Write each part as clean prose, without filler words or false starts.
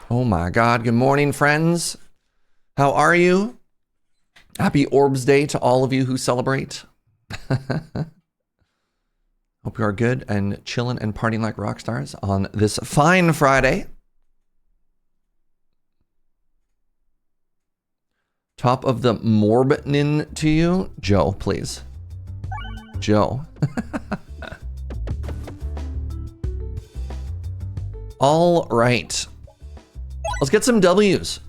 Oh my God. Good morning, friends. How are you? Happy Orbs Day to all of you who celebrate. Hope you are good and chilling and partying like rock stars on this fine Friday. Top of the Morbnin to you. Joe, please. Joe. All right. Let's get some W's.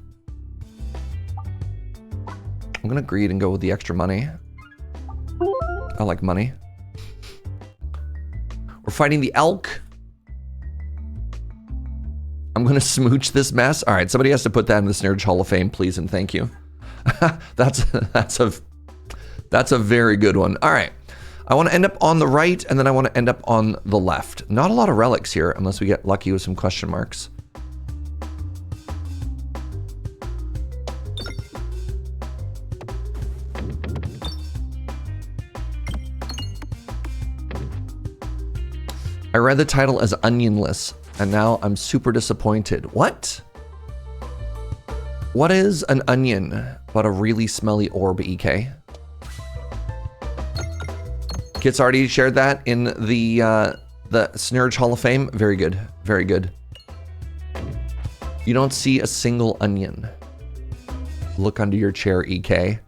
I'm going to greed and go with the extra money. I like money. We're fighting the elk. I'm going to smooch this mess. All right, somebody has to put that in the Serge Hall of Fame, please, and thank you. That's a very good one. All right. I want to end up on the right, and then I want to end up on the left. Not a lot of relics here, unless we get lucky with some question marks. I read the title as onionless, and now I'm super disappointed. What? What is an onion but a really smelly orb, EK? Kit's already shared that in the Serge Hall of Fame. Very good. Very good. You don't see a single onion. Look under your chair, EK.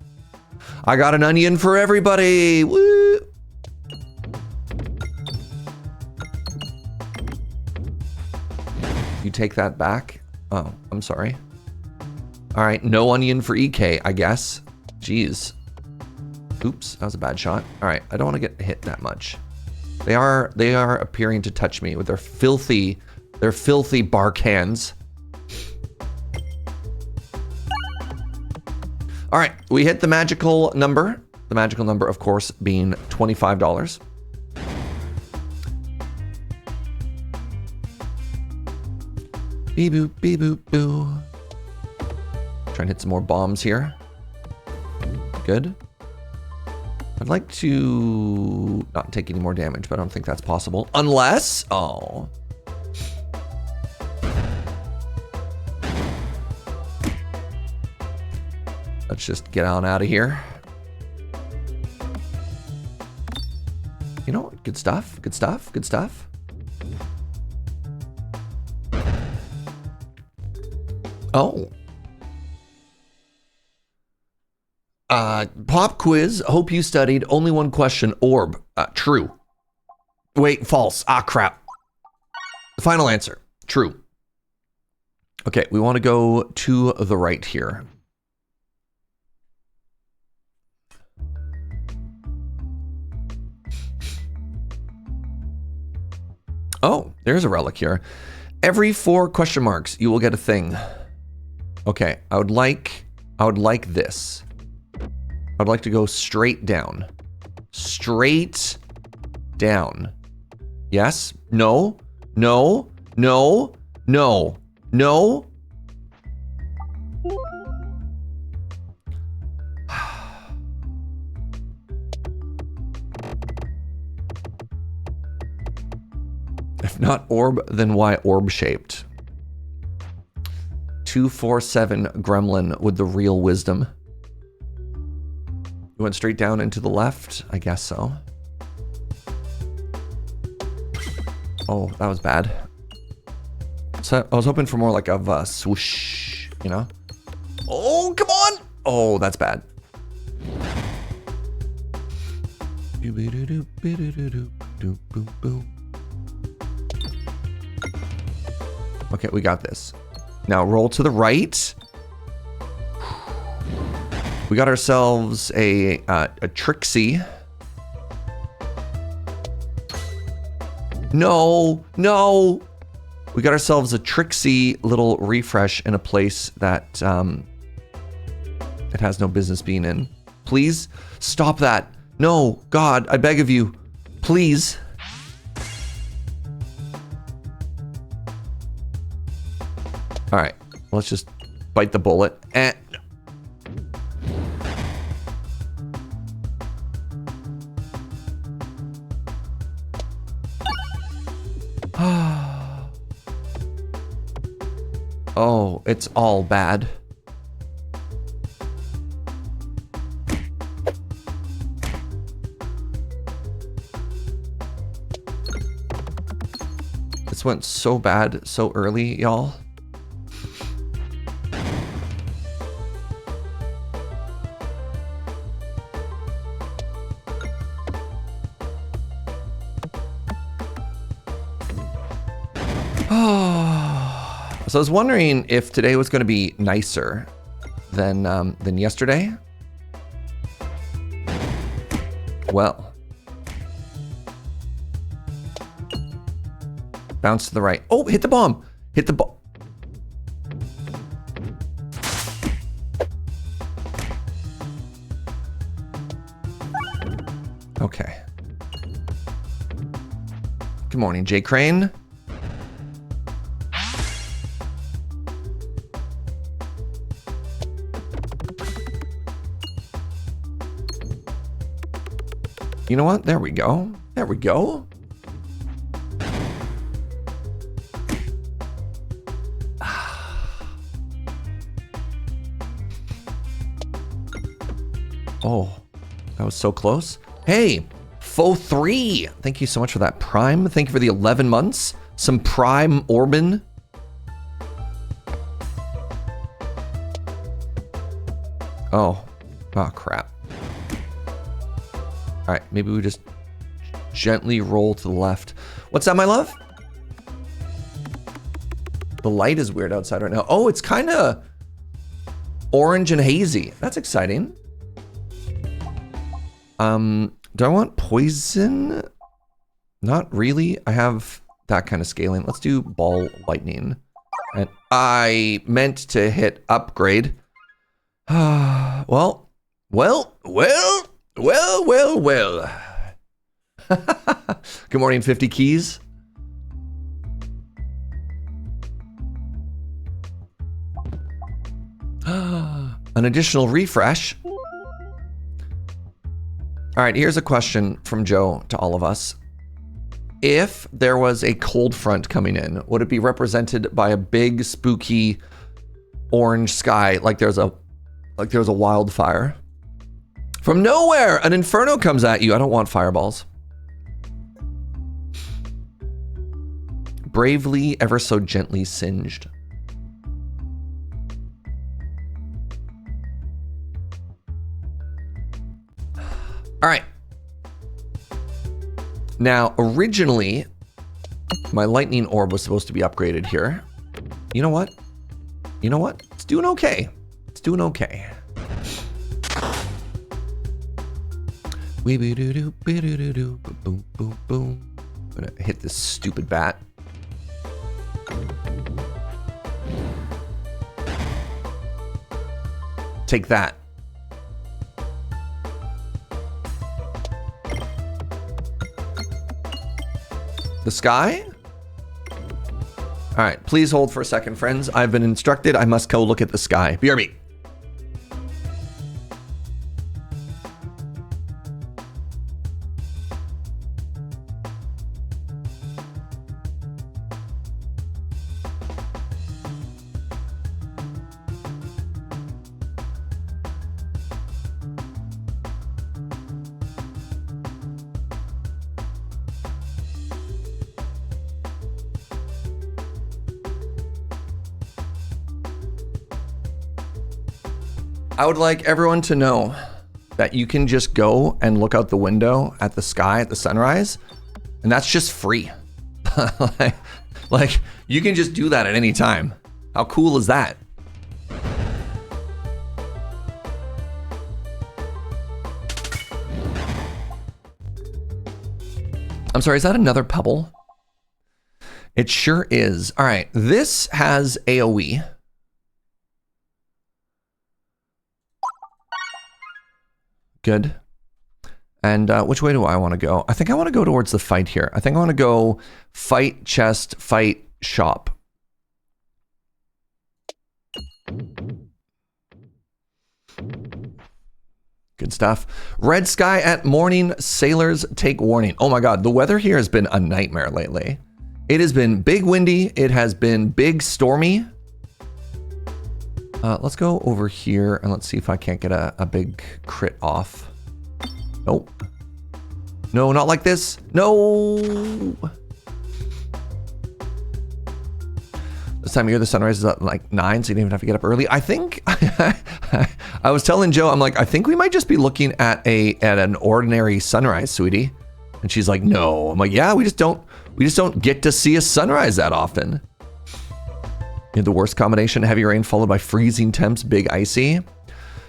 I got an onion for everybody. Woo! You take that back? Oh, I'm sorry. All right, no onion for EK, I guess. Jeez. Oops, that was a bad shot. All right, I don't want to get hit that much. They are appearing to touch me with their filthy bark hands. All right, we hit the magical number. The magical number, of course, being $25. Beep boop, beep boop, boo. Try and hit some more bombs here. Good. I'd like to not take any more damage, but I don't think that's possible. Unless, oh. Let's just get on out of here. You know what? Good stuff, good stuff, good stuff. Oh. Pop quiz. Hope you studied. Only one question. Orb. True. Wait, false. Ah, crap. The final answer. True. Okay, we want to go to the right here. Oh, there's a relic here. Every 4 question marks, you will get a thing. Okay, I would like this. I'd like to go straight down. Straight down. Yes? No? No? No? No? No? If not orb, then why orb-shaped? 247 gremlin with the real wisdom. You went straight down into the left? I guess so. Oh, that was bad. So I was hoping for more like a swoosh, you know? Oh, come on! Oh, that's bad. Okay, we got this. Now roll to the right. We got ourselves a Trixie. No, no. We got ourselves a Trixie little refresh in a place that it has no business being in. Please stop that. No, God, I beg of you. Please. All right, let's just bite the bullet. Oh, it's all bad. This went so bad so early, y'all. So I was wondering if today was going to be nicer than yesterday. Well, bounce to the right. Oh, hit the bomb! Hit the bomb. Okay. Good morning, Jay Crane. You know what? There we go. There we go. Oh, that was so close. Hey, Fo3. Thank you so much for that Prime. Thank you for the 11 months. Some Prime Orbin. Oh, crap. All right, maybe we just gently roll to the left. What's that, my love? The light is weird outside right now. Oh, it's kind of orange and hazy. That's exciting. Do I want poison? Not really. I have that kind of scaling. Let's do ball lightning. And I meant to hit upgrade. Well. Good morning, 50 keys. An additional refresh. All right, here's a question from Joe to all of us. If there was a cold front coming in, would it be represented by a big spooky orange sky like there's a wildfire? From nowhere, an inferno comes at you. I don't want fireballs. Bravely, ever so gently singed. All right. Now, originally, my lightning orb was supposed to be upgraded here. You know what? You know what? It's doing okay. It's doing okay. Boom, boom, boom. I'm gonna hit this stupid bat. Take that. The sky? All right, please hold for a second, friends. I've been instructed I must go look at the sky. BRB. I would like everyone to know that you can just go and look out the window at the sky at the sunrise, and that's just free. like, you can just do that at any time. How cool is that? I'm sorry, is that another pebble? It sure is. All right, this has AoE. Good. And which way do I want to go? I think I want to go towards the fight here. I think I want to go fight, chest, fight, shop. Good stuff. Red sky at morning. Sailors take warning. Oh my God. The weather here has been a nightmare lately. It has been big windy. It has been big stormy. Let's go over here and let's see if I can't get a big crit off. Nope. No, not like this. No. This time of year, the sunrise is at like 9, so you don't even have to get up early. I think I was telling Joe, I'm like, I think we might just be looking at an ordinary sunrise, sweetie. And she's like, no. I'm like, yeah, we just don't get to see a sunrise that often. You had the worst combination: heavy rain followed by freezing temps, big icy.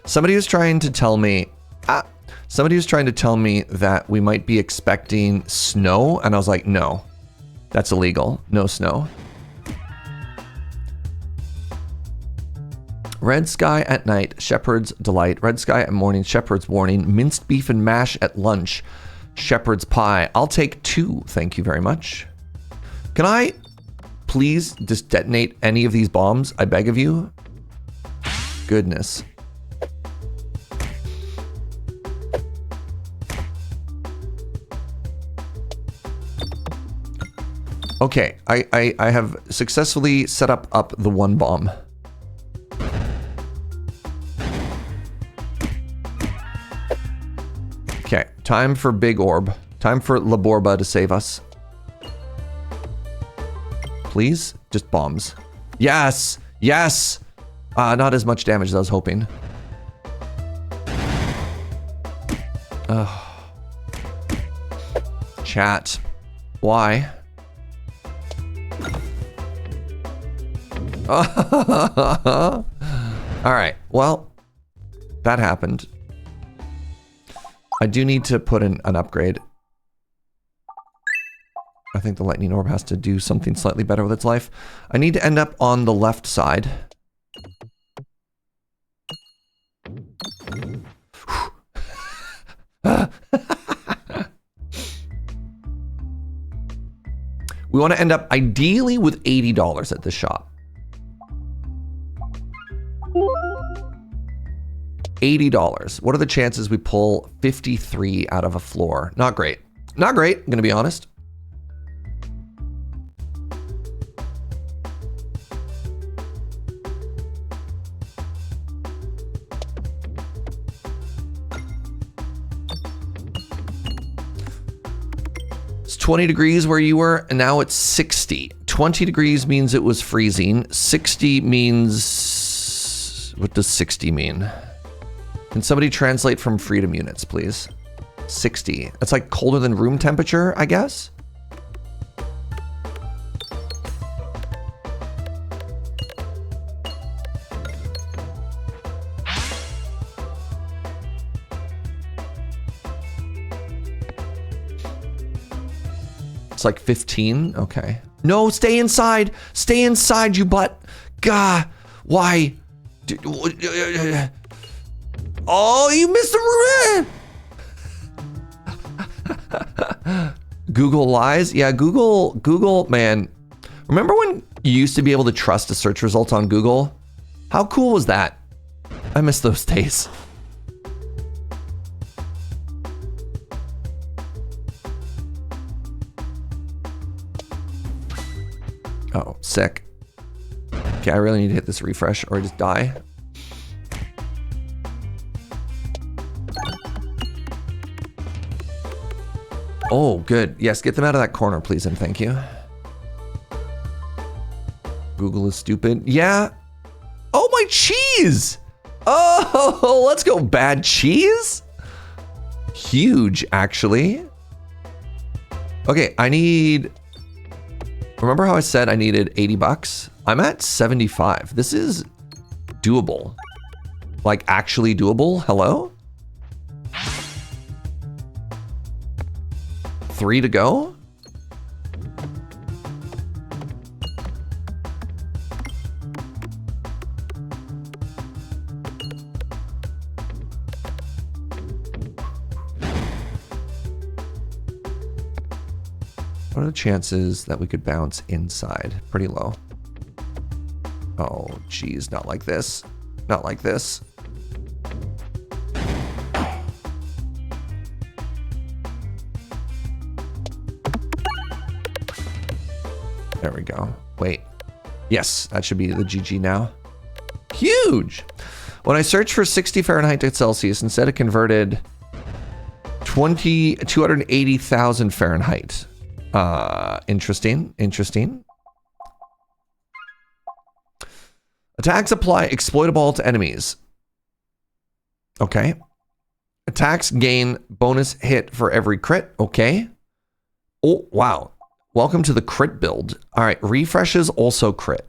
Somebody was trying to tell me that we might be expecting snow, and I was like, no, that's illegal. No snow. Red sky at night, shepherd's delight. Red sky at morning, shepherd's warning. Minced beef and mash at lunch, shepherd's pie. I'll take 2, thank you very much. Can I please just detonate any of these bombs? I beg of you. Goodness. Okay, I have successfully set up the 1 bomb. Okay, time for big orb. Time for La Borba to save us. Please? Just bombs. Yes! Yes! Not as much damage as I was hoping. Chat. Why? Alright, well, that happened. I do need to put in an upgrade. I think the lightning orb has to do something slightly better with its life. I need to end up on the left side. We want to end up ideally with $80 at this shop. $80. What are the chances we pull 53 out of a floor? Not great. Not great, I'm gonna be honest. It's 20 degrees where you were, and now it's 60. 20 degrees means it was freezing. 60 means... What does 60 mean? Can somebody translate from freedom units, please? 60. That's like colder than room temperature, I guess? It's like 15? Okay. No, stay inside! Stay inside, you butt! Gah! Why? Oh, you missed the... Google lies? Yeah, Google, man. Remember when you used to be able to trust a search result on Google? How cool was that? I miss those days. Oh, sick. Okay, I really need to hit this refresh or I just die. Oh, good. Yes, get them out of that corner, please, and thank you. Google is stupid. Yeah. Oh, my cheese! Oh, let's go, bad cheese. Huge, actually. Okay, I need... Remember how I said I needed 80 bucks? I'm at 75. This is doable. Like, actually doable? Hello? 3 to go? What are the chances that we could bounce inside? Pretty low. Oh, geez, not like this. Not like this. There we go. Wait. Yes, that should be the GG now. Huge. When I searched for 60 Fahrenheit to Celsius, instead it converted 280,000 Fahrenheit. Interesting. Interesting. Attacks apply exploitable to enemies. Okay. Attacks gain bonus hit for every crit. Okay. Oh, wow. Welcome to the crit build. All right. Refreshes also crit.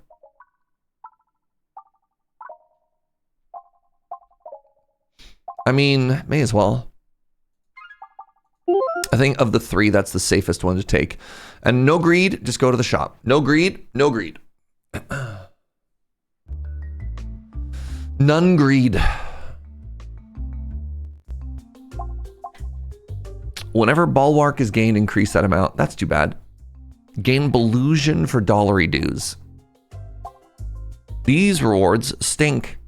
I mean, may as well. I think of the three, that's the safest one to take. And no greed, just go to the shop. No greed, no greed. None greed. Whenever Bulwark is gained, increase that amount. That's too bad. Gain Belusion for dollary dues. These rewards stink.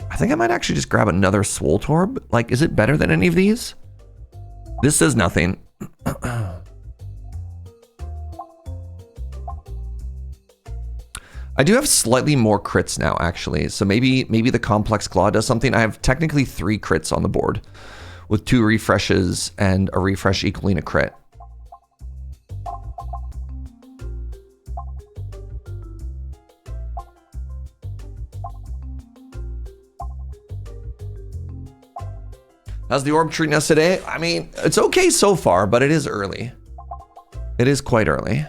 I think I might actually just grab another Swole Torb. Like, is it better than any of these? This says nothing. I do have slightly more crits now, actually. So maybe the Complex Claw does something. I have technically 3 crits on the board with 2 refreshes and a refresh equaling a crit. How's the orb treating us today? I mean, it's okay so far, but it is early. It is quite early.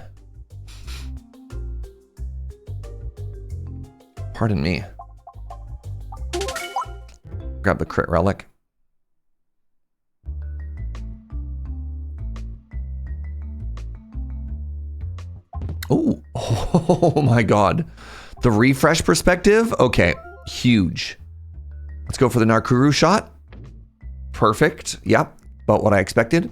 Pardon me. Grab the crit relic. Ooh. Oh my god. The refresh perspective? Okay. Huge. Let's go for the Narkuru shot. Perfect. Yep. About what I expected.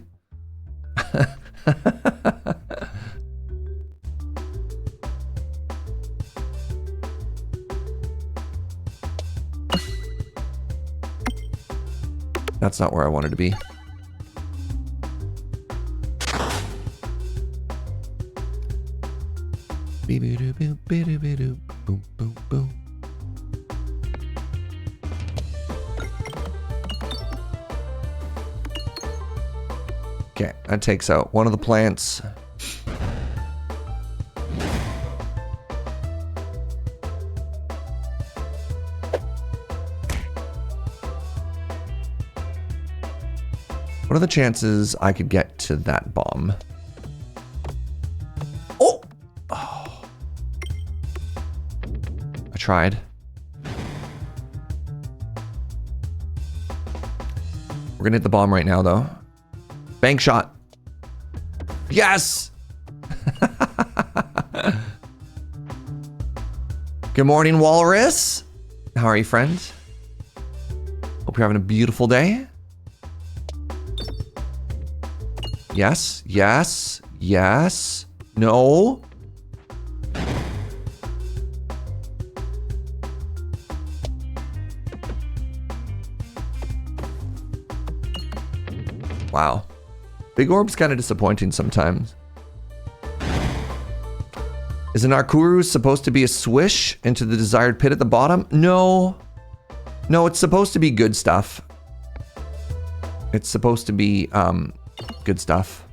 That's not where I wanted to be. Okay, that takes out one of the plants. What are the chances I could get to that bomb? Oh! Oh. I tried. We're gonna hit the bomb right now, though. Bank shot. Yes! Good morning, Walrus. How are you, friend? Hope you're having a beautiful day. Yes, yes, yes. No. Wow. Big orb's kind of disappointing sometimes. Is an Narkuru supposed to be a swish into the desired pit at the bottom? No. No, it's supposed to be good stuff. It's supposed to be, good stuff.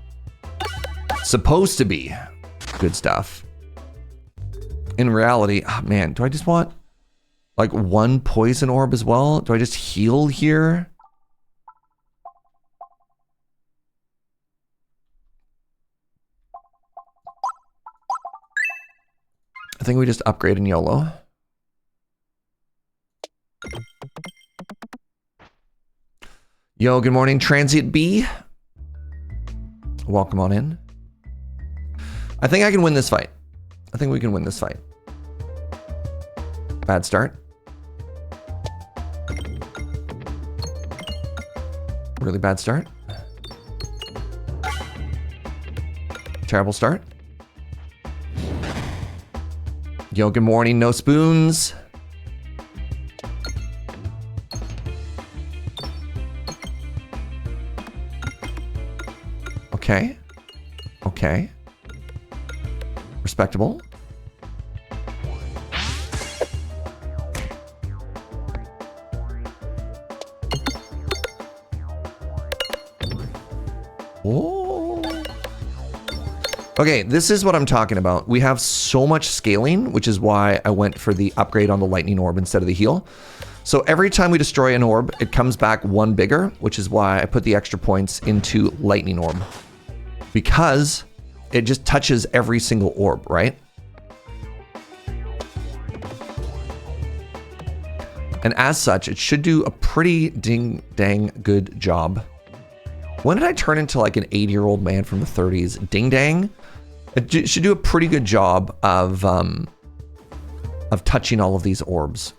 Supposed to be good stuff. In reality, oh man, do I just want like one poison orb as well? Do I just heal here? I think we just upgrade in YOLO. Yo, good morning, Transient B. Welcome on in. I think I can win this fight. I think we can win this fight. Bad start. Really bad start. Terrible start. Yo, good morning, no spoons. Okay. Okay. Respectable. Oh. Okay, this is what I'm talking about. We have so much scaling, which is why I went for the upgrade on the lightning orb instead of the heal. So every time we destroy an orb, it comes back one bigger, which is why I put the extra points into lightning orb. Because it just touches every single orb, right? And as such, it should do a pretty ding-dang good job. When did I turn into like an 80-year-old man from the 30s? Ding-dang? It should do a pretty good job of touching all of these orbs.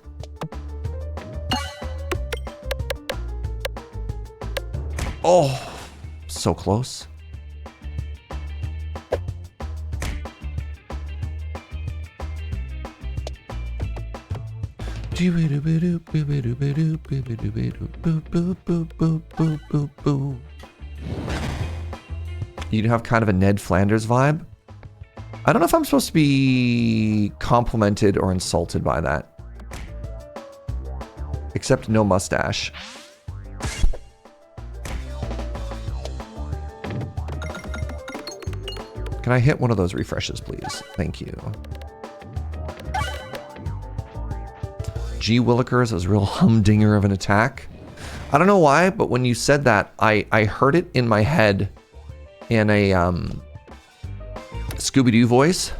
Oh, so close. You have kind of a Ned Flanders vibe. I don't know if I'm supposed to be complimented or insulted by that. Except no mustache. Can I hit one of those refreshes, please? Thank you. Gee Willikers was a real humdinger of an attack. I don't know why, but when you said that, I heard it in my head in a Scooby-Doo voice.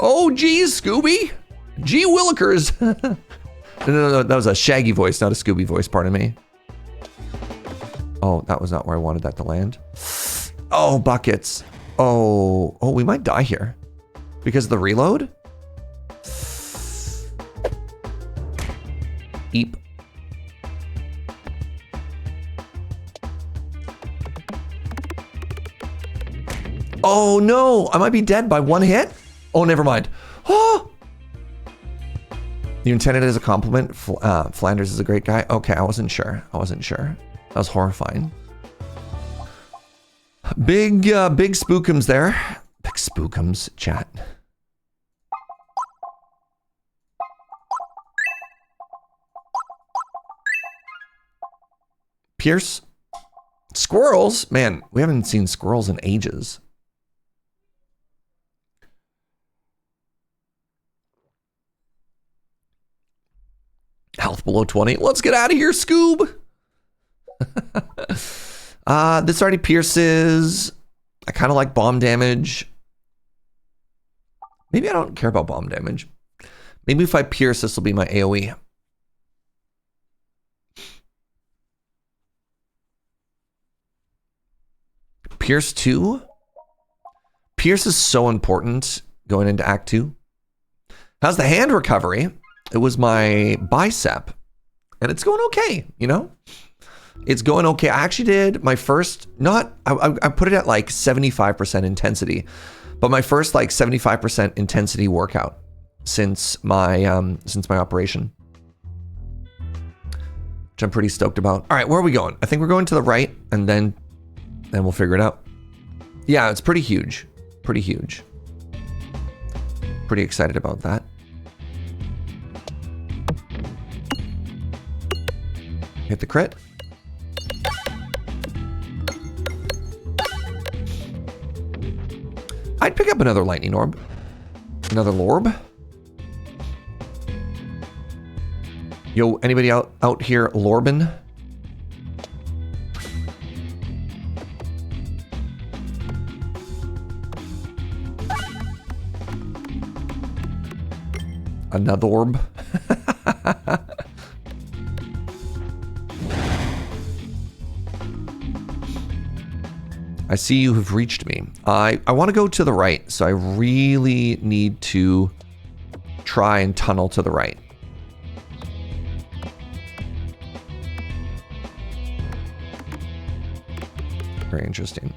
Oh, geez, Scooby! Gee Willikers! No, that was a Shaggy voice, not a Scooby voice, pardon me. Oh, that was not where I wanted that to land. Oh, buckets. Oh, we might die here. Because of the reload? Eep. Oh no, I might be dead by one hit. Oh, never mind. Oh! You intended it as a compliment? Flanders is a great guy. Okay, I wasn't sure. That was horrifying. Big spookums there. Big spookums, chat. Pierce. Squirrels? Man, we haven't seen squirrels in ages. Health below 20. Let's get out of here, Scoob. This already pierces. I kind of like bomb damage. Maybe I don't care about bomb damage. Maybe if I pierce, this will be my AoE. Pierce 2? Pierce is so important going into Act 2. How's the hand recovery? It was my bicep. And it's going okay, you know? It's going okay. I actually did my first, I put it at like 75% intensity. But my first like 75% intensity workout since my operation. Which I'm pretty stoked about. All right, where are we going? I think we're going to the right and then we'll figure it out. Yeah, it's pretty huge. Pretty huge. Pretty excited about that. Hit the crit. I'd pick up another lightning orb. Another lorb. Yo, anybody out here lorbin? Another orb. I see you have reached me. I want to go to the right, so I really need to try and tunnel to the right. Very interesting.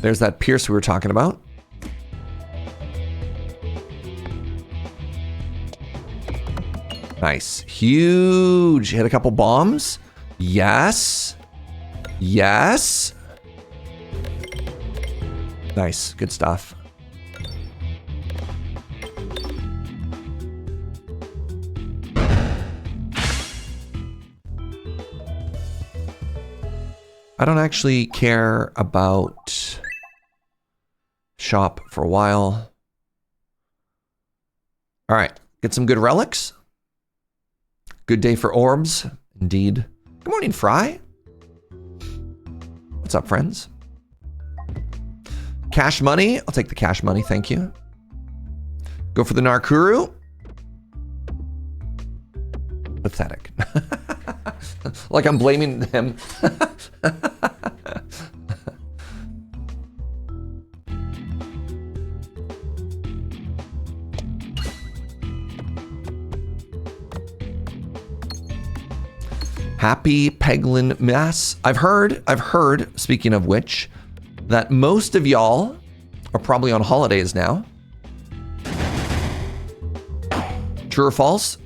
There's that pierce we were talking about. Nice. Huge. Hit a couple bombs. Yes. Yes. Nice. Good stuff. I don't actually care about shop for a while. All right. Get some good relics. Good day for orbs. Indeed. Good morning, Fry. What's up, friends? Cash money. I'll take the cash money. Thank you. Go for the Narkuru. Pathetic. Like I'm blaming him. Happy Peglin Mass. I've heard, speaking of which, that most of y'all are probably on holidays now. True or false?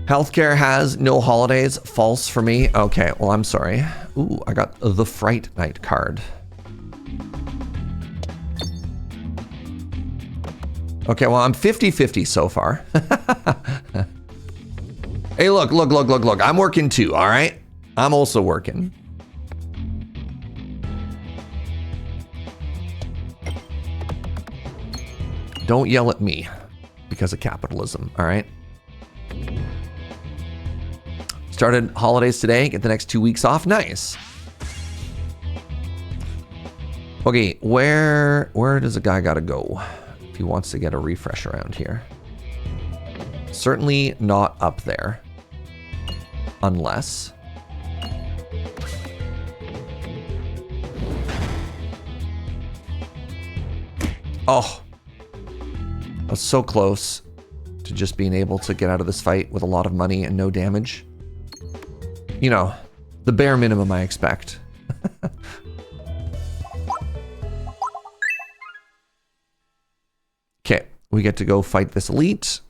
Healthcare has no holidays. False for me. Okay, well, I'm sorry. Ooh, I got the Fright Night card. Okay, well, I'm 50-50 so far. Hey, look. I'm working too, all right? I'm also working. Don't yell at me because of capitalism, all right? Started holidays today, get the next 2 weeks off. Nice. Okay, where does a guy gotta go if he wants to get a refresh around here? Certainly not up there. Unless... Oh. I was so close to just being able to get out of this fight with a lot of money and no damage. You know, the bare minimum I expect. Okay, we get to go fight this elite.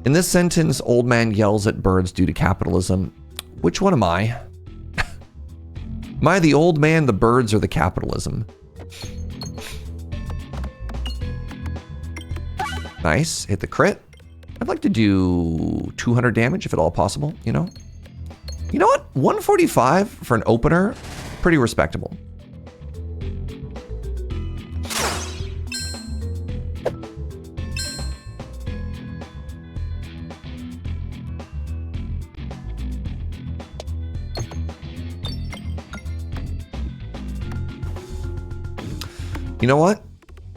In this sentence, old man yells at birds due to capitalism. Which one am I? Am I the old man, the birds, or the capitalism? Nice. Hit the crit. I'd like to do 200 damage if at all possible, you know? You know what? 145 for an opener, pretty respectable. You know what?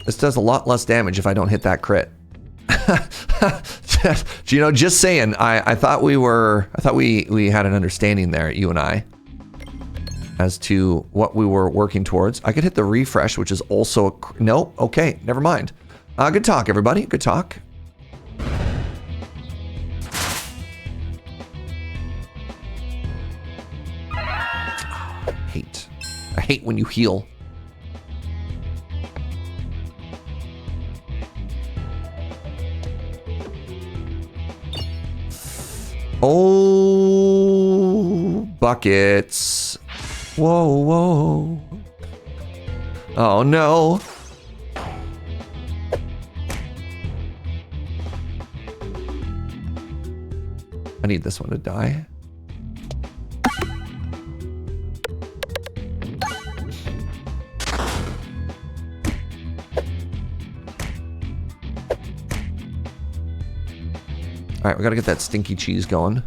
This does a lot less damage if I don't hit that crit. You know, just saying. I thought we had an understanding there, you and I, as to what we were working towards. I could hit the refresh, which is also no. Okay, never mind. Good talk, everybody. Good talk. I hate when you heal. Oh, buckets. Whoa. Oh, no. I need this one to die. All right, we gotta get that stinky cheese going.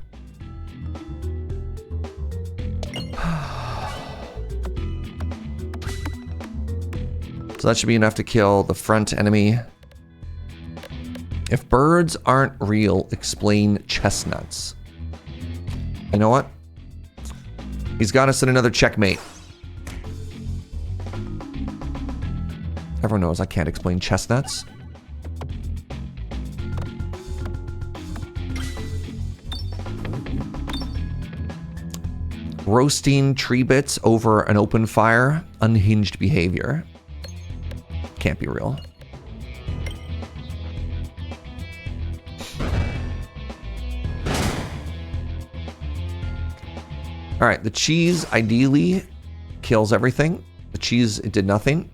So that should be enough to kill the front enemy. If birds aren't real, explain chestnuts. You know what? He's got us in another checkmate. Everyone knows I can't explain chestnuts. roasting tree bits over an open fire. Unhinged behavior. Can't be real. All right, the cheese ideally kills everything. The cheese, it did nothing.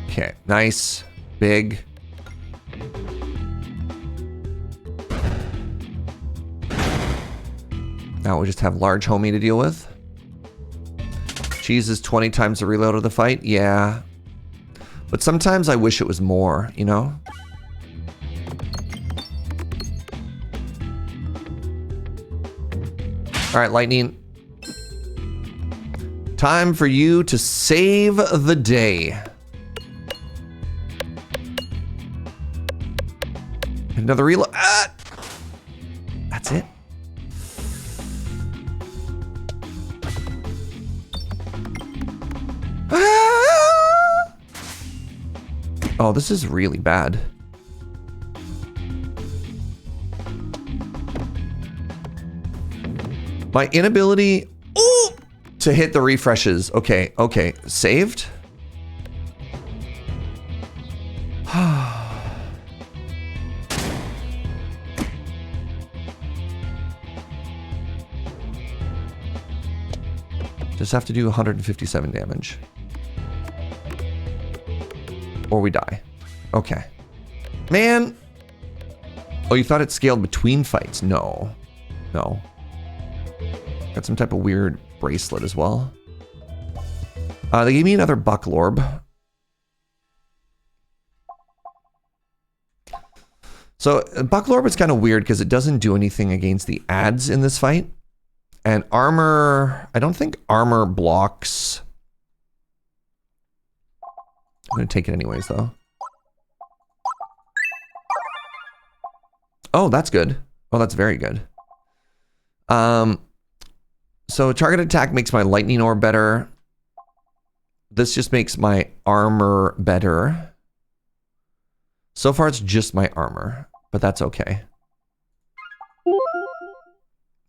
Okay, nice, big. Now we just have large homie to deal with. Cheese is 20 times the reload of the fight, yeah. But sometimes I wish it was more, you know? All right, lightning. Time for you to save the day. Another reload. Ah! That's it. Ah! Oh, this is really bad. My inability to hit the refreshes. Okay, okay. Saved? Just have to do 157 damage. Or we die. Okay. Man! Oh, you thought it scaled between fights? No. No. Got some type of weird bracelet as well. They gave me another buckle orb. So, buckle orb is kind of weird because it doesn't do anything against the ads in this fight. And armor, I don't think armor blocks. I'm going to take it anyways, though. Oh, that's good. Oh, that's very good. So target attack makes my lightning orb better. This just makes my armor better. So far, it's just my armor, but that's okay.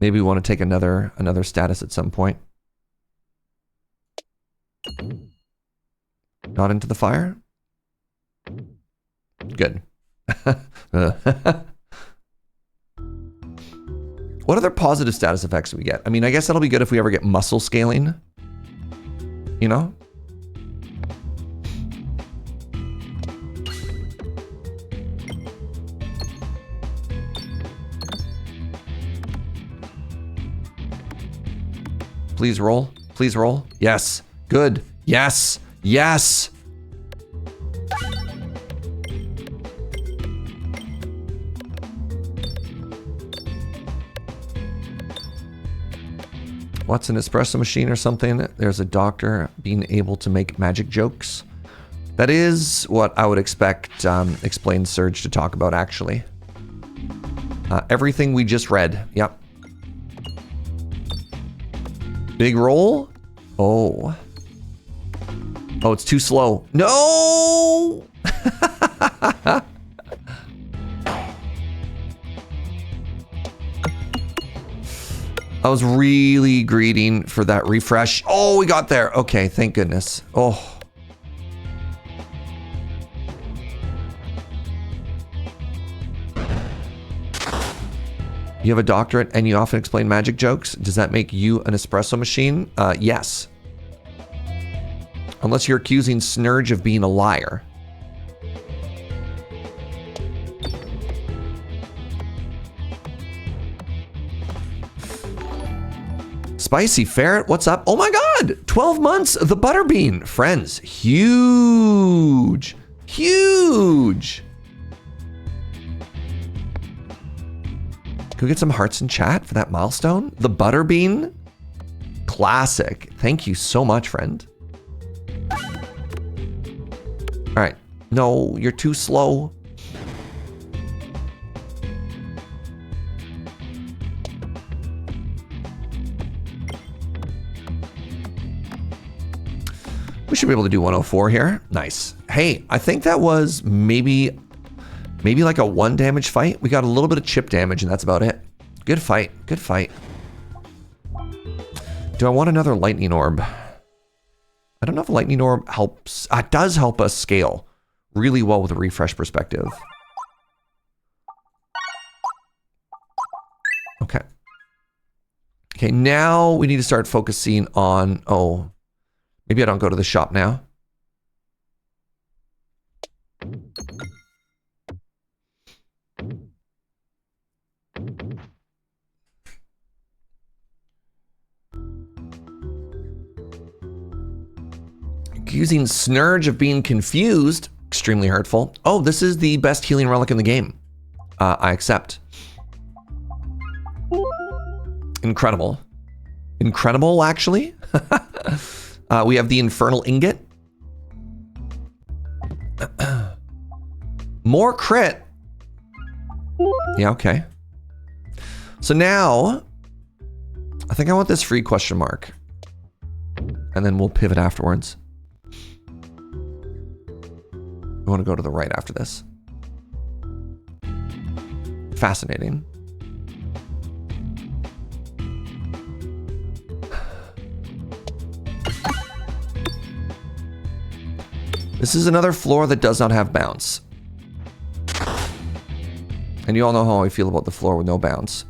Maybe we want to take another status at some point. Not into the fire? Good. What other positive status effects do we get? I mean, I guess that'll be good if we ever get muscle scaling. You know? Please roll. Please roll. Yes. Good. Yes. Yes. What's an espresso machine or something? There's a doctor being able to make magic jokes. That is what I would expect Explain Serge to talk about, actually. Everything we just read. Yep. Big roll. Oh. Oh, it's too slow. No! I was really greeting for that refresh. Oh, we got there. Okay, thank goodness. Oh. You have a doctorate and you often explain magic jokes. Does that make you an espresso machine? Yes. Unless you're accusing Serge of being a liar. Spicy Ferret, what's up? Oh my god! 12 months, the Butterbean. Friends, huge. Huge. Can we get some hearts in chat for that milestone? The Butterbean? Classic. Thank you so much, friend. All right. No, you're too slow. We should be able to do 104 here. Nice. Hey, I think that was maybe like a 1 damage fight. We got a little bit of chip damage and that's about it. Good fight. Good fight. Do I want another lightning orb? I don't know if a lightning orb helps. It does help us scale really well with a refresh perspective. Okay. Okay, now we need to start focusing on, oh, maybe I don't go to the shop now. Accusing Serge of being confused, extremely hurtful. Oh, this is the best healing relic in the game. I accept. Incredible. Incredible, actually. We have the Infernal Ingot. More crit. Yeah, okay. So now, I think I want this free question mark. And then we'll pivot afterwards. We want to go to the right after this. Fascinating. This is another floor that does not have bounce. And you all know how I feel about the floor with no bounce.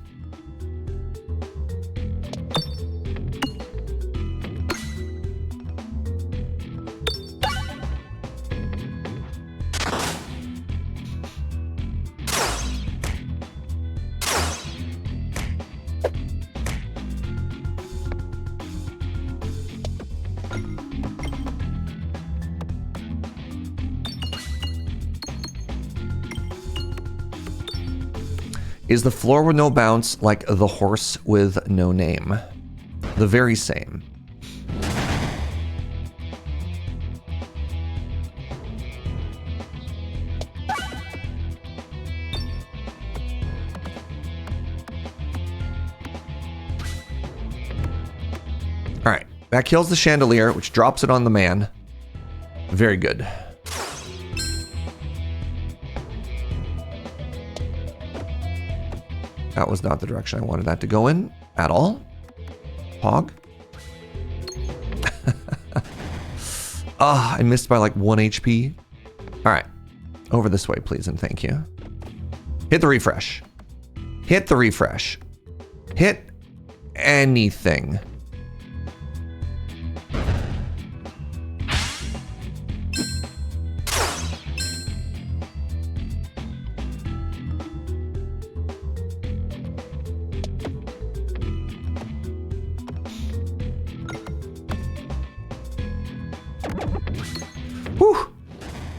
Is the floor with no bounce like the horse with no name? The very same. All right, that kills the chandelier, which drops it on the man. Very good. That was not the direction I wanted that to go in at all. Pog. I missed by like 1 HP. All right, over this way, please, and thank you. Hit the refresh. Hit the refresh. Hit anything.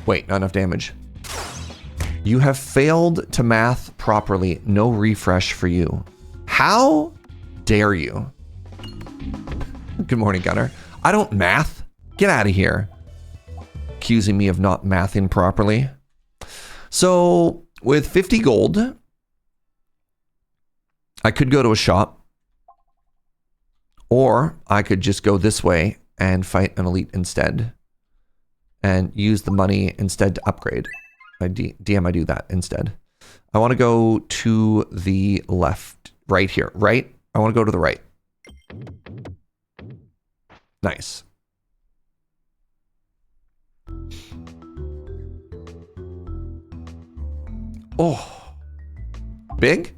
Wait, not enough damage. You have failed to math properly. No refresh for you. How dare you? Good morning, Gunner. I don't math. Get out of here. Accusing me of not mathing properly. So with 50 gold, I could go to a shop. Or I could just go this way and fight an elite instead. And use the money instead to upgrade. I DM, I do that instead. I want to go to the left. Right here. Right? I want to go to the right. Nice. Oh. Big?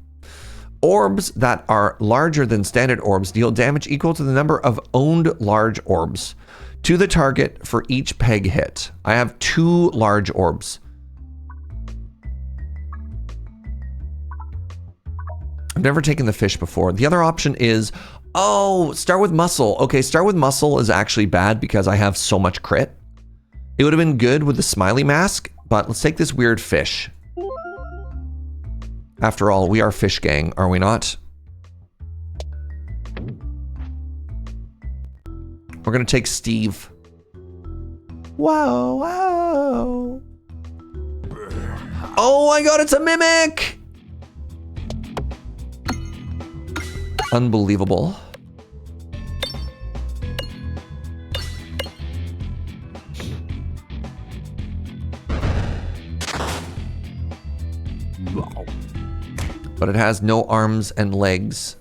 Orbs that are larger than standard orbs deal damage equal to the number of owned large orbs to the target for each peg hit. I have 2 large orbs. I've never taken the fish before. The other option is, oh, start with muscle. Okay, start with muscle is actually bad because I have so much crit. It would have been good with the smiley mask, but let's take this weird fish. After all, we are fish gang, are we not? We're gonna take Steve. Whoa, whoa. Oh my god, it's a mimic! Unbelievable. But it has no arms and legs.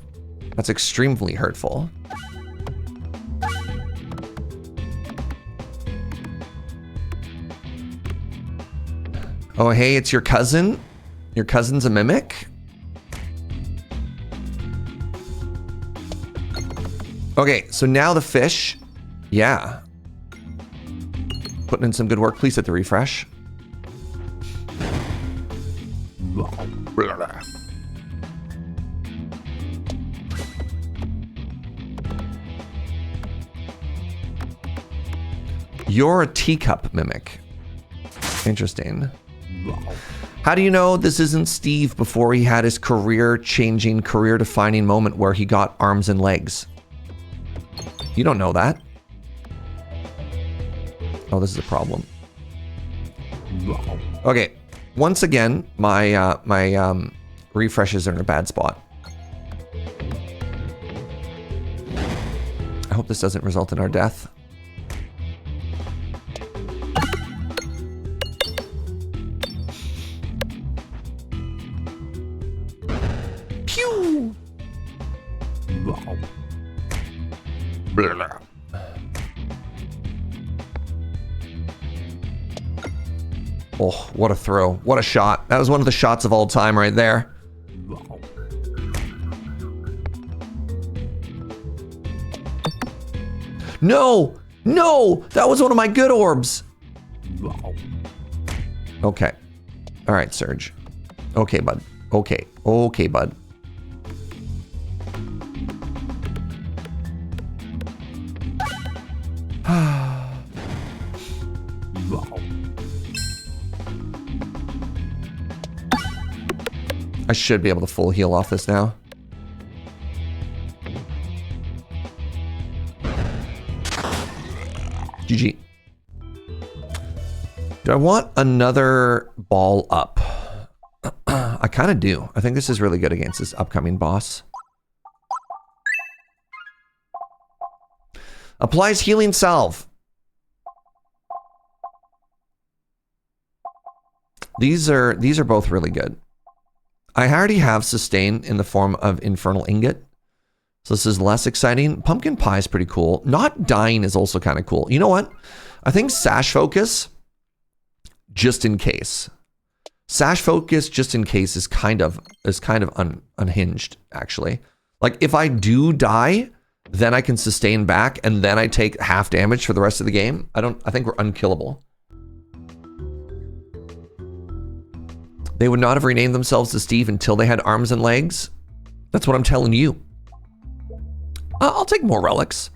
That's extremely hurtful. Oh, hey, it's your cousin? Your cousin's a mimic? Okay, so now the fish. Yeah. Putting in some good work. Please hit the refresh. You're a teacup mimic. Interesting. How do you know this isn't Steve before he had his career-changing, career-defining moment where he got arms and legs? You don't know that. Oh, this is a problem. Okay, once again, my refreshes are in a bad spot. I hope this doesn't result in our death. Pew! Blah. Oh, what a throw. What a shot. That was one of the shots of all time right there. No! No! That was one of my good orbs. Okay. All right, Serge. Okay, bud. Okay. Okay, bud. I should be able to full heal off this now. GG. Do I want another ball up? I kind of do. I think this is really good against this upcoming boss. Applies healing salve. These are both really good. I already have sustain in the form of infernal ingot. So this is less exciting. Pumpkin pie is pretty cool. Not dying is also kind of cool. You know what? I think sash focus, just in case. Sash focus, just in case, is kind of unhinged, actually. Like if I do die, then I can sustain back, and then I take half damage for the rest of the game. I think we're unkillable. They would not have renamed themselves to Steve until they had arms and legs. That's what I'm telling you. I'll take more relics.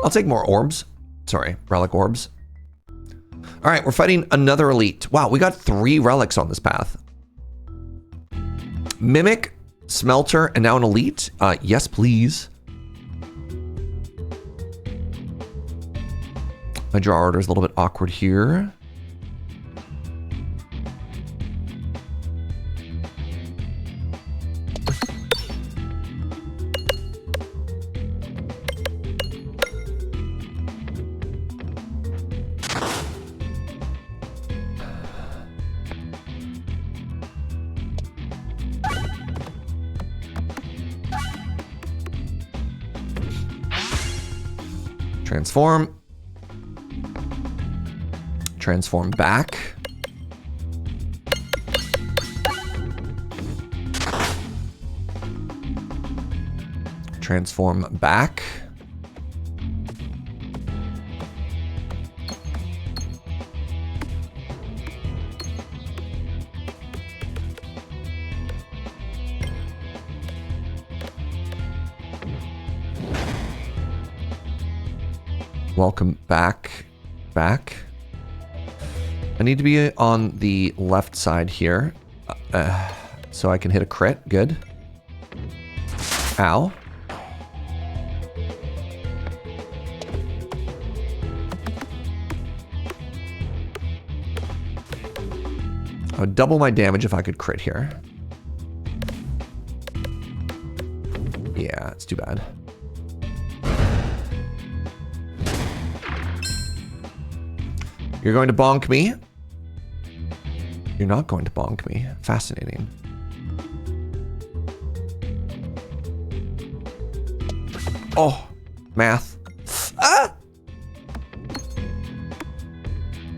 I'll take more orbs. Sorry, relic orbs. All right, we're fighting another elite. Wow, we got 3 relics on this path. Mimic, Smelter, and now an elite? Yes, please. My draw order is a little bit awkward here. Transform. Transform back. Transform back. Welcome back. Back. I need to be on the left side here, so I can hit a crit. Good. Ow. I would double my damage if I could crit here. Yeah, it's too bad. You're going to bonk me? You're not going to bonk me. Fascinating. Oh, math. Ah!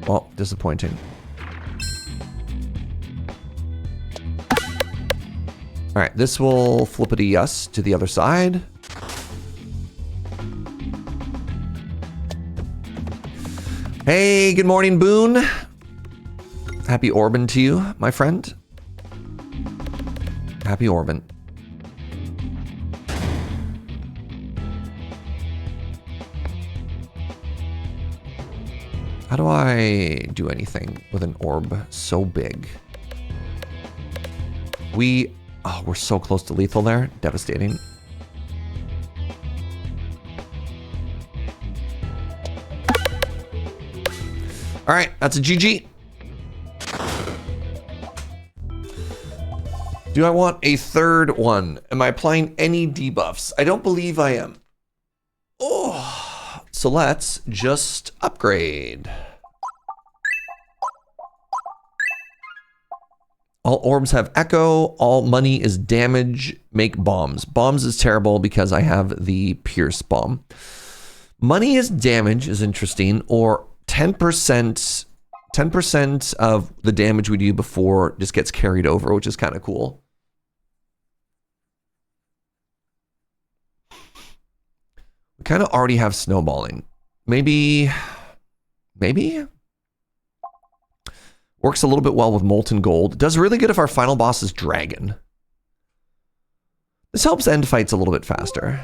Well, disappointing. All right, this will flippity us to the other side. Hey, good morning, Boone. Happy Orban to you, my friend. Happy Orban. How do I do anything with an orb so big? We're so close to lethal there. Devastating. All right, that's a GG. Do I want a third one? Am I applying any debuffs? I don't believe I am. Oh, so let's just upgrade. All orbs have echo. All money is damage. Make bombs. Bombs is terrible because I have the pierce bomb. Money is damage is interesting, or 10% of the damage we do before just gets carried over, which is kind of cool. We kind of already have snowballing. Maybe. Works a little bit well with molten gold. Does really good if our final boss is dragon. This helps end fights a little bit faster.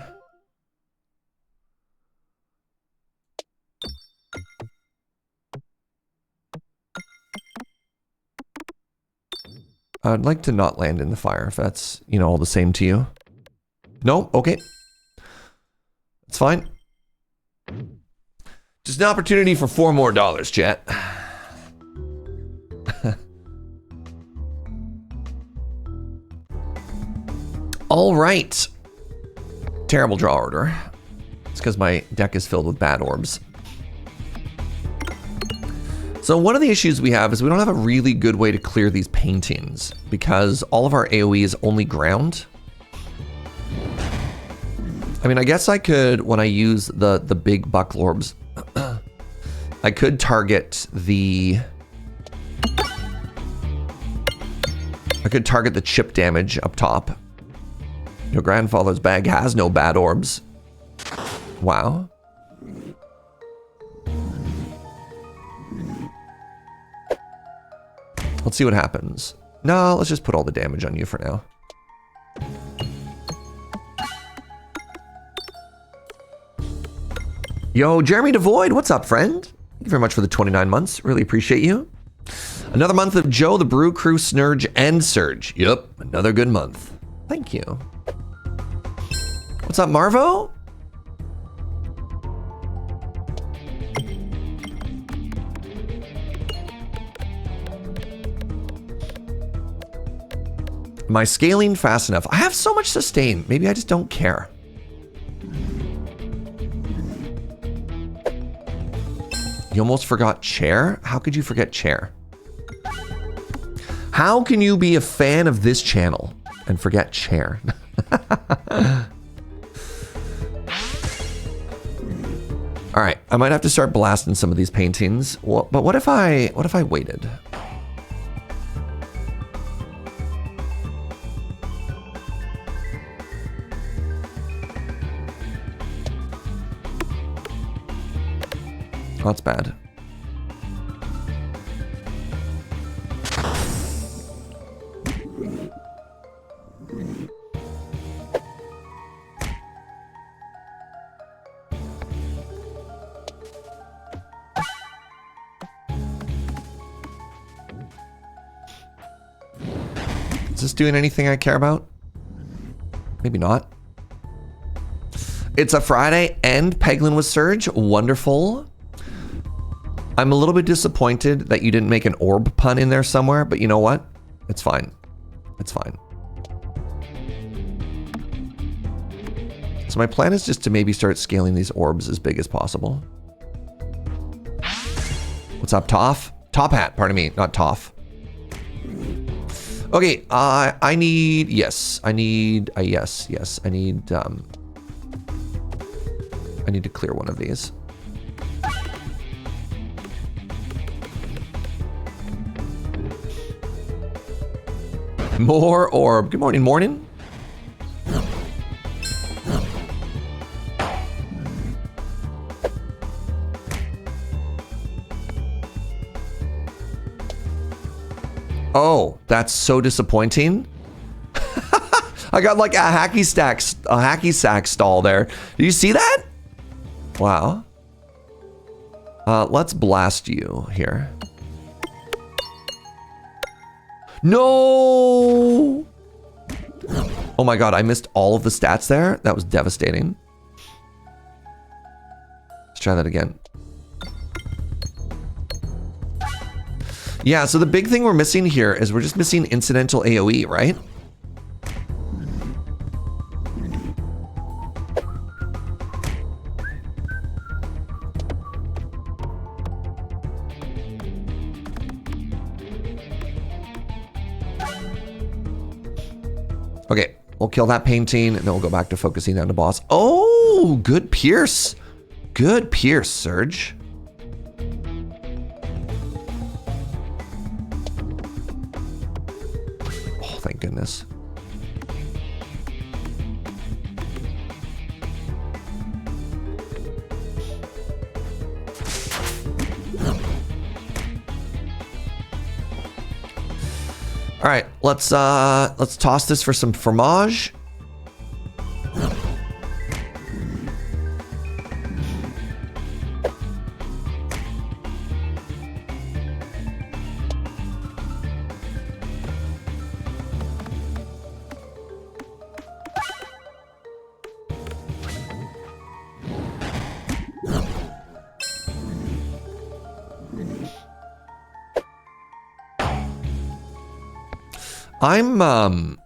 I'd like to not land in the fire if that's, you know, all the same to you. No? Okay. It's fine. Just an opportunity for $4 more, chat. All right. Terrible draw order. It's because my deck is filled with bad orbs. So one of the issues we have is we don't have a really good way to clear these paintings because all of our AoE is only ground. I mean, I guess I could, when I use the big buckle orbs, I could target the... I could target the chip damage up top. Your grandfather's bag has no bad orbs. Wow. Let's see what happens. No, let's just put all the damage on you for now. Yo, Jeremy Devoid, what's up, friend? Thank you very much for the 29 months. Really appreciate you. Another month of Joe, the Brew Crew, Snurge, and Serge. Yep, another good month. Thank you. What's up, Marvo? Am I scaling fast enough? I have so much sustain. Maybe I just don't care. You almost forgot chair? How could you forget chair? How can you be a fan of this channel and forget chair? All right, I might have to start blasting some of these paintings. But what if I waited? Oh, that's bad. Is this doing anything I care about? Maybe not. It's a Friday and Peglin with Serge. Wonderful. I'm a little bit disappointed that you didn't make an orb pun in there somewhere, but you know what? It's fine. It's fine. So my plan is just to maybe start scaling these orbs as big as possible. What's up, Toph? Top Hat, pardon me, not Toph. Okay, I need, yes, I need, yes, I need to clear one of these. More orb. Good morning, morning. Oh, that's so disappointing. I got like a hacky sack stall there. Did you see that? Wow. Let's blast you here. No! Oh my god, I missed all of the stats there. That was devastating. Let's try that again. Yeah, so the big thing we're missing here is we're just missing incidental AoE, right? Okay, we'll kill that painting, and then we'll go back to focusing on the boss. Oh, good Pierce. Good Pierce, Serge. Oh, thank goodness. All right, let's toss this for some fromage. I'm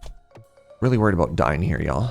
really worried about dying here, y'all.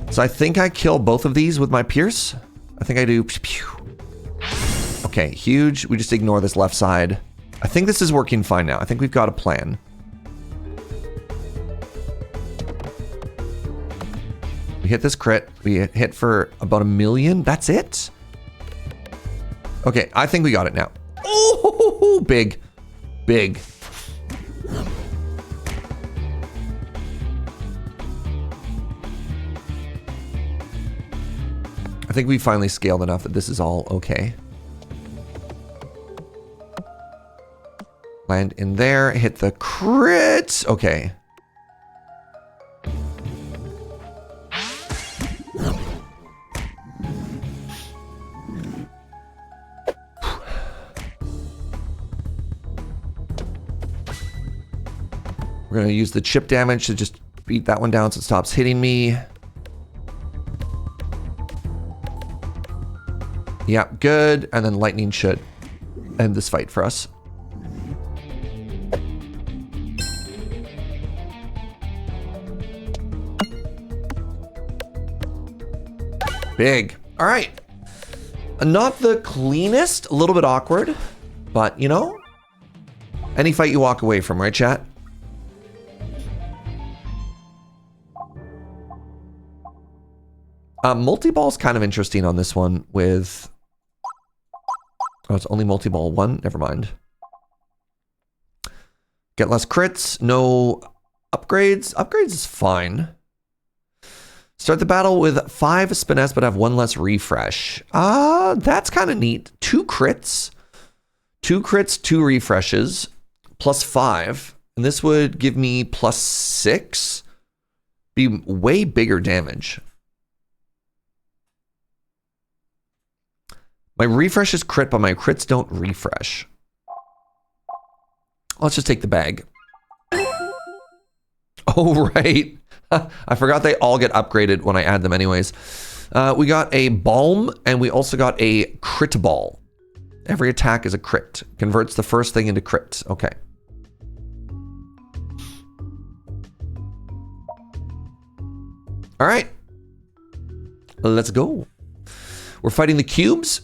So I think I kill both of these with my Pierce. I think I do. Okay, huge. We just ignore this left side. I think this is working fine now. I think we've got a plan. We hit this crit. We hit for about 1 million. That's it? Okay, I think we got it now. Oh, big. Big. I think we finally scaled enough that this is all okay. Land in there, hit the crit. Okay. We're gonna use the chip damage to just beat that one down so it stops hitting me. Yeah, good. And then lightning should end this fight for us. Big. All right. Not the cleanest, a little bit awkward, but you know, any fight you walk away from, right, chat? Multi-ball's kind of interesting on this one with... Oh, it's only multi-ball 1? Never mind. Get less crits, no upgrades. Upgrades is fine. Start the battle with 5 spinets, but have 1 less refresh. That's kind of neat. 2 crits. 2 crits, 2 refreshes, plus 5. And this would give me plus 6. Be way bigger damage. My refreshes crit, but my crits don't refresh. Let's just take the bag. Oh, right. I forgot they all get upgraded when I add them anyways. We got a balm, and we also got a crit ball. Every attack is a crit. Converts the first thing into crit. Okay. All right. Let's go. We're fighting the cubes.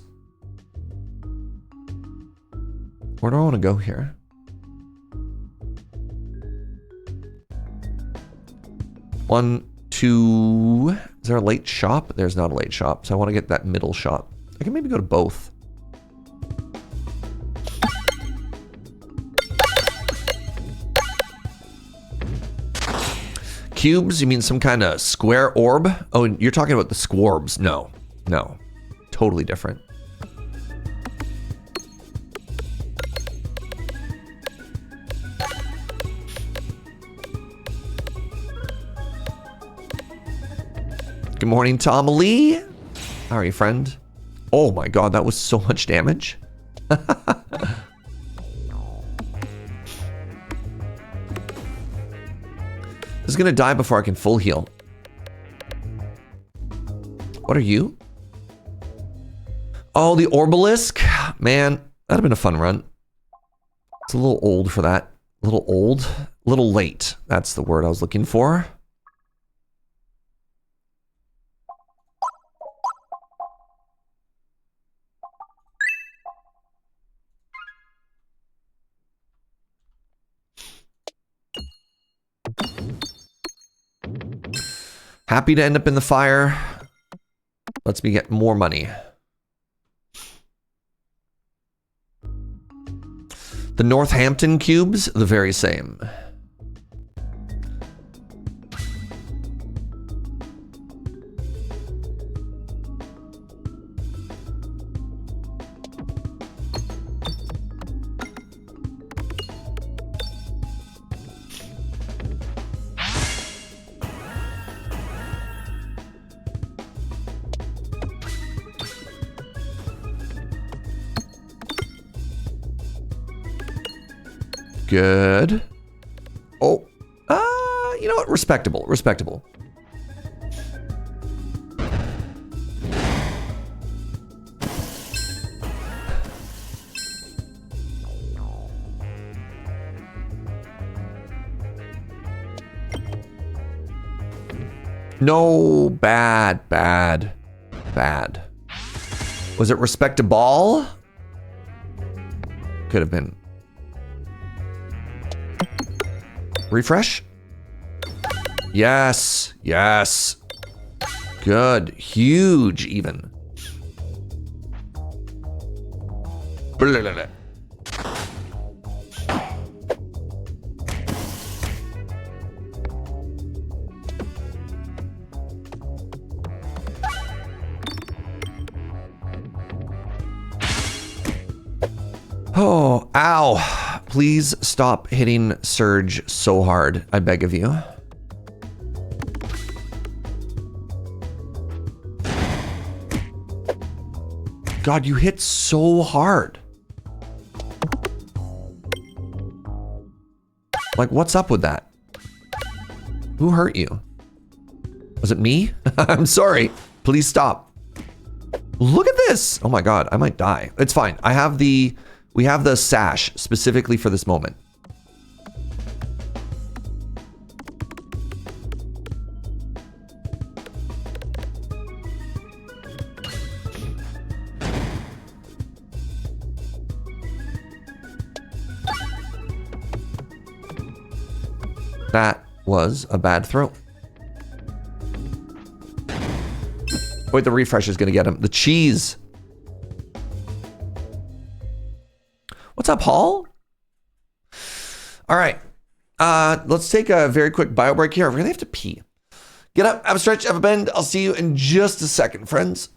Where do I want to go here? One, two. Is there a late shop? There's not a late shop, so I want to get that middle shop. I can maybe go to both. Cubes? You mean some kind of square orb? Oh, you're talking about the squorbs. No. No. Totally different. Good morning, Tom Lee. How are you, friend? Oh my god, that was so much damage. This is gonna die before I can full heal. What are you? Oh, the Orbalisk? Man, that'd have been a fun run. It's a little old for that. A little old. A little late. That's the word I was looking for. Happy to end up in the fire. Lets me get more money. The Northampton cubes, the very same. Good. Oh, you know what? Respectable, respectable. No, bad, bad, bad. Was it respectable? Could have been. Refresh? Yes, yes. Good, huge even. Oh, ow. Please stop hitting Serge so hard, I beg of you. God, you hit so hard. Like, what's up with that? Who hurt you? Was it me? I'm sorry. Please stop. Look at this. Oh my God, I might die. It's fine. We have the sash specifically for this moment. That was a bad throw. Wait, the refresh is gonna get him. The cheese. What's up, Paul? All right. Let's take a very quick bio break here. We're gonna have to pee. Get up, have a stretch, have a bend. I'll see you in just a second, friends.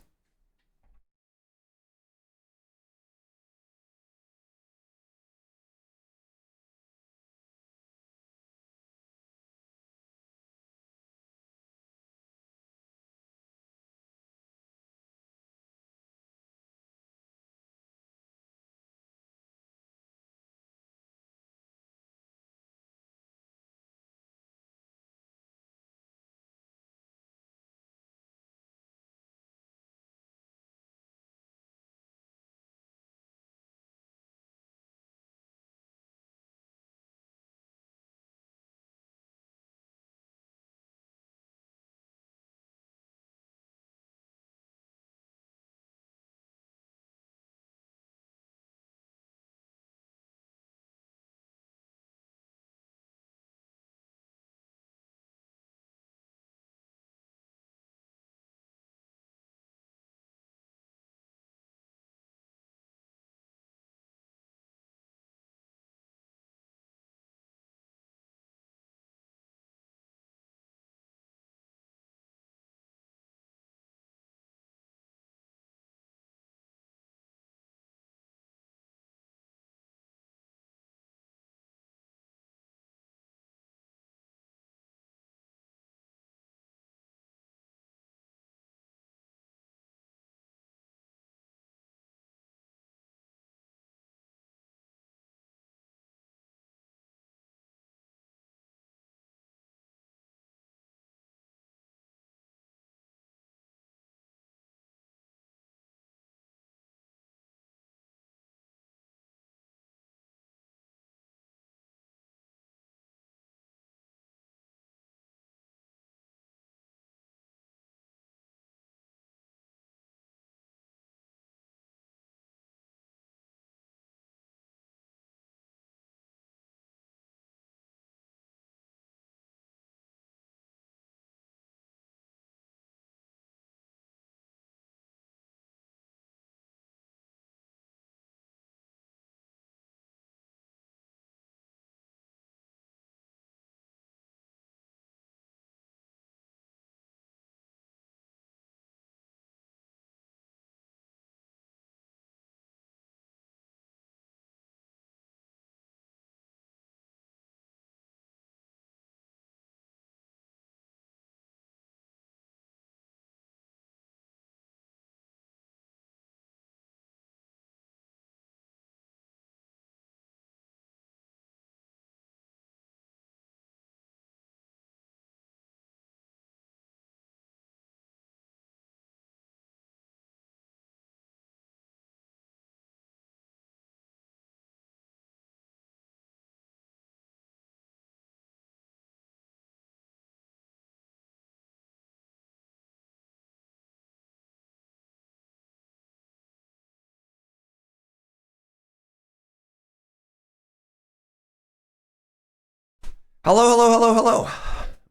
Hello, hello, hello, hello.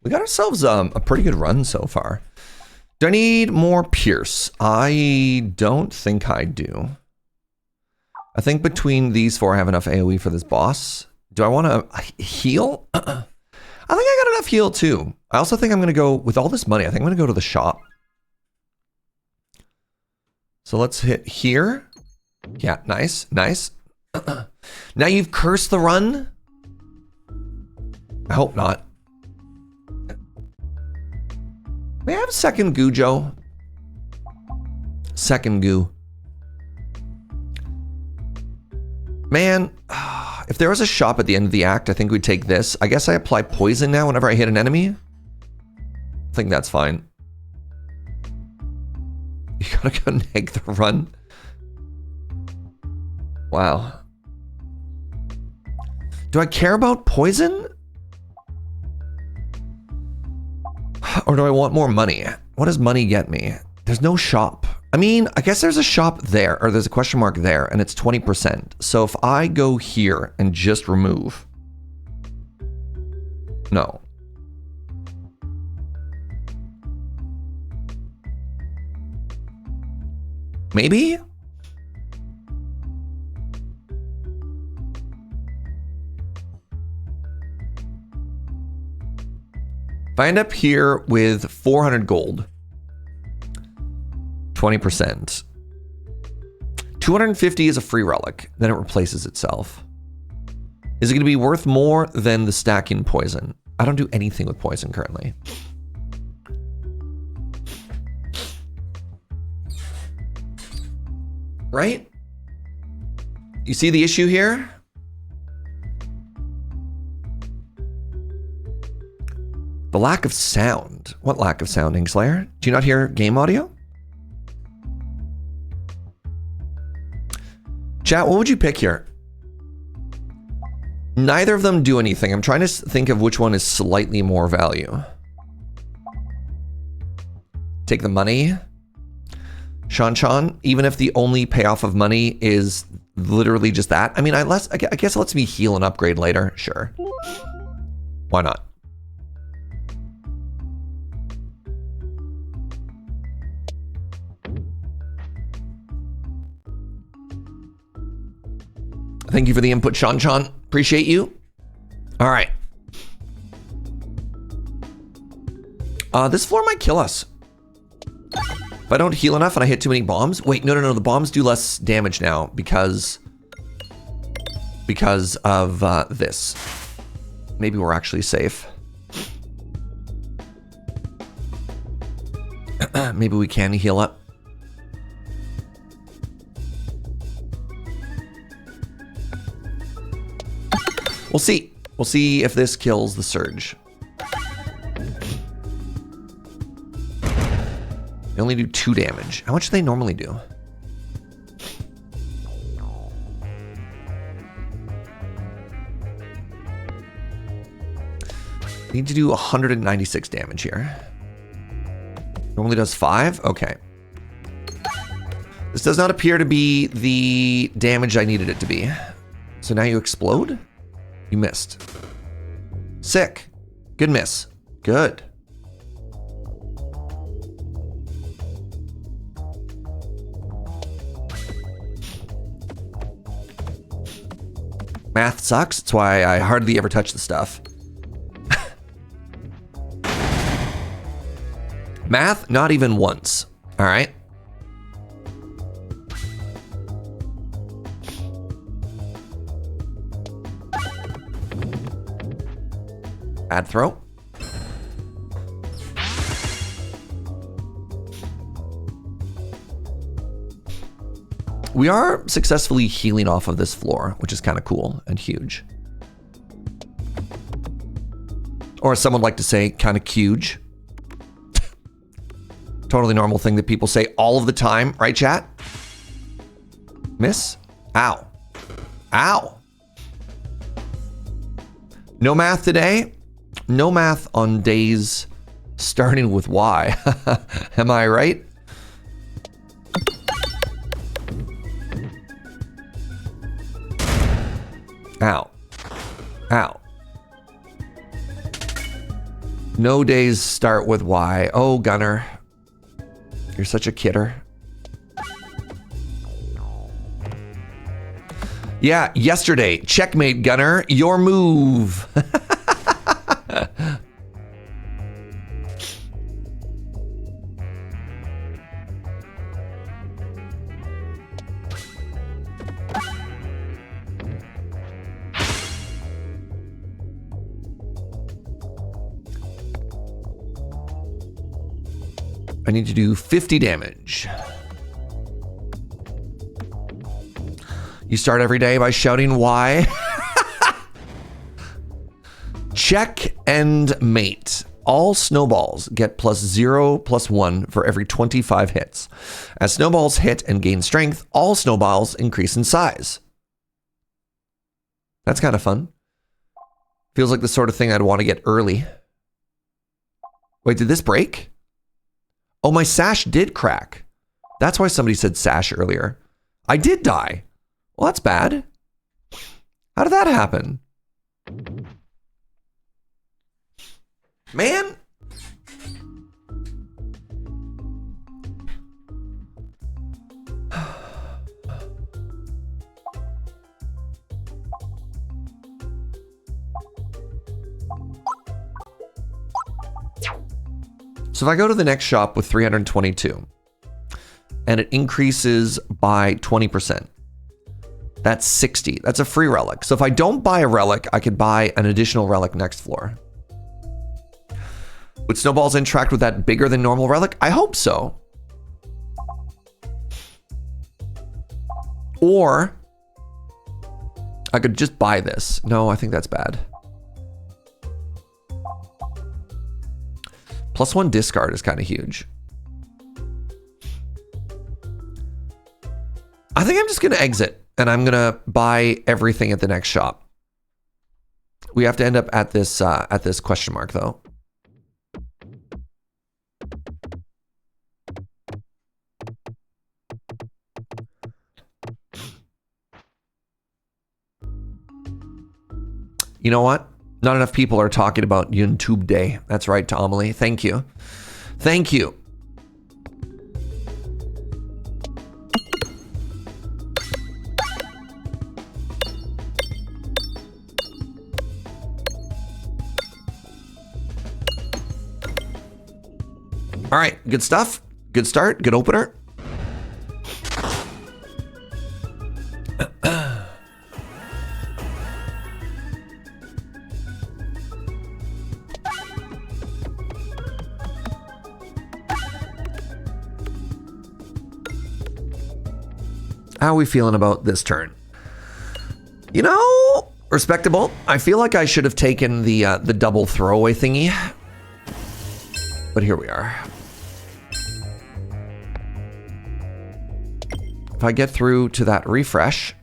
We got ourselves a pretty good run so far. Do I need more Pierce? I don't think I do. I think between these four I have enough AoE for this boss. Do I want to heal? I think I got enough heal too. I also think I'm going to go, with all this money, I think I'm going to go to the shop. So let's hit here. Yeah, nice, nice. Now you've cursed the run? I hope not. May I have second goo, Joe? Second goo. Man, if there was a shop at the end of the act, I think we'd take this. I guess I apply poison now whenever I hit an enemy. I think that's fine. You gotta go neg the run. Wow. Do I care about poison? Or do I want more money? What does money get me? There's no shop. I mean, I guess there's a shop there, or there's a question mark there, and it's 20%. So if I go here and just remove. No. Maybe? If I end up here with 400 gold, 20%. 250 is a free relic, then it replaces itself. Is it going to be worth more than the stacking poison? I don't do anything with poison currently. Right? You see the issue here? The lack of sound. What lack of sound, Inkslayer? Do you not hear game audio? Chat, what would you pick here? Neither of them do anything. I'm trying to think of which one is slightly more value. Take the money. Shan, even if the only payoff of money is literally just that. I mean, I guess it lets me heal and upgrade later. Sure. Why not? Thank you for the input, Shan. Appreciate you. All right. This floor might kill us. If I don't heal enough and I hit too many bombs. Wait, no. The bombs do less damage now because of this. Maybe we're actually safe. Maybe we can heal up. We'll see. We'll see if this kills the Serge. They only do 2 damage. How much do they normally do? Need to do 196 damage here. Normally does 5? Okay. This does not appear to be the damage I needed it to be. So now you explode? You missed. Sick. Good miss. Good. Math sucks. That's why I hardly ever touch the stuff. Math, not even once. All right. Bad throw. We are successfully healing off of this floor, which is kind of cool and huge. Or as someone would like to say, kind of huge. Totally normal thing that people say all of the time, right, chat? Miss? Ow. Ow. No math today? No math on days starting with Y. Am I right? Ow. Ow. No days start with Y. Oh, Gunner. You're such a kidder. Yeah, yesterday. Checkmate, Gunner. Your move. I need to do 50 damage. You start every day by shouting why. Check and mate. All snowballs get +0/+1 for every 25 hits. As snowballs hit and gain strength, all snowballs increase in size. That's kind of fun. Feels like the sort of thing I'd want to get early. Wait, did this break? Oh, my sash did crack. That's why somebody said sash earlier. I did die. Well, that's bad. How did that happen? Man. So if I go to the next shop with 322 and it increases by 20%, that's 60. That's a free relic. So if I don't buy a relic, I could buy an additional relic next floor. Would snowballs interact with that bigger than normal relic? I hope so. Or I could just buy this. No, I think that's bad. +1 discard is kind of huge. I think I'm just going to exit and I'm going to buy everything at the next shop. We have to end up at this question mark though. You know what? Not enough people are talking about YouTube Day. That's right, Tomalee. Thank you. Thank you. All right, good stuff. Good start. Good opener. How are we feeling about this turn? You know, respectable. I feel like I should have taken the double throwaway thingy, but here we are. If I get through to that refresh.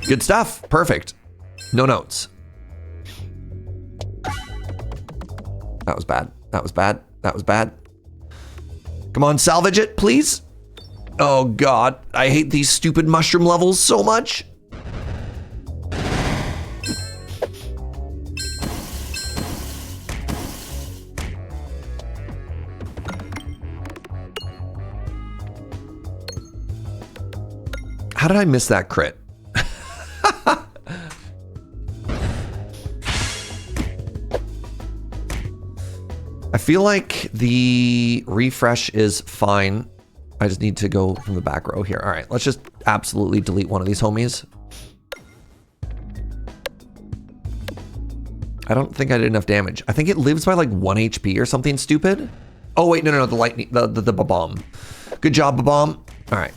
Good stuff. Perfect. No notes. That was bad. That was bad. That was bad. Come on, salvage it, please. Oh God, I hate these stupid mushroom levels so much. How did I miss that crit? I feel like the refresh is fine. I just need to go from the back row here. All right, let's just absolutely delete one of these homies. I don't think I did enough damage. I think it lives by like 1 HP or something stupid. Oh wait, no, the lightning, the bomb. Good job, bomb. All right.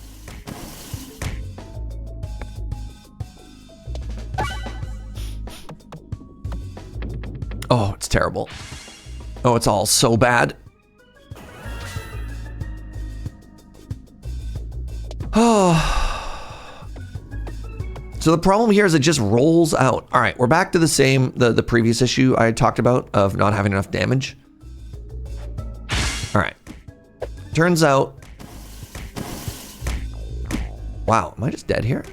Oh, it's terrible. Oh, it's all so bad. Oh. So the problem here is it just rolls out. All right, we're back to the same, the previous issue I talked about of not having enough damage. All right. Turns out. Wow, am I just dead here?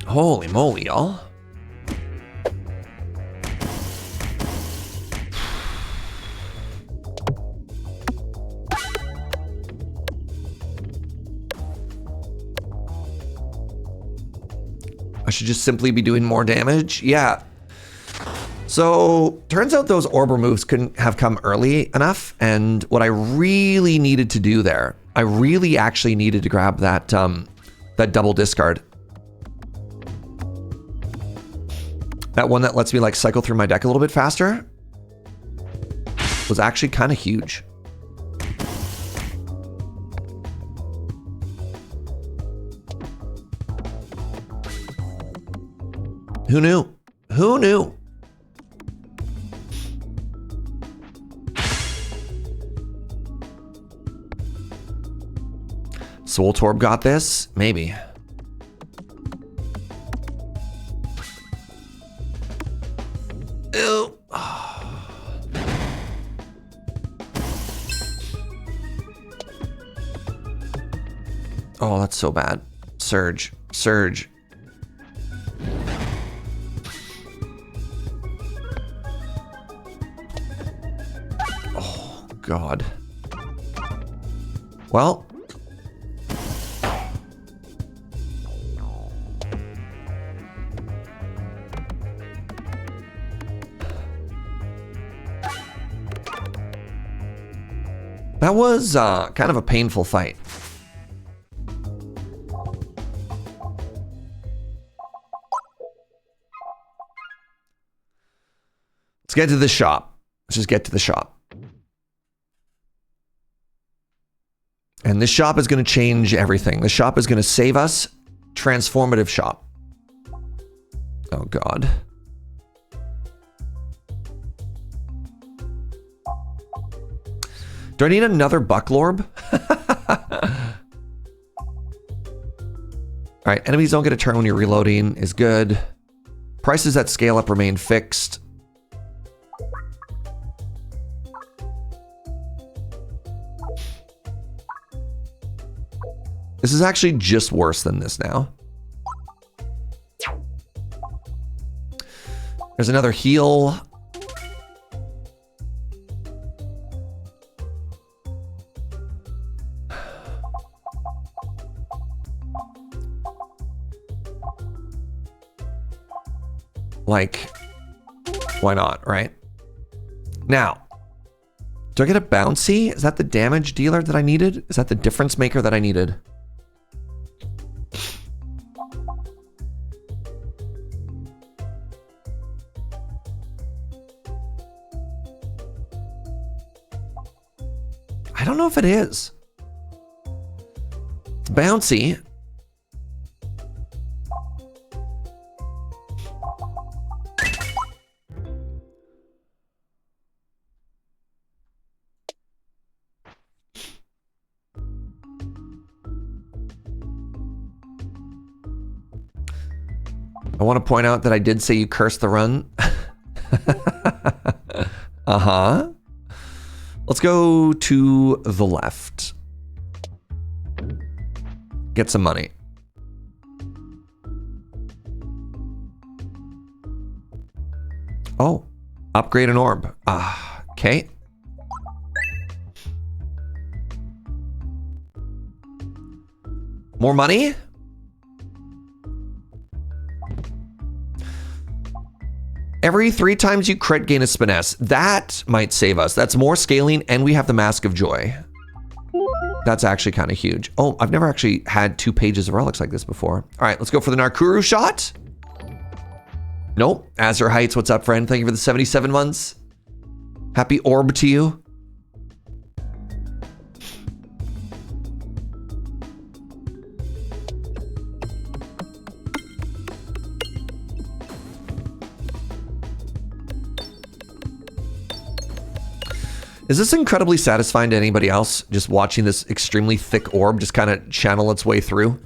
Holy moly, y'all. I should just simply be doing more damage. Yeah. So turns out those orb removes couldn't have come early enough. And what I really needed to do there, I really actually needed to grab that, that double discard. That one that lets me like cycle through my deck a little bit faster was actually kind of huge. Who knew? Who knew? Soul Torb got this? Maybe. Ew. Oh, that's so bad. Serge. Serge. Oh, God. Well. That was kind of a painful fight. Let's get to the shop. Let's just get to the shop. And this shop is going to change everything. The shop is going to save us. Transformative shop. Oh, God. Do I need another Bucklorb? All right, enemies don't get a turn when you're reloading is good. Prices that scale up remain fixed. This is actually just worse than this now. There's another heal. Like, why not, right? Now, do I get a bouncy? Is that the damage dealer that I needed? Is that the difference maker that I needed? I don't know if it is. It's bouncy. I want to point out that I did say you cursed the run. Uh-huh. Let's go to the left. Get some money. Oh, upgrade an orb. Ah, okay. More money? Every 3 times you crit, gain a spiness. That might save us. That's more scaling, and we have the Mask of Joy. That's actually kind of huge. Oh, I've never actually had 2 pages of relics like this before. All right, let's go for the Narkuru shot. Nope. Azure Heights, what's up, friend? Thank you for the 77 months. Happy orb to you. Is this incredibly satisfying to anybody else? Just watching this extremely thick orb just kind of channel its way through?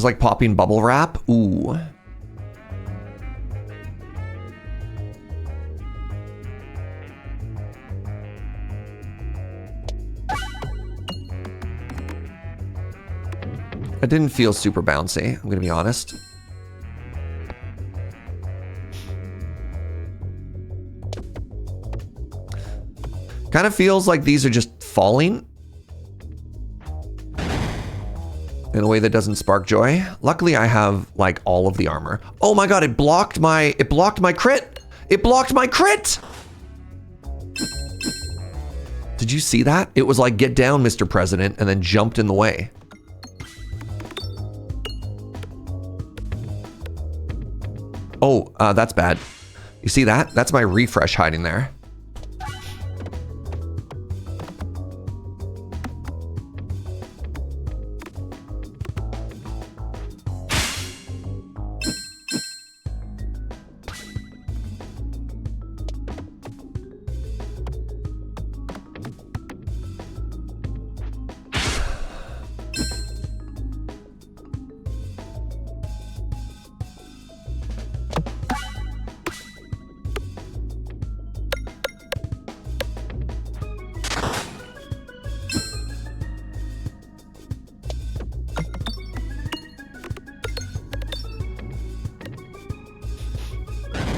It's like popping bubble wrap. Ooh. It didn't feel super bouncy, I'm gonna be honest. Kind of feels like these are just falling in a way that doesn't spark joy. Luckily, I have like all of the armor. Oh my god, it blocked my crit. It blocked my crit. Did you see that? It was like, get down, Mr. President, and then jumped in the way. Oh, that's bad. You see that? That's my refresh hiding there.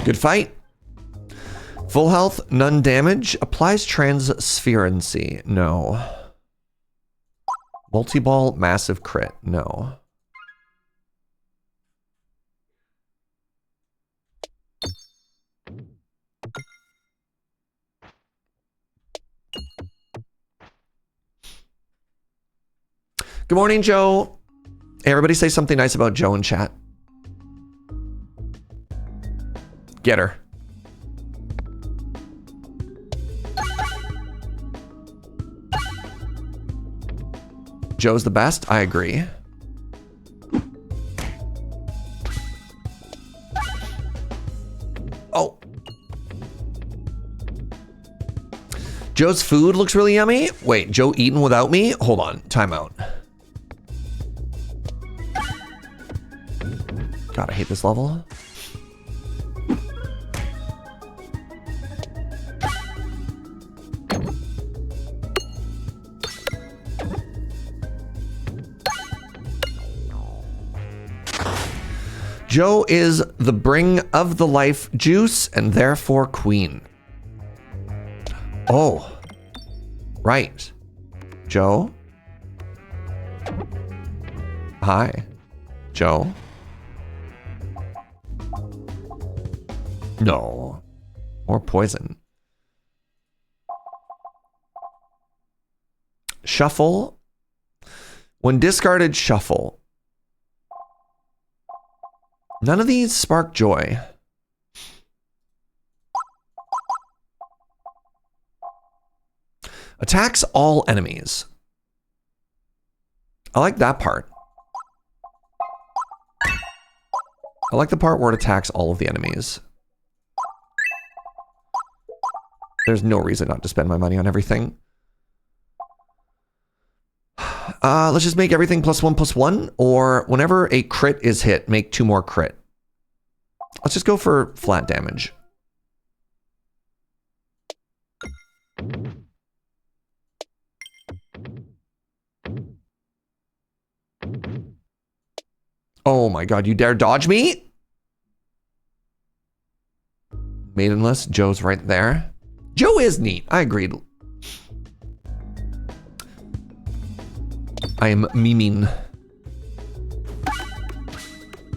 Good fight. Full health, none damage. Applies transferency. No. Multi-ball, massive crit. No. Good morning, Joe. Hey, everybody say something nice about Joe in chat. Get her. Joe's the best. I agree. Oh. Joe's food looks really yummy. Wait, Joe eating without me? Hold on. Time out. God, I hate this level. Joe is the bring of the life juice and therefore queen. Oh, right. Joe? Hi, Joe? No, more poison. Shuffle. When discarded, shuffle. None of these spark joy. Attacks all enemies. I like that part. I like the part where it attacks all of the enemies. There's no reason not to spend my money on everything. Let's just make everything +1/+1, or whenever a crit is hit, make 2 more crit. Let's just go for flat damage. Oh my god, you dare dodge me? Maidenless, Joe's right there. Joe is neat, I agreed. I am memeing.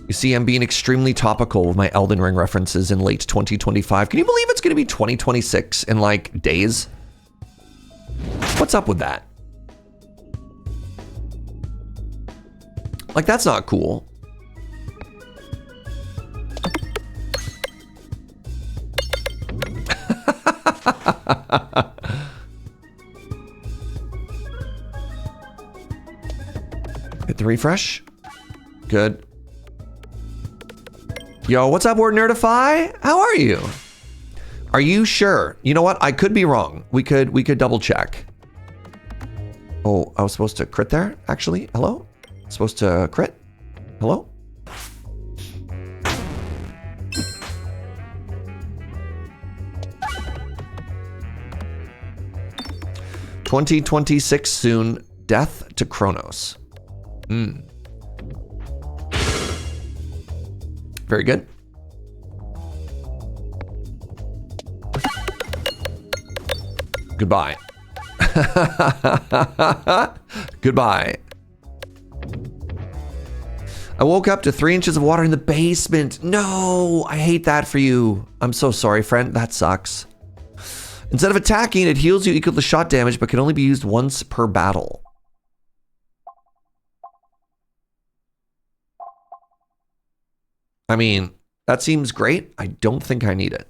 You see, I'm being extremely topical with my Elden Ring references in late 2025. Can you believe it's going to be 2026 in like days? What's up with that? Like, that's not cool. Hit the refresh. Good. Yo, what's up, Word Nerdify? How are you? Are you sure? You know what? I could be wrong. We could double check. Oh, I was supposed to crit there, actually. Hello? Supposed to crit? Hello? "2026 soon. Death to Kronos." Very good. Goodbye. Goodbye. "I woke up to 3 inches of water in the basement. No, I hate that for you. I'm so sorry, friend. That sucks. Instead of attacking, it heals you equal to shot damage, but can only be used once per battle." I mean, that seems great. I don't think I need it.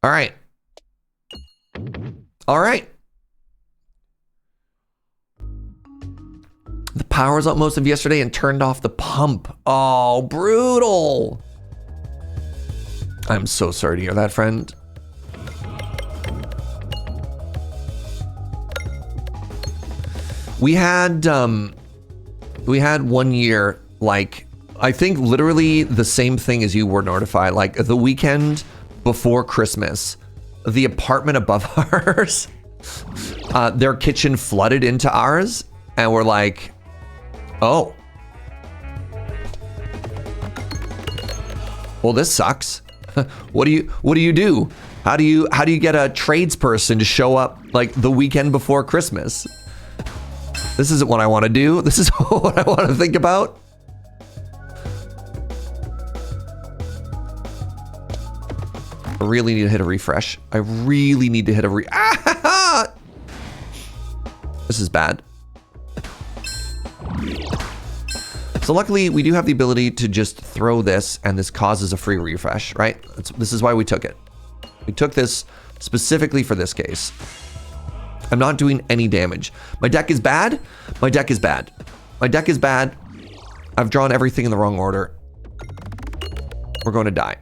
All right. All right. "The power was up most of yesterday and turned off the pump." Oh, brutal. I'm so sorry to hear that, friend. We had 1 year, like, I think literally the same thing as you were, Nordify. Like the weekend before Christmas, the apartment above ours, their kitchen flooded into ours, and we're like, oh, well, this sucks. What do you do? How do you get a tradesperson to show up like the weekend before Christmas? This isn't what I want to do. This is what I want to think about. I really need to hit a refresh. I really need to hit a This is bad. So luckily, we do have the ability to just throw this, and this causes a free refresh, right? This is why we took it. We took this specifically for this case. I'm not doing any damage. My deck is bad. My deck is bad. My deck is bad. I've drawn everything in the wrong order. We're going to die.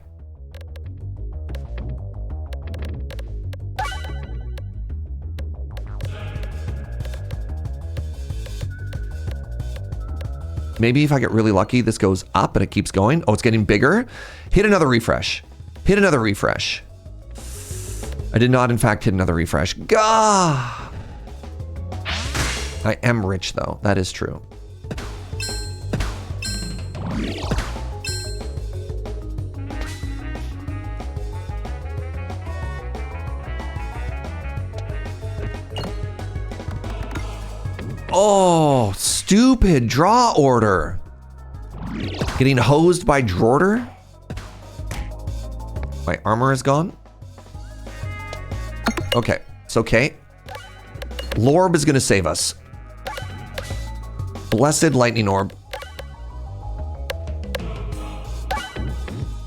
Maybe if I get really lucky, this goes up and it keeps going. Oh, it's getting bigger. Hit another refresh. Hit another refresh. I did not, in fact, hit another refresh. Gah! I am rich, though. That is true. Oh, stupid draw order. Getting hosed by Drorder. My armor is gone. Okay, it's okay. Lorb is gonna save us. Blessed lightning orb.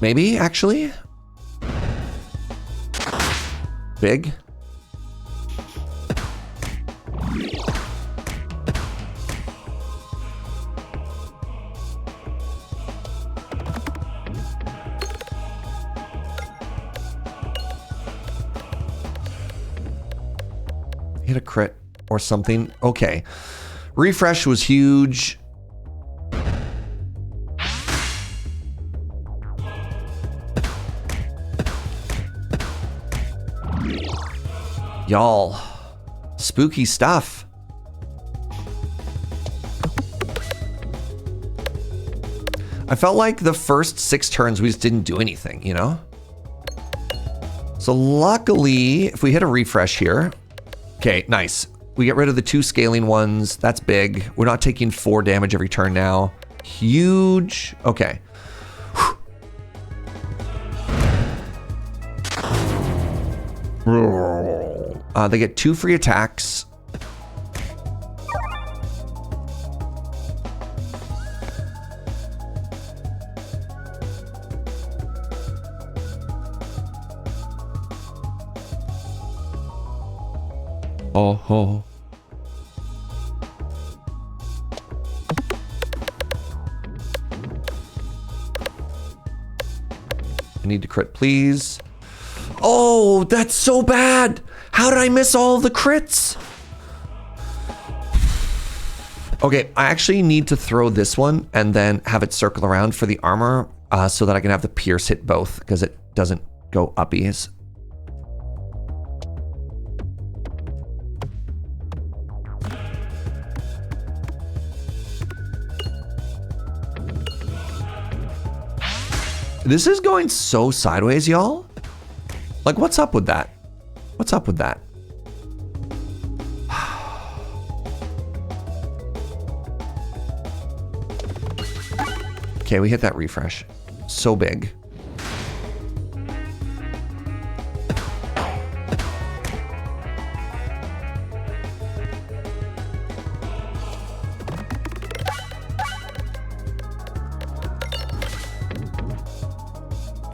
Maybe, actually. Big. Hit a crit or something. Okay. Refresh was huge. Y'all, spooky stuff. I felt like the first 6 turns we just didn't do anything, you know? So luckily, if we hit a refresh here, okay, nice. We get rid of the 2 scaling ones. That's big. We're not taking 4 damage every turn now. Huge. Okay. They get 2 free attacks. Oh, oh. I need to crit, please. Oh, that's so bad. How did I miss all the crits? Okay, I actually need to throw this one and then have it circle around for the armor so that I can have the pierce hit both because it doesn't go uppies. This is going so sideways, y'all. Like, what's up with that? What's up with that? Okay, we hit that refresh. So big.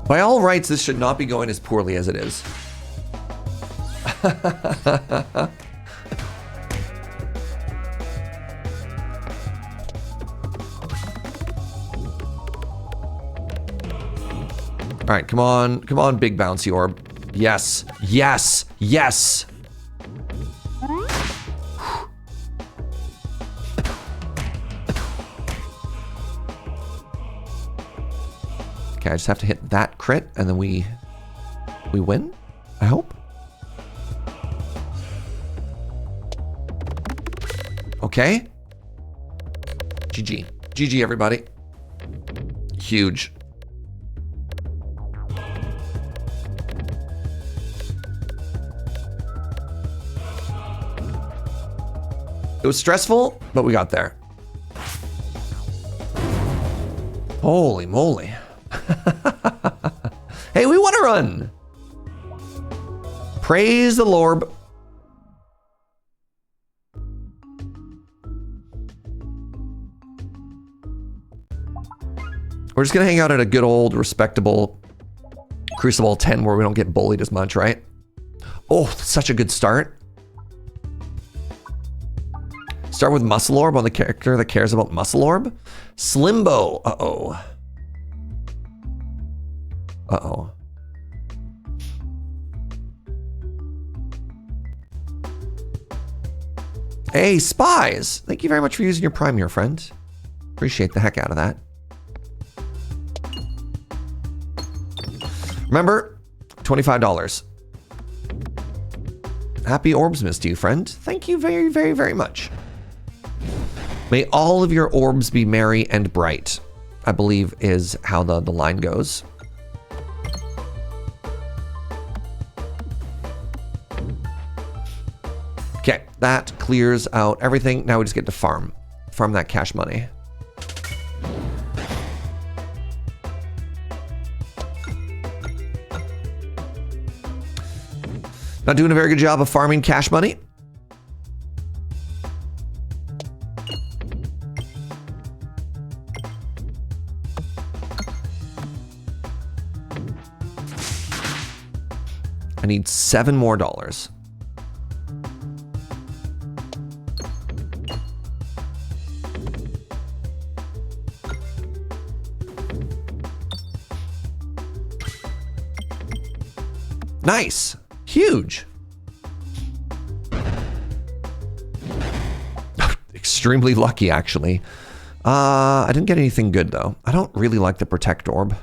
By all rights, this should not be going as poorly as it is. All right, come on, big bouncy orb. Yes, yes, yes. Okay, I just have to hit that crit and then we win, I hope. Okay. GG. GG, everybody. Huge. It was stressful, but we got there. Holy moly. Hey, we want to run. Praise the Lord. We're just going to hang out at a good old respectable Crucible 10 where we don't get bullied as much, right? Oh, such a good start. Start with Muscle Orb on the character that cares about Muscle Orb. Slimbo. Uh-oh. Uh-oh. Hey, Spies! Thank you very much for using your Prime here, friend. Appreciate the heck out of that. Remember, $25. Happy Orbsmas to you, friend. Thank you very, very, very much. May all of your orbs be merry and bright, I believe is how the line goes. Okay, that clears out everything. Now we just get to farm that cash money. Not doing a very good job of farming cash money. I need $7 more. Nice. Huge. Extremely lucky, actually. I didn't get anything good, though. I don't really like the Protect Orb.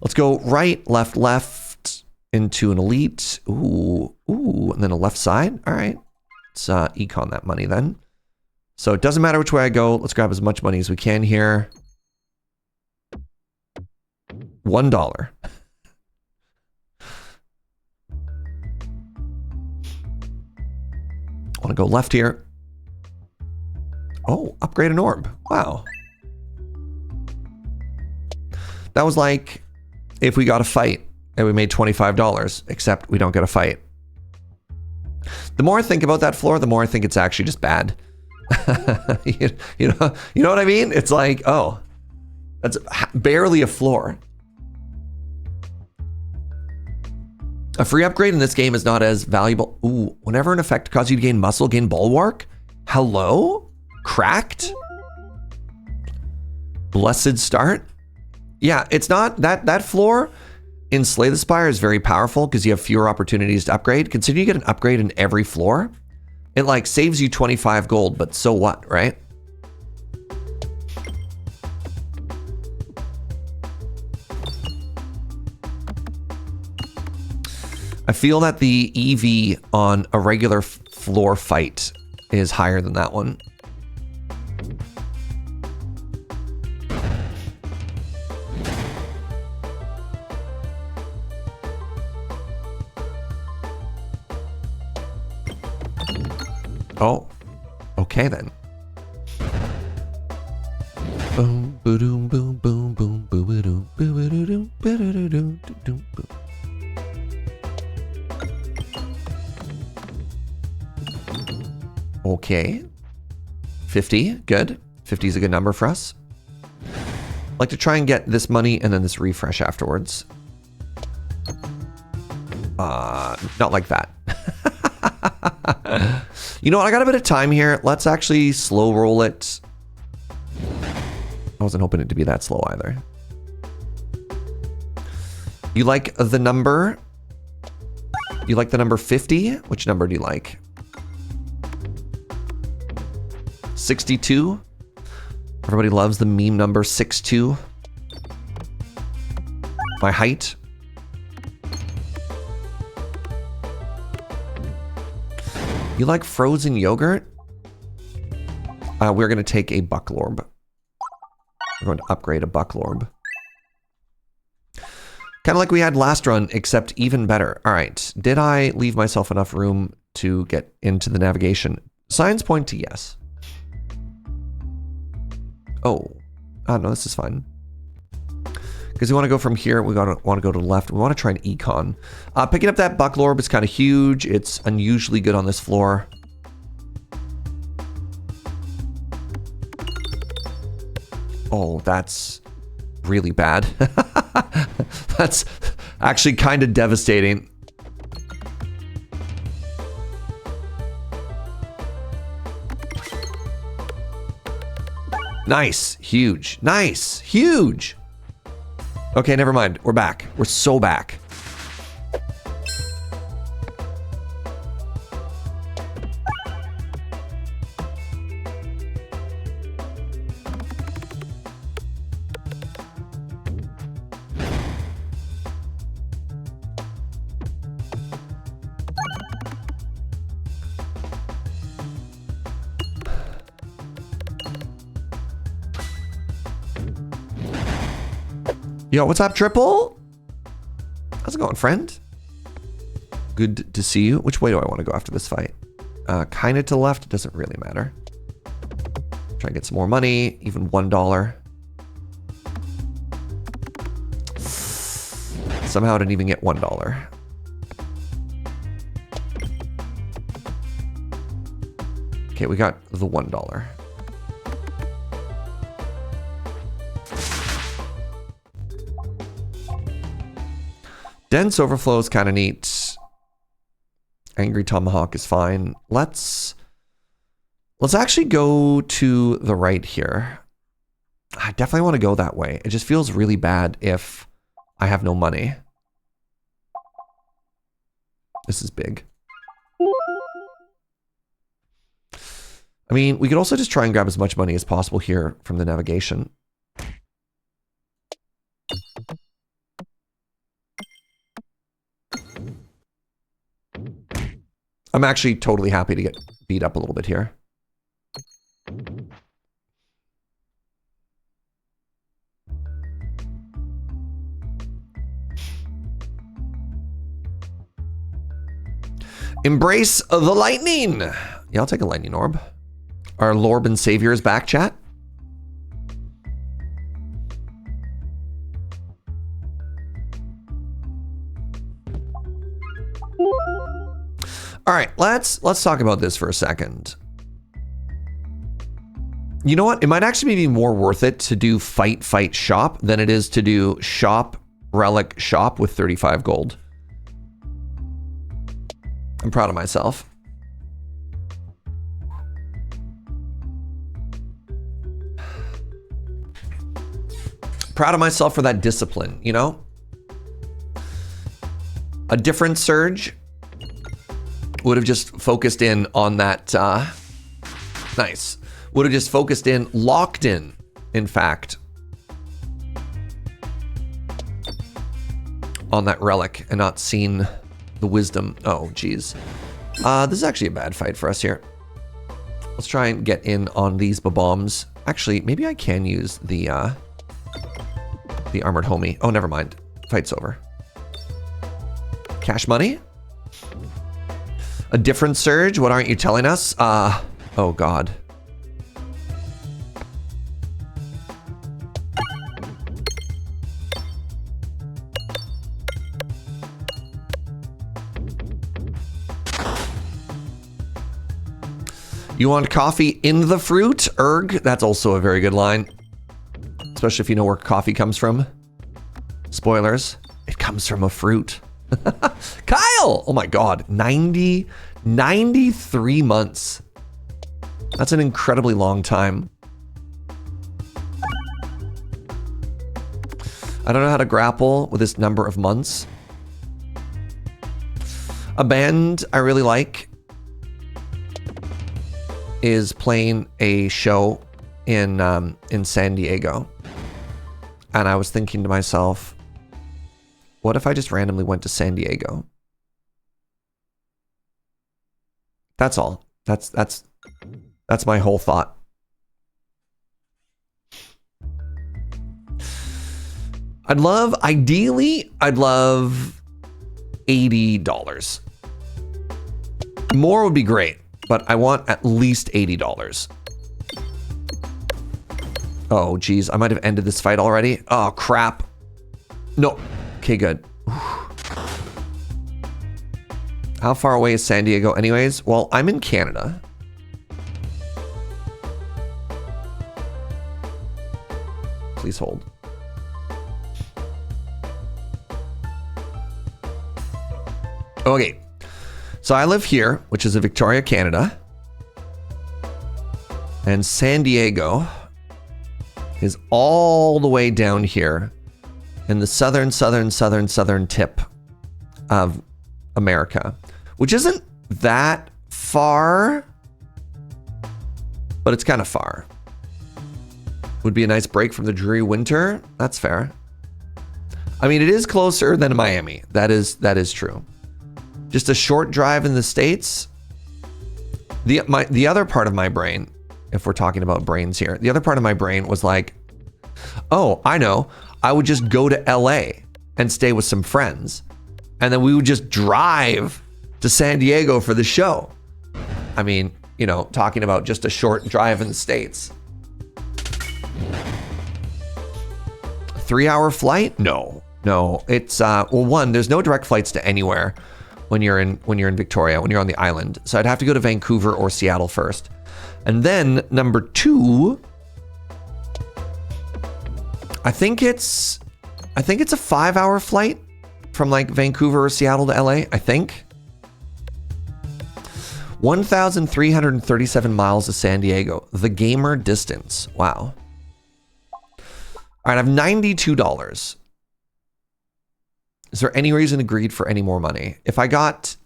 Let's go right, left into an Elite. Ooh, and then a left side. All right. Let's econ that money then. So it doesn't matter which way I go. Let's grab as much money as we can here. $1. I want to go left here. Oh, upgrade an orb. Wow. That was like if we got a fight and we made $25, except we don't get a fight. The more I think about that floor, the more I think it's actually just bad. you know what I mean? It's like, oh, that's barely a floor. A free upgrade in this game is not as valuable. Ooh, whenever an effect causes you to gain muscle, gain bulwark. Hello? Cracked? Blessed start? Yeah, it's not that floor in Slay the Spire is very powerful because you have fewer opportunities to upgrade. Consider you get an upgrade in every floor. It like saves you 25 gold, but so what, right? I feel that the EV on a regular floor fight is higher than that one. Oh, okay then. Boom, boom, boom, boom, boom, boom, boom, boom, boom, boom. Okay. 50, good. 50 is a good number for us. I'd like to try and get this money and then this refresh afterwards. Not like that. You know what? I got a bit of time here. Let's actually slow roll it. I wasn't hoping it to be that slow either. You like the number? You like the number 50? Which number do you like? 62? Everybody loves the meme number 62. My height. You like frozen yogurt? We're going to take a bucklorb. We're going to upgrade a bucklorb. Kind of like we had last run, except even better. All right. Did I leave myself enough room to get into the navigation? Signs point to yes. Oh. Oh, no, this is fine. Because we want to go from here. We want to go to the left. We want to try an econ. Picking up that bucklorb is kind of huge. It's unusually good on this floor. Oh, that's really bad. That's actually kind of devastating. Nice. Huge. Nice. Huge. Okay, never mind. We're back. We're so back. Yo, what's up, Triple? How's it going, friend? Good to see you. Which way do I want to go after this fight? Kind of to the left. It doesn't really matter. Try and get some more money. Even $1. Somehow I didn't even get $1. Okay, we got the $1. Dense Overflow is kind of neat. Angry Tomahawk is fine. Let's actually go to the right here. I definitely want to go that way. It just feels really bad if I have no money. This is big. I mean, we could also just try and grab as much money as possible here from the navigation. I'm actually totally happy to get beat up a little bit here. Embrace the lightning. Yeah, I'll take a lightning orb. Our Lord and Savior is back, chat. All right, let's talk about this for a second. You know what? It might actually be more worth it to do fight shop than it is to do shop relic shop with 35 gold. I'm proud of myself. Proud of myself for that discipline, you know? A different Serge would have just focused in on that, nice. Would have just focused in, locked in fact, on that relic and not seen the wisdom. Oh, geez. This is actually a bad fight for us here. Let's try and get in on these bombs. Actually, maybe I can use the armored homie. Oh, never mind. Fight's over. Cash money? A different Serge? What aren't you telling us? Oh God. You want coffee in the fruit? Erg? That's also a very good line. Especially if you know where coffee comes from. Spoilers. It comes from a fruit. Kyle! Oh my God. 93 months. That's an incredibly long time. I don't know how to grapple with this number of months. A band I really like is playing a show in San Diego. And I was thinking to myself, what if I just randomly went to San Diego? That's all. That's my whole thought. Ideally, I'd love $80. More would be great, but I want at least $80. Oh, geez, I might have ended this fight already. Oh, crap. No. Okay, good. How far away is San Diego anyways? Well, I'm in Canada. Please hold. Okay. So I live here, which is in Victoria, Canada. And San Diego is all the way down here in the southern tip of America, which isn't that far, but it's kind of far. Would be a nice break from the dreary winter. That's fair. I mean, it is closer than Miami. That is true. Just a short drive in the States. The other part of my brain, if we're talking about brains here, the other part of my brain was like, oh, I know. I would just go to LA and stay with some friends. And then we would just drive to San Diego for the show. I mean, you know, talking about just a short drive in the States. 3-hour flight? No. It's well, one, there's no direct flights to anywhere when you're in Victoria, when you're on the island. So I'd have to go to Vancouver or Seattle first. And then number 2, I think it's a 5-hour flight from like Vancouver or Seattle to LA, I think. 1,337 miles to San Diego. The gamer distance. Wow. All right, I have $92. Is there any reason to greed for any more money? If I got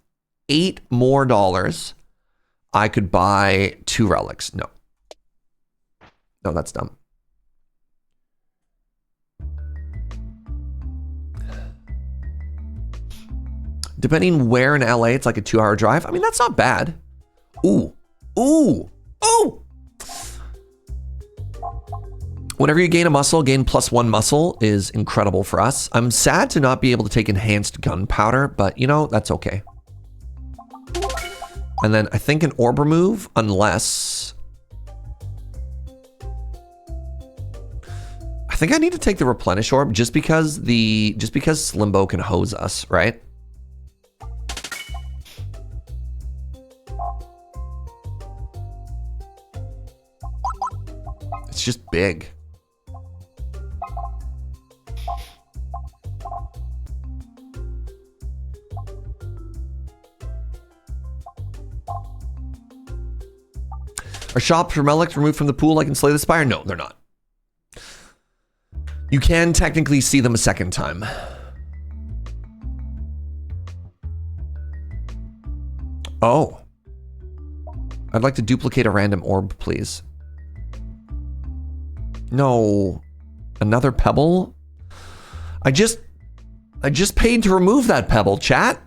$8 more, I could buy 2 relics. No, that's dumb. Depending where in LA, it's like a 2-hour drive. I mean, that's not bad. Ooh. Whenever you gain a muscle, gain +1 muscle is incredible for us. I'm sad to not be able to take enhanced gunpowder, but you know, that's okay. And then I think an orb remove, unless... I think I need to take the replenish orb just because Slimbo can hose us, right? It's just big. Are shops for relics removed from the pool like in Slay the Spire? No, they're not. You can technically see them a second time. Oh. I'd like to duplicate a random orb, please. No. Another pebble? I just paid to remove that pebble, chat.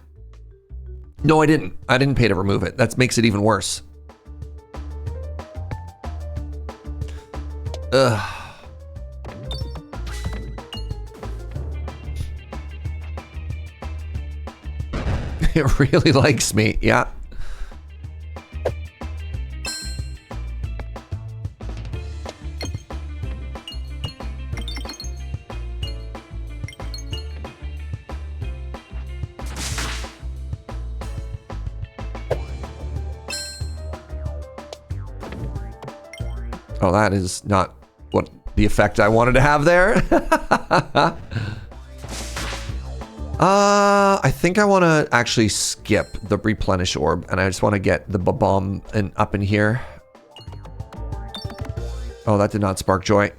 No, I didn't. I didn't pay to remove it. That makes it even worse. Ugh. It really likes me, yeah. Oh, that is not what the effect I wanted to have there. I think I want to actually skip the replenish orb, and I just want to get the bomb up in here. Oh, that did not spark joy.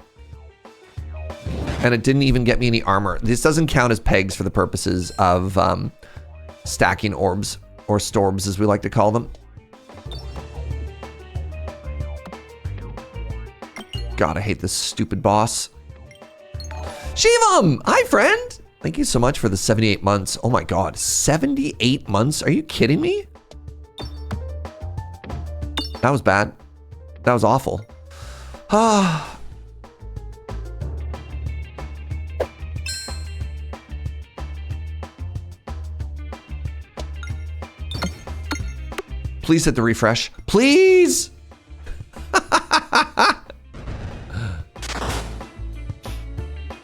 And it didn't even get me any armor. This doesn't count as pegs for the purposes of stacking orbs, or storbs as we like to call them. God, I hate this stupid boss. Shivam! Hi, friend! Thank you so much for the 78 months. Oh my god, 78 months? Are you kidding me? That was bad. That was awful. Ah. Please hit the refresh. Please!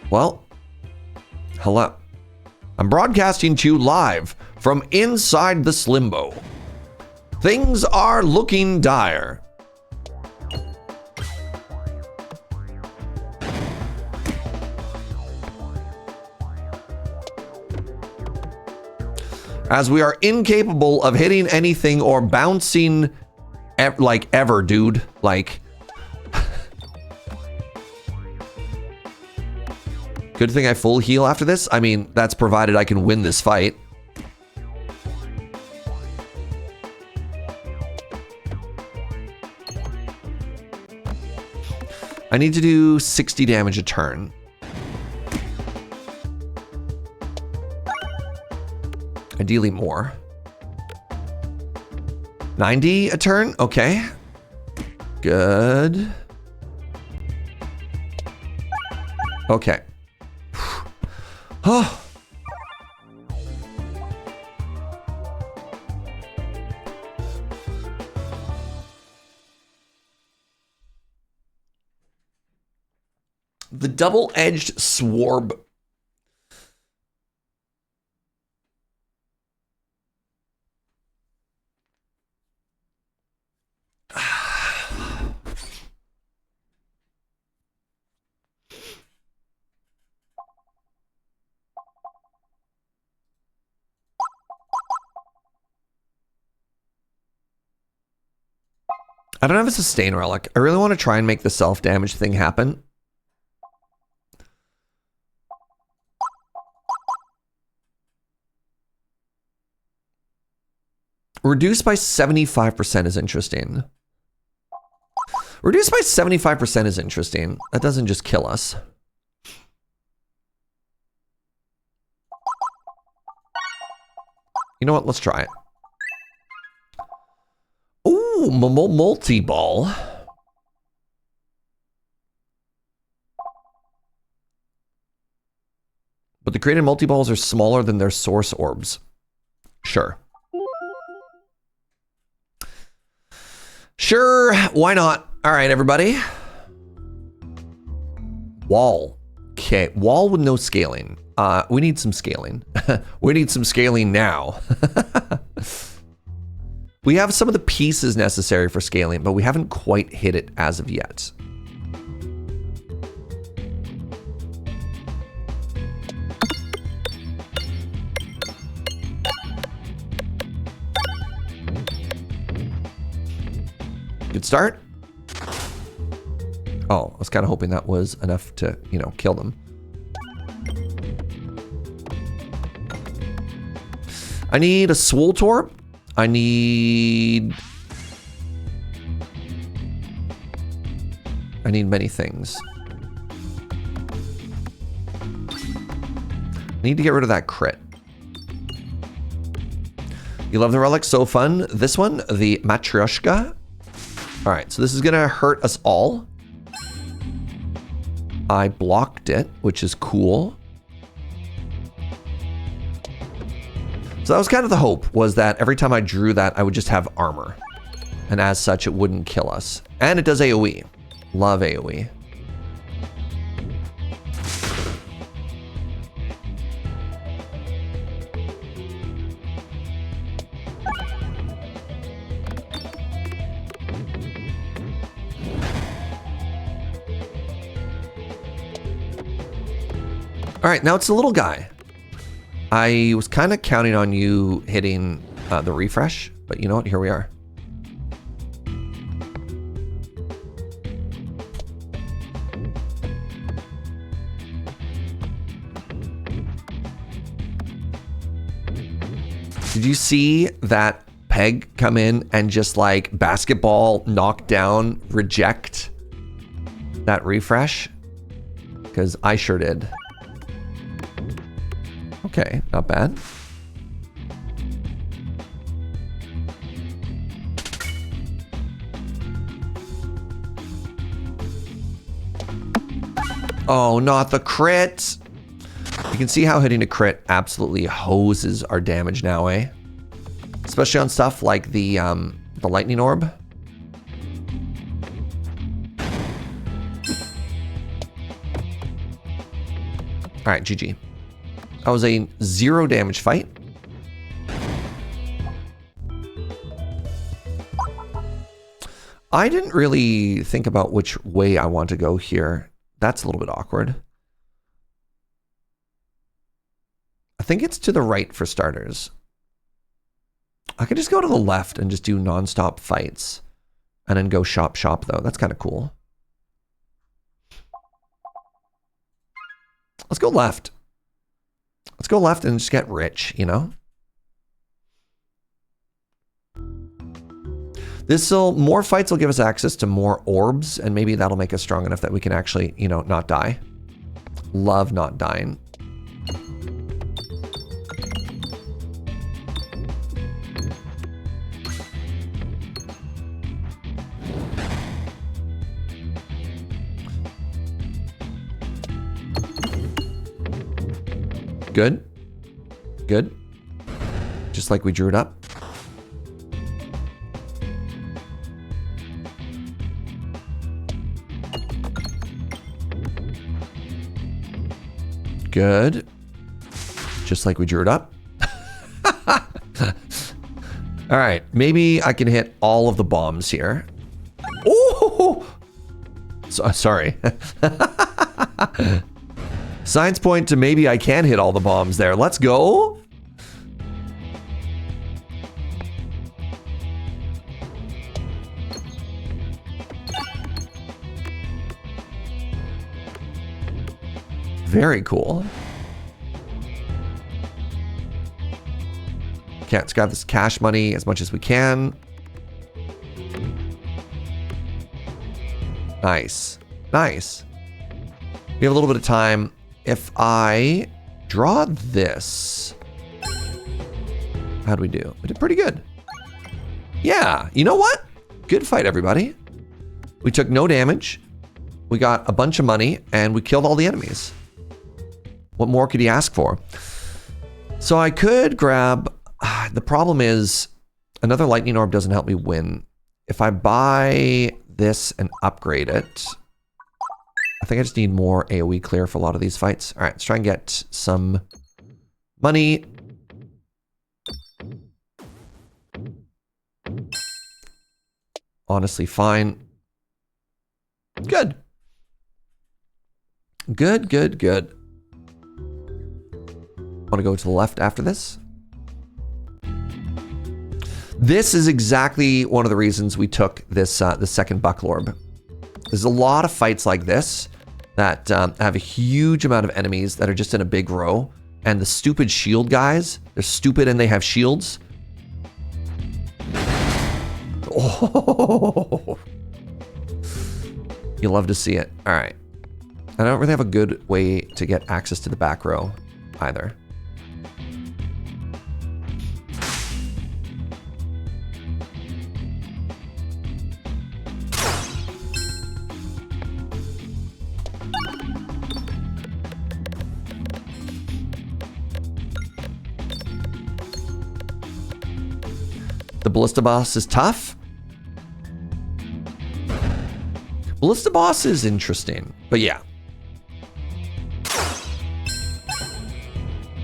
Well, hello. I'm broadcasting to you live from inside this limbo. Things are looking dire. As we are incapable of hitting anything or bouncing like ever, dude. Like... Good thing I full heal after this. I mean, that's provided I can win this fight. I need to do 60 damage a turn. Ideally more. 90 a turn? Okay. Good. Okay. Oh. The double-edged swarb. I don't have a sustain relic. I really want to try and make the self-damage thing happen. Reduced by 75% is interesting. Reduced by 75% is interesting. That doesn't just kill us. You know what? Let's try it. Ooh, multi-ball. But the created multi-balls are smaller than their source orbs. Sure. Sure, why not? All right, everybody. Wall. Okay, wall with no scaling. We need some scaling. We need some scaling now. We have some of the pieces necessary for scaling, but we haven't quite hit it as of yet. Good start. Oh, I was kind of hoping that was enough to, you know, kill them. I need a Swoltor. I need many things. I need to get rid of that crit. You love the relic, so fun. This one, the Matryoshka. All right, so this is gonna hurt us all. I blocked it, which is cool. So that was kind of the hope, was that every time I drew that, I would just have armor. And as such, it wouldn't kill us. And it does AoE. Love AoE. All right, now it's the little guy. I was kind of counting on you hitting the refresh, but you know what? Here we are. Did you see that Peg come in and just like basketball, knock down, reject that refresh? Because I sure did. Okay, not bad. Oh, not the crit. You can see how hitting a crit absolutely hoses our damage now, eh? Especially on stuff like the lightning orb. All right, GG. That was a 0 damage fight. I didn't really think about which way I want to go here. That's a little bit awkward. I think it's to the right for starters. I could just go to the left and just do non-stop fights. And then go shop though. That's kind of cool. Let's go left. Let's go left and just get rich, you know? More fights will give us access to more orbs, and maybe that'll make us strong enough that we can actually, you know, not die. Love not dying. Good. Good. Just like we drew it up. Good. Just like we drew it up. All right. Maybe I can hit all of the bombs here. Oh! Sorry. Science point to maybe I can hit all the bombs there. Let's go. Very cool. Okay, let's grab this cash money as much as we can. Nice. Nice. We have a little bit of time. If I draw this, how'd we do? We did pretty good. Yeah, you know what? Good fight, everybody. We took no damage. We got a bunch of money and we killed all the enemies. What more could he ask for? So I could grab, the problem is another lightning orb doesn't help me win. If I buy this and upgrade it, I think I just need more AoE clear for a lot of these fights. All right, let's try and get some money. Honestly, fine. Good. Good, good, good. Want to go to the left after this? This is exactly one of the reasons we took this the second buckle orb. There's a lot of fights like this that have a huge amount of enemies that are just in a big row, and the stupid shield guys. They're stupid and they have shields. Oh, you love to see it. All right. I don't really have a good way to get access to the back row either. The Ballista boss is tough. Ballista boss is interesting, but yeah.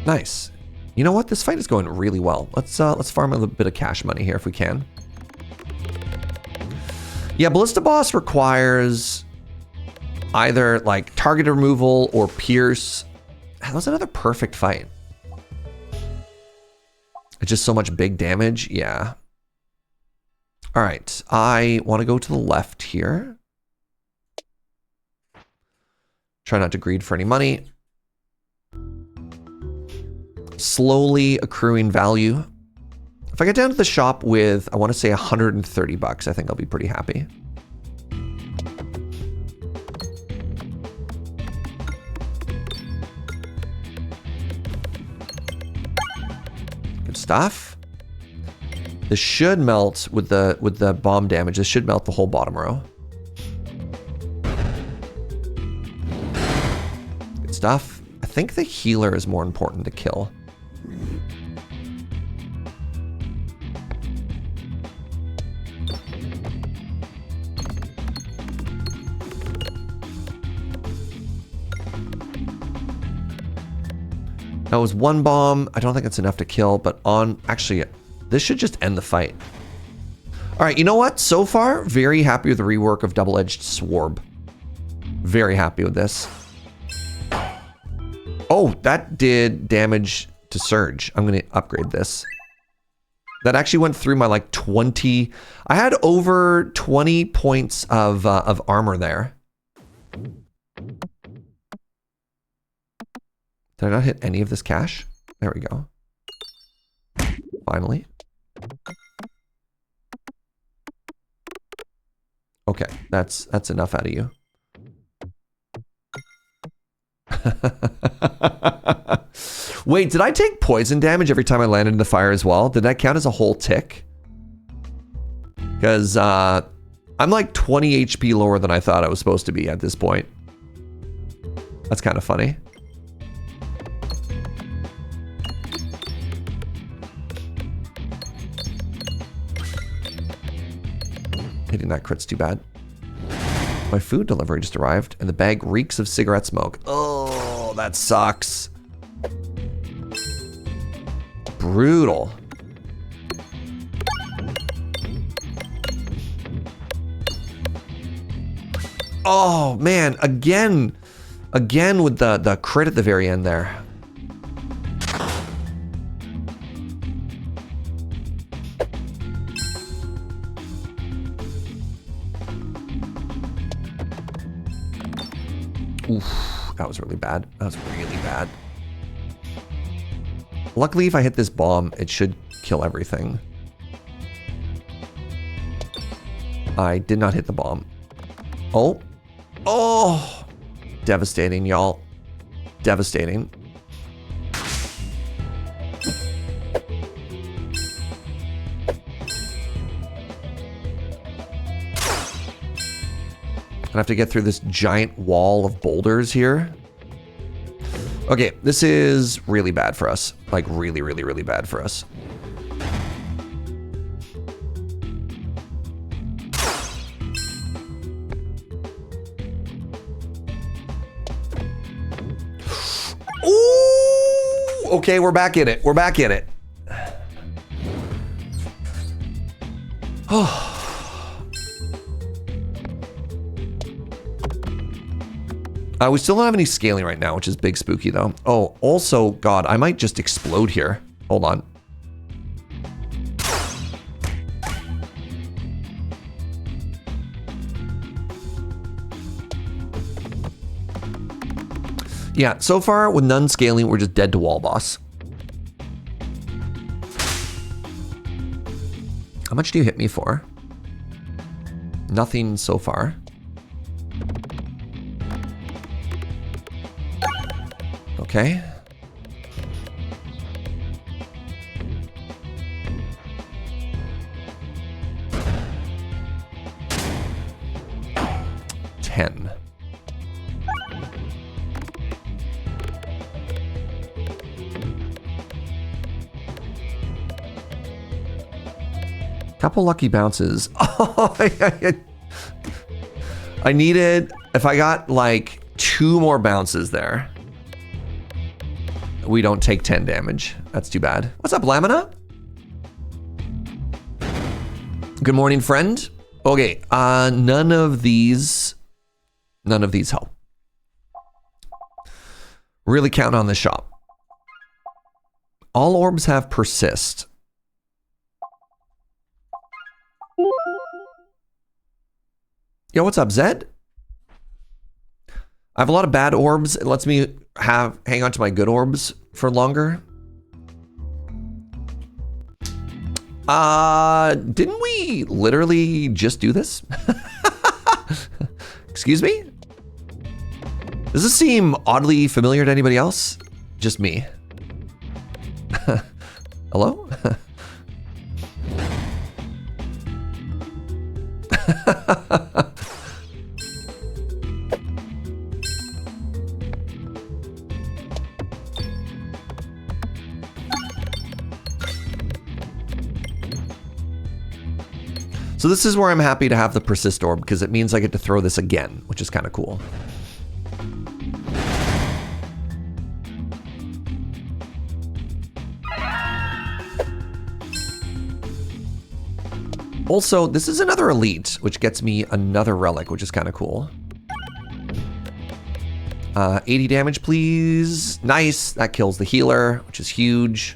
Nice. You know what? This fight is going really well. Let's farm a little bit of cash money here if we can. Yeah, Ballista boss requires either like target removal or pierce. That was another perfect fight. It's just so much big damage. Yeah. All right. I want to go to the left here. Try not to greed for any money. Slowly accruing value. If I get down to the shop with, I want to say 130 bucks, I think I'll be pretty happy. Good stuff. This should melt with the bomb damage. This should melt the whole bottom row. Good stuff. I think the healer is more important to kill. That was one bomb. I don't think it's enough to kill, but actually, this should just end the fight. All right, you know what? So far, very happy with the rework of double-edged swarb. Very happy with this. Oh, that did damage to Serge. I'm going to upgrade this. That actually went through my like 20. I had over 20 points of armor there. Did I not hit any of this cash? There we go. Finally. Okay, that's enough out of you. Wait, did I take poison damage every time I landed in the fire as well? Did that count as a whole tick? Because I'm like 20 HP lower than I thought I was supposed to be at this point. That's kind of funny. Hitting that crit's too bad. My food delivery just arrived, and the bag reeks of cigarette smoke. Oh, that sucks. Brutal. Oh, man. Again with the crit at the very end there. Oof, that was really bad. That was really bad. Luckily, if I hit this bomb, it should kill everything. I did not hit the bomb. Oh. Oh. Devastating, y'all. Devastating. I have to get through this giant wall of boulders here. Okay, this is really bad for us. Like really, really, really bad for us. Ooh! Okay, we're back in it. We're back in it. Oh. We still don't have any scaling right now, which is big spooky though. Oh, also, God, I might just explode here. Hold on. Yeah, so far with none scaling, we're just dead to wall boss. How much do you hit me for? Nothing so far. Okay. $10. Couple lucky bounces. Oh, I needed, if I got like 2 more bounces there, we don't take 10 damage. That's too bad. What's up, Lamina? Good morning, friend. Okay, none of these help. Really count on the shop. All orbs have persist. Yo, what's up, Zed? I have a lot of bad orbs. It lets me hang on to my good orbs for longer. Didn't we literally just do this? Excuse me? Does this seem oddly familiar to anybody else? Just me. Hello? So this is where I'm happy to have the persist orb, because it means I get to throw this again, which is kind of cool. Also, this is another elite, which gets me another relic, which is kind of cool. 80 damage, please. Nice. That kills the healer, which is huge.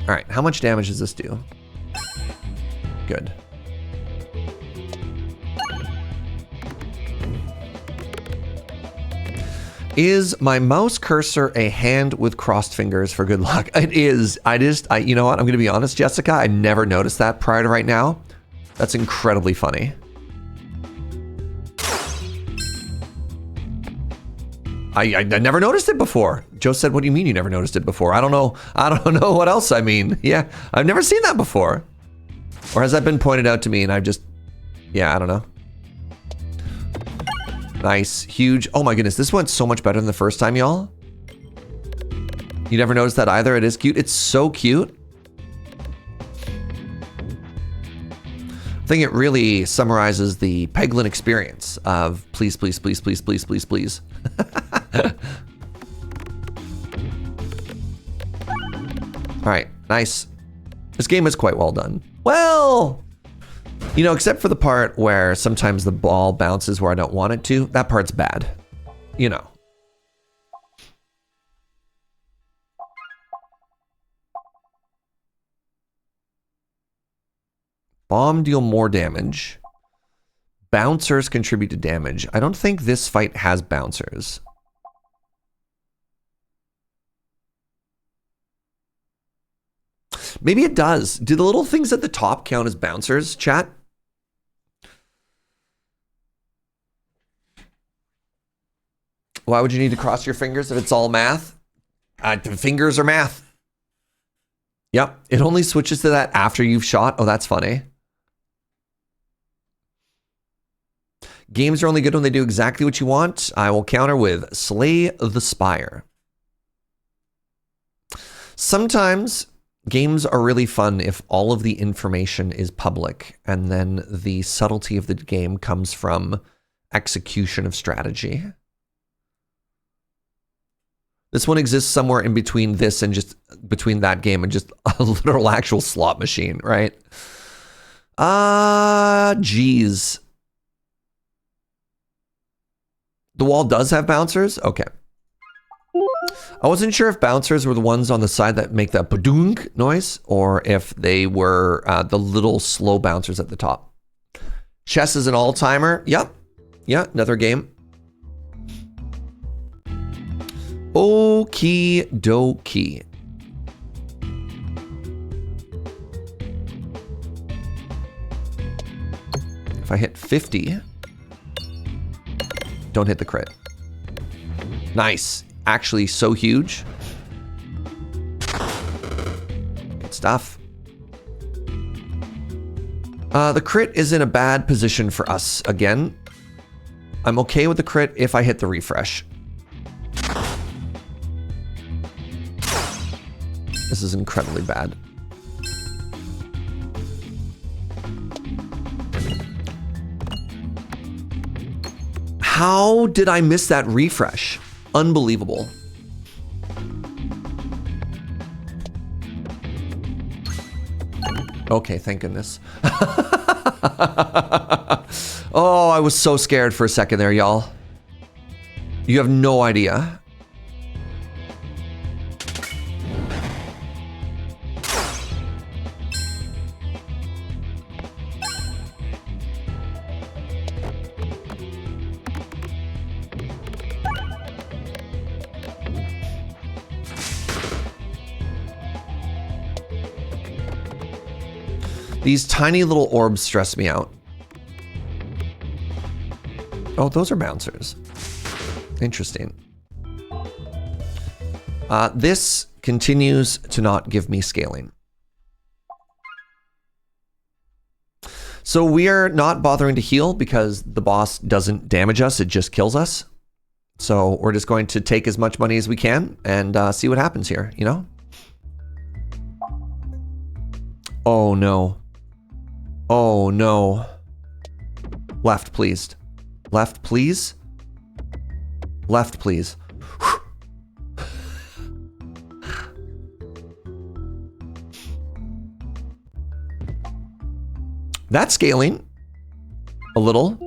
All right, how much damage does this do? Good. Is my mouse cursor a hand with crossed fingers for good luck? It is. You know what? I'm going to be honest, Jessica. I never noticed that prior to right now. That's incredibly funny. I never noticed it before. Joe said, what do you mean you never noticed it before? I don't know. I don't know what else I mean. Yeah, I've never seen that before. Or has that been pointed out to me and I've just, yeah, I don't know. Nice, huge. Oh my goodness, this went so much better than the first time, y'all. You never noticed that either? It is cute. It's so cute. I think it really summarizes the Peglin experience of please, please, please, please, please, please, please. All right, nice. This game is quite well done. Well, you know, except for the part where sometimes the ball bounces where I don't want it to. That part's bad. You know. Bomb deal more damage. Bouncers contribute to damage. I don't think this fight has bouncers. Maybe it does. Do the little things at the top count as bouncers, chat? Why would you need to cross your fingers if it's all math? Fingers are math. Yep, it only switches to that after you've shot. Oh, that's funny. Games are only good when they do exactly what you want. I will counter with Slay the Spire. Sometimes games are really fun if all of the information is public, and then the subtlety of the game comes from execution of strategy. This one exists somewhere in between this and just between that game and just a literal actual slot machine, right? Geez. The wall does have bouncers? Okay. I wasn't sure if bouncers were the ones on the side that make that badunk noise or if they were the little slow bouncers at the top. Chess is an all-timer. Yep. Yeah, another game. Okie dokie. If I hit 50, don't hit the crit. Nice. Actually so huge. Good stuff. The crit is in a bad position for us again. I'm okay with the crit if I hit the refresh. This is incredibly bad. How did I miss that refresh? Unbelievable. Okay, thank goodness. Oh, I was so scared for a second there, y'all. You have no idea. These tiny little orbs stress me out. Oh, those are bouncers. Interesting. This continues to not give me scaling. So we are not bothering to heal because the boss doesn't damage us, it just kills us. So we're just going to take as much money as we can and see what happens here, you know? Oh no. Oh no. Left, please. Left, please. Left, please. That's scaling. A little.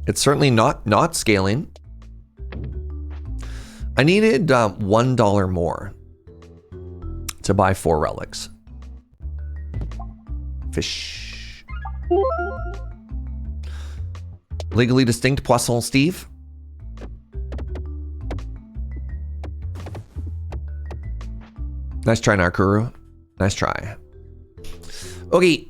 It's certainly not scaling. I needed $1 more to buy 4 relics. Fish. Legally distinct poisson, Steve. Nice try, Narkuru. Nice try. Okay.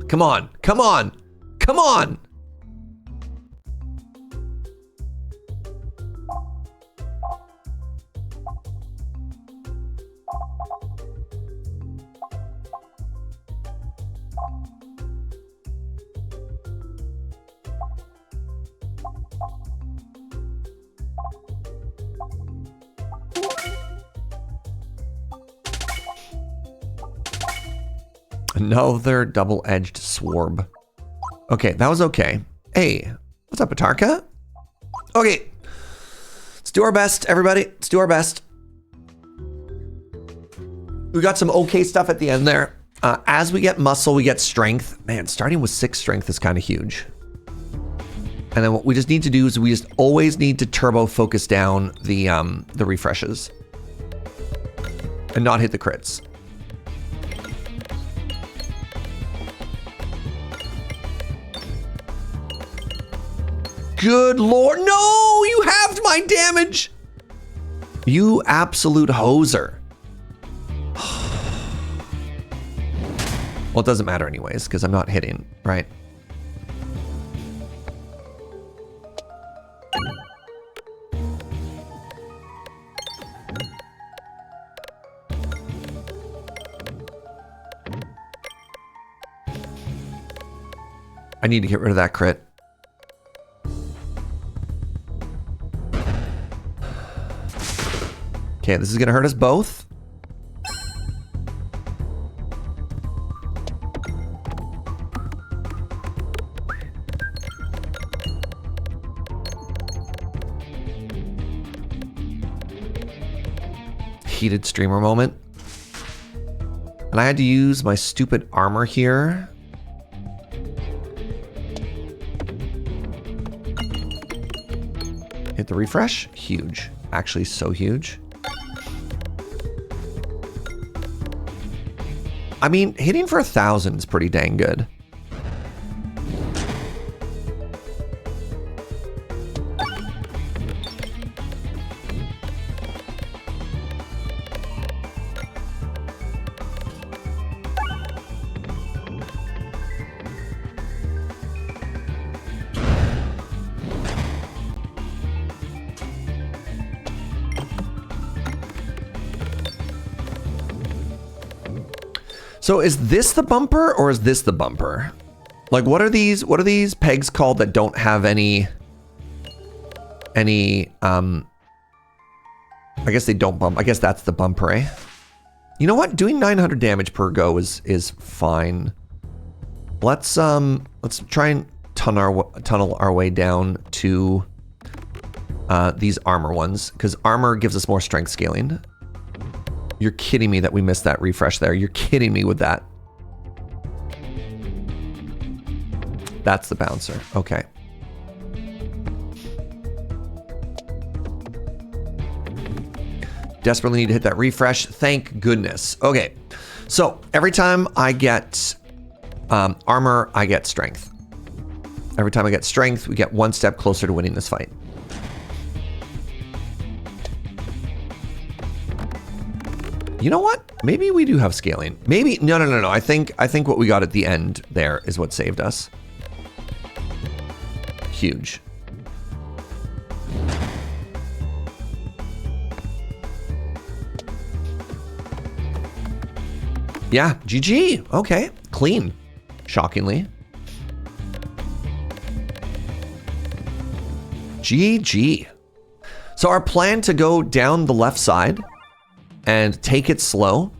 Come on, come on, come on. Another double-edged swarb. Okay, that was okay. Hey, what's up, Atarka? Okay, let's do our best, everybody. Let's do our best. We got some okay stuff at the end there. As we get muscle, we get strength. Man, starting with 6 strength is kind of huge. And then what we just need to do is we just always need to turbo focus down the refreshes and not hit the crits. Good Lord. No, you halved my damage. You absolute hoser. Well, it doesn't matter anyways, because I'm not hitting, right? I need to get rid of that crit. Okay, this is gonna hurt us both. heated streamer moment. And I had to use my stupid armor here. Hit the refresh. Huge. Actually, so huge. I mean, hitting for 1,000 is pretty dang good. So is this the bumper or is this the bumper? Like what are these pegs called that don't have any I guess they don't bump. I guess that's the bumper, eh? You know what? Doing 900 damage per go is fine. Let's try and tunnel our way down to these armor ones, because armor gives us more strength scaling. You're kidding me that we missed that refresh there. You're kidding me with that. That's the bouncer. Okay. Desperately need to hit that refresh. Thank goodness. Okay. So every time I get armor, I get strength. Every time I get strength, we get one step closer to winning this fight. You know what? Maybe we do have scaling. Maybe no. I think what we got at the end there is what saved us. Huge. Yeah, GG. Okay, clean. Shockingly. GG. So our plan to go down the left side and take it slow.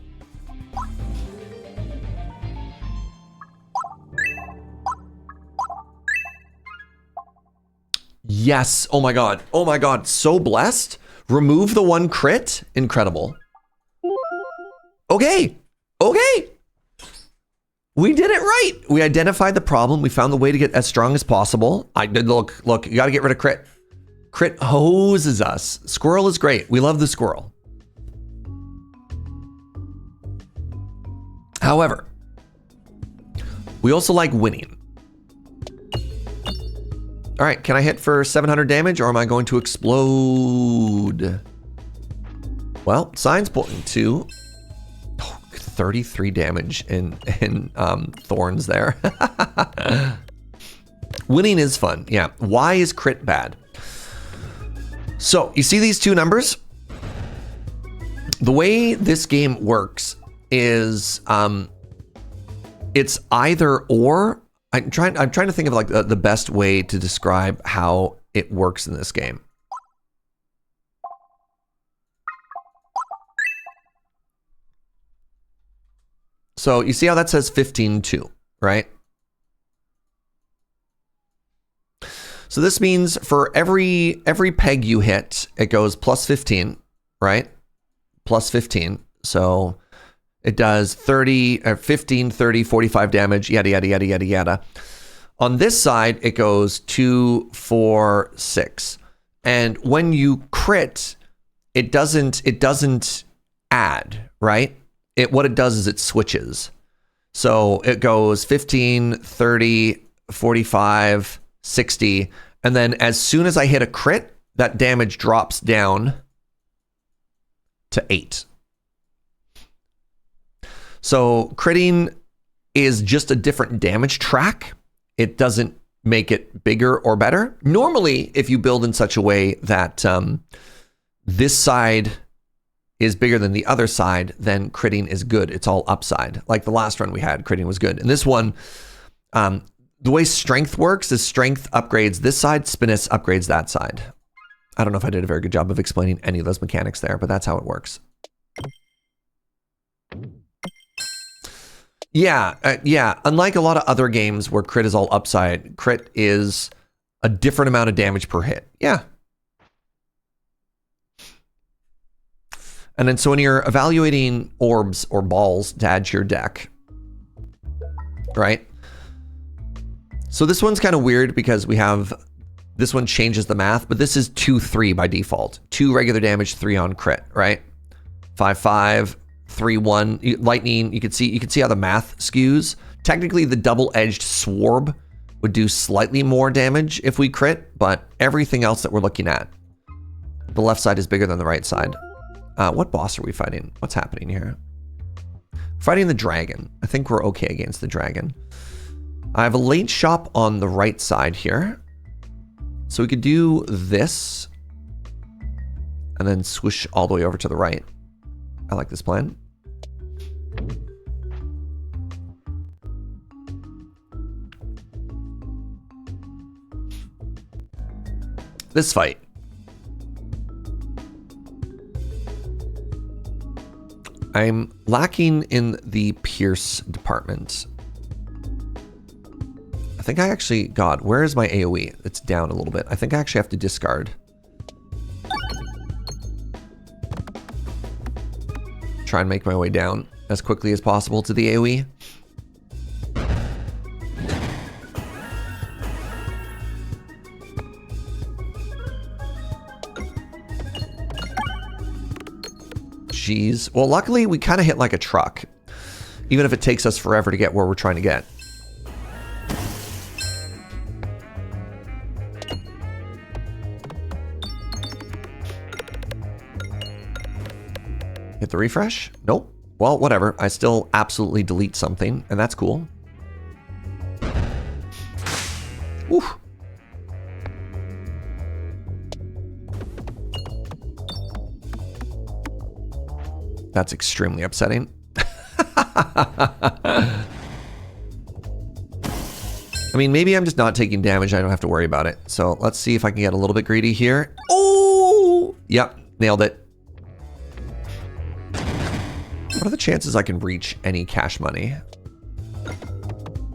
Yes. Oh my god. Oh my god. So blessed. Remove the one crit. Incredible. Okay. Okay. We did it right. We identified the problem. We found the way to get as strong as possible. I did look, you got to get rid of crit. Crit hoses us. Squirrel is great. We love the squirrel. However, we also like winning. All right, can I hit for 700 damage or am I going to explode? Well, signs pointing to 33 damage in thorns there. Winning is fun. Yeah. Why is crit bad? So you see these two numbers? The way this game works is it's either or. I'm trying to think of like the best way to describe how it works in this game. So you see how that says 15-2, right? So this means for every peg you hit, it goes plus 15, right? Plus 15. So it does 15, 30, 45 damage, yada, yada, yada, yada, yada. On this side, it goes 2, 4, 6. And when you crit, it doesn't add, right? What it does is it switches. So it goes 15, 30, 45, 60. And then as soon as I hit a crit, that damage drops down to 8. So critting is just a different damage track. It doesn't make it bigger or better. Normally, if you build in such a way that this side is bigger than the other side, then critting is good. It's all upside. Like the last run we had, critting was good. And this one, the way strength works is strength upgrades this side, spinus upgrades that side. I don't know if I did a very good job of explaining any of those mechanics there, but that's how it works. Yeah, yeah. Unlike a lot of other games where crit is all upside, crit is a different amount of damage per hit. Yeah. And then so when you're evaluating orbs or balls to add to your deck, right? So this one's kind of weird because we have, this one changes the math, but this is 2-3 by default. 2 regular damage, 3 on crit, right? 5-5, 3-1, lightning. You can see how the math skews. Technically, the double-edged swarb would do slightly more damage if we crit, but everything else that we're looking at, the left side is bigger than the right side. What boss are we fighting? What's happening here? Fighting the dragon. I think we're okay against the dragon. I have a late shop on the right side here. So we could do this and then swoosh all the way over to the right. I like this plan. This fight. I'm lacking in the Pierce department. I think I actually, God, where is my AoE? It's down a little bit. I think I actually have to discard. Try and make my way down as quickly as possible to the AoE. Jeez. Well, luckily we kind of hit like a truck, even if it takes us forever to get where we're trying to get. Hit the refresh? Nope. Well, whatever. I still absolutely delete something, and that's cool. Whew. That's extremely upsetting. I mean, maybe I'm just not taking damage. I don't have to worry about it. So let's see if I can get a little bit greedy here. Oh, yep, nailed it. What are the chances I can reach any cash money?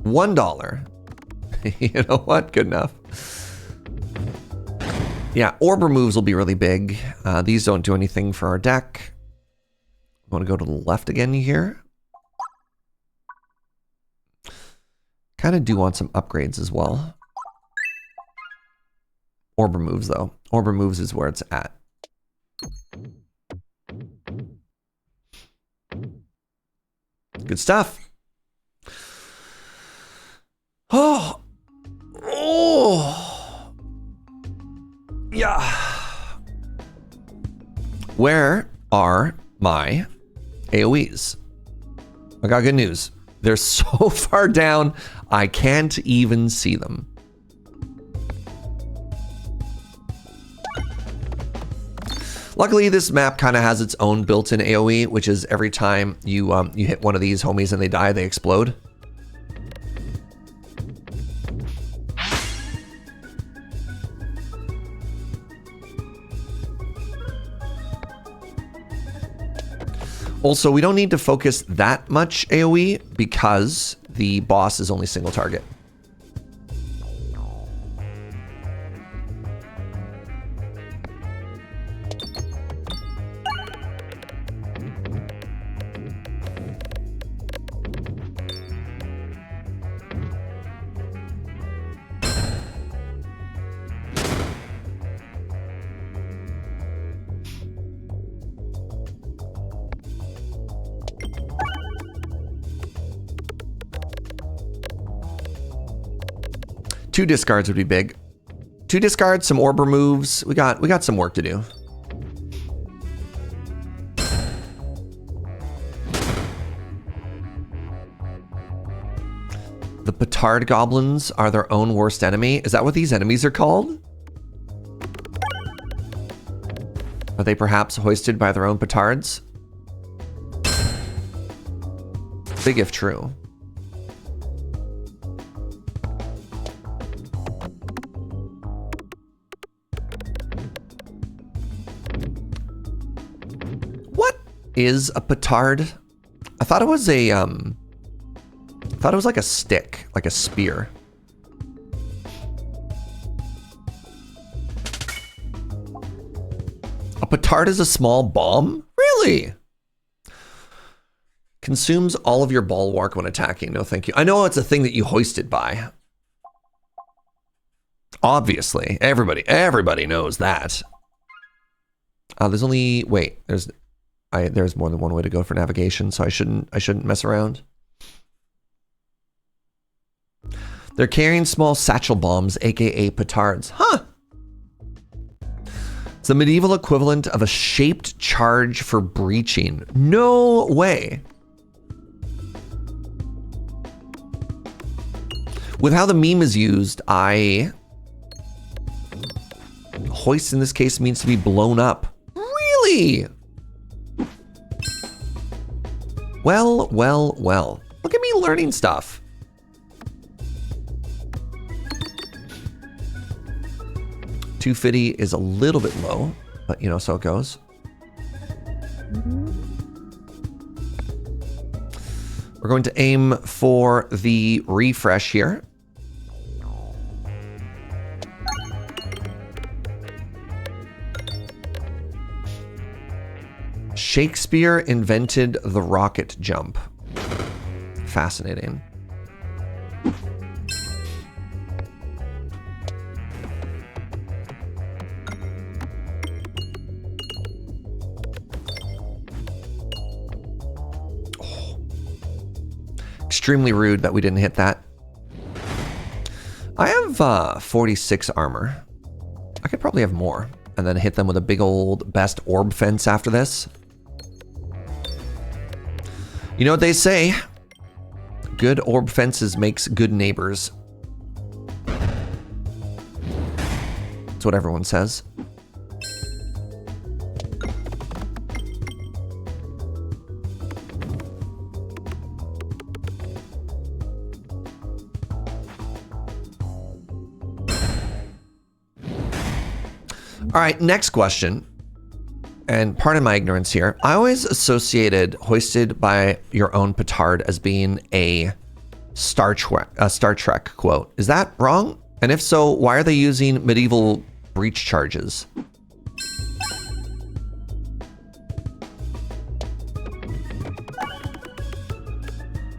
$1. You know what? Good enough. Yeah, orb removes will be really big. These don't do anything for our deck. I want to go to the left again here. Kind of do want some upgrades as well. Orb removes though. Orb removes is where it's at. Good stuff. Oh. Oh. Yeah. Where are my AoEs? I got good news. They're so far down, I can't even see them. Luckily, this map kind of has its own built-in AoE, which is every time you hit one of these homies and they die, they explode. Also, we don't need to focus that much AoE because the boss is only single target. Two discards would be big. Two discards, some orb removes. We got some work to do. The petard goblins are their own worst enemy. Is that what these enemies are called? Are they perhaps hoisted by their own petards? Big if true. Is a petard? I thought it was a like a stick, like a spear. A petard is a small bomb? Really? Consumes all of your bulwark when attacking. No, thank you. I know it's a thing that you hoisted by. Obviously, everybody knows that. There's only there's more than one way to go for navigation, so I shouldn't mess around. They're carrying small satchel bombs, aka petards. Huh. It's the medieval equivalent of a shaped charge for breaching. No way. With how the meme is used, hoist in this case means to be blown up. Really? Well. Look at me learning stuff. $250 is a little bit low, but you know, so it goes. We're going to aim for the refresh here. Shakespeare invented the rocket jump. Fascinating. Extremely rude that we didn't hit that. I have 46 armor. I could probably have more and then hit them with a big old best orb fence after this. You know what they say? Good orb fences makes good neighbors. That's what everyone says. All right, next question. And pardon my ignorance here. I always associated hoisted by your own petard as being a Star Trek quote. Is that wrong? And if so, why are they using medieval breach charges?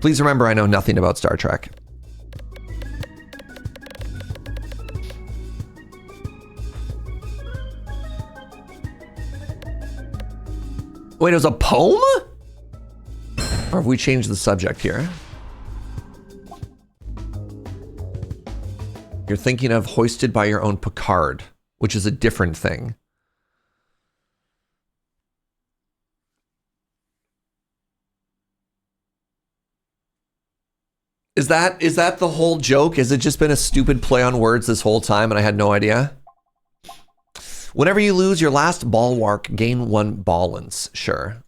Please remember, I know nothing about Star Trek. Wait, it was a poem? Or have we changed the subject here? You're thinking of hoisted by your own Picard, which is a different thing. Is that the whole joke? Has it just been a stupid play on words this whole time and I had no idea? Whenever you lose your last bulwark, gain 1 balance. Sure.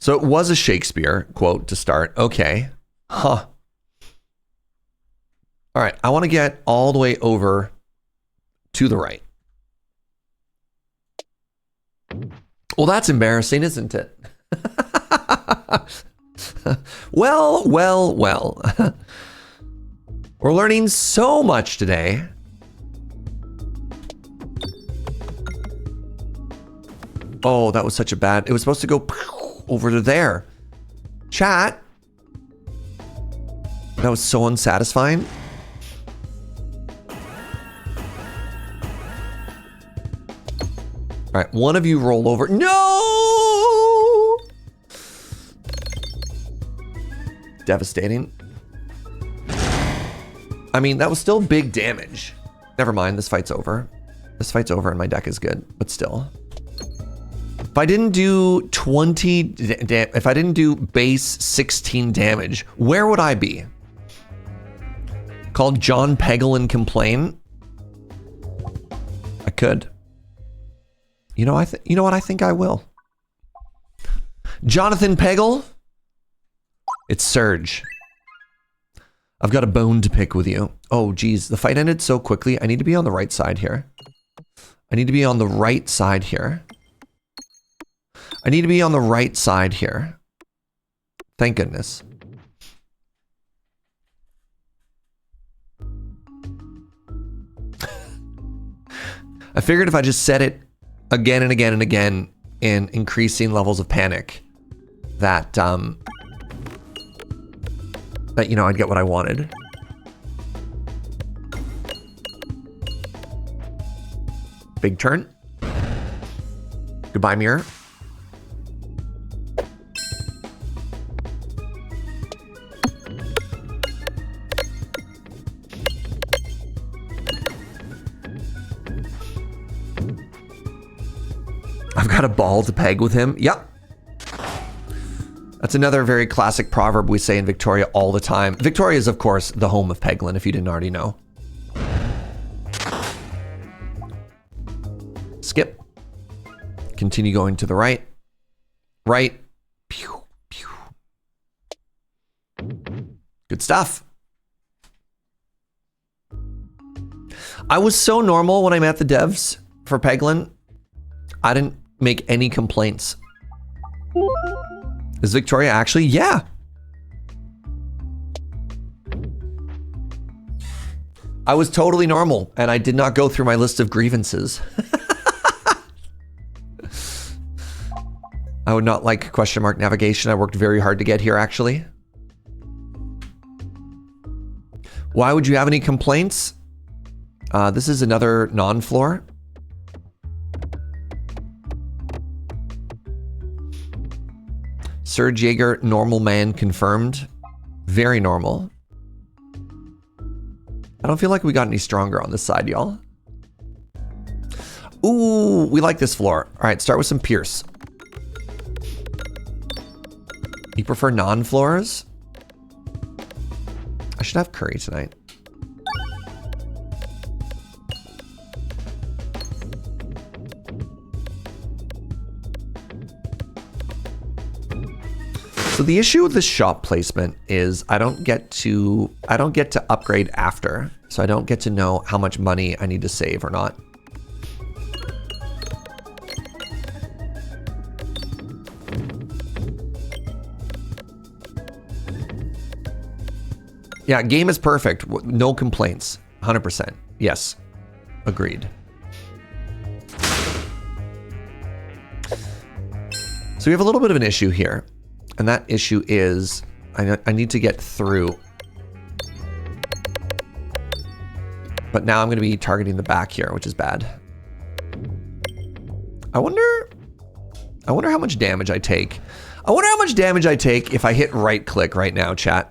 So it was a Shakespeare quote to start. Okay. Huh. All right. I want to get all the way over to the right. Well, that's embarrassing, isn't it? Well. We're learning so much today. Oh, that was such a bad... It was supposed to go over to there. Chat. That was so unsatisfying. All right, one of you roll over. No! Devastating. I mean, that was still big damage. Never mind, this fight's over. This fight's over and my deck is good, but still. If I didn't do if I didn't do base 16 damage, where would I be? Called John Peglin complain? I could. You know what? I think I will. Jonathan Peggle? It's Serge. I've got a bone to pick with you. Oh, geez. The fight ended so quickly. I need to be on the right side here. I need to be on the right side here. I need to be on the right side here. Thank goodness. I figured if I just set it again and again and again in increasing levels of panic that, that, you know, I'd get what I wanted. Big turn. Goodbye, mirror. I've got a ball to peg with him. Yep. That's another very classic proverb we say in Victoria all the time. Victoria is, of course, the home of Peglin, if you didn't already know. Skip. Continue going to the right. Right. Pew, pew. Good stuff. I was so normal when I met the devs for Peglin. I didn't make any complaints. Is Victoria actually? Yeah. I was totally normal and I did not go through my list of grievances. I would not like question mark navigation. I worked very hard to get here, actually. Why would you have any complaints? This is another non-floor. Serge Jaeger, normal man confirmed. Very normal. I don't feel like we got any stronger on this side, y'all. Ooh, we like this floor. All right, start with some Pierce. You prefer non-floors? I should have curry tonight. So the issue with this shop placement is I don't get to upgrade after. So I don't get to know how much money I need to save or not. Yeah, game is perfect. No complaints. 100%. Yes. Agreed. So we have a little bit of an issue here. And that issue is I need to get through. But now I'm going to be targeting the back here, which is bad. I wonder how much damage I take. I wonder how much damage I take if I hit right click right now, chat.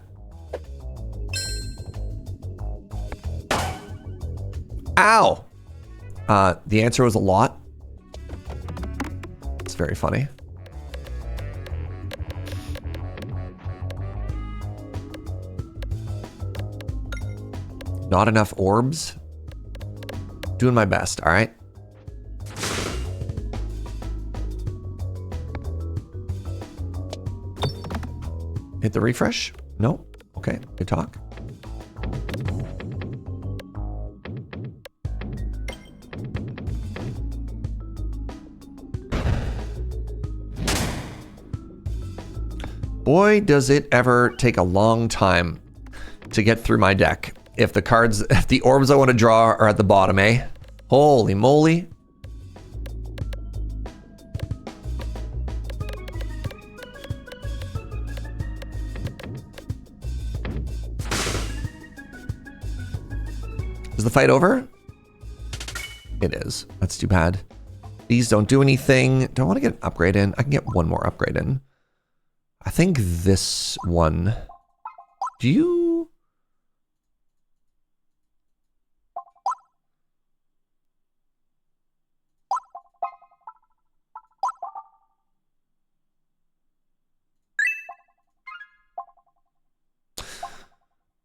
Ow! The answer was a lot. It's very funny. Not enough orbs. Doing my best, all right? Hit the refresh? No? Okay, good talk. Boy, does it ever take a long time to get through my deck. If the orbs I want to draw are at the bottom, eh? Holy moly. Is the fight over? It is. That's too bad. These don't do anything. Do I want to get an upgrade in? I can get one more upgrade in. I think this one. Do you?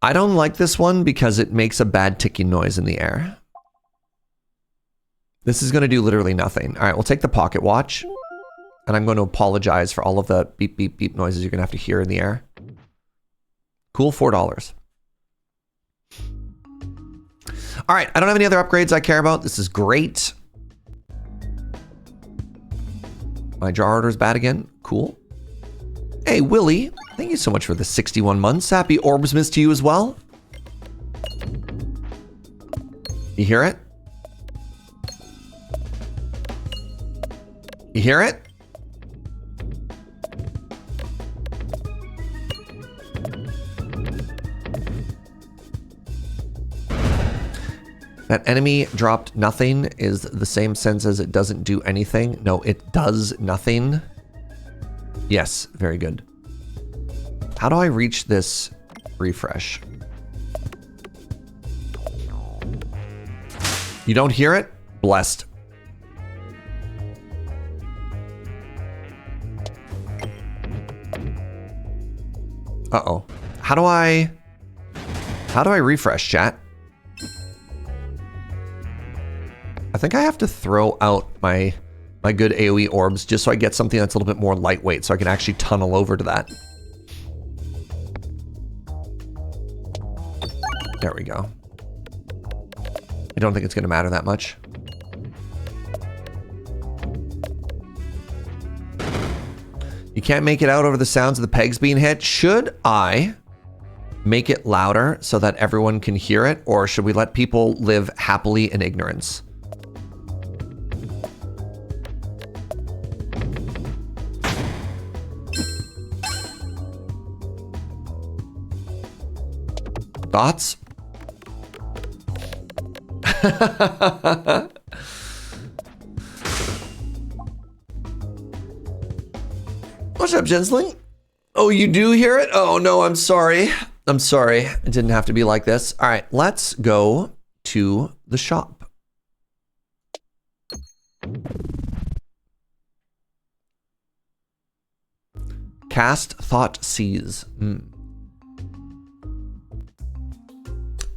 I don't like this one because it makes a bad ticking noise in the air. This is going to do literally nothing. All right, we'll take the pocket watch. And I'm going to apologize for all of the beep, beep, beep noises you're going to have to hear in the air. Cool, $4. All right, I don't have any other upgrades I care about. This is great. My draw order is bad again. Cool. Hey, Willie, thank you so much for the 61 months. Happy Orbsmas to you as well. You hear it? You hear it? That enemy dropped nothing is the same sense as it doesn't do anything. No, it does nothing. Yes, very good. How do I reach this refresh? You don't hear it? Blessed. Uh-oh. How do I refresh, chat? I think I have to throw out my good AoE orbs just so I get something that's a little bit more lightweight so I can actually tunnel over to that. There we go. I don't think it's going to matter that much. You can't make it out over the sounds of the pegs being hit. Should I make it louder so that everyone can hear it, or should we let people live happily in ignorance? Thoughts? What's up, Jensling? Oh, you do hear it? Oh, no, I'm sorry. I'm sorry. It didn't have to be like this. All right, let's go to the shop. Cast Thought Seize.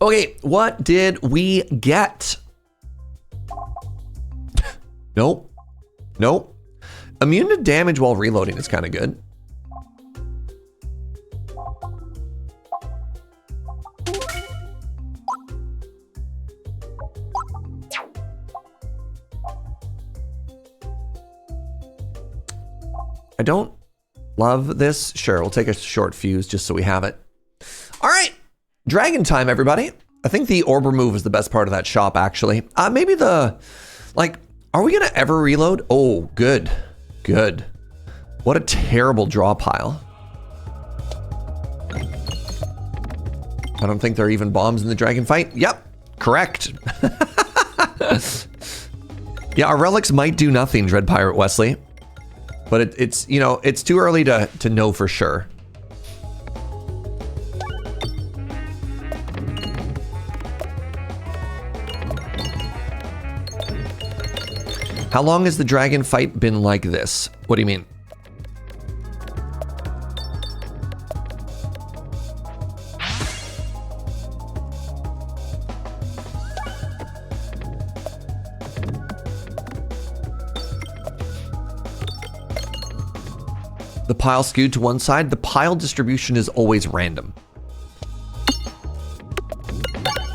Okay, what did we get? Nope. Nope. Immune to damage while reloading is kind of good. I don't love this. Sure, we'll take a short fuse just so we have it. All right. Dragon time, everybody. I think the orb remove is the best part of that shop, actually. Maybe the, like, are we going to ever reload? Oh, good. Good. What a terrible draw pile. I don't think there are even bombs in the dragon fight. Yep, correct. Yeah, our relics might do nothing, Dread Pirate Wesley. But it's, you know, it's too early to know for sure. How long has the dragon fight been like this? What do you mean? The pile skewed to one side. The pile distribution is always random.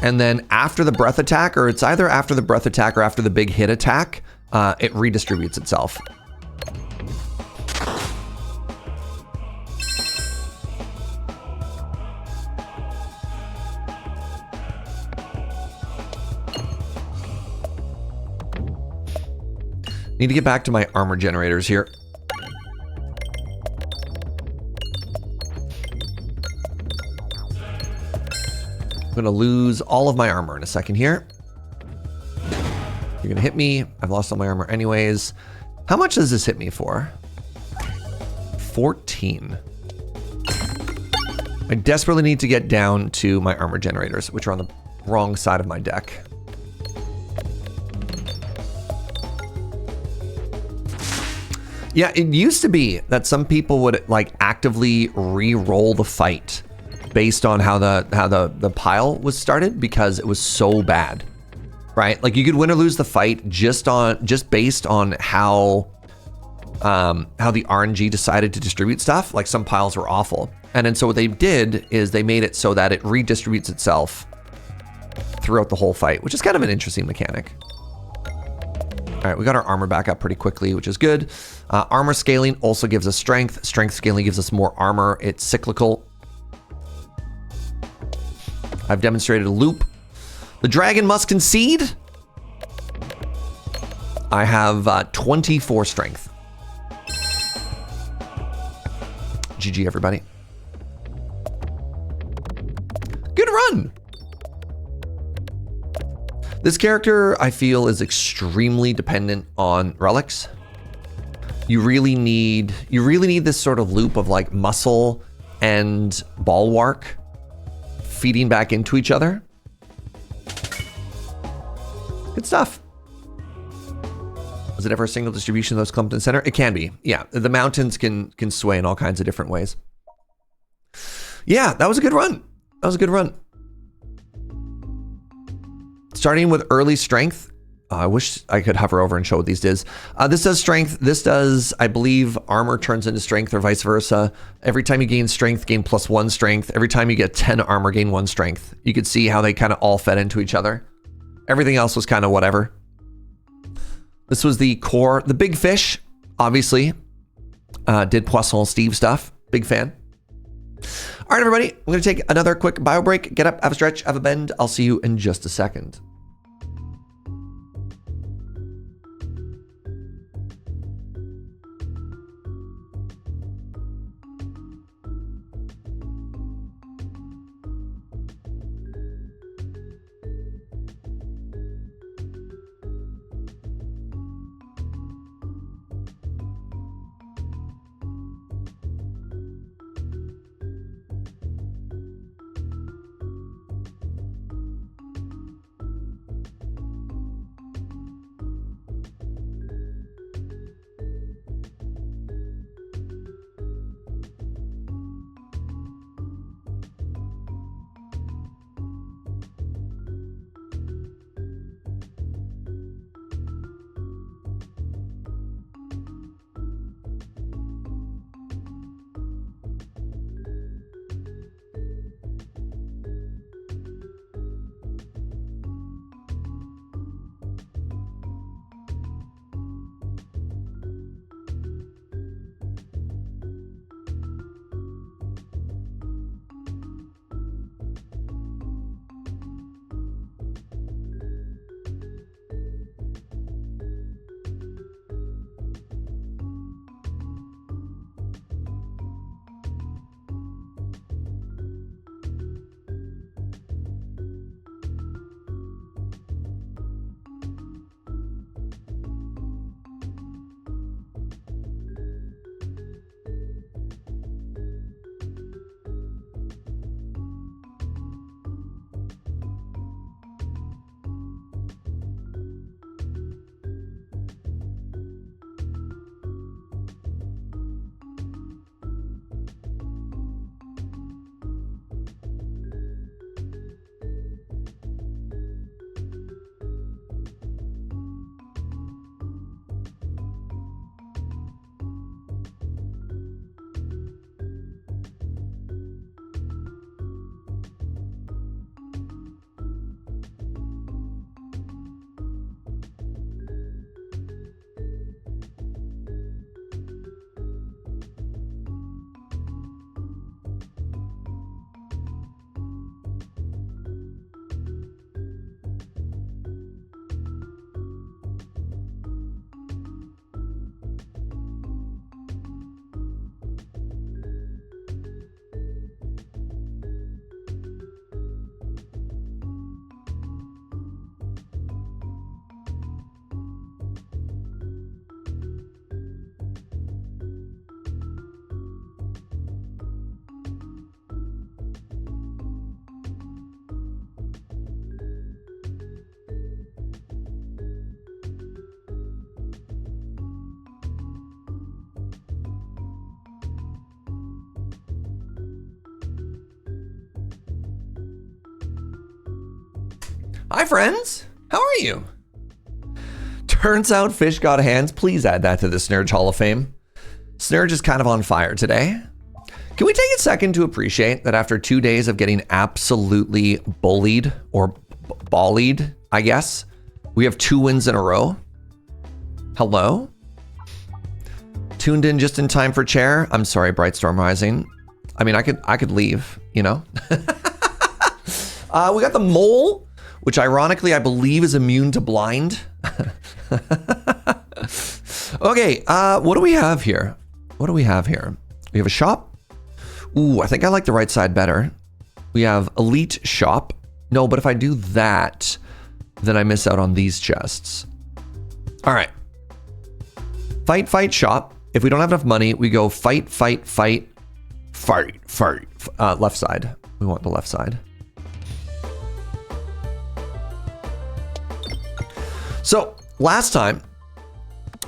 And then after the breath attack, or it's either after the breath attack or after the big hit attack, it redistributes itself. Need to get back to my armor generators here. I'm gonna lose all of my armor in a second here. You're gonna hit me. I've lost all my armor anyways. How much does this hit me for? 14. I desperately need to get down to my armor generators, which are on the wrong side of my deck. Yeah, it used to be that some people would like actively re-roll the fight based on how the pile was started because it was so bad, right? Like you could win or lose the fight just based on how the RNG decided to distribute stuff. Like some piles were awful, and then so what they did is they made it so that it redistributes itself throughout the whole fight, which is kind of an interesting mechanic. All right, we got our armor back up pretty quickly, which is good. Armor scaling also gives us strength. Strength scaling gives us more armor. It's cyclical. I've demonstrated a loop. The dragon must concede. I have 24 strength. GG, everybody. Good run. This character, I feel, is extremely dependent on relics. You really need this sort of loop of like muscle and bulwark feeding back into each other. Good stuff. Was it ever a single distribution of those clumped in the center? It can be. Yeah, the mountains can sway in all kinds of different ways. Yeah, that was a good run. That was a good run. Starting with early strength. I wish I could hover over and show what these does. This does strength. This does, I believe, armor turns into strength or vice versa. Every time you gain strength, gain +1 strength. Every time you get 10 armor, gain 1 strength. You could see how they kind of all fed into each other. Everything else was kind of whatever. This was the core. The big fish, obviously, did Poisson Steve stuff. Big fan. All right, everybody. I'm going to take another quick bio break. Get up, have a stretch, have a bend. I'll see you in just a second. Hi, friends. How are you? Turns out fish got hands. Please add that to the Serge Hall of Fame. Serge is kind of on fire today. Can we take a second to appreciate that after 2 days of getting absolutely bullied or bullied, I guess, we have 2 wins in a row? Hello? Tuned in just in time for chair. I'm sorry, Bright Storm Rising. I mean, I could leave, you know? We got the mole, which ironically I believe is immune to blind. Okay, what do we have here? What do we have here? We have a shop. Ooh, I think I like the right side better. We have elite shop. No, but if I do that, then I miss out on these chests. All right. Fight, fight, shop. If we don't have enough money, we go fight, fight, fight, fight, fight. Left side. We want the left side. So last time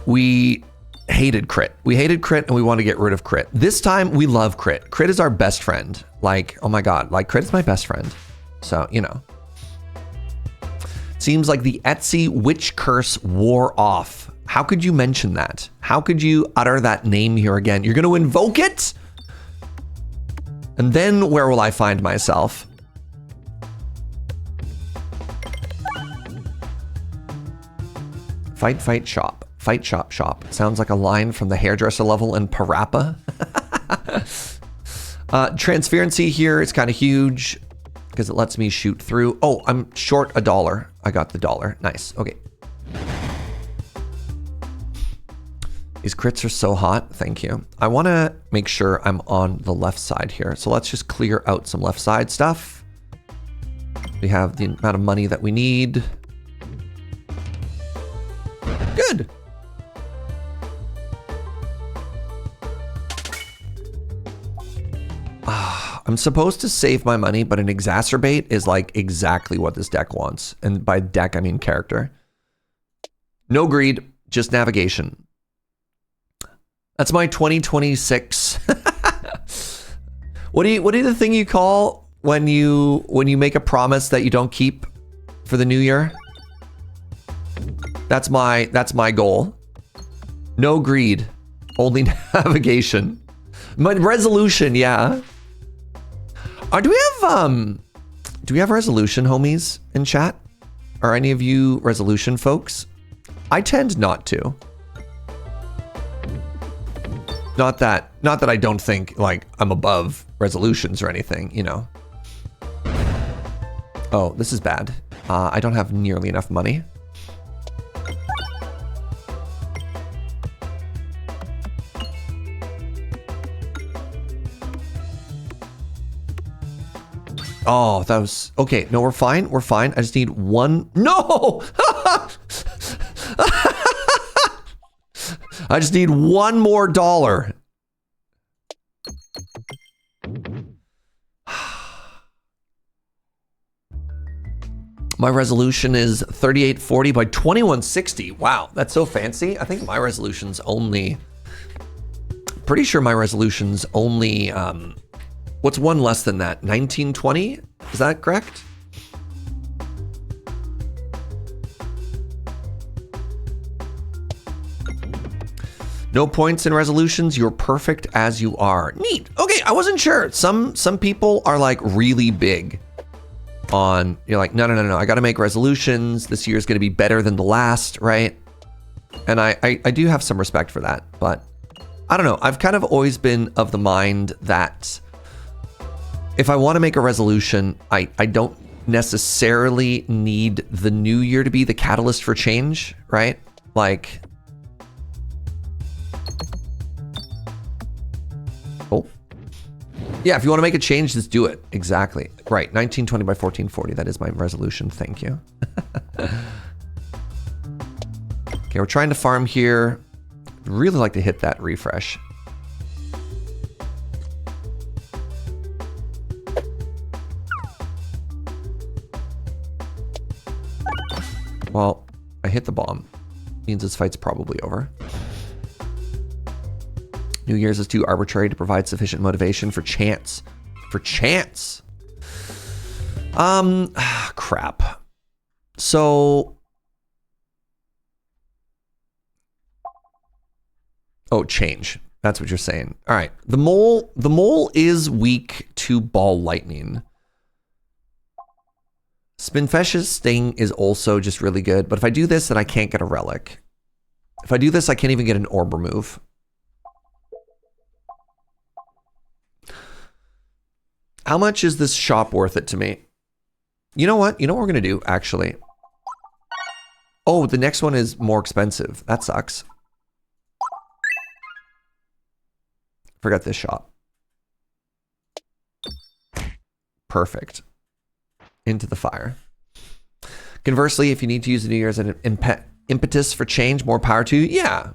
we hated crit. We hated crit and we want to get rid of crit. This time we love crit. Crit is our best friend. Like, oh my God, like crit is my best friend. So, you know. Seems like the Etsy witch curse wore off. How could you mention that? How could you utter that name here again? You're going to invoke it? And then where will I find myself? Fight, fight, shop. Fight, shop, shop. Sounds like a line from the hairdresser level in Parappa. Transparency here is kind of huge because it lets me shoot through. Oh, I'm short $1. I got the $1. Nice. Okay. These crits are so hot. Thank you. I want to make sure I'm on the left side here. So let's just clear out some left side stuff. We have the amount of money that we need. Good. I'm supposed to save my money, but an exacerbate is like exactly what this deck wants. And by deck, I mean character. No greed, just navigation. That's my 2026. What do the thing you call when you make a promise that you don't keep for the new year? That's my goal. No greed, only navigation. My resolution, yeah. Do we have resolution homies in chat? Are any of you resolution folks? I tend not to. Not that I don't think like I'm above resolutions or anything, you know. Oh, this is bad. I don't have nearly enough money. Oh, that was okay. No, we're fine. We're fine. I just need one. No! I just need one more $1. My resolution is 3840 by 2160. Wow, that's so fancy. I think my resolution's only... Pretty sure my resolution's only... What's one less than that? 1920? Is that correct? No points in resolutions. You're perfect as you are. Neat. Okay, I wasn't sure. Some people are like really big on, you're like, no. I got to make resolutions. This year is going to be better than the last, right? And I do have some respect for that, but I don't know. I've kind of always been of the mind that if I want to make a resolution, I don't necessarily need the new year to be the catalyst for change, right? Like, oh, yeah, if you want to make a change, just do it. Exactly. Right, 1920 by 1440. That is my resolution. Thank you. Okay, we're trying to farm here. I'd really like to hit that refresh. Well, I hit the bomb. Means this fight's probably over. New Year's is too arbitrary to provide sufficient motivation for chance. For chance. Crap. So... Oh, change. That's what you're saying. All right. The mole is weak to ball lightning. Spinfesh's sting is also just really good, but if I do this, then I can't get a relic. If I do this, I can't even get an orb remove. How much is this shop worth it to me? You know what? You know what we're going to do, actually? Oh, the next one is more expensive. That sucks. Forgot this shop. Perfect. Into the fire. Conversely, if you need to use the New Year as an impetus for change, more power to you. Yeah.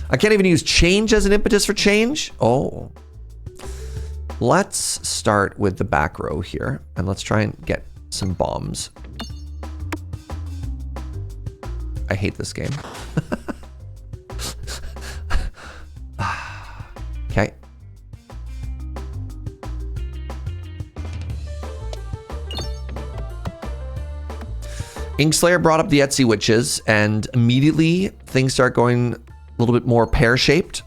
I can't even use change as an impetus for change. Oh. Let's start with the back row here, and let's try and get some bombs. I hate this game. Okay. Inkslayer brought up the Etsy witches, and immediately things start going a little bit more pear-shaped.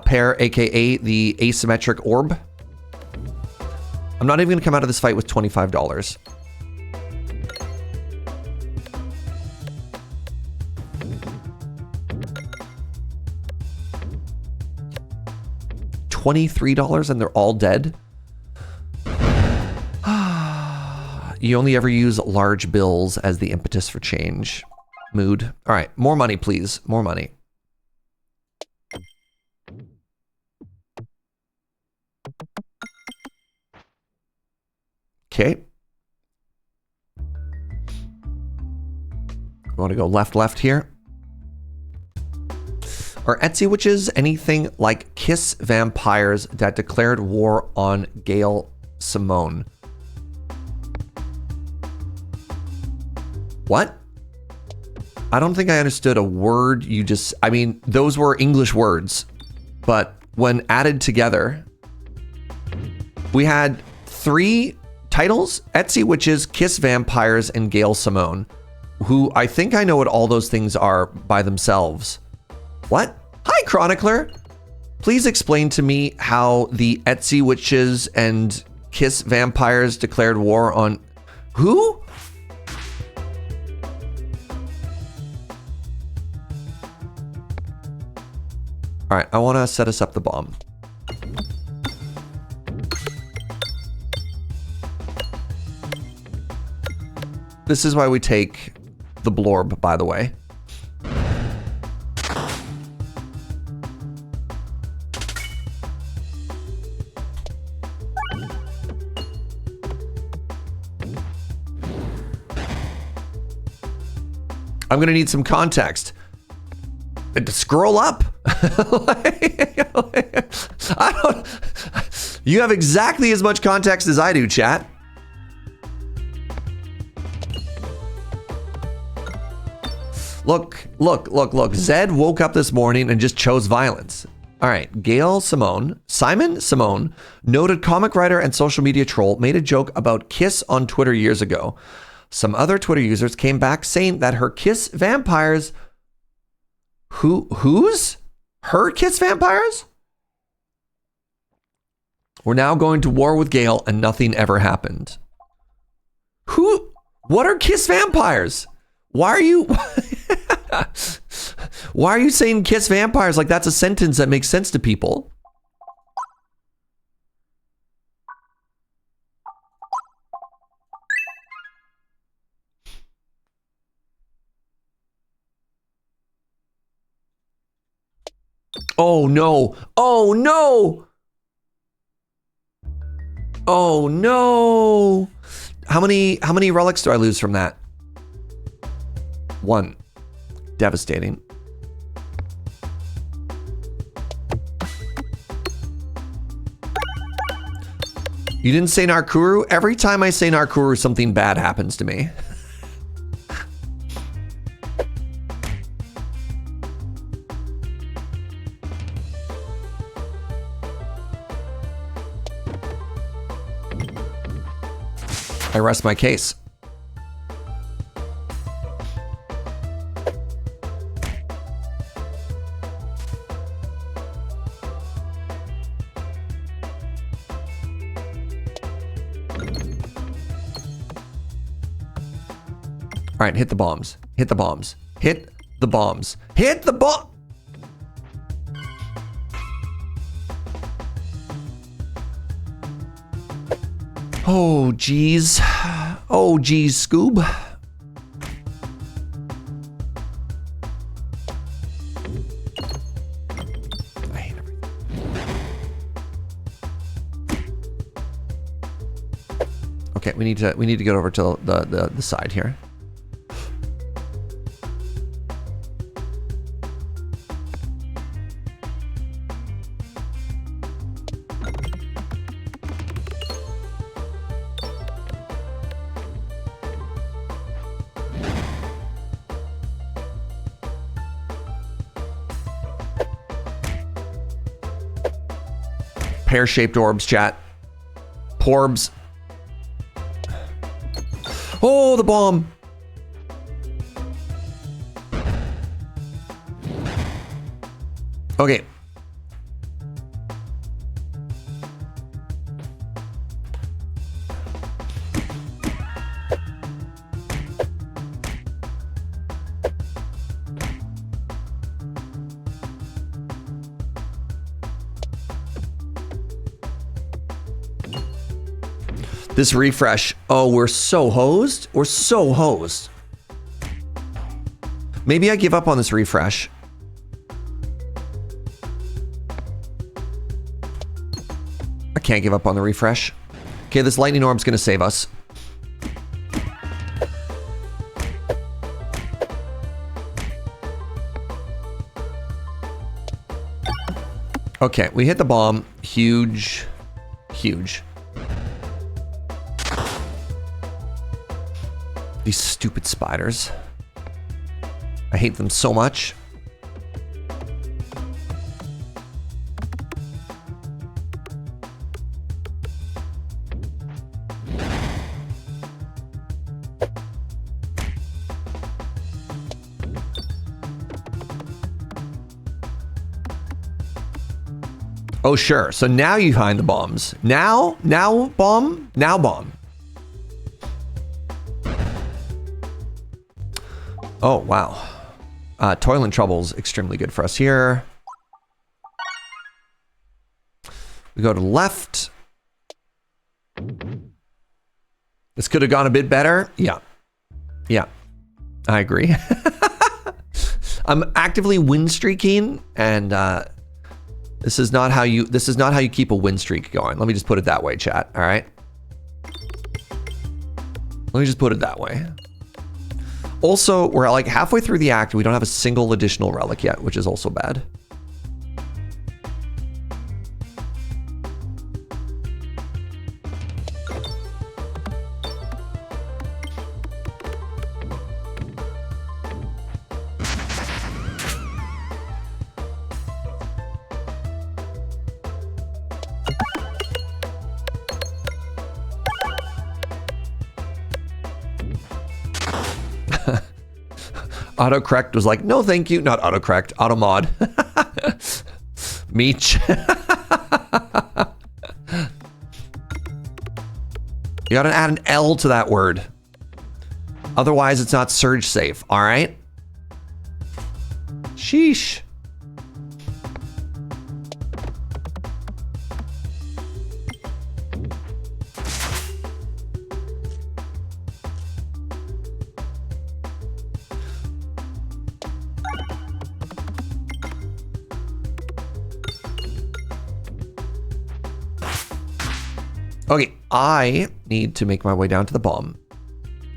Pear, aka the asymmetric orb. I'm not even going to come out of this fight with $25. $23 and they're all dead. You only ever use large bills as the impetus for change. Mood. All right, more money, please. More money. Okay. We want to go left here. Are Etsy witches anything like Kiss vampires that declared war on Gail Simone? What? I don't think I understood a word you just... I mean, those were English words, but when added together, we had 3 titles: Etsy witches, Kiss vampires, and Gail Simone, who I think I know what all those things are by themselves. What? Hi, Chronicler. Please explain to me how the Etsy witches and Kiss vampires declared war on... Who? All right, I want to set us up the bomb. This is why we take the blorb, by the way. I'm going to need some context. Scroll up. You have exactly as much context as I do, chat. Look. Zed woke up this morning and just chose violence. All right. Gail Simone, Simon Simone, noted comic writer and social media troll, made a joke about Kiss on Twitter years ago. Some other Twitter users came back saying that her Kiss vampires... Whose? Her Kiss vampires? We're now going to war with Gail and nothing ever happened. Who? What are Kiss vampires? Why are you... Why are you saying Kiss vampires like that's a sentence that makes sense to people? Oh no. Oh no. Oh no. How many relics do I lose from that? 1. Devastating. You didn't say Narkuru? Every time I say Narkuru, something bad happens to me. I rest my case. All right, hit the bombs. Hit the bombs. Hit the bombs. Hit the bomb. Oh, geez. Oh, geez, Scoob. I hate everything. we need to get over to the side here. Pear-shaped orbs, chat. Porbs. Oh, the bomb. Okay. This refresh. Oh, we're so hosed. We're so hosed. Maybe I give up on this refresh. I can't give up on the refresh. Okay, this lightning orb's gonna save us. Okay, we hit the bomb. Huge. Huge. These stupid spiders. I hate them so much. Oh, sure. So now you find the bombs. Now bomb. Now bomb. Oh, wow. Toil and Trouble's extremely good for us here. We go to the left. This could have gone a bit better. Yeah. Yeah. I agree. I'm actively win streaking, and this is not how you keep a win streak going. Let me just put it that way, chat. All right. Let me just put it that way. Also, we're like halfway through the act. We don't have a single additional relic yet, which is also bad. Autocorrect was like, no, thank you. Not autocorrect, automod. Meech. You gotta add an L to that word. Otherwise, it's not Serge safe, all right? Sheesh. Okay, I need to make my way down to the bomb.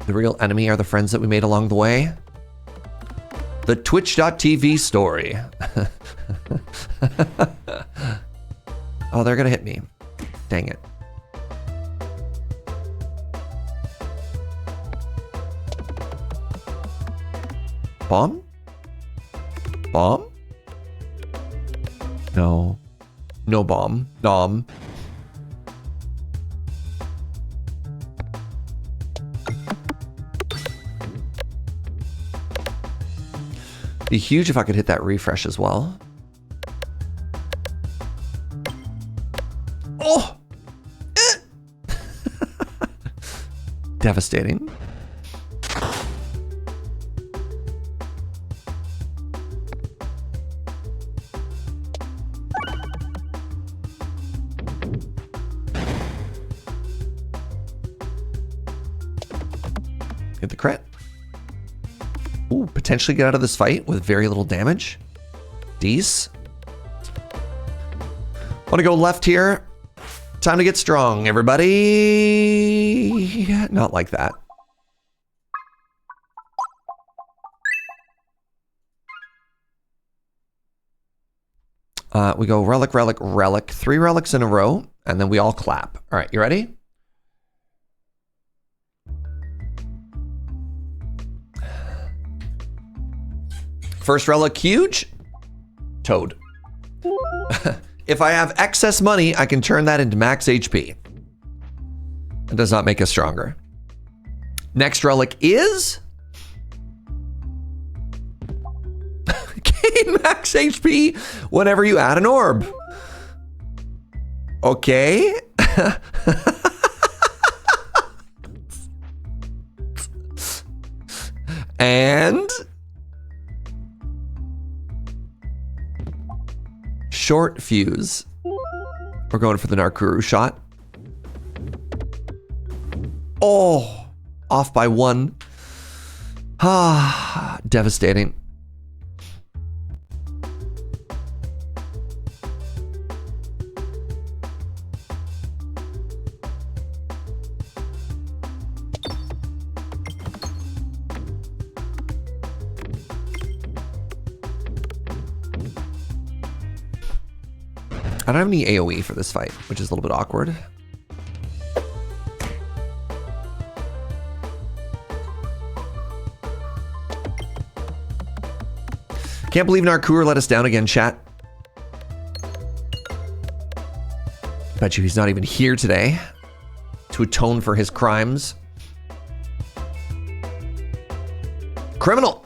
The real enemy are the friends that we made along the way. The Twitch.tv story. Oh, they're gonna hit me. Dang it. Bomb? Bomb? No. No bomb. Nom. Be huge if I could hit that refresh as well. Oh! Devastating. Hit the crit. Ooh, potentially get out of this fight with very little damage. Dece. Want to go left here Time to get strong, everybody. Not like that. We go relic, relic, relic. 3 relics in a row, and then we all clap. All right, you ready? First relic, huge. Toad. If I have excess money, I can turn that into max HP. It does not make us stronger. Next relic is... gain max HP whenever you add an orb. Okay. And... short fuse. We're going for the Narkuru shot. Oh, off by 1. Ah, devastating. I don't have any AoE for this fight, which is a little bit awkward. Can't believe Narkuru let us down again, chat. Bet you he's not even here today to atone for his crimes. Criminal!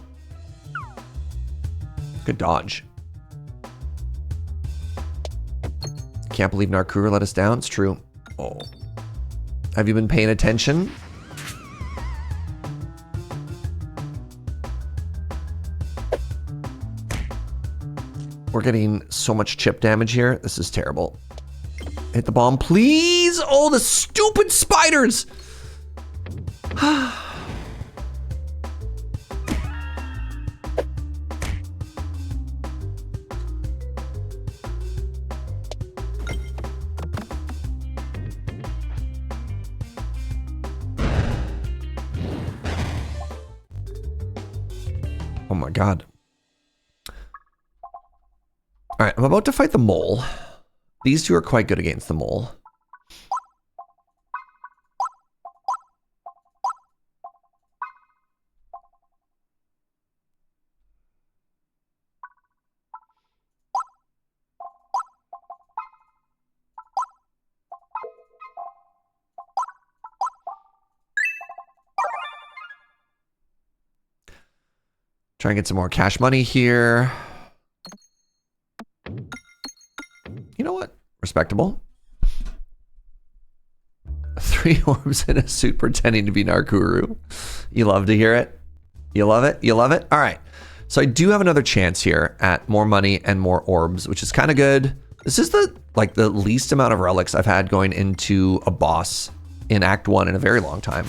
Good dodge. Can't believe Narkuru let us down. It's true. Oh. Have you been paying attention? We're getting so much chip damage here. This is terrible. Hit the bomb, please. Oh, the stupid spiders. Oh my God. All right, I'm about to fight the mole. These two are quite good against the mole. Try and get some more cash money here. You know what? Respectable. 3 orbs in a suit pretending to be Narkuru. You love to hear it. You love it. You love it. All right. So I do have another chance here at more money and more orbs, which is kind of good. This is the least amount of relics I've had going into a boss in Act 1 in a very long time.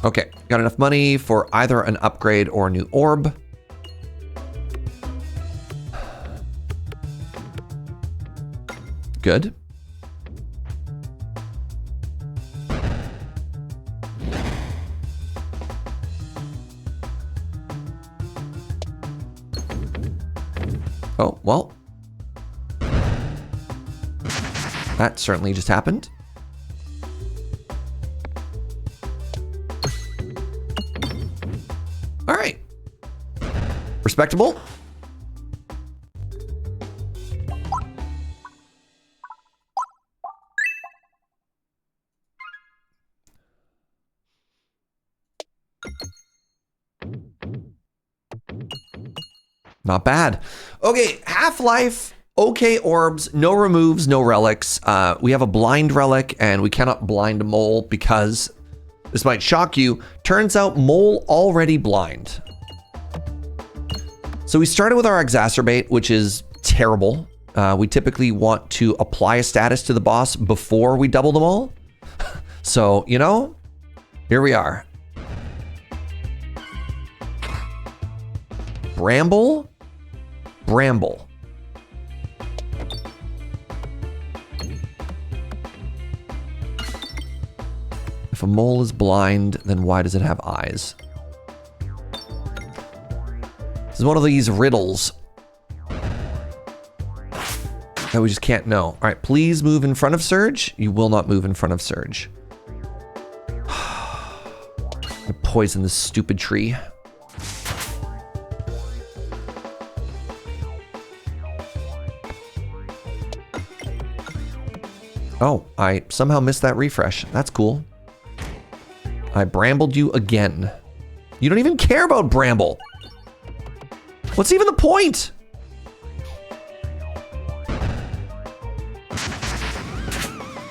Okay, got enough money for either an upgrade or a new orb. Good. Oh, well. That certainly just happened. All right. Respectable. Not bad. Okay, Half-Life, okay orbs, no removes, no relics. We have a blind relic, and we cannot blind a mole because This might shock you. Turns out mole already blind. So we started with our exacerbate, which is terrible. We typically want to apply a status to the boss before we double them all. So, you know, here we are. Bramble? Bramble. If a mole is blind, then why does it have eyes? This is one of these riddles that we just can't know. All right, please move in front of Serge. You will not move in front of Serge. I poison this stupid tree. Oh, I somehow missed that refresh. That's cool. I brambled you again. You don't even care about bramble. What's even the point?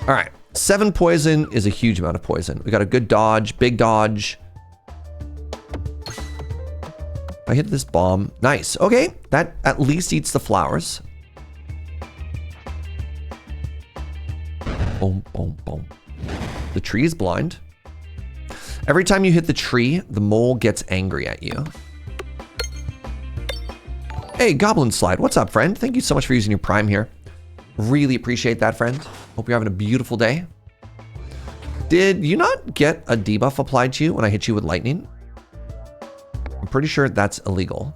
All right, 7 poison is a huge amount of poison. We got a good dodge, big dodge. I hit this bomb. Nice. Okay, that at least eats the flowers. Boom, boom, boom. The tree is blind. Every time you hit the tree, the mole gets angry at you. Hey, Goblin Slide, what's up, friend? Thank you so much for using your Prime here. Really appreciate that, friend. Hope you're having a beautiful day. Did you not get a debuff applied to you when I hit you with lightning? I'm pretty sure that's illegal.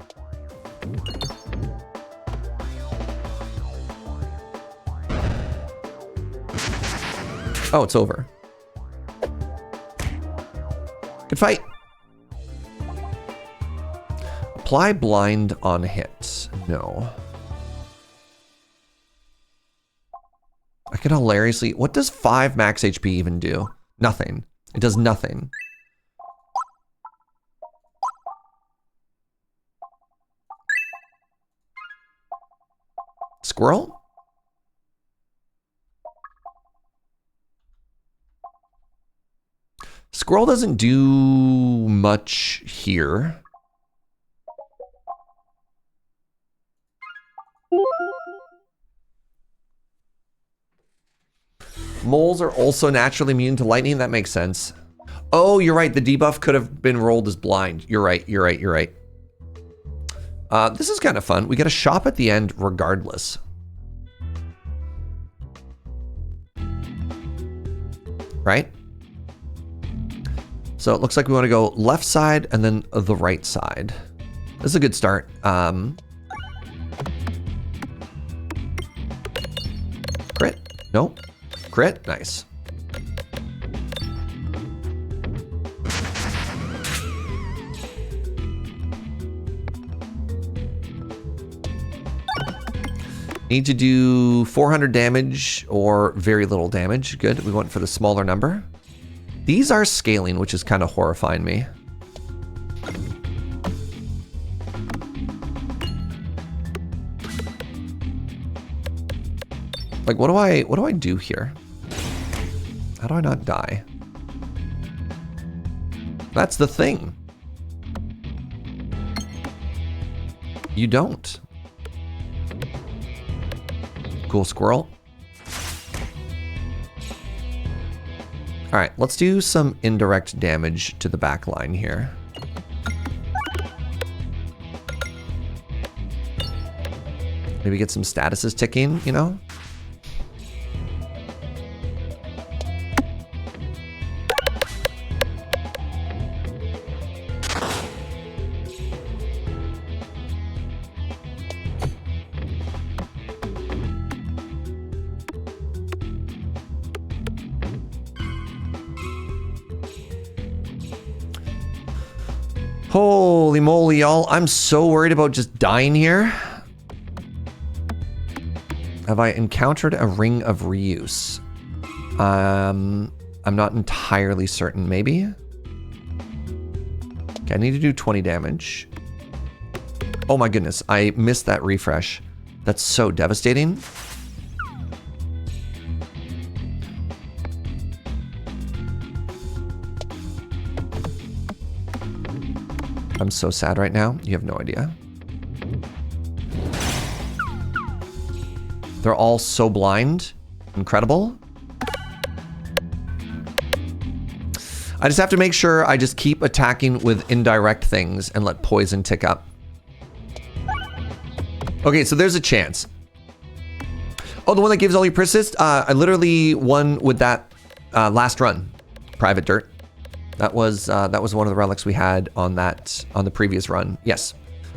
Oh, it's over. Good fight. Apply blind on hits. No. I could hilariously... What does 5 max HP even do? Nothing. It does nothing. Squirrel? Squirrel doesn't do much here. Moles are also naturally immune to lightning. That makes sense. Oh, you're right. The debuff could have been rolled as blind. You're right. You're right. You're right. This is kind of fun. We get a shop at the end regardless. Right? So it looks like we want to go left side and then the right side. This is a good start. Crit? Nope. Crit? Nice. Need to do 400 damage or very little damage. Good. We went for the smaller number. These are scaling, which is kind of horrifying me. Like, what do I do here? How do I not die? That's the thing. You don't. Cool squirrel. All right, let's do some indirect damage to the back line here. Maybe get some statuses ticking, you know? Holy moly, y'all. I'm so worried about just dying here. Have I encountered a ring of reuse? I'm not entirely certain. Maybe? Okay, I need to do 20 damage. Oh my goodness, I missed that refresh. That's so devastating. I'm so sad right now. You have no idea. They're all so blind. Incredible. I just have to make sure I just keep attacking with indirect things and let poison tick up. Okay, so there's a chance. Oh, the one that gives all your persist? I literally won with that last run. Private dirt. That was one of the relics we had on the previous run. Yes.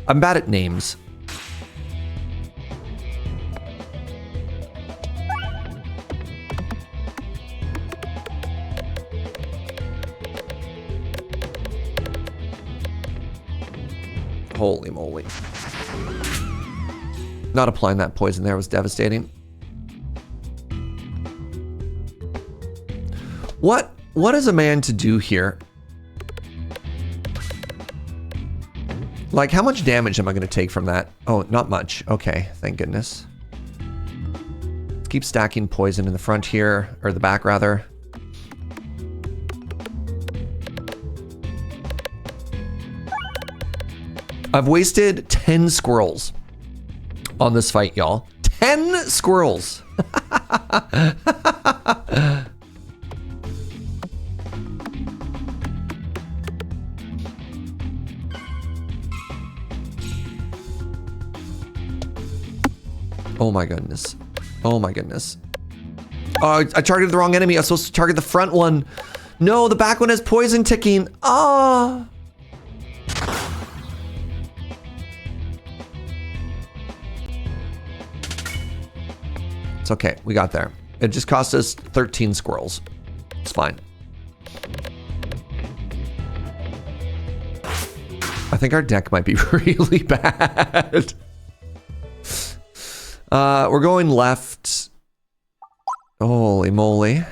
I'm bad at names. Holy moly. Not applying that poison there was devastating. What is a man to do here? Like, how much damage am I going to take from that? Oh, not much. Okay, thank goodness. Let's keep stacking poison in the front here, or the back rather. I've wasted 10 squirrels on this fight, y'all. 10 squirrels. Oh my goodness. Oh my goodness. Oh, I targeted the wrong enemy. I was supposed to target the front one. No, the back one has poison ticking. Ah. It's okay. We got there. It just cost us 13 squirrels. It's fine. I think our deck might be really bad. We're going left. Holy moly.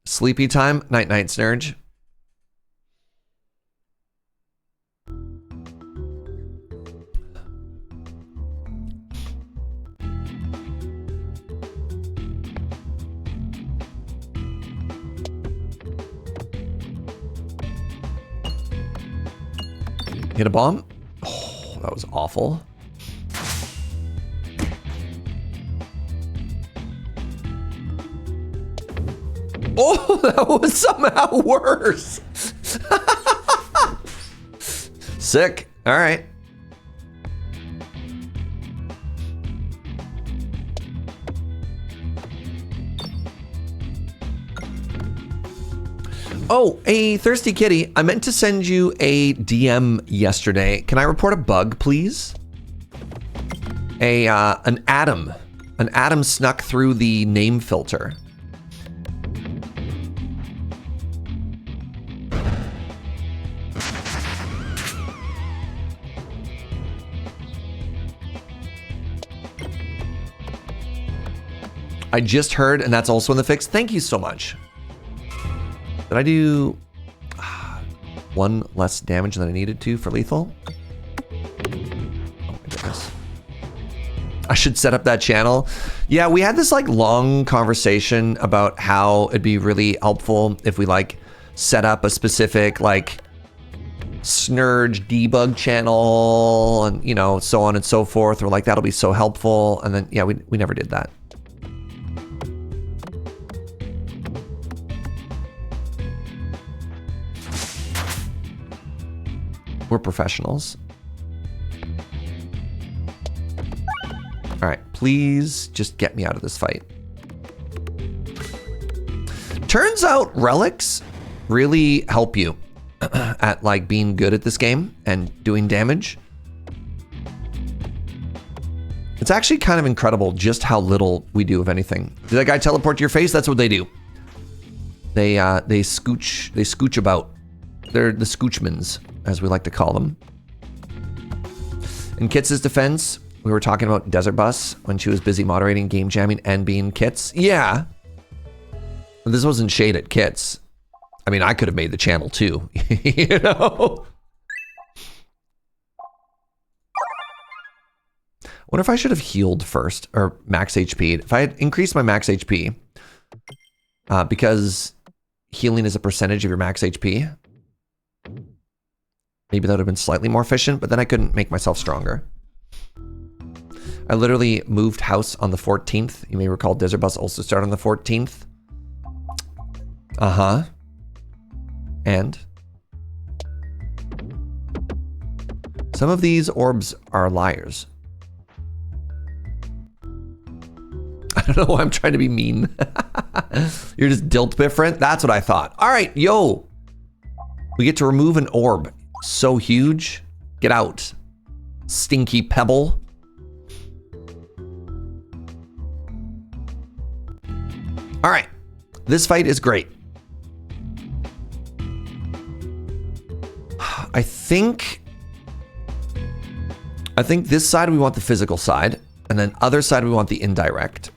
Sleepy time. Night night, Serge. Hit a bomb. Oh, that was awful. Oh, that was somehow worse. Sick. All right. Oh, a thirsty kitty. I meant to send you a DM yesterday. Can I report a bug, please? An atom. An atom snuck through the name filter. I just heard, and that's also in the fix. Thank you so much. Did I do one less damage than I needed to for lethal? Oh my goodness. I should set up that channel. Yeah, we had this like long conversation about how it'd be really helpful if we like set up a specific like Serge debug channel and, you know, so on and so forth. We're like, that'll be so helpful. And then, yeah, we never did that. We're professionals. All right, please just get me out of this fight. Turns out relics really help you at like being good at this game and doing damage. It's actually kind of incredible just how little we do of anything. Did that guy teleport to your face? That's what they do. They scooch about. They're the scoochmans, as we like to call them. In Kits' defense, we were talking about Desert Bus when she was busy moderating, game jamming, and being Kits. Yeah. But this wasn't shade at Kits. I mean, I could have made the channel too, you know? I wonder if I should have healed first, or max HP. If I had increased my max HP, because healing as a percentage of your max HP. Maybe that would have been slightly more efficient, but then I couldn't make myself stronger. I literally moved house on the 14th. You may recall Desert Bus also started on the 14th. Uh-huh. And? Some of these orbs are liars. I don't know why I'm trying to be mean. You're just dilt different? That's what I thought. All right, yo. We get to remove an orb. So huge. Get out. Stinky pebble. All right. This fight is great. I think this side we want the physical side, and then other side we want the indirect.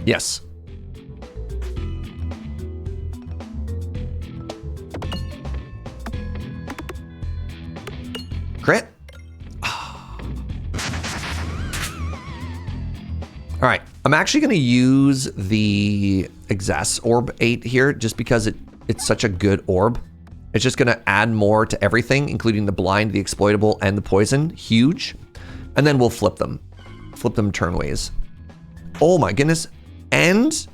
Yes. Crit. All right, I'm actually going to use the Exas Orb 8 here just because it's such a good orb. It's just going to add more to everything, including the blind, the exploitable, and the poison. Huge. And then we'll flip them. Flip them turnways. Oh my goodness. And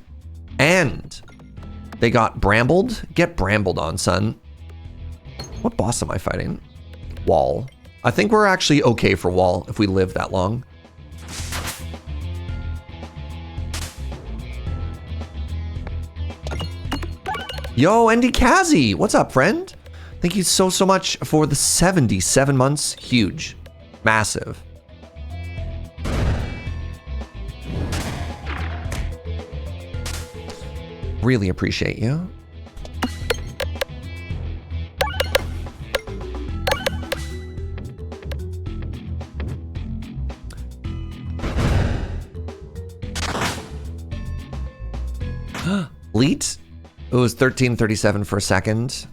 they got brambled. Get brambled on, son. What boss am I fighting? Wall. I think we're actually okay for Wall if we live that long. Yo, Andy Kazi, what's up, friend? Thank you so much for the 77 months. Huge. Massive. Really appreciate you. Leet? It was 1337 for a second.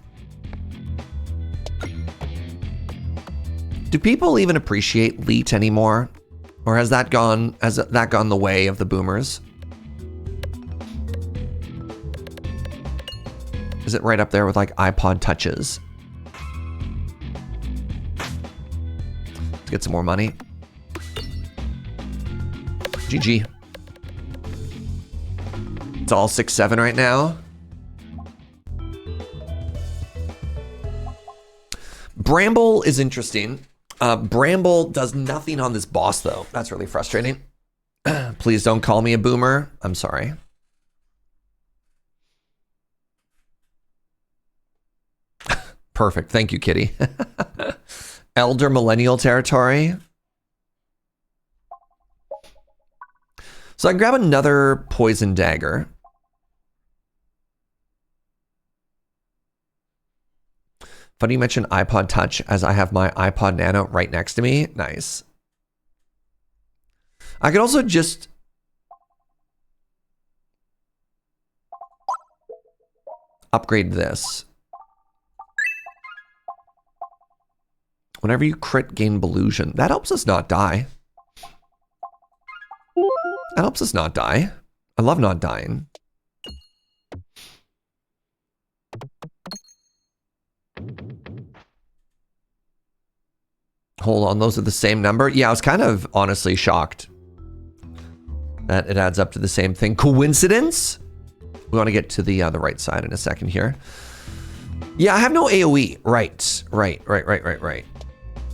Do people even appreciate Leet anymore? Or has that gone the way of the boomers? Is it right up there with like iPod touches? Let's get some more money. GG. It's all 6-7 right now. Bramble is interesting. Bramble does nothing on this boss, though. That's really frustrating. Please don't call me a boomer. I'm sorry. Perfect. Thank you, Kitty. Elder Millennial territory. So I can grab another poison dagger. Funny you mention iPod Touch as I have my iPod Nano right next to me. Nice. I could also just upgrade this. Whenever you crit, gain Belusion. That helps us not die. That helps us not die. I love not dying. Hold on, those are the same number? Yeah, I was kind of honestly shocked that it adds up to the same thing. Coincidence? We want to get to the right side in a second here. Yeah, I have no AoE. Right.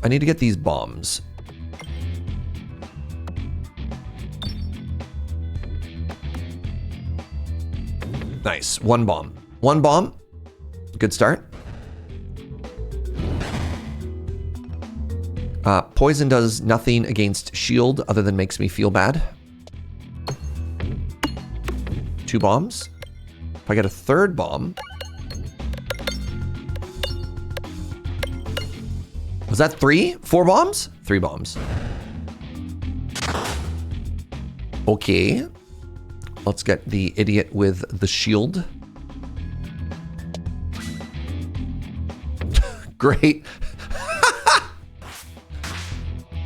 I need to get these bombs. Nice, one bomb. One bomb. Good start. Poison does nothing against shield other than makes me feel bad. 2 bombs. If I get a 3rd bomb. Was that 3? 4 bombs? 3 bombs. Okay. Let's get the idiot with the shield. Great.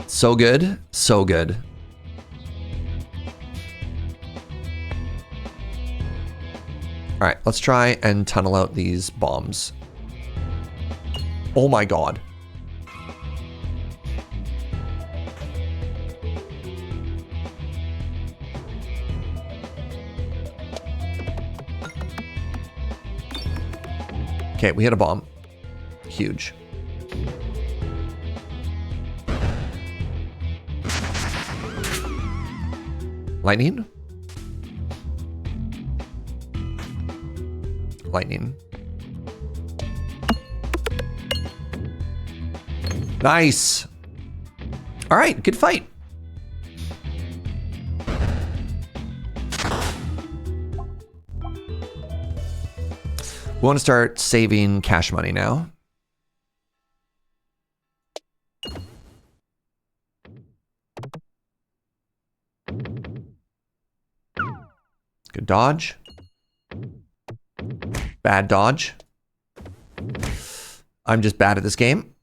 So good. So good. All right, let's try and tunnel out these bombs. Oh my god. Okay, we hit a bomb. Huge. Lightning? Lightning. Nice. All right, good fight. We want to start saving cash money now. Good dodge. Bad dodge. I'm just bad at this game.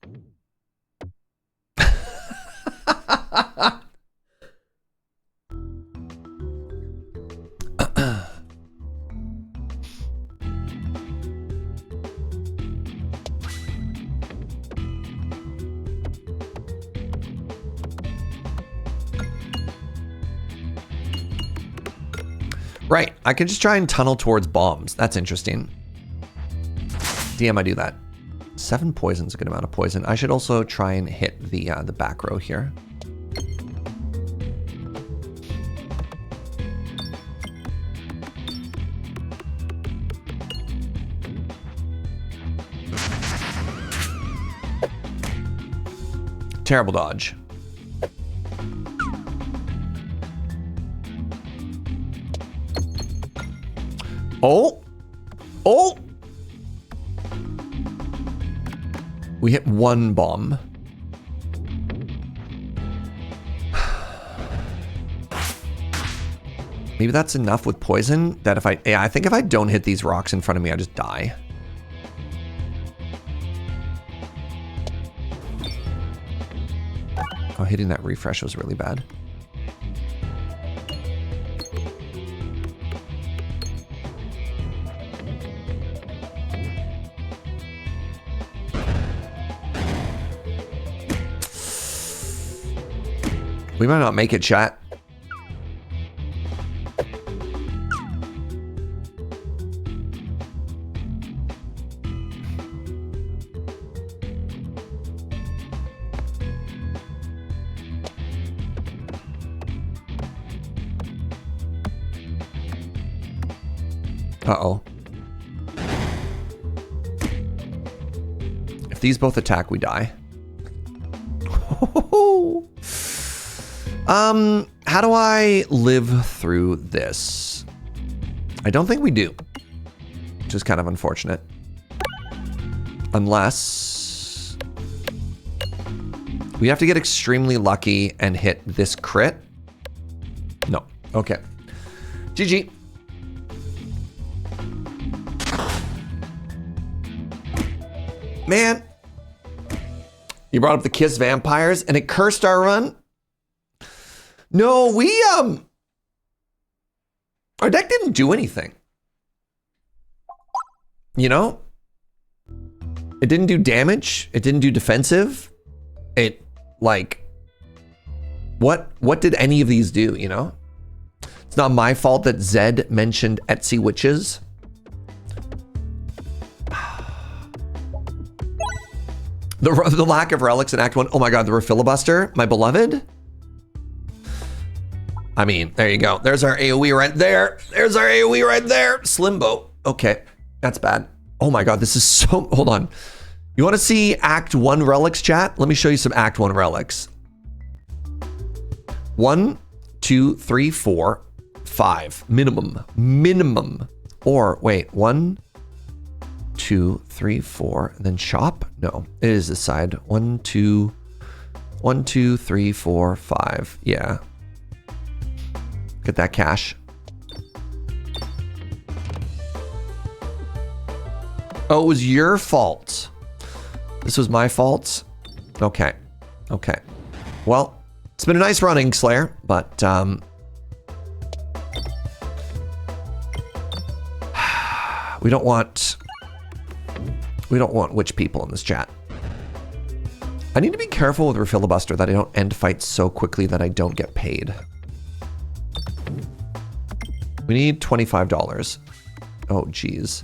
Right, I can just try and tunnel towards bombs. That's interesting. DM, I do that. 7 poison's a good amount of poison. I should also try and hit the back row here. Terrible dodge. Oh! Oh! We hit 1 bomb. Maybe that's enough with poison that if I think if I don't hit these rocks in front of me, I just die. Oh, hitting that refresh was really bad. We might not make it, chat. Uh-oh. If these both attack, we die. How do I live through this? I don't think we do, which is kind of unfortunate. Unless we have to get extremely lucky and hit this crit. No. Okay. GG. Man, you brought up the Kiss Vampires and it cursed our run. No, our deck didn't do anything. You know? It didn't do damage. It didn't do defensive. It, like, what did any of these do, you know? It's not my fault that Zed mentioned Etsy witches. The lack of relics in Act 1. Oh my god, the Refilibuster, my beloved. I mean, there you go. There's our AoE right there. There's our AoE right there. Slimbo. Okay, that's bad. Oh my god, this is so... Hold on. You want to see Act 1 relics, chat? Let me show you some Act 1 relics. 1, 2, 3, 4, 5. Minimum. Or, wait, 1, 2, 3, 4, and then shop? No, it is this side. 1, 2, 3, 4, 5. Yeah. Get that cash. Oh, it was your fault. This was my fault? Okay. Okay. Well, it's been a nice running, Slayer, but We don't want witch people in this chat. I need to be careful with Filibuster that I don't end fights so quickly that I don't get paid. We need $25. Oh, geez.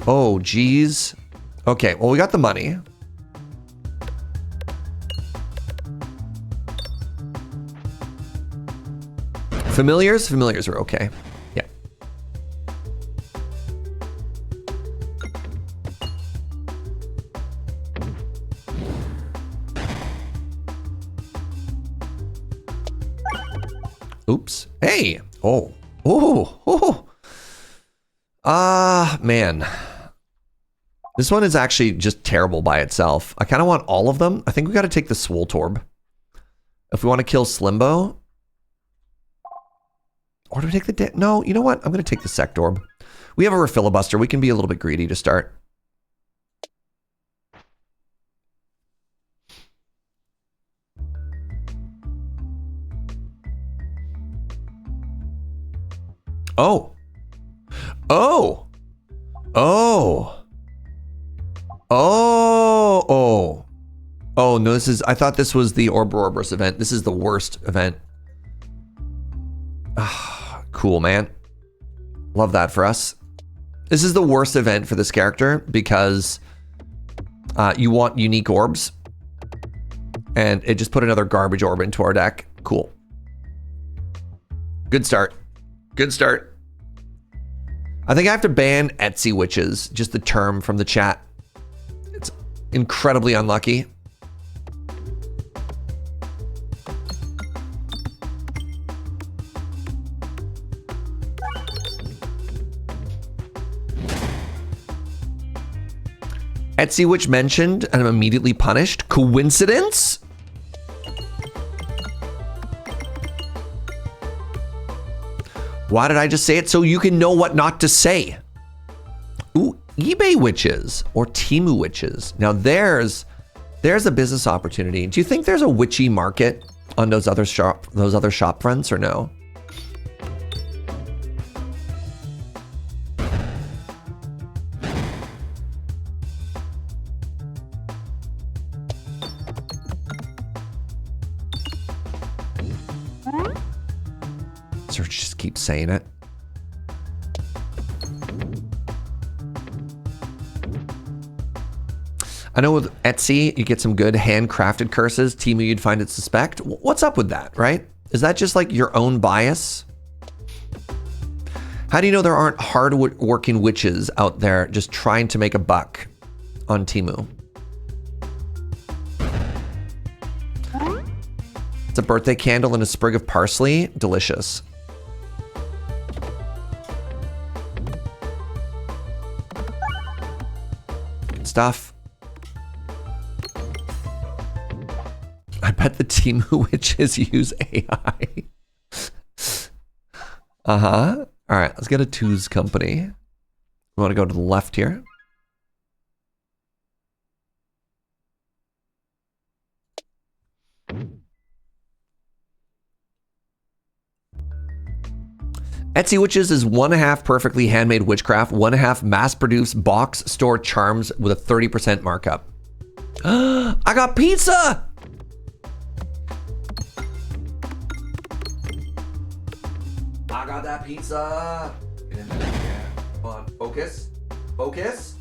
Oh, geez. Okay, well, we got the money. Familiars? Familiars are okay. Yeah. Oops. Hey. Oh. Oh. Oh. Man. This one is actually just terrible by itself. I kind of want all of them. I think we got to take the Swoltorb. If we want to kill Slimbo. Or do we take the... No, you know what? I'm going to take the Sectorb. We have a Filibuster. We can be a little bit greedy to start. Oh. Oh. Oh. Oh. Oh. Oh, no, this is... I thought this was the Ouroboros event. This is the worst event. Cool, man. Love that for us. This is the worst event for this character because you want unique orbs. And it just put another garbage orb into our deck. Cool. Good start. Good start. I think I have to ban Etsy witches, just the term from the chat. It's incredibly unlucky. Etsy witch mentioned and I'm immediately punished. Coincidence? Why did I just say it? So you can know what not to say. Ooh, eBay witches or Temu witches. Now there's a business opportunity. Do you think there's a witchy market on those other shop fronts or no? Serge just keeps saying it. I know with Etsy, you get some good handcrafted curses. Temu, you'd find it suspect. What's up with that, right? Is that just like your own bias? How do you know there aren't hard-working witches out there just trying to make a buck on Temu? It's a birthday candle and a sprig of parsley. Delicious. Good stuff. I bet the Temu witches use AI. Uh-huh. All right, let's get a Two's company. We want to go to the left here. Etsy Witches is 1.5 perfectly handmade witchcraft, 1.5 mass-produced box store charms with a 30% markup. I got pizza! I got that pizza! Yeah. Come on, focus. Focus.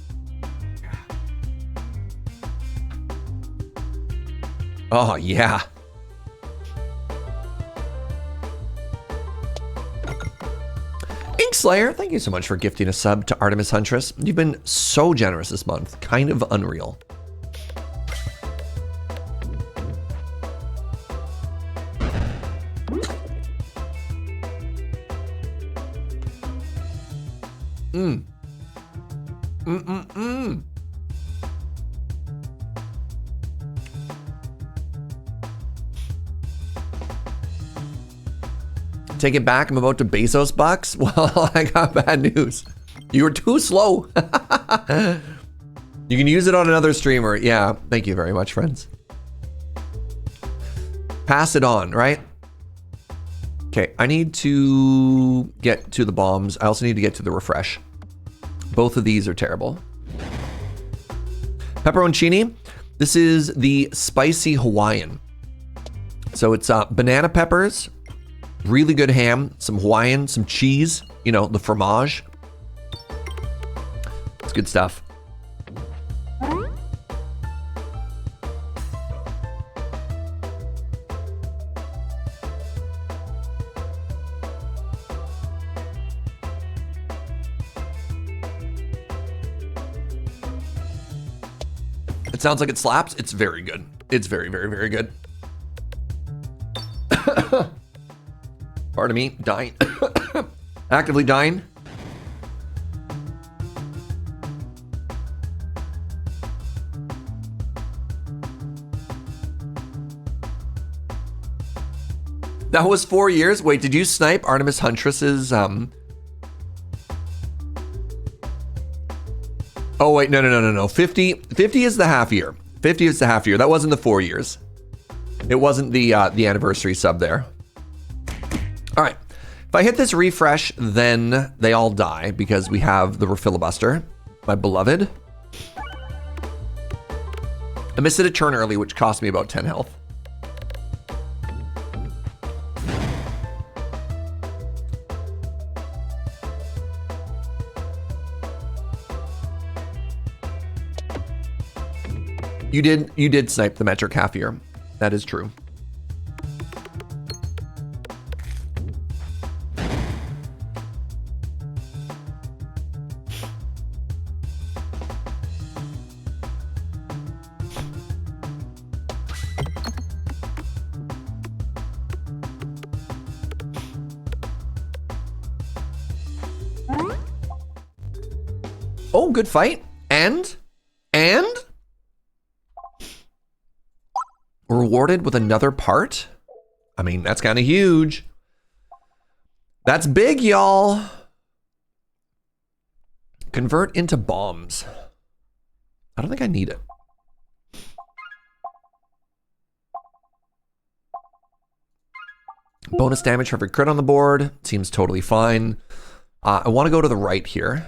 Oh, yeah. Slayer, thank you so much for gifting a sub to Artemis Huntress. You've been so generous this month. Kind of unreal. Take it back, I'm about to Bezos bucks. Well, I got bad news. You were too slow. You can use it on another streamer. Yeah, thank you very much, friends. Pass it on, right? Okay, I need to get to the bombs. I also need to get to the refresh. Both of these are terrible. Pepperoncini. This is the spicy Hawaiian. So it's banana peppers, really good ham, some Hawaiian, some cheese, you know, the fromage. It's good stuff. It sounds like it slaps. It's very good. It's very, very, very good. Pardon me, dying. Actively dying. That was 4 years. Wait, did you snipe Artemis Huntress's Oh wait, no. 50 is the half year. 50 is the half year. That wasn't the 4 years. It wasn't the anniversary sub there. All right. If I hit this refresh, then they all die because we have the refilibuster, my beloved. I missed it a turn early, which cost me about 10 health. You did snipe the metric half year. That is true. Oh, good fight. And rewarded with another part? I mean, that's kind of huge. That's big, y'all. Convert into bombs. I don't think I need it. Bonus damage for every crit on the board. Seems totally fine. I want to go to the right here.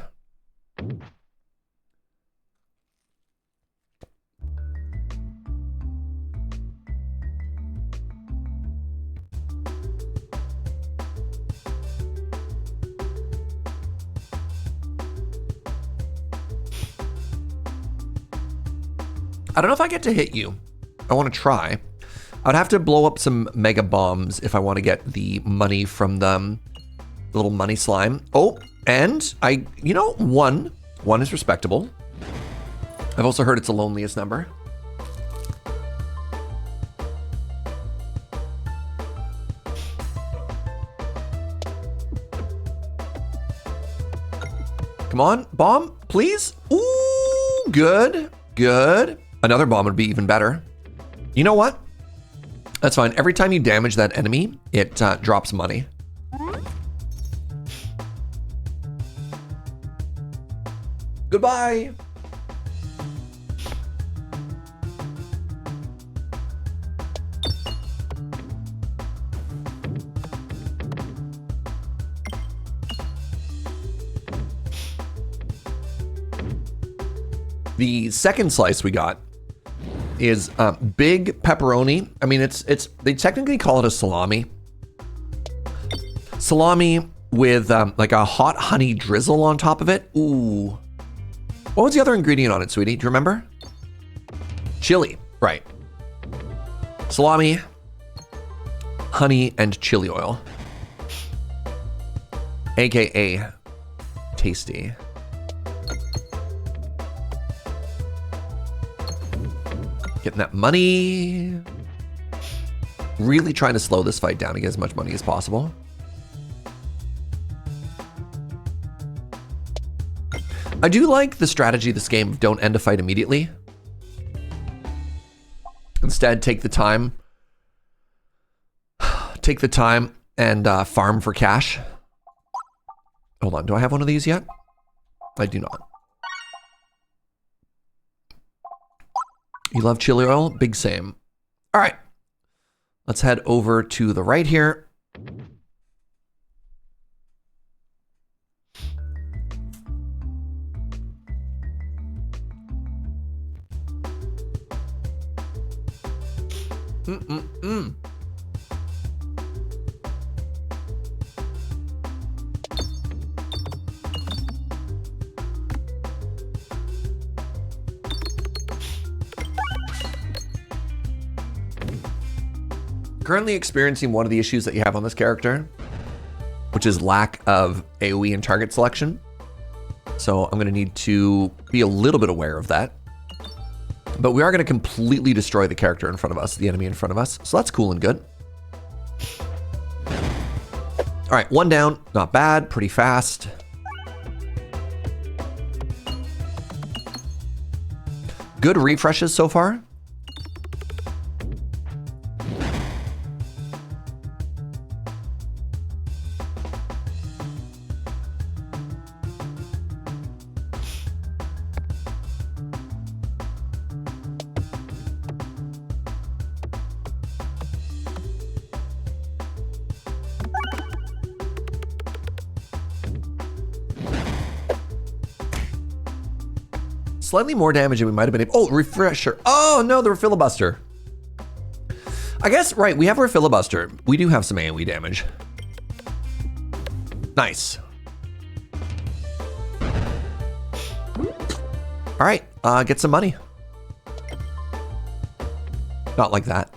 I don't know if I get to hit you. I want to try. I'd have to blow up some mega bombs if I want to get the money from the little money slime. Oh, and one is respectable. I've also heard it's the loneliest number. Come on, bomb, please. Ooh, good. Another bomb would be even better. You know what? That's fine. Every time you damage that enemy, it drops money. Goodbye. The second slice we got is big pepperoni. I mean, they technically call it a salami. Salami with like a hot honey drizzle on top of it. Ooh. What was the other ingredient on it, sweetie? Do you remember? Chili, right. Salami, honey, and chili oil. AKA tasty. Getting that money. Really trying to slow this fight down to get as much money as possible. I do like the strategy of this game of don't end a fight immediately. Instead, take the time. Take the time and farm for cash. Hold on, do I have one of these yet? I do not. You love chili oil? Big same. All right. Let's head over to the right here. Currently experiencing one of the issues that you have on this character, which is lack of AoE and target selection. So I'm gonna need to be a little bit aware of that. But we are gonna completely destroy the character in front of us, the enemy in front of us. So that's cool and good. All right, one down, not bad, pretty fast. Good refreshes so far. Slightly more damage than we might have been able. Oh, refresher. Oh no, the filibuster. I guess, right, we have our filibuster. We do have some AoE damage. Nice. All right, get some money. Not like that.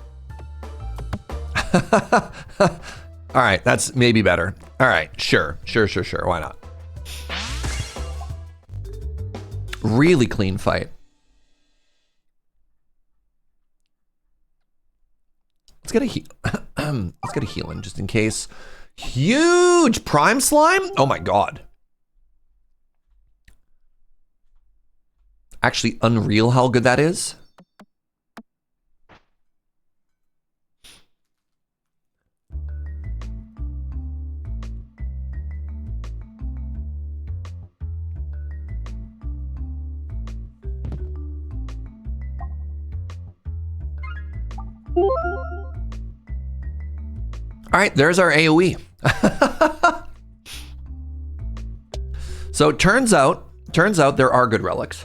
All right, that's maybe better. All right, sure. Why not? Really clean fight. Let's get a heal. Let's get a healing just in case. Huge prime slime. Oh my god. Actually unreal how good that is. All right, there's our AoE. So it turns out there are good relics.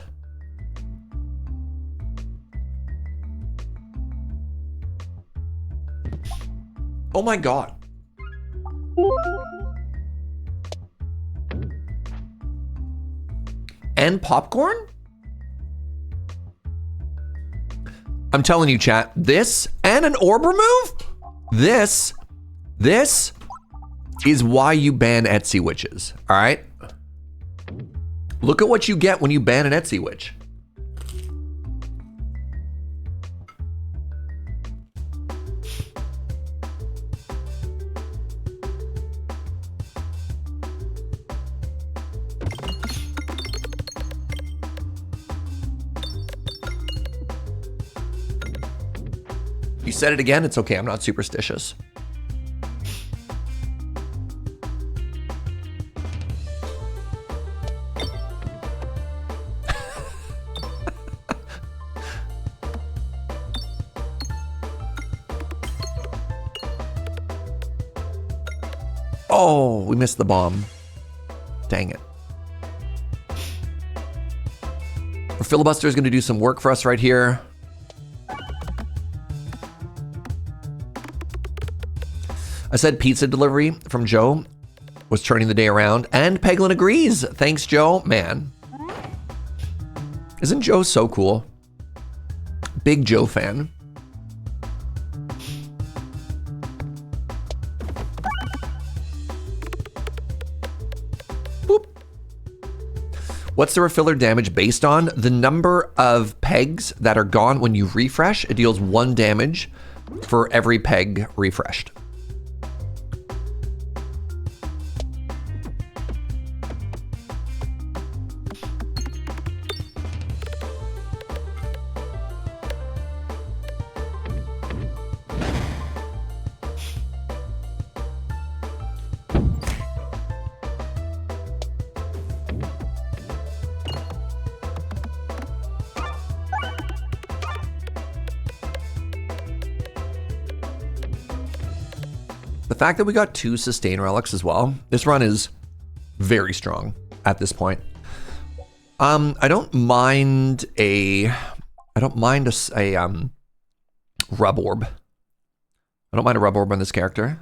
Oh my god. And popcorn? I'm telling you, chat, this and an orb remove? This is why you ban Etsy witches, all right? Look at what you get when you ban an Etsy witch. You said it again, it's okay, I'm not superstitious. Oh, we missed the bomb. Dang it. Our filibuster is going to do some work for us right here. I said pizza delivery from Joe was turning the day around, and Peglin agrees. Thanks, Joe. Man. Isn't Joe so cool? Big Joe fan. Boop. What's the refiller damage based on? The number of pegs that are gone when you refresh. It deals 1 damage for every peg refreshed. The fact that we got 2 sustain relics as well, this run is very strong at this point. I don't mind a rub orb. I don't mind a rub orb on this character.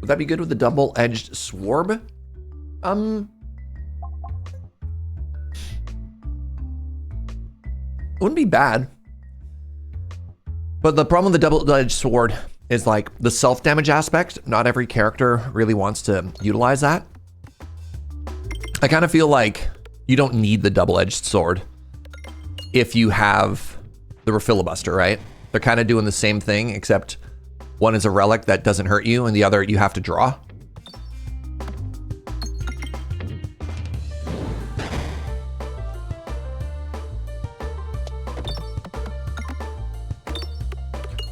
Would that be good with the double-edged sword? Wouldn't be bad. But the problem with the double-edged sword is like the self-damage aspect. Not every character really wants to utilize that. I kind of feel like you don't need the double-edged sword if you have the refilibuster, right? They're kind of doing the same thing, except one is a relic that doesn't hurt you, and the other you have to draw.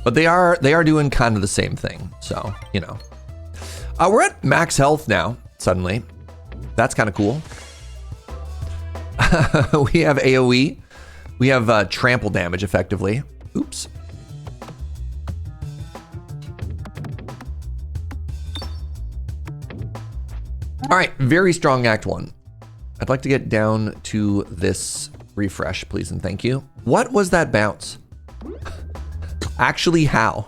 But they are doing kind of the same thing, so, you know. We're at max health now, suddenly. That's kind of cool. We have AoE. We have trample damage, effectively. Oops. All right, very strong Act 1. I'd like to get down to this refresh, please and thank you. What was that bounce? Actually, how?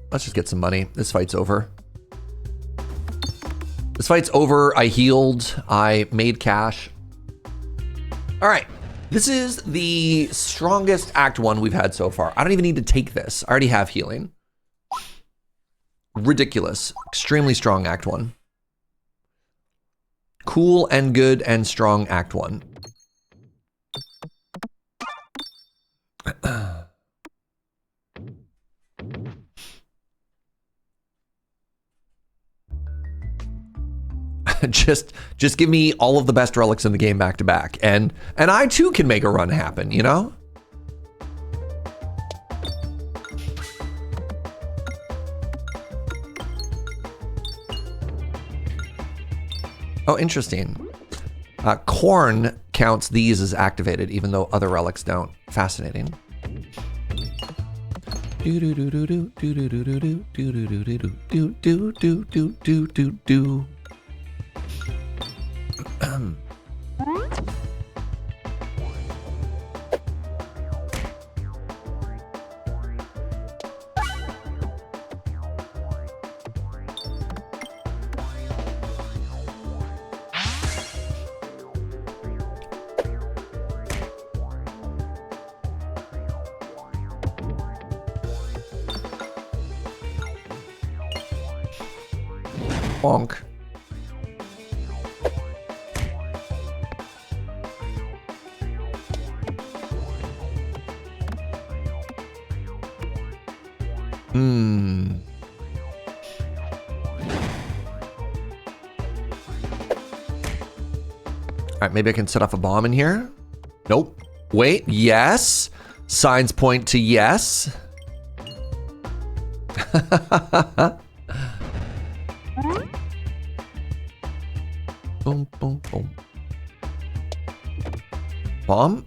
Let's just get some money. This fight's over. This fight's over. I healed. I made cash. All right. This is the strongest Act 1 we've had so far. I don't even need to take this. I already have healing. Ridiculous. Extremely strong Act 1. Cool and good and strong Act 1. just give me all of the best relics in the game back to back, and I too can make a run happen, you know? Oh, interesting. Corn counts these as activated, even though other relics don't. Fascinating. Bonk. All right, maybe I can set off a bomb in here. Nope. Wait, yes. Signs point to yes. Boom, boom, boom. Bomb?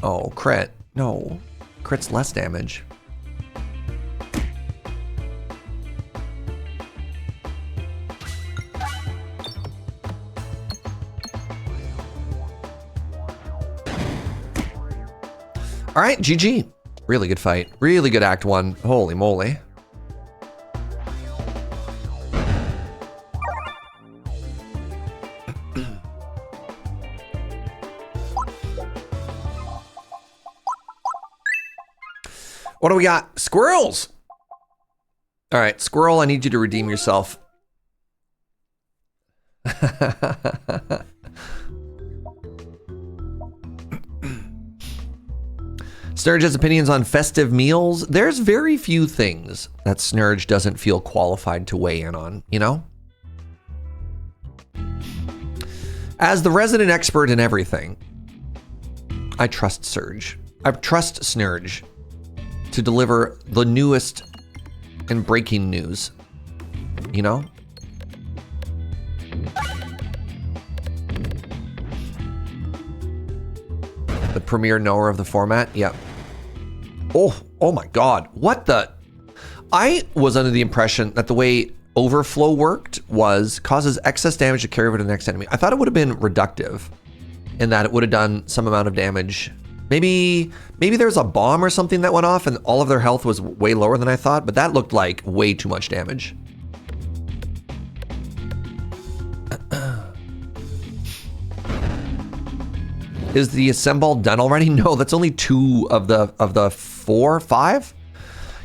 Oh, crit. No. Crit's less damage. All right, GG. Really good fight. Really good Act 1. Holy moly. What do we got? Squirrels! All right, Squirrel, I need you to redeem yourself. Serge has opinions on festive meals. There's very few things that Serge doesn't feel qualified to weigh in on, you know? As the resident expert in everything, I trust Serge. I trust Serge to deliver the newest and breaking news, you know? The premier knower of the format, yep. Oh my God, what the? I was under the impression that the way overflow worked was causes excess damage to carry over to the next enemy. I thought it would have been reductive in that it would have done some amount of damage. Maybe there's a bomb or something that went off and all of their health was way lower than I thought, but that looked like way too much damage. Is the assemble done already? No, that's only 2 of the 4, 5.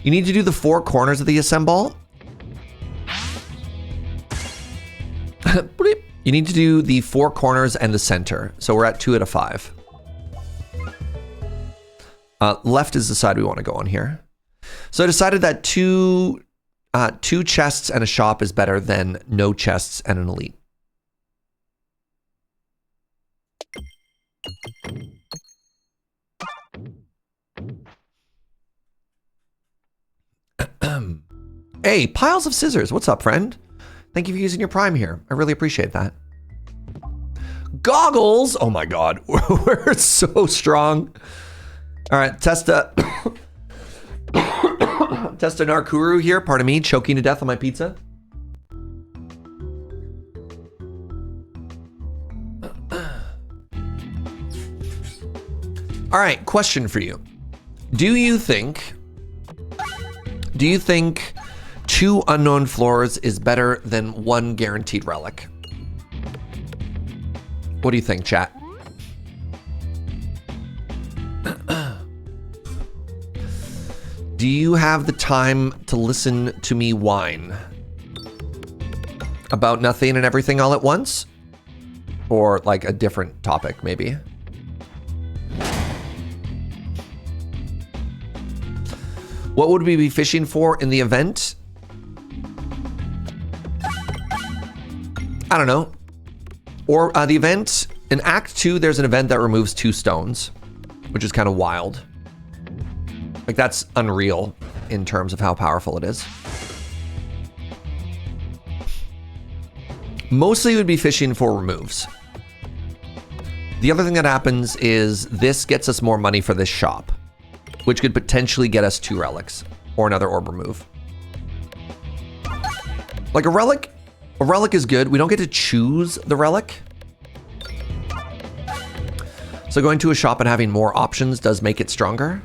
You need to do the 4 corners of the assemble. You need to do the 4 corners and the center. So we're at 2 out of 5. Left is the side we want to go on here. So I decided that 2 chests and a shop is better than no chests and an elite. Hey, piles of scissors. What's up, friend? Thank you for using your Prime here. I really appreciate that. Goggles. Oh my God, we're so strong. All right, Testa Narkuru here. Pardon me, choking to death on my pizza. All right, question for you. Do you think 2 unknown floors is better than 1 guaranteed relic? What do you think, chat? Do you have the time to listen to me whine about nothing and everything all at once? Or like a different topic, maybe? What would we be fishing for in the event? I don't know. Or the event, in Act 2, there's an event that removes 2 stones, which is kind of wild. Like, that's unreal in terms of how powerful it is. Mostly would be fishing for removes. The other thing that happens is this gets us more money for this shop, which could potentially get us 2 relics or another orb remove. Like a relic is good. We don't get to choose the relic. So going to a shop and having more options does make it stronger.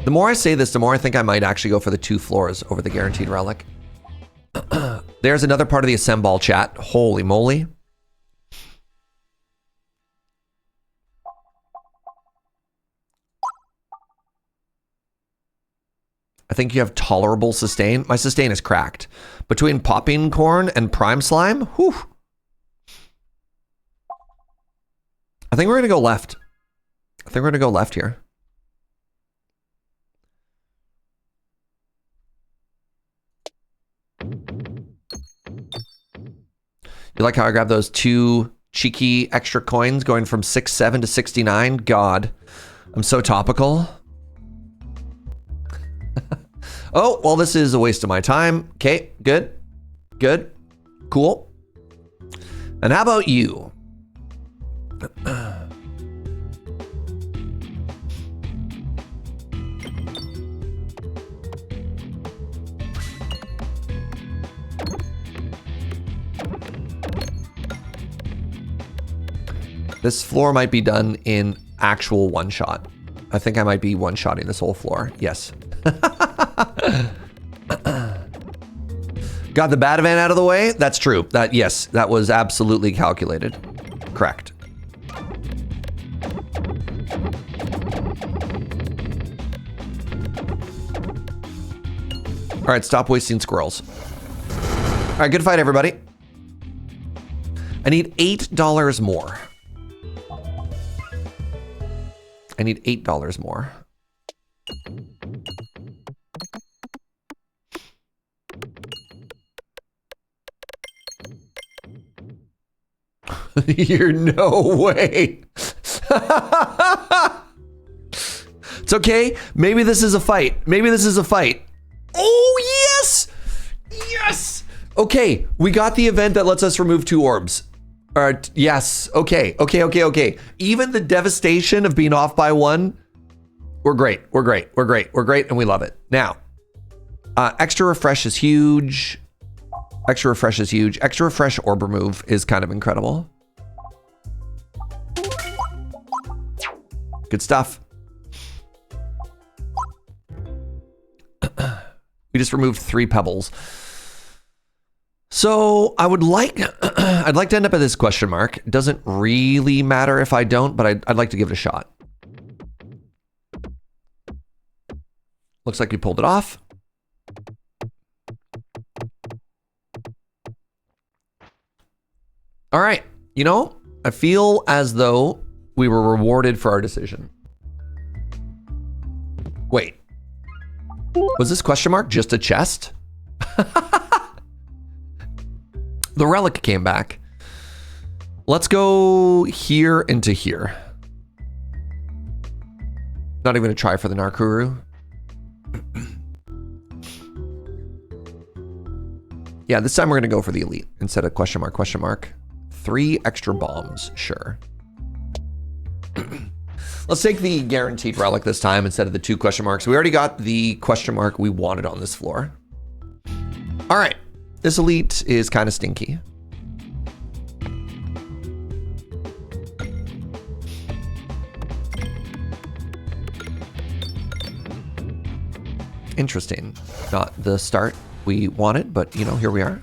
The more I say this, the more I think I might actually go for the 2 floors over the guaranteed relic. There's another part of the assemble chat. Holy moly. I think you have tolerable sustain. My sustain is cracked. Between popping corn and prime slime, whew. I think we're gonna go left. I think we're gonna go left here. You like how I grabbed those 2 cheeky extra coins going from 67 to 69? God, I'm so topical. Oh, well, this is a waste of my time. Okay, good. Good. Cool. And how about you? This floor might be done in actual one-shot. I think I might be one-shotting this whole floor. Yes. Got the bad event out of the way? That's true. Yes, that was absolutely calculated. Correct. All right, stop wasting squirrels. All right, good fight, everybody. I need $8 more. I need $8 more. You're no way. It's okay. Maybe this is a fight. Maybe this is a fight. Oh, yes. Yes. Okay. We got the event that lets us remove 2 orbs. Yes. Okay. Okay. Even the devastation of being off by 1. We're great. We're great. We're great. We're great. And we love it. Now, extra refresh is huge. Extra refresh is huge. Extra refresh orb remove is kind of incredible. Good stuff. We just removed 3 pebbles. So I would like, I'd like to end up at this question mark. It doesn't really matter if I don't, but I'd like to give it a shot. Looks like we pulled it off. All right. You know, I feel as though we were rewarded for our decision. Wait. Was this question mark just a chest? The relic came back. Let's go here into here. Not even a try for the Narkuru. Yeah, this time we're gonna go for the elite instead of question mark. 3 extra bombs, sure. Let's take the guaranteed relic this time instead of the 2 question marks. We already got the question mark we wanted on this floor. All right, this elite is kind of stinky. Interesting. Not the start we wanted, but you know, here we are.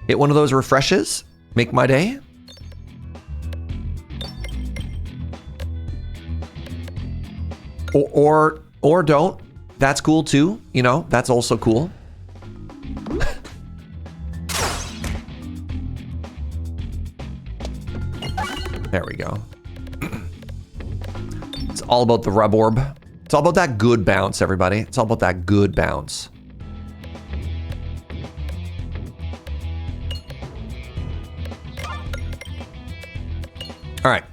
Hit one of those refreshes, make my day. Or don't. That's cool too. You know, that's also cool. There we go. It's all about the rub orb. It's all about that good bounce, everybody. It's all about that good bounce. All right.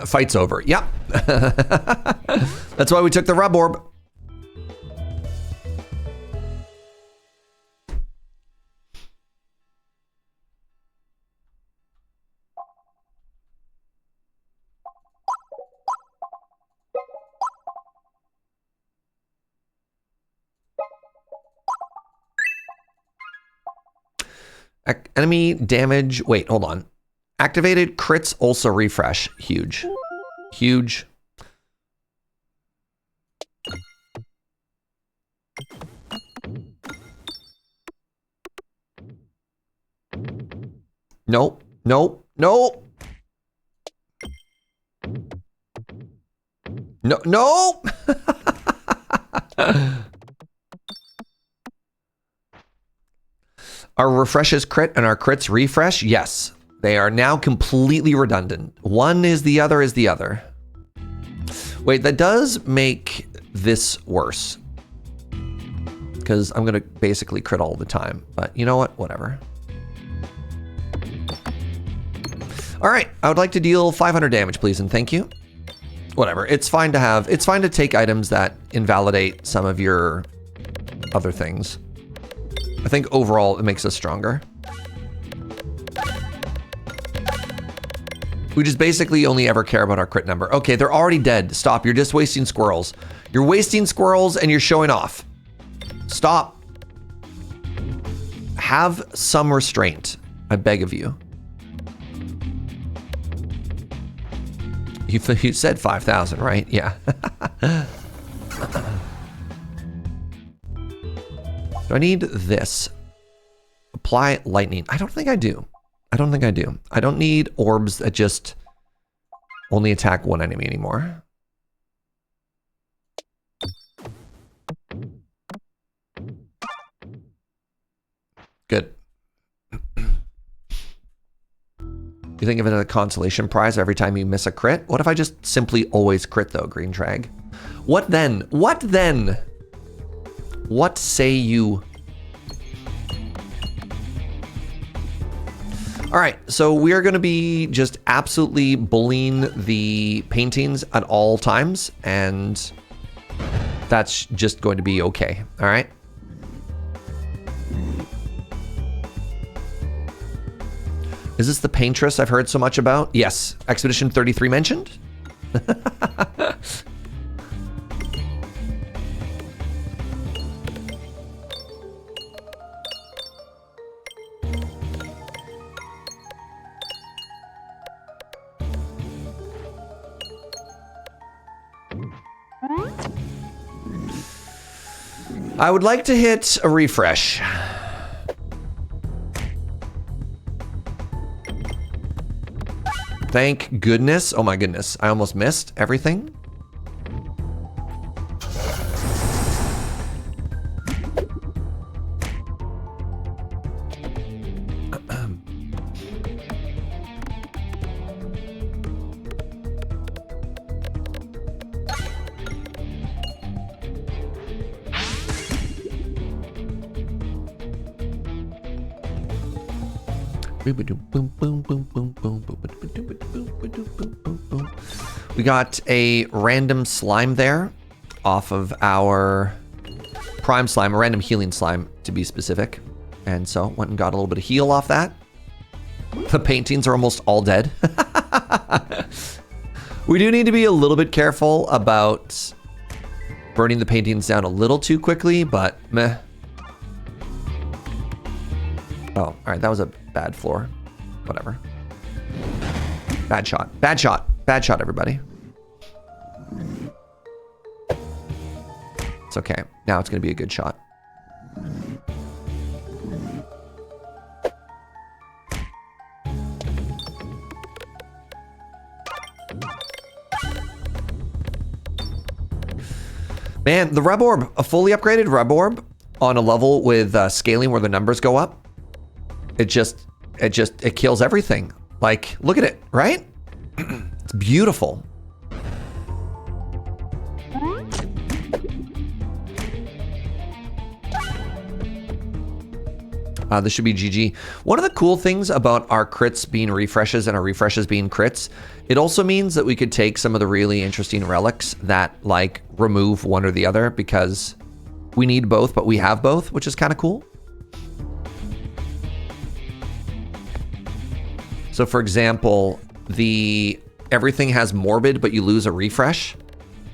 Fight's over. Yep. That's why we took the rub orb. Enemy damage. Wait, hold on. Activated crits also refresh. Huge. Huge. Nope. Nope. Nope. No. Nope. Our refreshes crit and our crits refresh? Yes. They are now completely redundant. One is the other is the other. Wait, that does make this worse. Because I'm going to basically crit all the time. But you know what? Whatever. All right. I would like to deal 500 damage, please, and thank you. Whatever. It's fine to have. It's fine to take items that invalidate some of your other things. I think overall it makes us stronger. We just basically only ever care about our crit number. Okay, they're already dead. Stop. You're just wasting squirrels. You're wasting squirrels and you're showing off. Stop. Have some restraint. I beg of you. You said 5,000, right? Yeah. Do I need this? Apply lightning. I don't think I do. I don't think I do. I don't need orbs that just only attack one enemy anymore. Good. You think of it as a consolation prize every time you miss a crit? What if I just simply always crit though, Green Drag? What then? What then? What say you? All right, so we are going to be just absolutely bullying the paintings at all times, and that's just going to be okay, all right? Is this the paintress I've heard so much about? Yes, Expedition 33 mentioned? I would like to hit a refresh. Thank goodness. Oh my goodness. I almost missed everything. We got a random slime there off of our prime slime, a random healing slime to be specific. And so went and got a little bit of heal off that. The paintings are almost all dead. We do need to be a little bit careful about burning the paintings down a little too quickly, but meh. Oh, all right, that was a bad floor. Whatever. Bad shot. Bad shot. Bad shot, everybody. It's okay. Now it's going to be a good shot. Man, the Rub Orb, a fully upgraded Rub Orb on a level with scaling where the numbers go up. It kills everything. Like, look at it, right? It's beautiful. This should be GG. One of the cool things about our crits being refreshes and our refreshes being crits, it also means that we could take some of the really interesting relics that like remove one or the other, because we need both, but we have both, which is kind of cool. So for example, everything has morbid, but you lose a refresh.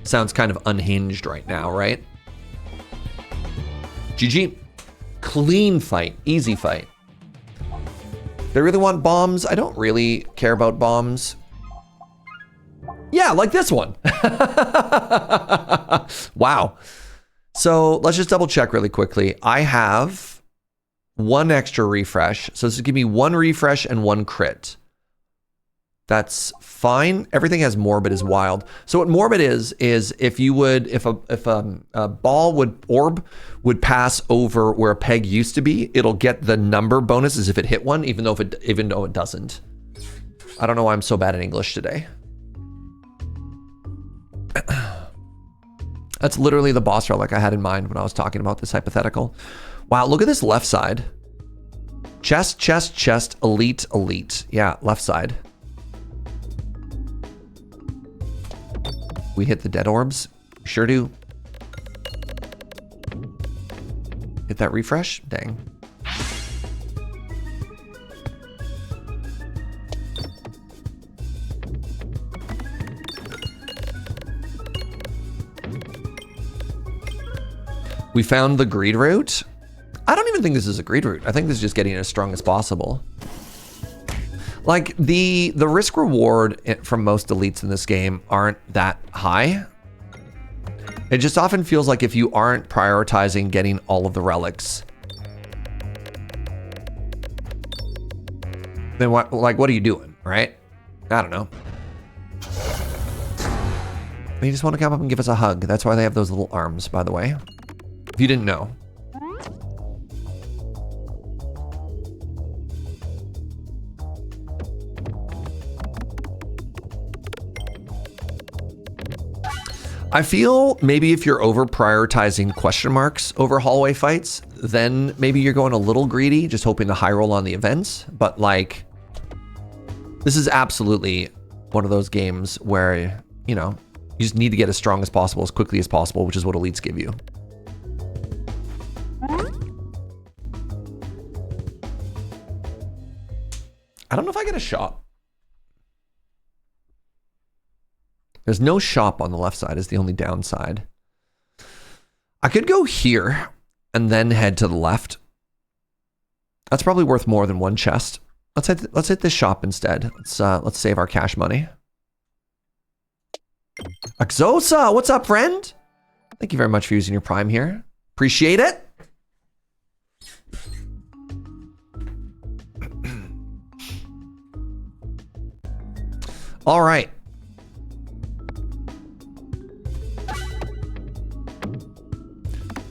Sounds kind of unhinged right now, right? GG. Clean fight, easy fight. They really want bombs? I don't really care about bombs. Yeah, like this one. Wow. So let's just double check really quickly. I have one extra refresh. So this is give me one refresh and one crit. That's fine. Everything has morbid is wild. So what morbid is if you would, if a ball orb would pass over where a peg used to be, it'll get the number bonus as if it hit one, even though it doesn't. I don't know why I'm so bad at English today. That's literally the boss relic I had in mind when I was talking about this hypothetical. Wow, look at this left side. Chest, chest, chest, elite, elite. Yeah, left side. We hit the dead orbs. Sure do. Hit that refresh? Dang. We found the greed route. I don't even think this is a greed route. I think this is just getting as strong as possible. Like the risk reward from most elites in this game aren't that high. It just often feels like if you aren't prioritizing getting all of the relics, then what are you doing, right? I don't know. They just want to come up and give us a hug. That's why they have those little arms, by the way. If you didn't know. I feel maybe if you're over prioritizing question marks over hallway fights, then maybe you're going a little greedy, just hoping to high roll on the events. But like, this is absolutely one of those games where, you know, you just need to get as strong as possible, as quickly as possible, which is what elites give you. I don't know if I get a shop. There's no shop on the left side is the only downside. I could go here and then head to the left. That's probably worth more than one chest. Let's hit this shop instead. Let's save our cash money. Axosa, what's up, friend? Thank you very much for using your Prime here. Appreciate it. All right.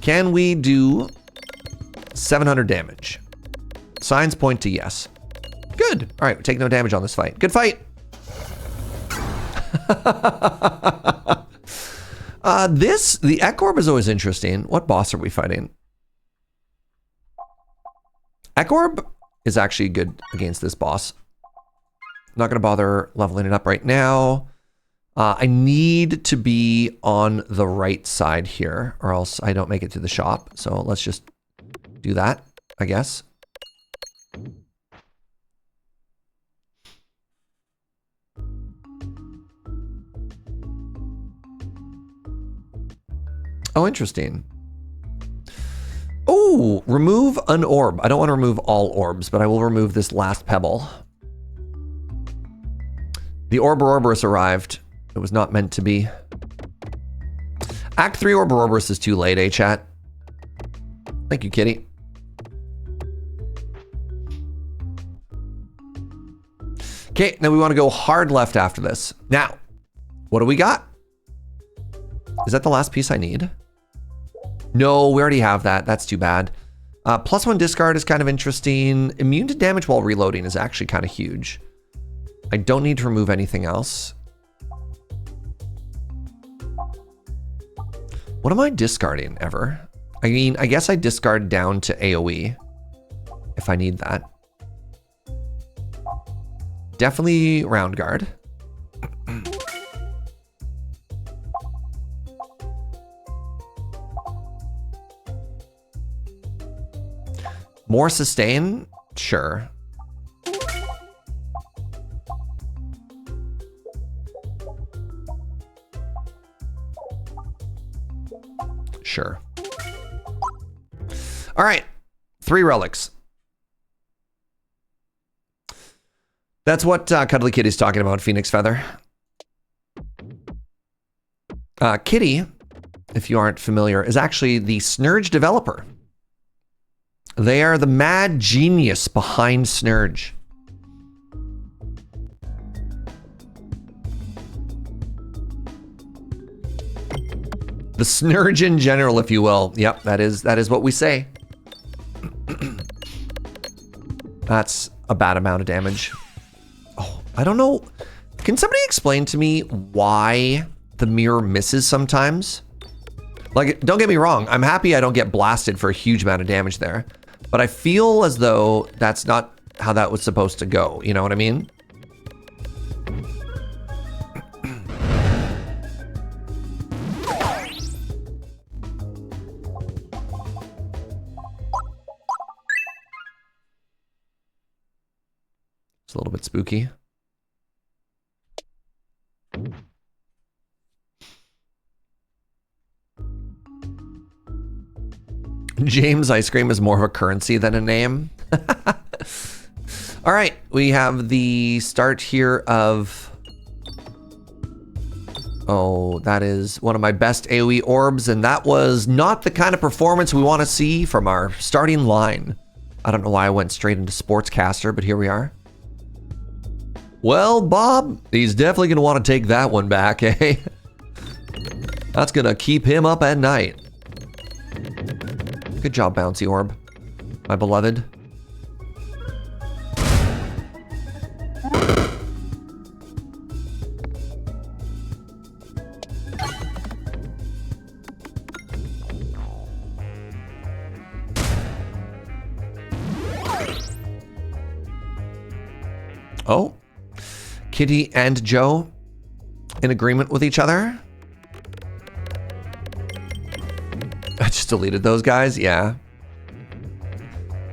Can we do 700 damage? Signs point to yes. Good. All right, we take no damage on this fight. Good fight. The Ek Orb is always interesting. What boss are we fighting? Ek Orb is actually good against this boss. I'm not going to bother leveling it up right now. I need to be on the right side here, or else I don't make it to the shop. So let's just do that, I guess. Oh, interesting. Oh, remove an orb. I don't want to remove all orbs, but I will remove this last pebble. The Ouroboros arrived. It was not meant to be. Act 3 Ouroboros is too late, eh, chat? Thank you, kitty. Okay, now we want to go hard left after this. Now, what do we got? Is that the last piece I need? No, we already have that. That's too bad. +1 discard is kind of interesting. Immune to damage while reloading is actually kind of huge. I don't need to remove anything else. What am I discarding ever? I mean, I guess I discard down to AoE if I need that. Definitely round guard. More sustain? Sure. Sure. All right. 3 relics. That's what Cuddly Kitty's talking about, Phoenix Feather. Kitty, if you aren't familiar, is actually the Snurge developer. They are the mad genius behind Snurge. The Snurge in general, if you will. Yep, that is what we say. That's a bad amount of damage. Oh, I don't know. Can somebody explain to me why the mirror misses sometimes? Like, don't get me wrong. I'm happy I don't get blasted for a huge amount of damage there. But I feel as though that's not how that was supposed to go. You know what I mean? It's a little bit spooky. James Ice Cream is more of a currency than a name. All right, we have the start here of... Oh, that is one of my best AoE orbs, and that was not the kind of performance we want to see from our starting line. I don't know why I went straight into Sportscaster, but here we are. Well, Bob, he's definitely going to want to take that one back, eh? That's going to keep him up at night. Good job, Bouncy Orb, my beloved. Oh, Kitty and Joe in agreement with each other. I just deleted those guys. Yeah.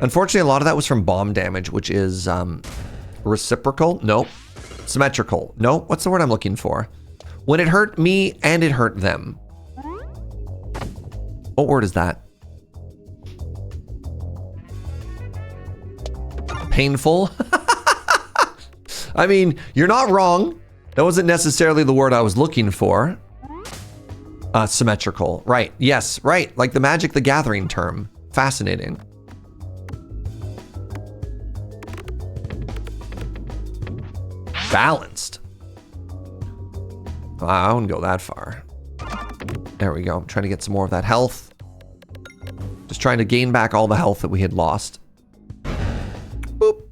Unfortunately, a lot of that was from bomb damage, which is reciprocal. Nope. Symmetrical. Nope. What's the word I'm looking for? When it hurt me and it hurt them. What word is that? Painful. I mean, you're not wrong. That wasn't necessarily the word I was looking for. Symmetrical. Right. Yes. Right. Like the Magic the Gathering term. Fascinating. Balanced. I wouldn't go that far. There we go. I'm trying to get some more of that health. Just trying to gain back all the health that we had lost. Boop.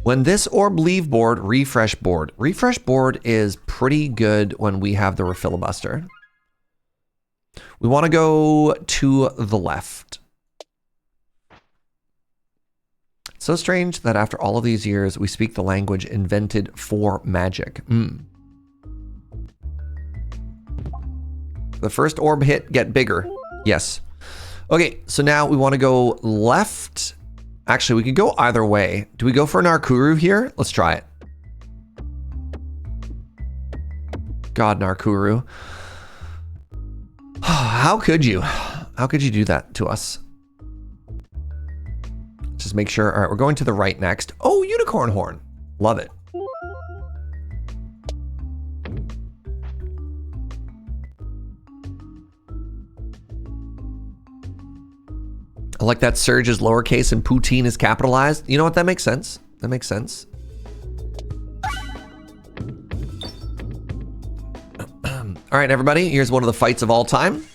When this orb leave board, refresh board. Refresh board is pretty good when we have the refilibuster. We want to go to the left. So strange that after all of these years, we speak the language invented for magic. The first orb hit, get bigger. Yes. Okay, so now we want to go left. Actually, we could go either way. Do we go for an Narkuru here? Let's try it. God, Narkuru. How could you? How could you do that to us? Just make sure. All right, we're going to the right next. Oh, unicorn horn. Love it. I like that Serge is lowercase and poutine is capitalized. You know what? That makes sense. That makes sense. All right, everybody. Here's one of the fights of all time.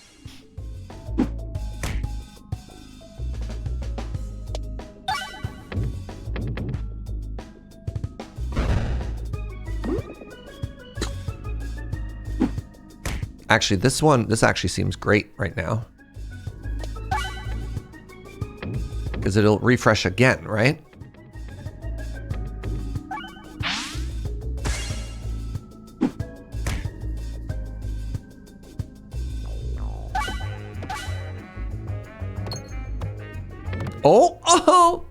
Actually, this actually seems great right now. Because it'll refresh again, right? Oh, oh!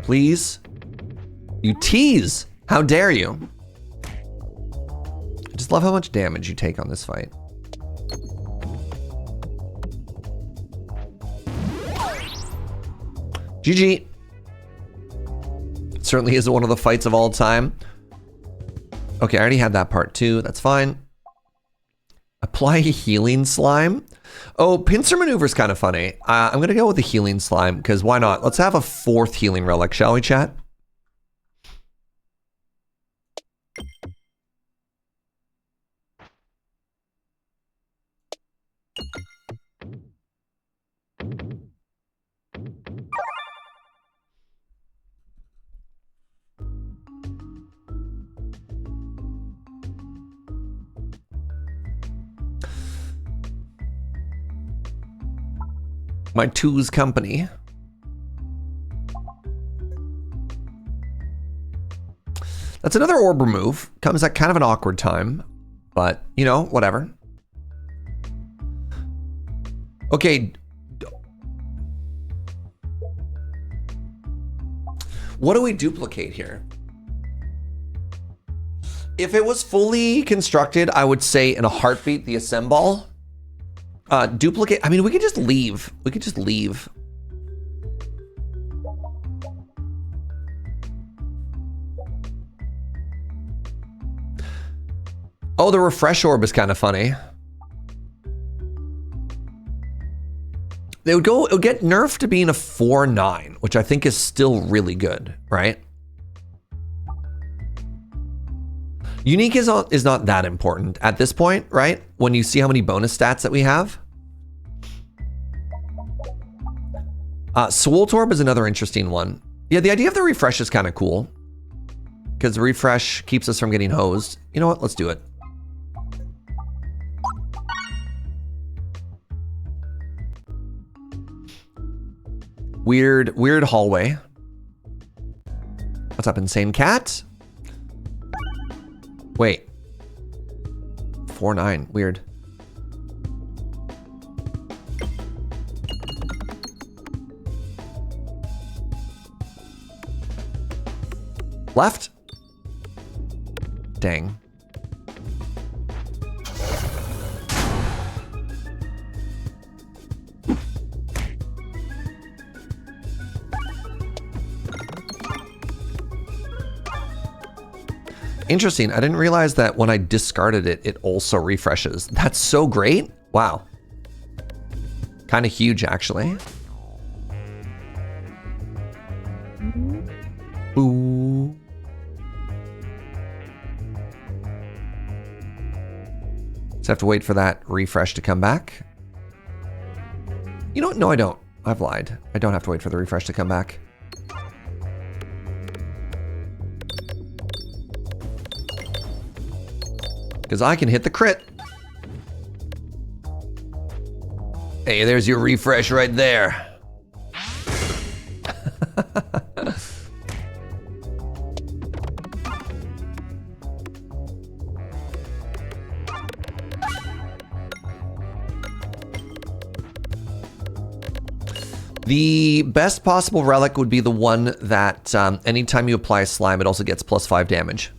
Please. You tease. How dare you? I just love how much damage you take on this fight. GG. It certainly is one of the fights of all time. Okay, I already had that part too. That's fine. Apply healing slime. Oh, pincer maneuver is kind of funny. I'm going to go with the healing slime because why not? Let's have a fourth healing relic, shall we, chat? My two's company. That's another orb remove. Comes at kind of an awkward time, but you know, whatever. Okay. What do we duplicate here? If it was fully constructed, I would say in a heartbeat, the assemble. Duplicate. I mean, we could just leave. We could just leave. Oh, the refresh orb is kind of funny. It would get nerfed to being a 4/9, which I think is still really good, right? Unique is not that important at this point, right? When you see how many bonus stats that we have. Swoltorb is another interesting one. Yeah, the idea of the refresh is kind of cool. Because the refresh keeps us from getting hosed. You know what? Let's do it. Weird hallway. What's up, insane cat? Wait. 4-9. Weird. Left? Dang. Interesting. I didn't realize that when I discarded it, it also refreshes. That's so great. Wow. Kind of huge, actually. Ooh. Just have to wait for that refresh to come back. You know what? No, I don't. I've lied. I don't have to wait for the refresh to come back. Because I can hit the crit. Hey, there's your refresh right there. The best possible relic would be the one that anytime you apply slime, it also gets +5 damage.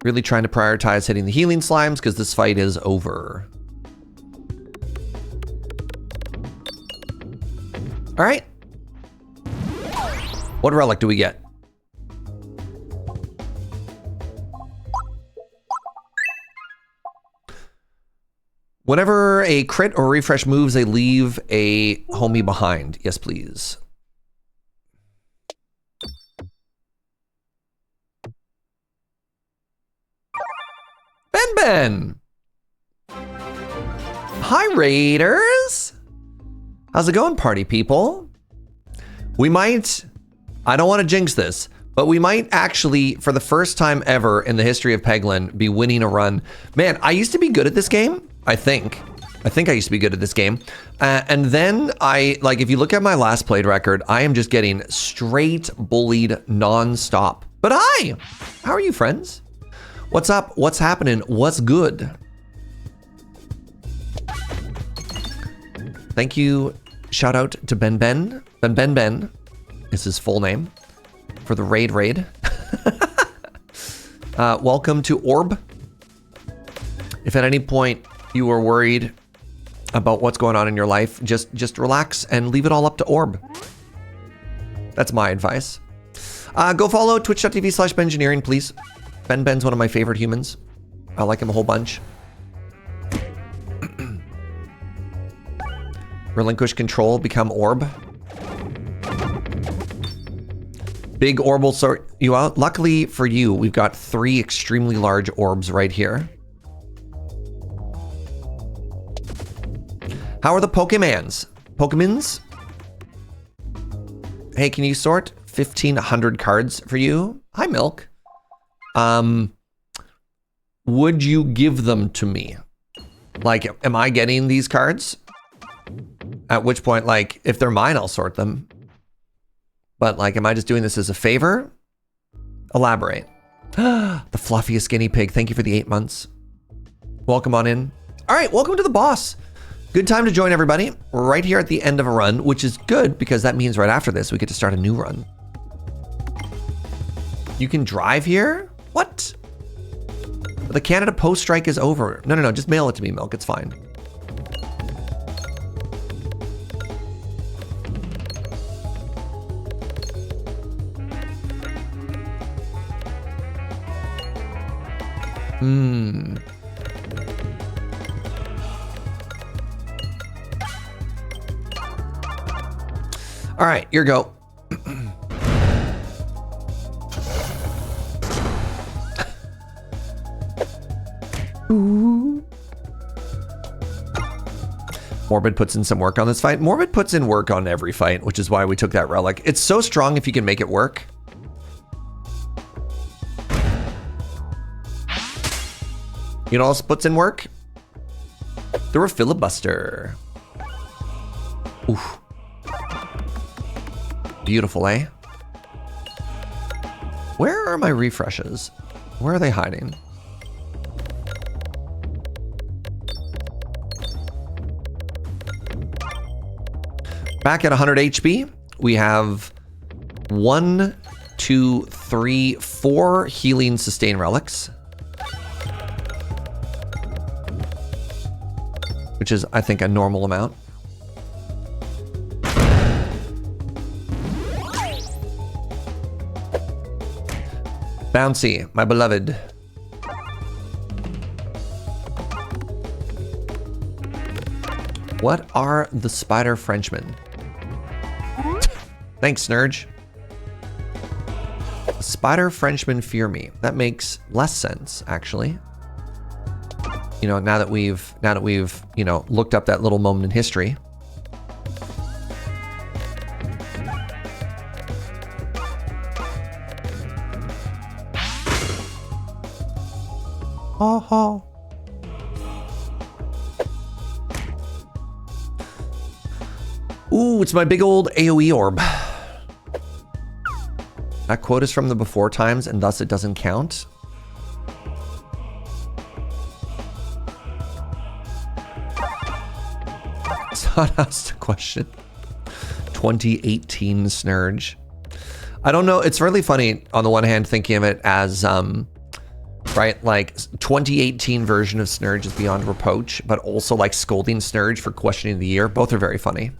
Really trying to prioritize hitting the healing slimes because this fight is over. All right. What relic do we get? Whenever a crit or refresh moves, they leave a homie behind. Yes, please. Ben. Hi, Raiders. How's it going, party people? We might, I don't want to jinx this, but we might actually, for the first time ever in the history of Peglin, be winning a run. Man, I used to be good at this game. I think I used to be good at this game. And then if you look at my last played record, I am just getting straight bullied nonstop. But hi, how are you, friends? What's up? What's happening? What's good? Thank you. Shout out to Ben is his full name for the raid. Welcome to Orb. If at any point you are worried about what's going on in your life, just relax and leave it all up to Orb. That's my advice. Go follow twitch.tv/Bengineering, please. Ben's one of my favorite humans. I like him a whole bunch. Relinquish control, become Orb. Big orb will sort you out. Luckily for you, we've got 3 extremely large orbs right here. How are the Pokemons? Hey, can you sort 1,500 cards for you? Hi, Milk. Would you give them to me? Like, am I getting these cards? At which point, like, if they're mine, I'll sort them. But, like, am I just doing this as a favor? Elaborate. The fluffiest guinea pig. Thank you for the 8 months. Welcome on in. All right, welcome to the boss. Good time to join, everybody. We're right here at the end of a run, which is good because that means right after this, we get to start a new run. You can drive here? What? The Canada Post strike is over. No, just mail it to me, Milk. It's fine. All right, here go. Morbid puts in some work on this fight. Morbid puts in work on every fight, which is why we took that relic. It's so strong if you can make it work. You know what else puts in work? The Filibuster. Oof. Beautiful, eh? Where are my refreshes? Where are they hiding? Back at 100 HP, we have 1, 2, 3, 4 healing sustain relics. Which is, I think, a normal amount. Bouncy, my beloved. What are the spider Frenchmen? Thanks, Serge. Spider Frenchmen fear me. That makes less sense, actually. You know, now that we've, you know, looked up that little moment in history. Ha ha. Ooh, it's my big old AoE orb. That quote is from the before times, and thus it doesn't count. Not asked a question. 2018 Snurge. I don't know. It's really funny on the one hand thinking of it as right, like 2018 version of Snurge is beyond reproach, but also like scolding Snurge for questioning the year. Both are very funny.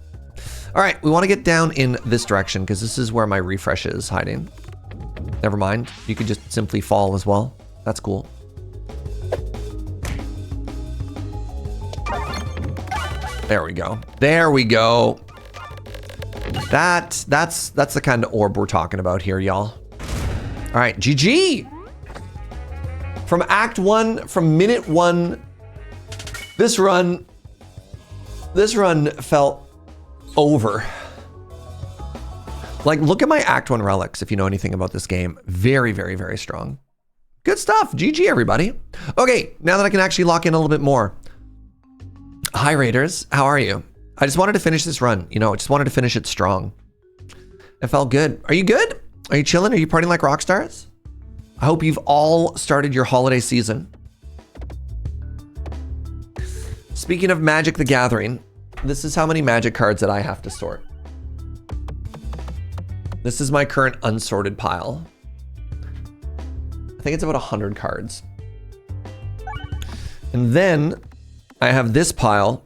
All right, we want to get down in this direction because this is where my refresh is hiding. Never mind. You could just simply fall as well. That's cool. There we go. There we go. That's the kind of orb we're talking about here, y'all. All right, GG. From Act 1, from minute 1, this run felt over. Like, look at my Act 1 relics if you know anything about this game. Very, very, very strong. Good stuff. GG, everybody. Okay, now that I can actually lock in a little bit more. Hi, Raiders. How are you? I just wanted to finish this run. You know, I just wanted to finish it strong. It felt good. Are you good? Are you chilling? Are you partying like rock stars? I hope you've all started your holiday season. Speaking of Magic the Gathering, this is how many Magic cards that I have to sort. This is my current unsorted pile. I think it's about 100 cards. And then I have this pile,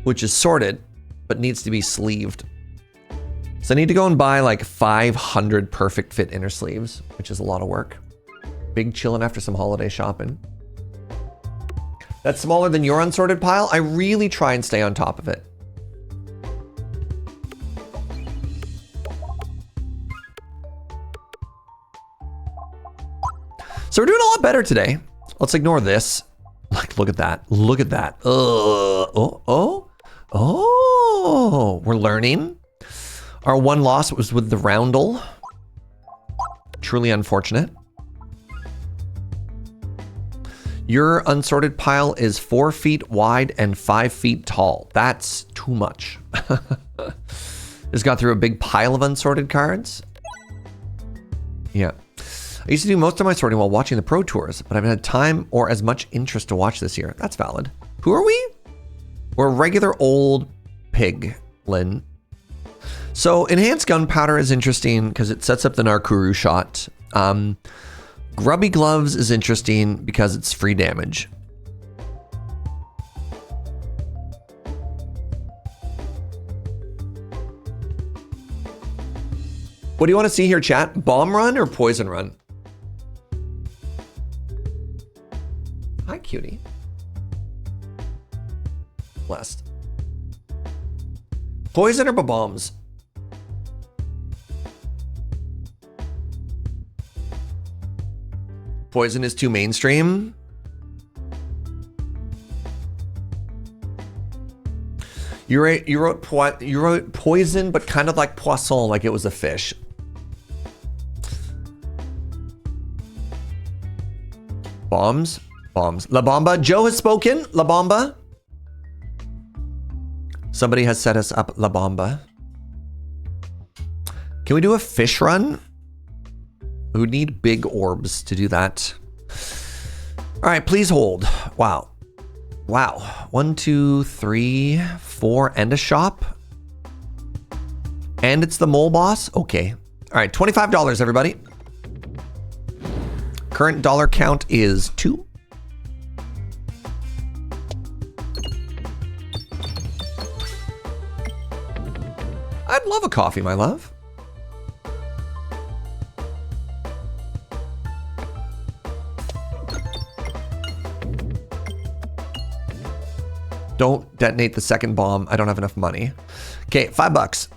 which is sorted, but needs to be sleeved. So I need to go and buy like 500 perfect fit inner sleeves, which is a lot of work. Big chillin' after some holiday shopping. That's smaller than your unsorted pile. I really try and stay on top of it. So we're doing a lot better today. Let's ignore this. Like, look at that. Look at that. Oh, we're learning. Our one loss was with the roundel. Truly unfortunate. Your unsorted pile is 4 feet wide and 5 feet tall. That's too much. Just got through a big pile of unsorted cards. Yeah. I used to do most of my sorting while watching the Pro Tours, but I haven't had time or as much interest to watch this year. That's valid. Who are we? We're regular old Peglin. So enhanced gunpowder is interesting because it sets up the Narkuru shot. Grubby gloves is interesting because it's free damage. What do you want to see here, chat? Bomb run or poison run? Hi, cutie. Blessed. Poison or bombs? Poison is too mainstream. You wrote poison, but kind of like poisson, like it was a fish. Bombs. La Bomba. Joe has spoken. La Bomba. Somebody has set us up La Bomba. Can we do a fish run? We would need big orbs to do that. All right, please hold. Wow. 1, 2, 3, 4, and a shop. And it's the mole boss? Okay. All right, $25, everybody. Current dollar count is 2. I'd love a coffee, my love. Don't detonate the second bomb. I don't have enough money. Okay, $5.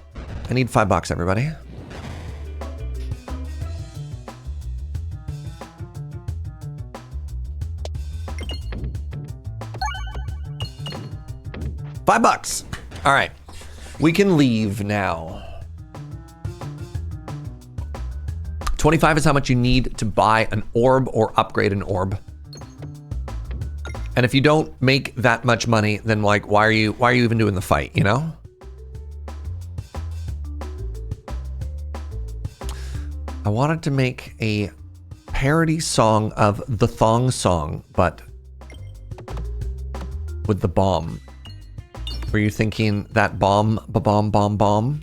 I need $5, everybody. $5. All right. We can leave now. 25 is how much you need to buy an orb or upgrade an orb. And if you don't make that much money, then like, why are you even doing the fight, you know? I wanted to make a parody song of the Thong Song, but with the bomb. Were you thinking that bomb, ba-bomb, bomb, bomb?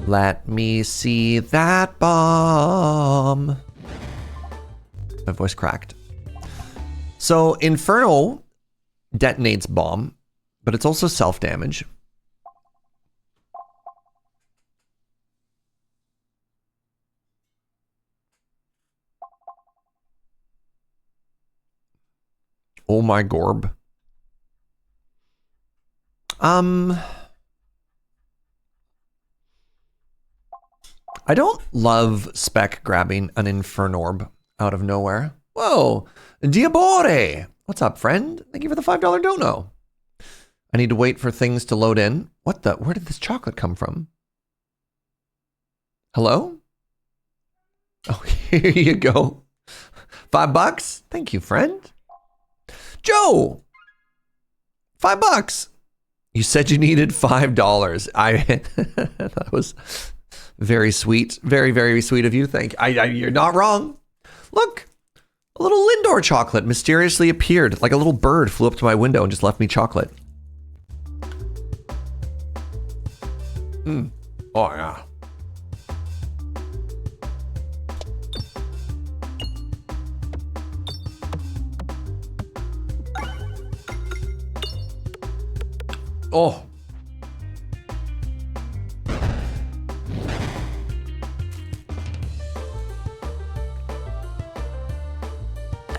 Let me see that bomb. My voice cracked. So Inferno detonates bomb, but it's also self-damage. Oh my gorb. I don't love Spec grabbing an Infernorb out of nowhere. Whoa, Diabore! What's up, friend? Thank you for the $5 dono. I need to wait for things to load in. What the? Where did this chocolate come from? Hello? Oh, here you go. $5? Thank you, friend. Joe! $5. You said you needed $5. That was very sweet. Very, very sweet of you. Thank you. You're not wrong. Look, a little Lindor chocolate mysteriously appeared. Like a little bird flew up to my window and just left me chocolate. Oh, yeah. Oh.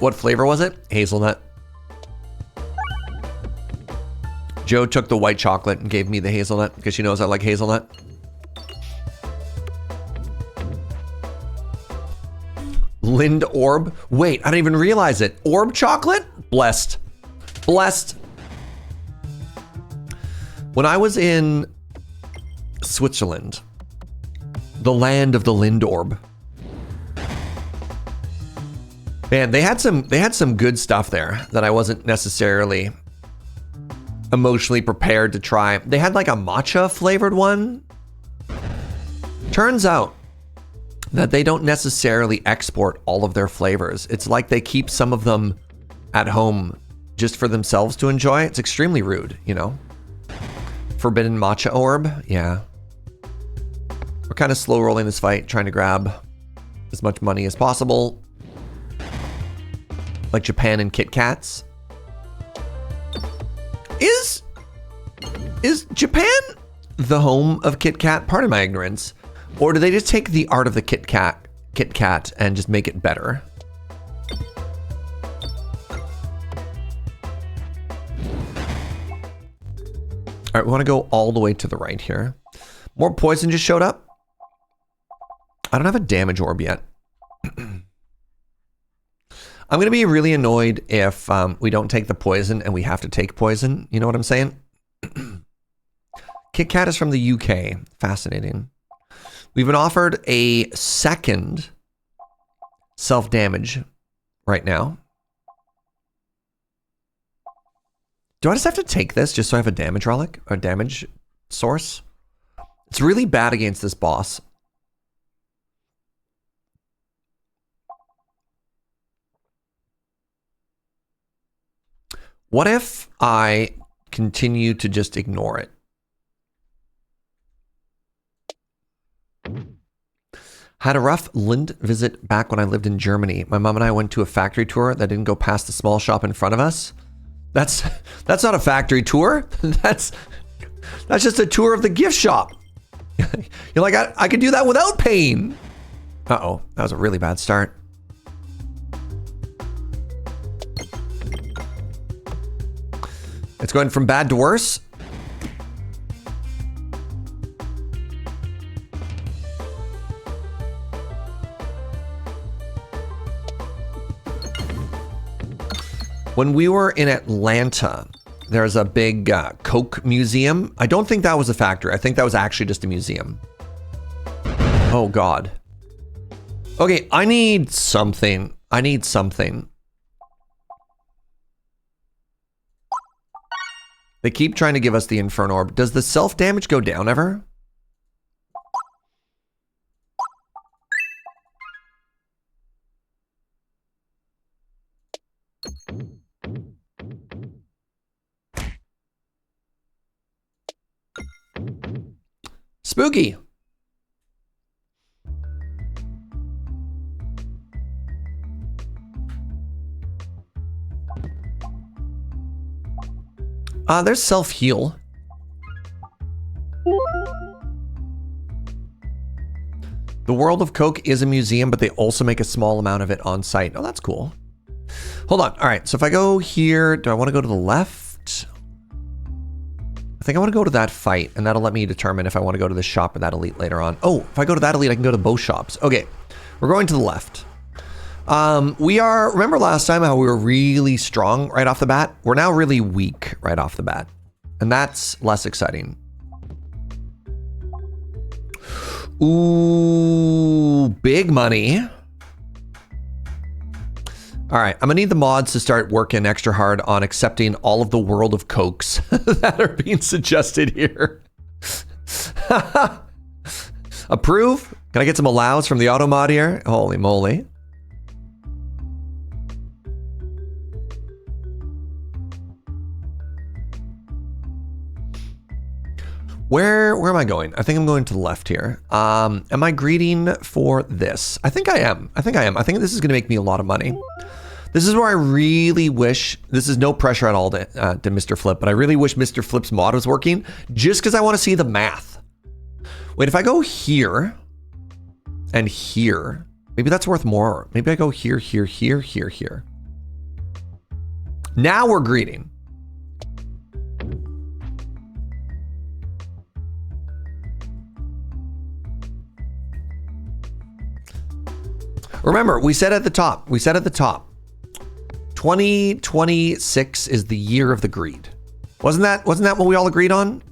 What flavor was it? Hazelnut. Joe took the white chocolate and gave me the hazelnut because she knows I like hazelnut. Lind Orb. Wait, I didn't even realize it. Orb chocolate? Blessed. Blessed. When I was in Switzerland, the land of the Lindorb, man, they had some good stuff there that I wasn't necessarily emotionally prepared to try. They had like a matcha flavored one. Turns out that they don't necessarily export all of their flavors. It's like they keep some of them at home just for themselves to enjoy. It's extremely rude, you know? Forbidden matcha orb, yeah. We're kind of slow rolling this fight, trying to grab as much money as possible. Like Japan and Kit Kats. Is Japan the home of Kit Kat? Pardon my ignorance. Or do they just take the art of the Kit Kat and just make it better? All right, we want to go all the way to the right here. More poison just showed up. I don't have a damage orb yet. I'm going to be really annoyed if we don't take the poison and we have to take poison. You know what I'm saying? Kit Kat is from the UK. Fascinating. We've been offered a second self-damage right now. Do I just have to take this just so I have a damage relic? Or damage source? It's really bad against this boss. What if I continue to just ignore it? Had a rough Lind visit back when I lived in Germany. My mom and I went to a factory tour that didn't go past the small shop in front of us. That's not a factory tour. That's just a tour of the gift shop. You're like, I could do that without pain. Uh-oh, that was a really bad start. It's going from bad to worse. When we were in Atlanta, there's a big Coke museum. I don't think that was a factory. I think that was actually just a museum. Oh, God. Okay, I need something. I need something. They keep trying to give us the Inferno Orb. Does the self-damage go down ever? Spooky. There's self-heal. The World of Coke is a museum, but they also make a small amount of it on site. Oh, that's cool. Hold on. All right, so if I go here, do I want to go to the left? I think I want to go to that fight, and that'll let me determine if I want to go to the shop or that elite later on. Oh, if I go to that elite, I can go to both shops. Okay, we're going to the left. Remember last time how we were really strong right off the bat? We're now really weak right off the bat. And that's less exciting. Ooh, big money. All right, I'm gonna need the mods to start working extra hard on accepting all of the World of Cokes that are being suggested here. Approve? Can I get some allows from the auto mod here? Holy moly. Where am I going? I think I'm going to the left here. Am I greeting for this? I think I am. I think this is going to make me a lot of money. This is where I really wish, this is no pressure at all to Mr. Flip, but I really wish Mr. Flip's mod was working just because I want to see the math. Wait, if I go here and here, maybe that's worth more. Maybe I go here, here, here, here, here. Now we're greeting. Remember, we said at the top, 2026 is the year of the greed. Wasn't that what we all agreed on?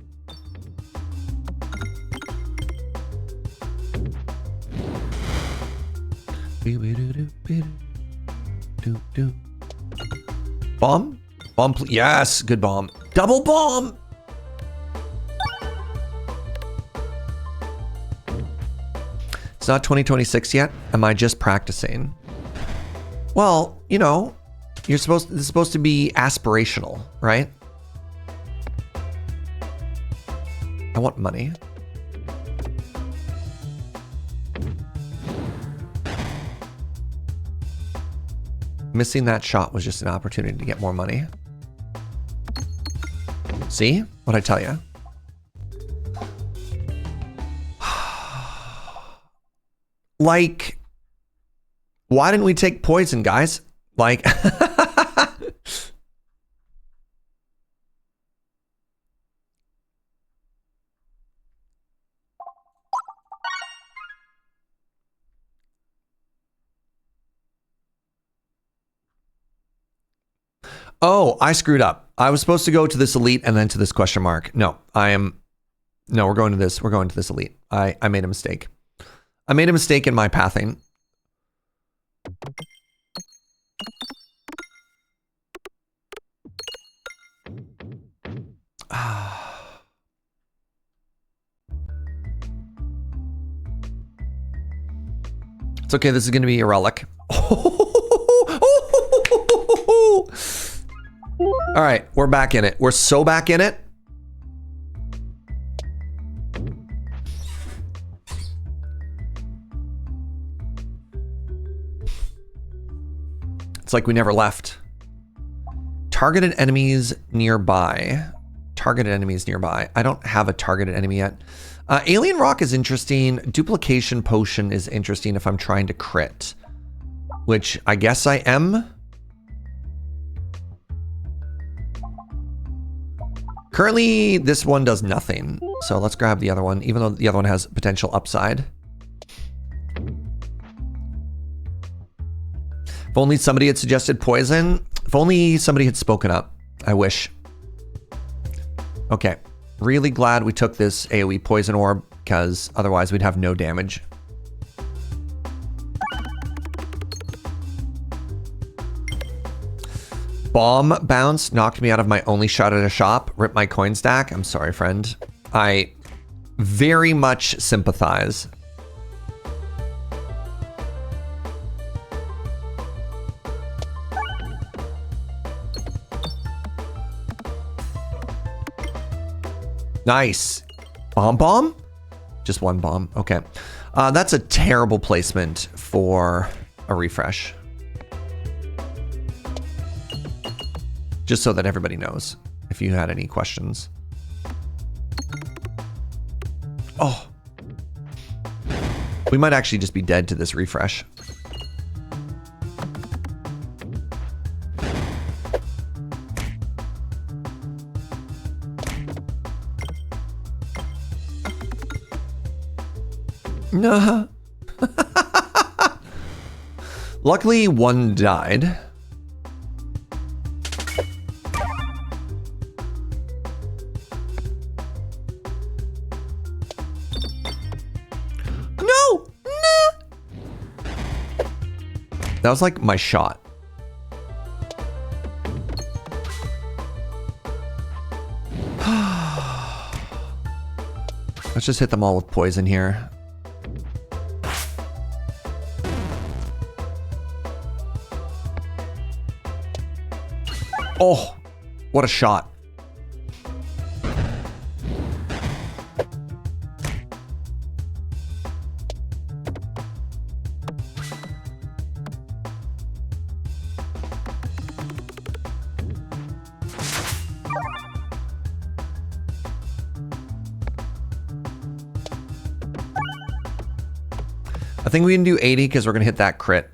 Bomb? Bomb, yes, good bomb. Double bomb! It's not 2026 yet. Am I just practicing? Well, you know, this is supposed to be aspirational, right? I want money. Missing that shot was just an opportunity to get more money. See? What'd I tell you? Like, why didn't we take poison, guys? Like, Oh, I screwed up. I was supposed to go to this elite and then to this question mark. No, we're going to this. We're going to this elite. I made a mistake. I made a mistake in my pathing. It's okay. This is going to be a relic. All right, we're back in it. We're so back in it. It's like we never left. Targeted enemies nearby. Targeted enemies nearby. I don't have a targeted enemy yet. Alien Rock is interesting. Duplication Potion is interesting if I'm trying to crit, which I guess I am. Currently, this one does nothing. So let's grab the other one, even though the other one has potential upside. If only somebody had suggested poison. If only somebody had spoken up. I wish. Okay. Really glad we took this AoE poison orb, because otherwise we'd have no damage. Bomb bounce knocked me out of my only shot at a shop. Rip my coin stack. I'm sorry, friend. I very much sympathize. Nice. Bomb? Just one bomb. Okay. That's a terrible placement for a refresh. Just so that everybody knows, if you had any questions. Oh. We might actually just be dead to this refresh. No. Luckily, one died. No! That was like my shot. Let's just hit them all with poison here. Oh, what a shot. I think we can do 80 because we're going to hit that crit.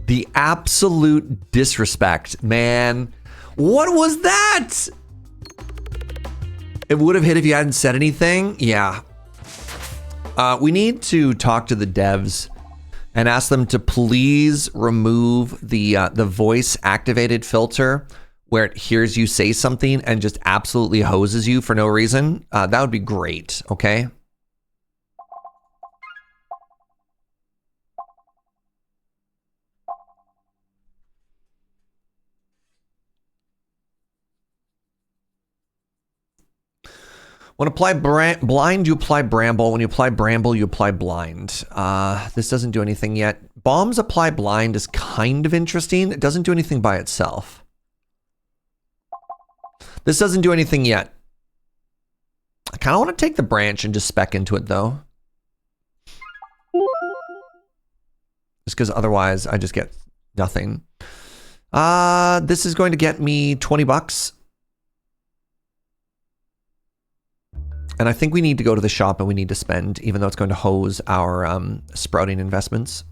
The absolute disrespect, man. What was that? It would have hit if you hadn't said anything. Yeah. We need to talk to the devs and ask them to please remove the voice activated filter where it hears you say something and just absolutely hoses you for no reason. That would be great, okay? When apply blind, you apply bramble. When you apply bramble, you apply blind. This doesn't do anything yet. Bombs apply blind is kind of interesting. It doesn't do anything by itself. This doesn't do anything yet. I kind of want to take the branch and just spec into it, though. Just because otherwise I just get nothing. This is going to get me 20 bucks. And I think we need to go to the shop and we need to spend, even though it's going to hose our sprouting investments.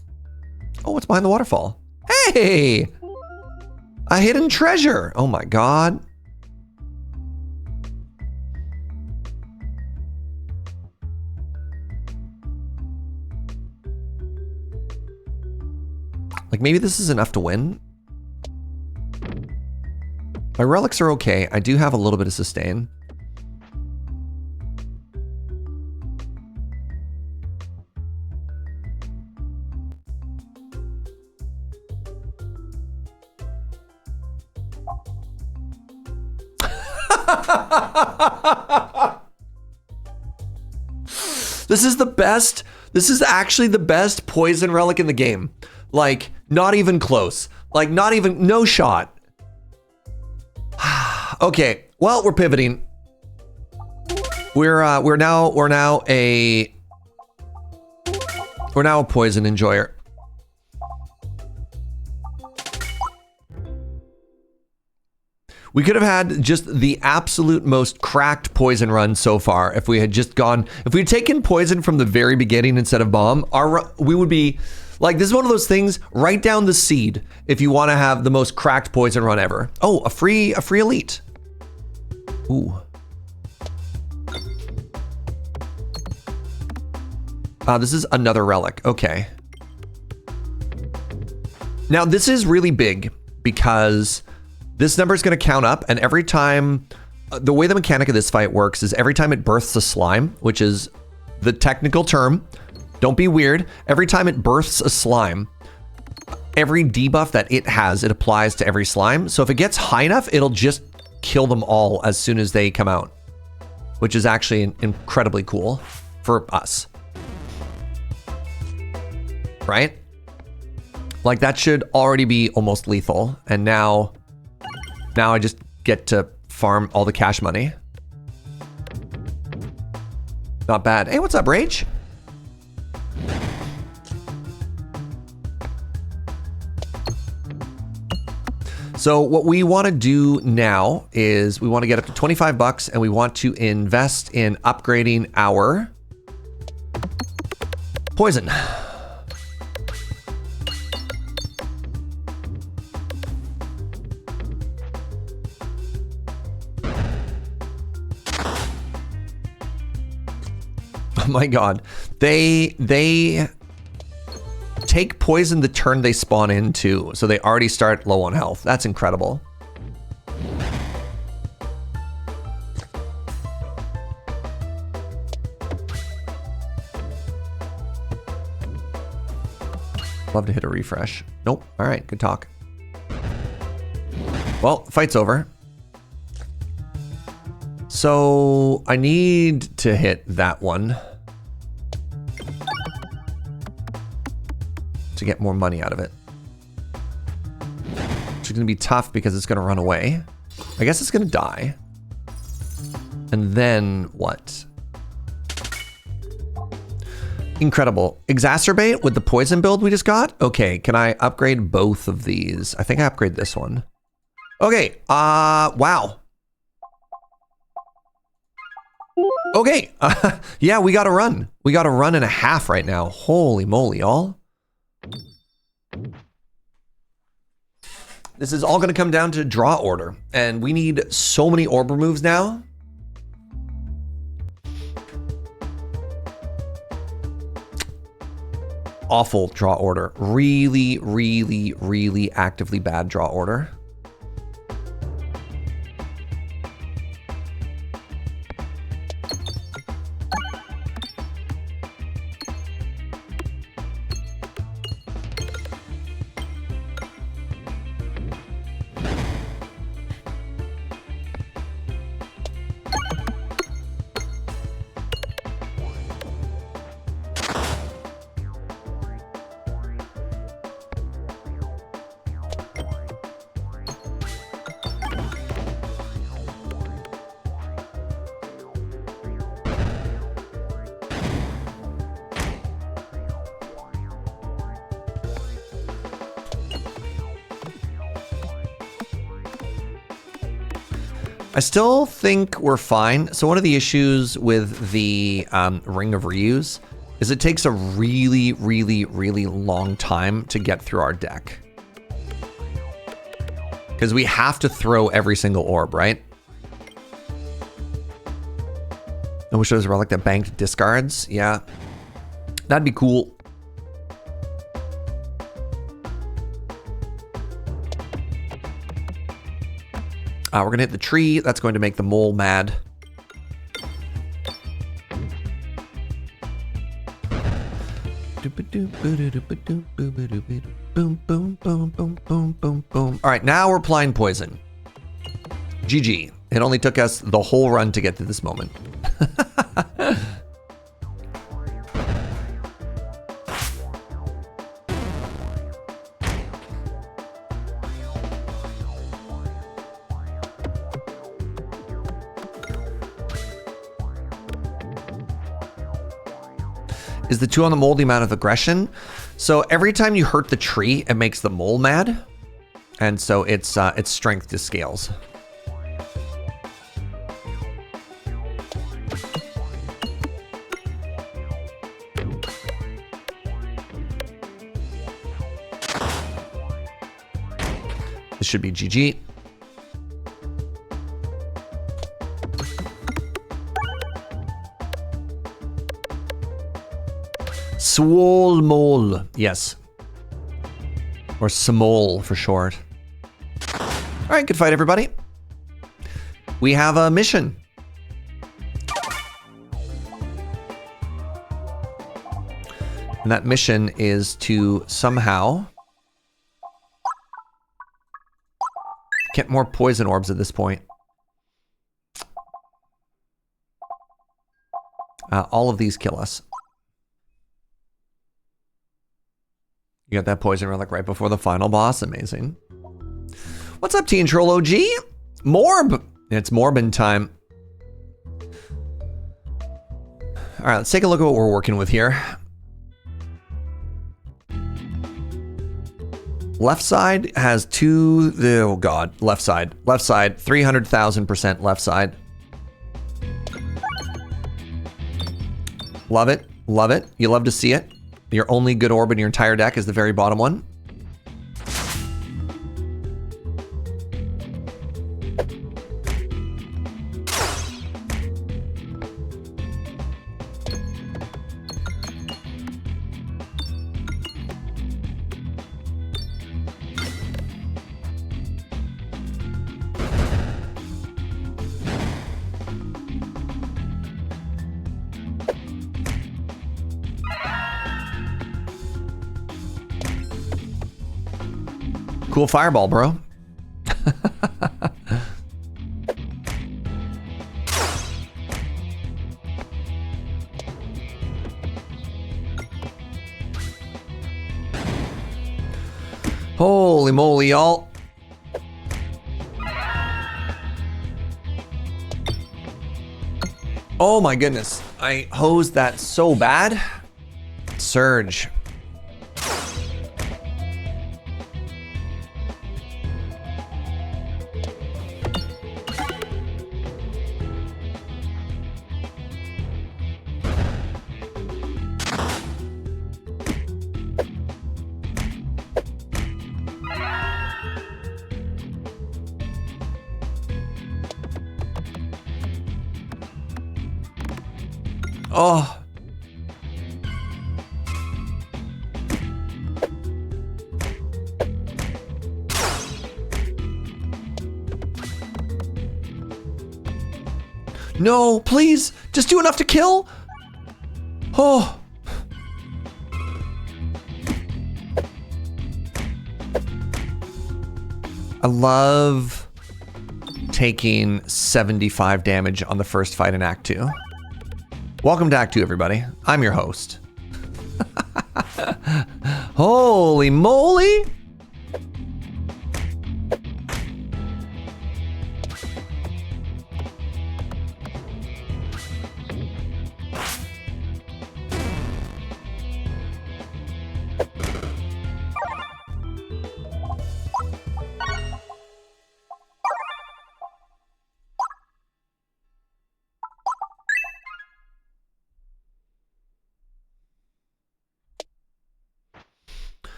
Oh, it's behind the waterfall. Hey! A hidden treasure. Oh my god. Like maybe this is enough to win. My relics are okay. I do have a little bit of sustain. This is the best. This is actually the best poison relic in the game. Like, not even close. Like, not even, no shot. Okay, well, we're pivoting. We're now a poison enjoyer. We could have had just the absolute most cracked poison run so far if we had just gone, if we had taken poison from the very beginning instead of bomb, we would be, like, this is one of those things, write down the seed if you want to have the most cracked poison run ever. Oh, a free elite. Ooh. This is another relic, okay. Now this is really big because this number is going to count up, and every time, the way the mechanic of this fight works is every time it births a slime, which is the technical term, don't be weird, every time it births a slime, every debuff that it has, it applies to every slime. So if it gets high enough, it'll just kill them all as soon as they come out, which is actually incredibly cool for us. Right? Like that should already be almost lethal, and now I just get to farm all the cash money. Not bad. Hey, what's up, Rage? So what we want to do now is we want to get up to 25 bucks and we want to invest in upgrading our poison. Oh my god. They take poison the turn they spawn into, so they already start low on health. That's incredible. Love to hit a refresh. Nope. All right, good talk. Well, fight's over. So I need to hit that one to get more money out of it. Which is gonna be tough because it's gonna run away. I guess it's gonna die. And then what? Incredible. Exacerbate with the poison build we just got? Okay, can I upgrade both of these? I think I upgrade this one. Okay, wow. Okay, yeah, we got a run. We got a run and a half right now. Holy moly, y'all. This is all gonna come down to draw order, and we need so many orb removes now. Awful draw order. Really, really, really actively bad draw order. I still think we're fine. So one of the issues with the Ring of Reuse is it takes a really, really, really long time to get through our deck. Because we have to throw every single orb, right? I wish there was a relic that banked discards. Yeah, that'd be cool. We're gonna hit the tree. That's going to make the mole mad. All right, now we're applying poison. GG. It only took us the whole run to get to this moment. Is the 2 on the mole the amount of aggression? So every time you hurt the tree, it makes the mole mad. And so its strength to scales. This should be GG. Swole mole, yes. Or smole for short. All right, good fight, everybody. We have a mission. And that mission is to somehow get more poison orbs at this point. All of these kill us. You got that poison relic right before the final boss. Amazing. What's up, Teen Troll OG? Morb. It's Morbin time. All right, let's take a look at what we're working with here. Left side has oh God, left side, 300,000% left side. Love it, love it. You love to see it. Your only good orb in your entire deck is the very bottom one. Cool fireball, bro. Holy moly, y'all. Oh my goodness. I hosed that so bad. Serge. Oh. No, please, just do enough to kill. Oh. I love taking 75 damage on the first fight in Act 2. Welcome to Act 2, everybody. I'm your host. Holy moly!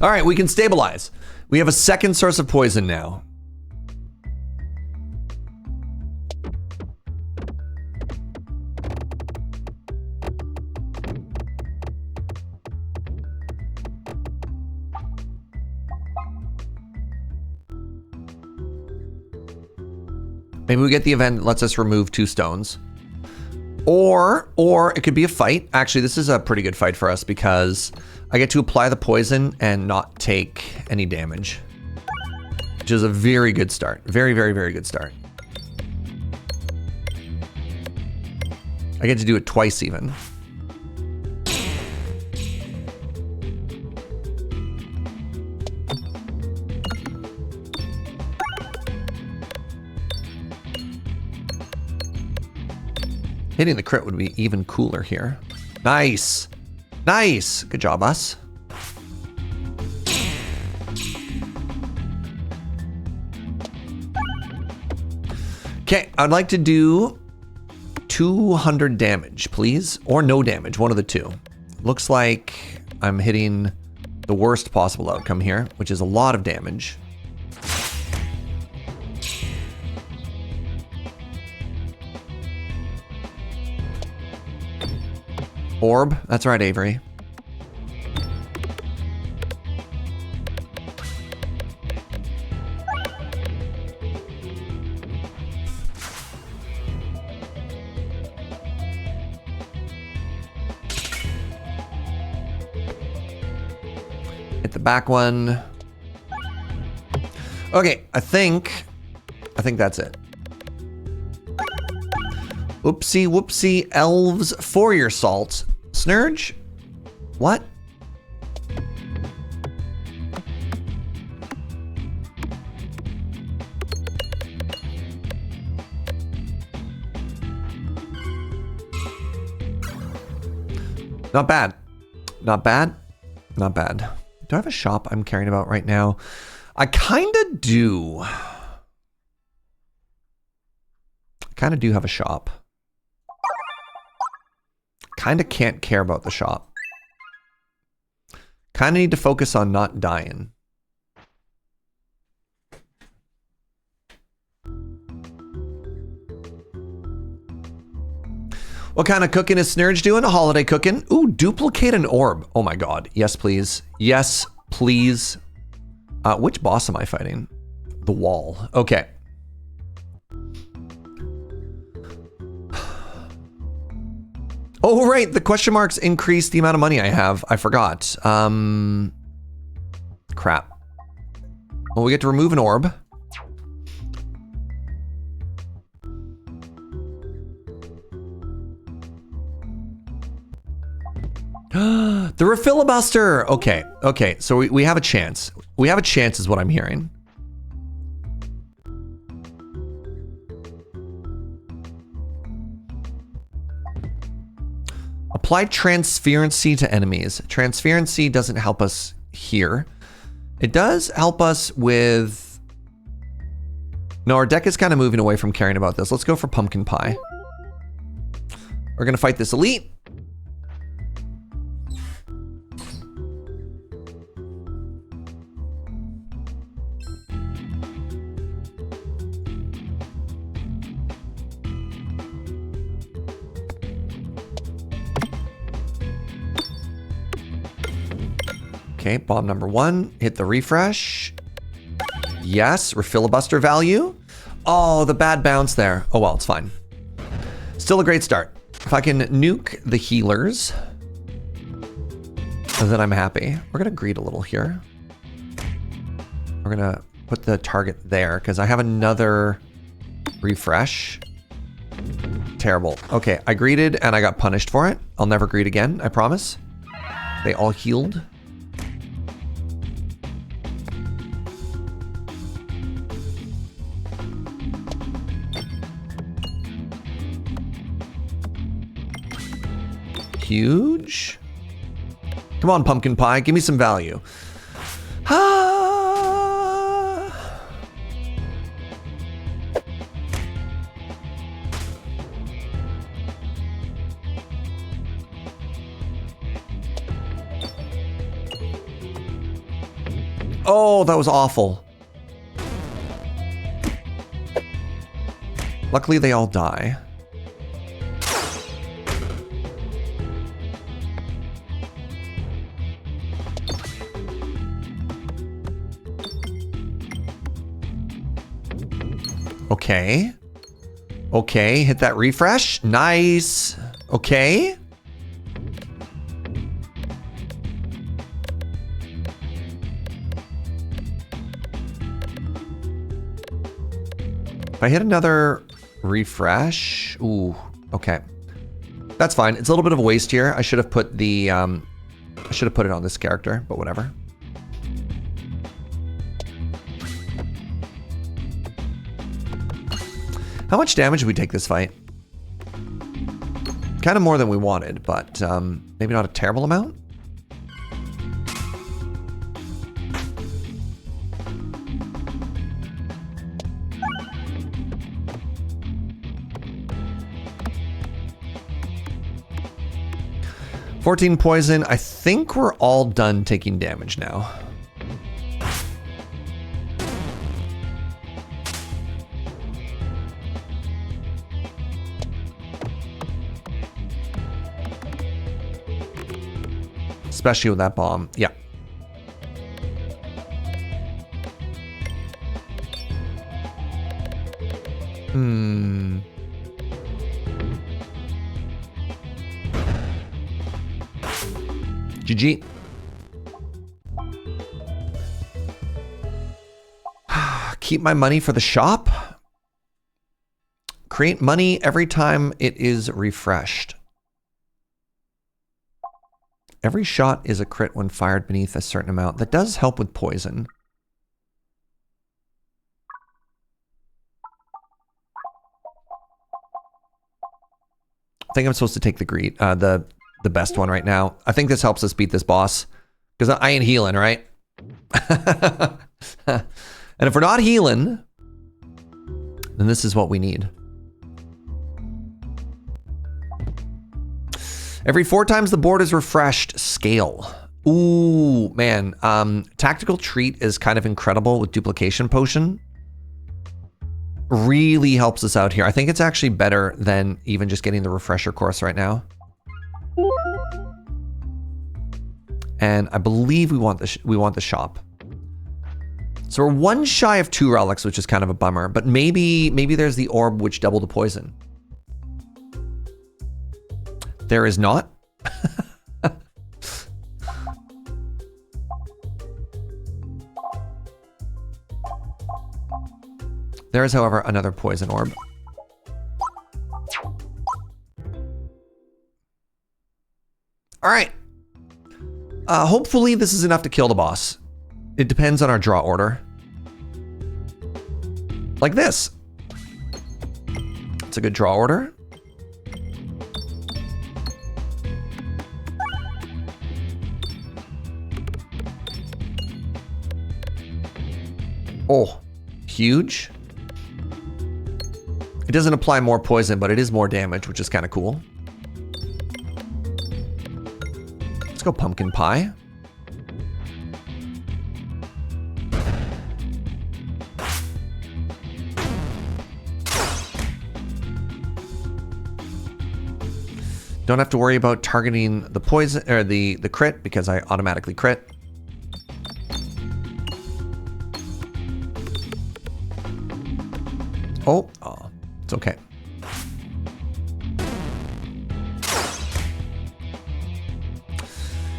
All right, we can stabilize. We have a second source of poison now. Maybe we get the event that lets us remove 2 stones. Or it could be a fight. Actually, this is a pretty good fight for us because I get to apply the poison and not take any damage. Which is a very good start. Very, very, very good start. I get to do it twice even. Hitting the crit would be even cooler here. Nice. Nice. Good job, us. Okay, I'd like to do 200 damage, please. Or no damage, one of the two. Looks like I'm hitting the worst possible outcome here, which is a lot of damage. Orb, that's right, Avery. Hit the back one. Okay, I think that's it. Oopsie whoopsie elves for your salt. Serge? What? Not bad. Not bad. Not bad. Do I have a shop I'm caring about right now? I kind of do. I kind of do have a shop. Kind of can't care about the shop. Kind of need to focus on not dying. What kind of cooking is Serge doing? A holiday cooking. Ooh, duplicate an orb. Oh my god. Yes, please. Yes, please. Which boss am I fighting? The wall. Okay. Oh, right. The question marks increase the amount of money I have. I forgot. Crap. Well, we get to remove an orb. The refilibuster. Okay. Okay. So we have a chance. We have a chance is what I'm hearing. Apply transferency to enemies. Transferency doesn't help us here. It does help us with... No, our deck is kind of moving away from caring about this. Let's go for pumpkin pie. We're going to fight this elite. Okay, bomb number 1. Hit the refresh. Yes, refilibuster value. Oh, the bad bounce there. Oh well, it's fine. Still a great start. If I can nuke the healers, then I'm happy. We're gonna greed a little here. We're gonna put the target there because I have another refresh. Terrible. Okay, I greeted and I got punished for it. I'll never greed again, I promise. They all healed. Huge. Come on, pumpkin pie, give me some value. Ah. Oh, that was awful. Luckily, they all die. Okay. Okay, hit that refresh. Nice. Okay. If I hit another refresh, ooh, okay. That's fine. It's a little bit of a waste here. I should have put the, I should have put it on this character, but whatever. How much damage did we take this fight? Kind of more than we wanted, but maybe not a terrible amount. $14 poison. I think we're all done taking damage now. Especially with that bomb. Yeah. GG. Keep my money for the shop. Create money every time it is refreshed. Every shot is a crit when fired beneath a certain amount. That does help with poison. I think I'm supposed to take the the best one right now. I think this helps us beat this boss. Because I ain't healing, right? And if we're not healing, then this is what we need. Every 4 times the board is refreshed, scale. Ooh, man. Tactical treat is kind of incredible with duplication potion. Really helps us out here. I think it's actually better than even just getting the refresher course right now. And I believe we want the shop. So we're 1 shy of 2 relics, which is kind of a bummer. But maybe there's the orb which doubled the poison. There is not. There is, however, another poison orb. All right. Hopefully this is enough to kill the boss. It depends on our draw order. Like this. It's a good draw order. Oh, huge. It doesn't apply more poison, but it is more damage, which is kind of cool. Let's go pumpkin pie. Don't have to worry about targeting the poison or the crit because I automatically crit. Oh, it's okay.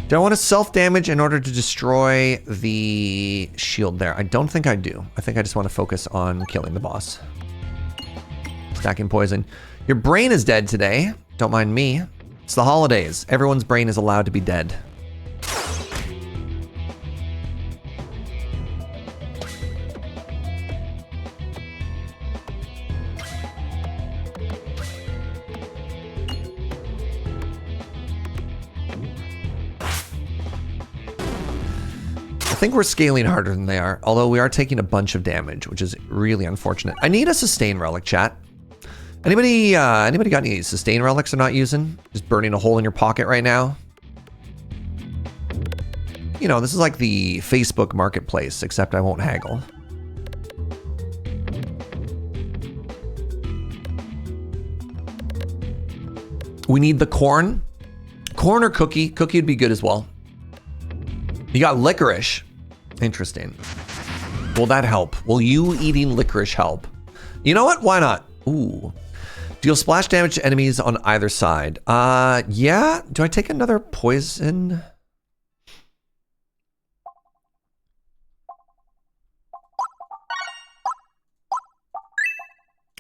Do I want to self-damage in order to destroy the shield there? I don't think I do. I think I just want to focus on killing the boss. Stacking poison. Your brain is dead today. Don't mind me. It's the holidays. Everyone's brain is allowed to be dead. I think we're scaling harder than they are, although we are taking a bunch of damage, which is really unfortunate. I need a sustain relic, chat. Anybody got any sustain relics they're not using? Just burning a hole in your pocket right now? You know, this is like the Facebook marketplace, except I won't haggle. We need the corn. Corn or cookie? Cookie would be good as well. You got licorice. Interesting. Will that help? Will you eating licorice help? You know what? Why not? Ooh. Deal splash damage to enemies on either side. Yeah. Do I take another poison?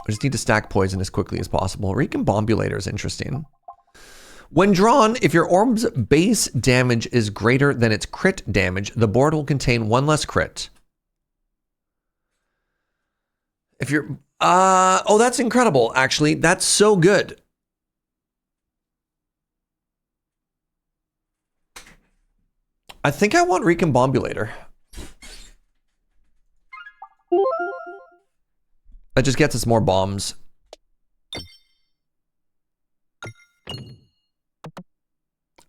I just need to stack poison as quickly as possible. Recombobulator is interesting. When drawn, if your orb's base damage is greater than its crit damage, the board will contain one less crit. If you're... oh, that's incredible, actually. That's so good. I think I want Recombobulator. That just gets us more bombs.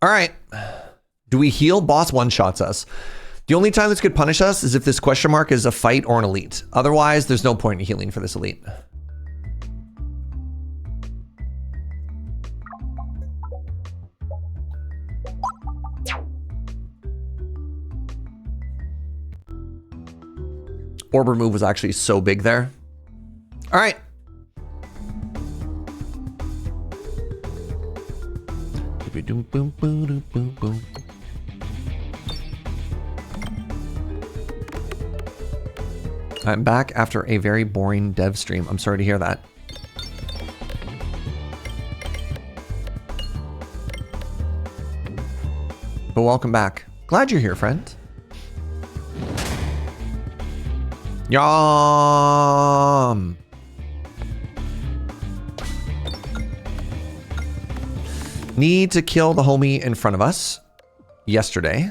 All right. Do we heal? Boss one-shots us. The only time this could punish us is if this question mark is a fight or an elite. Otherwise, there's no point in healing for this elite. Orb remove was actually so big there. All right. I'm back after a very boring dev stream. I'm sorry to hear that. But welcome back. Glad you're here, friend. Yum. Need to kill the homie in front of us yesterday.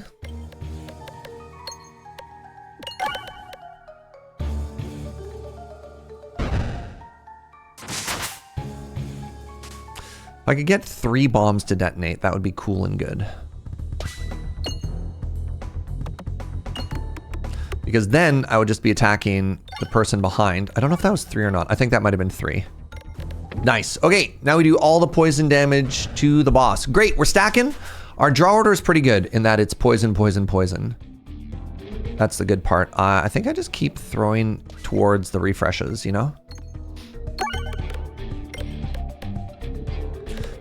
If I could get 3 bombs to detonate, that would be cool and good. Because then I would just be attacking the person behind. I don't know if that was 3 or not. I think that might have been 3. Nice. Okay, now we do all the poison damage to the boss. Great, we're stacking. Our draw order is pretty good in that it's poison, poison, poison. That's the good part. I think I just keep throwing towards the refreshes, you know?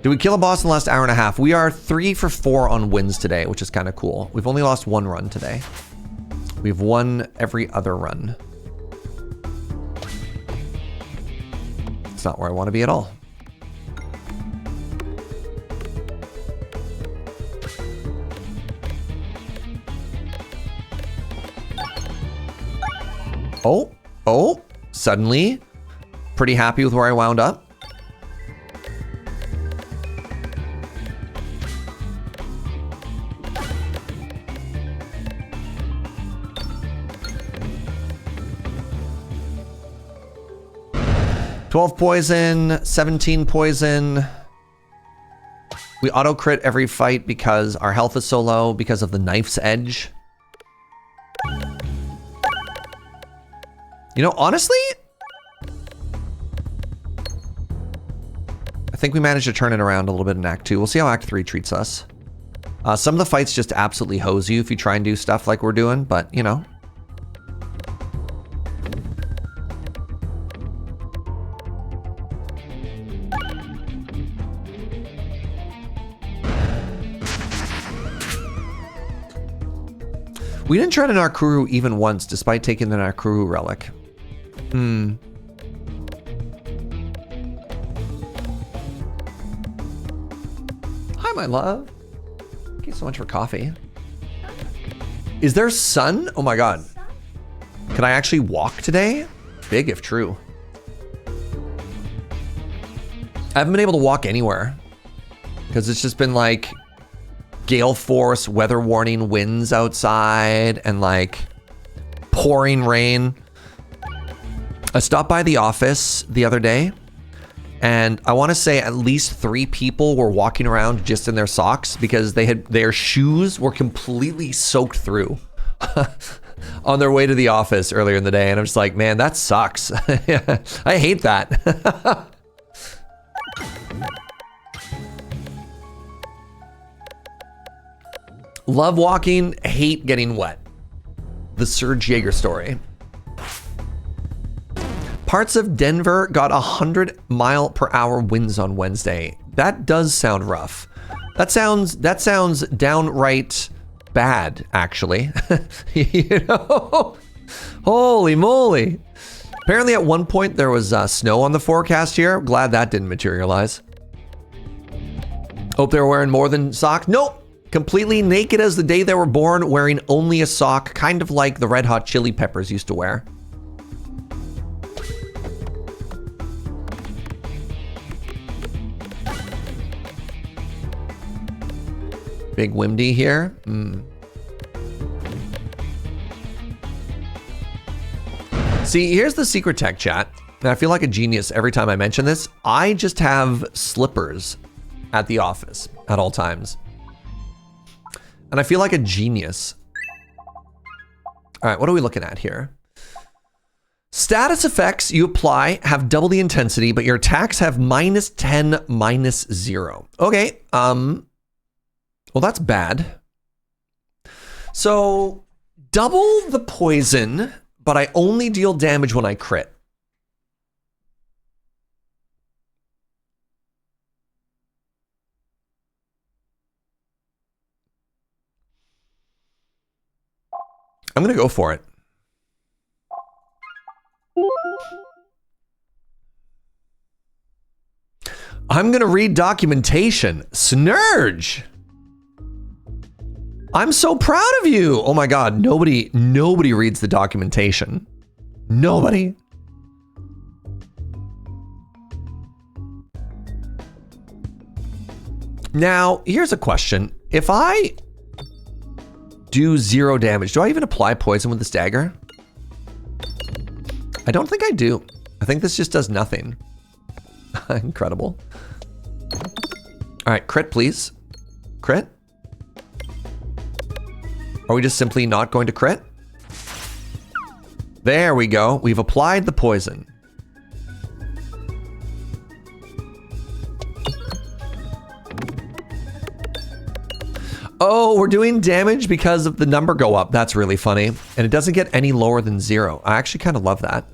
Did we kill a boss in the last hour and a half? We are 3 for 4 on wins today, which is kind of cool. We've only lost 1 run today. We've won every other run. It's not where I want to be at all. Oh, suddenly, pretty happy with where I wound up. $12 poison, 17 poison. We auto crit every fight because our health is so low because of the knife's edge. You know, honestly, I think we managed to turn it around a little bit in Act 2. We'll see how Act 3 treats us. Some of the fights just absolutely hose you if you try and do stuff like we're doing, but you know. We didn't try to Narkuru even once, despite taking the Narkuru relic. Hi, my love. Thank you so much for coffee. Is there sun? Oh my god. Can I actually walk today? Big if true. I haven't been able to walk anywhere because it's just been like gale force, weather warning winds outside, and like pouring rain. I stopped by the office the other day, and I want to say at least 3 people were walking around just in their socks because their shoes were completely soaked through on their way to the office earlier in the day. And I'm just like, man, that sucks. I hate that. Love walking, hate getting wet. The Serge story. Parts of Denver got 100-mile-per-hour winds on Wednesday. That does sound rough. That sounds downright bad, actually. You know? Holy moly. Apparently at one point there was snow on the forecast here. Glad that didn't materialize. Hope they were wearing more than socks. Nope. Completely naked as the day they were born, wearing only a sock, kind of like the Red Hot Chili Peppers used to wear. Big windy here. See, here's the secret tech, chat. And I feel like a genius every time I mention this. I just have slippers at the office at all times. And I feel like a genius. All right, what are we looking at here? Status effects you apply have double the intensity, but your attacks have -10, -0. Okay, well, that's bad. So double the poison, but I only deal damage when I crit. I'm gonna go for it. I'm gonna read documentation. Serge! I'm so proud of you. Oh my God, nobody reads the documentation. Nobody. Now, here's a question. If I do 0 damage, do I even apply poison with this dagger? I don't think I do. I think this just does nothing. Incredible. All right, crit, please. Crit. Are we just simply not going to crit? There we go. We've applied the poison. Oh, we're doing damage because of the number go up. That's really funny. And it doesn't get any lower than 0. I actually kind of love that.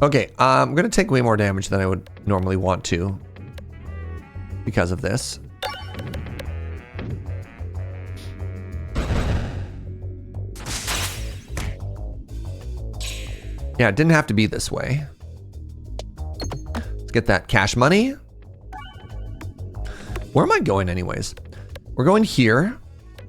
Okay, I'm gonna take way more damage than I would normally want to because of this. Yeah, it didn't have to be this way. Let's get that cash money. Where am I going anyways? We're going here,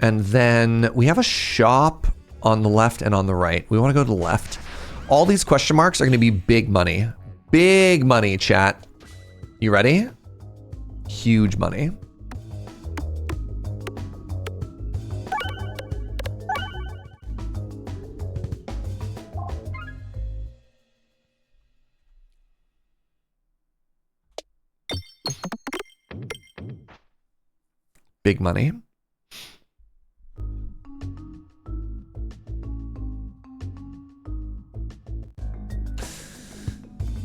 and then we have a shop on the left and on the right. We want to go to the left. All these question marks are going to be big money. Big money, chat. You ready? Huge money. Big money.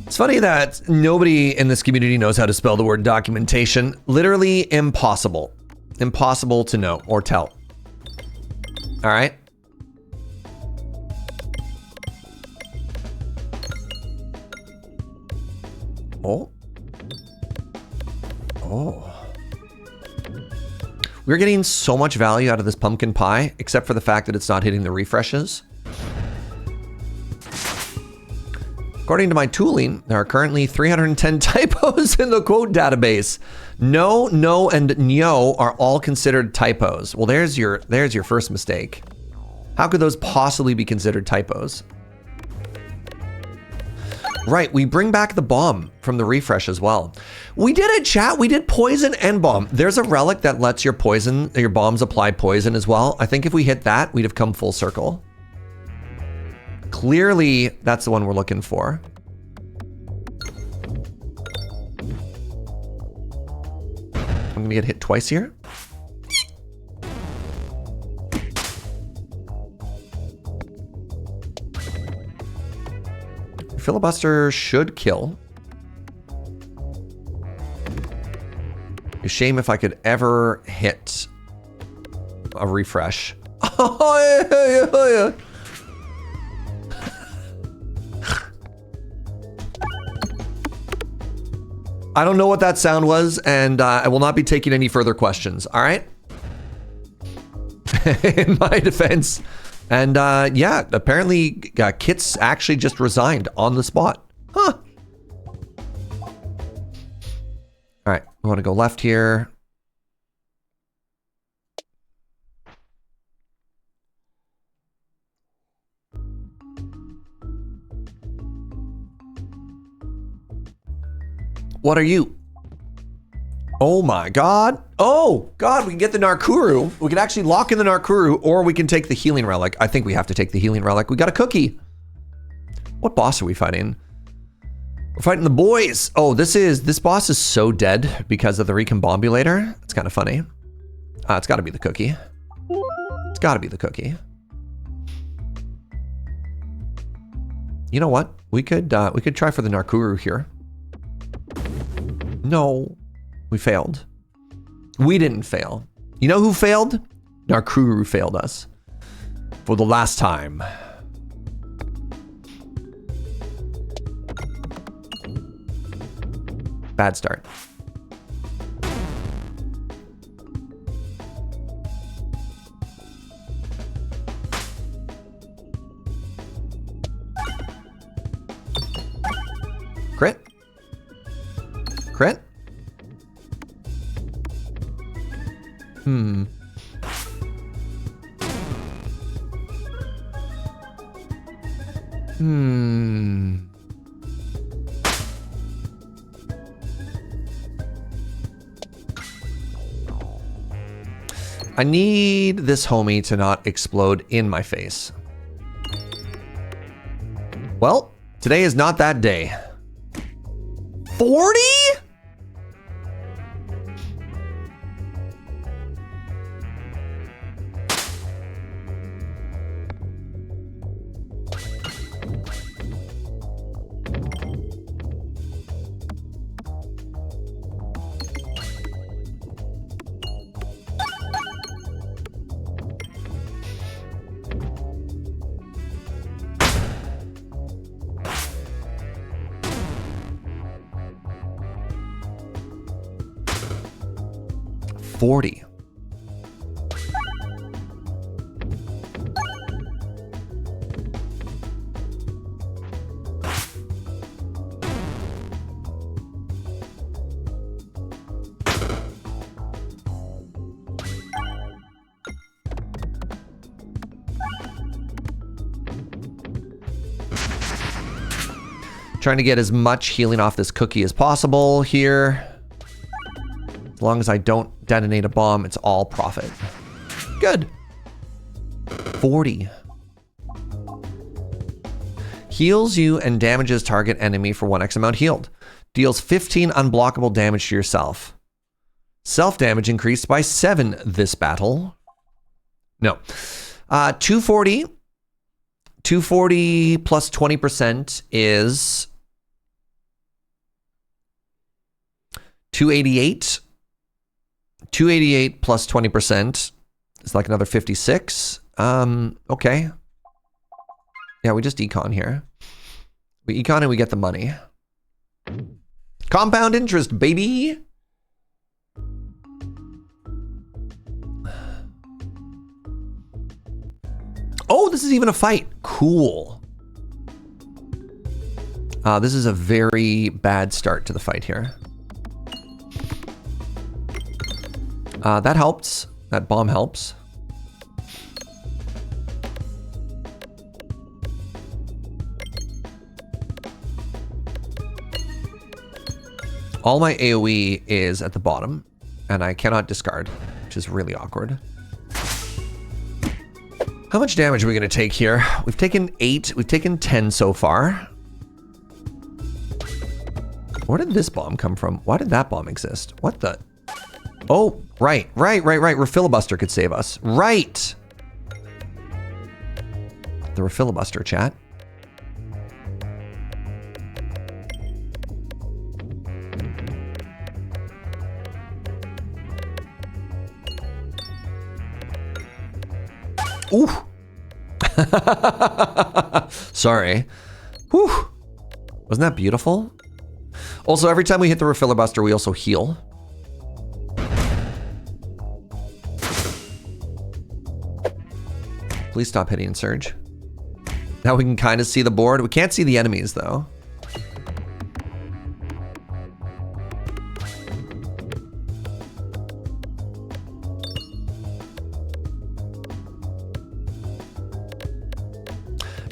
It's funny that nobody in this community knows how to spell the word documentation. Literally impossible. Impossible to know or tell. All right. Oh. Oh. We're getting so much value out of this pumpkin pie, except for the fact that it's not hitting the refreshes. According to my tooling, there are currently 310 typos in the quote database. No, no, and nyo are all considered typos. Well, there's your first mistake. How could those possibly be considered typos? Right, we bring back the bomb from the refresh as well. We did it, chat. We did poison and bomb. There's a relic that lets your bombs apply poison as well. I think if we hit that, we'd have come full circle. Clearly, that's the one we're looking for. I'm gonna get hit twice here. Filibuster should kill. A shame if I could ever hit a refresh. Oh, yeah. I don't know what that sound was, and I will not be taking any further questions, all right? In my defense. And yeah, apparently Kit's actually just resigned on the spot. Huh. All right, we want to go left here. What are you? Oh my God. Oh God, we can get the Narkuru. We can actually lock in the Narkuru, or we can take the healing relic. I think we have to take the healing relic. We got a cookie. What boss are we fighting? We're fighting the boys. Oh, this boss is so dead because of the recombobulator. It's kind of funny. It's gotta be the cookie. It's gotta be the cookie. You know what? We could try for the Narkuru here. No, we failed. We didn't fail. You know who failed? Narkuru failed us. For the last time. Bad start. Crit. Crit. I need this homie to not explode in my face. Well, today is not that day. 40? $40. Trying to get as much healing off this cookie as possible here. As long as I don't detonate a bomb, it's all profit. Good. 40. Heals you and damages target enemy for 1x amount healed. Deals 15 unblockable damage to yourself. Self-damage increased by 7 this battle. No. 240. 240 plus 20% is 288. 288 plus 20% is like another 56. Okay. Yeah, we just econ here. We econ and we get the money. Compound interest, baby. Oh, this is even a fight. Cool. This is a very bad start to the fight here. That helps. That bomb helps. All my AoE is at the bottom, and I cannot discard, which is really awkward. How much damage are we going to take here? We've taken 8. We've taken 10 so far. Where did this bomb come from? Why did that bomb exist? What the? Oh, right. Refilibuster could save us. Right. The Refilibuster, chat. Ooh. Sorry. Whew. Wasn't that beautiful? Also, every time we hit the refilibuster, we also heal. Please stop hitting Serge. Now we can kind of see the board. We can't see the enemies, though.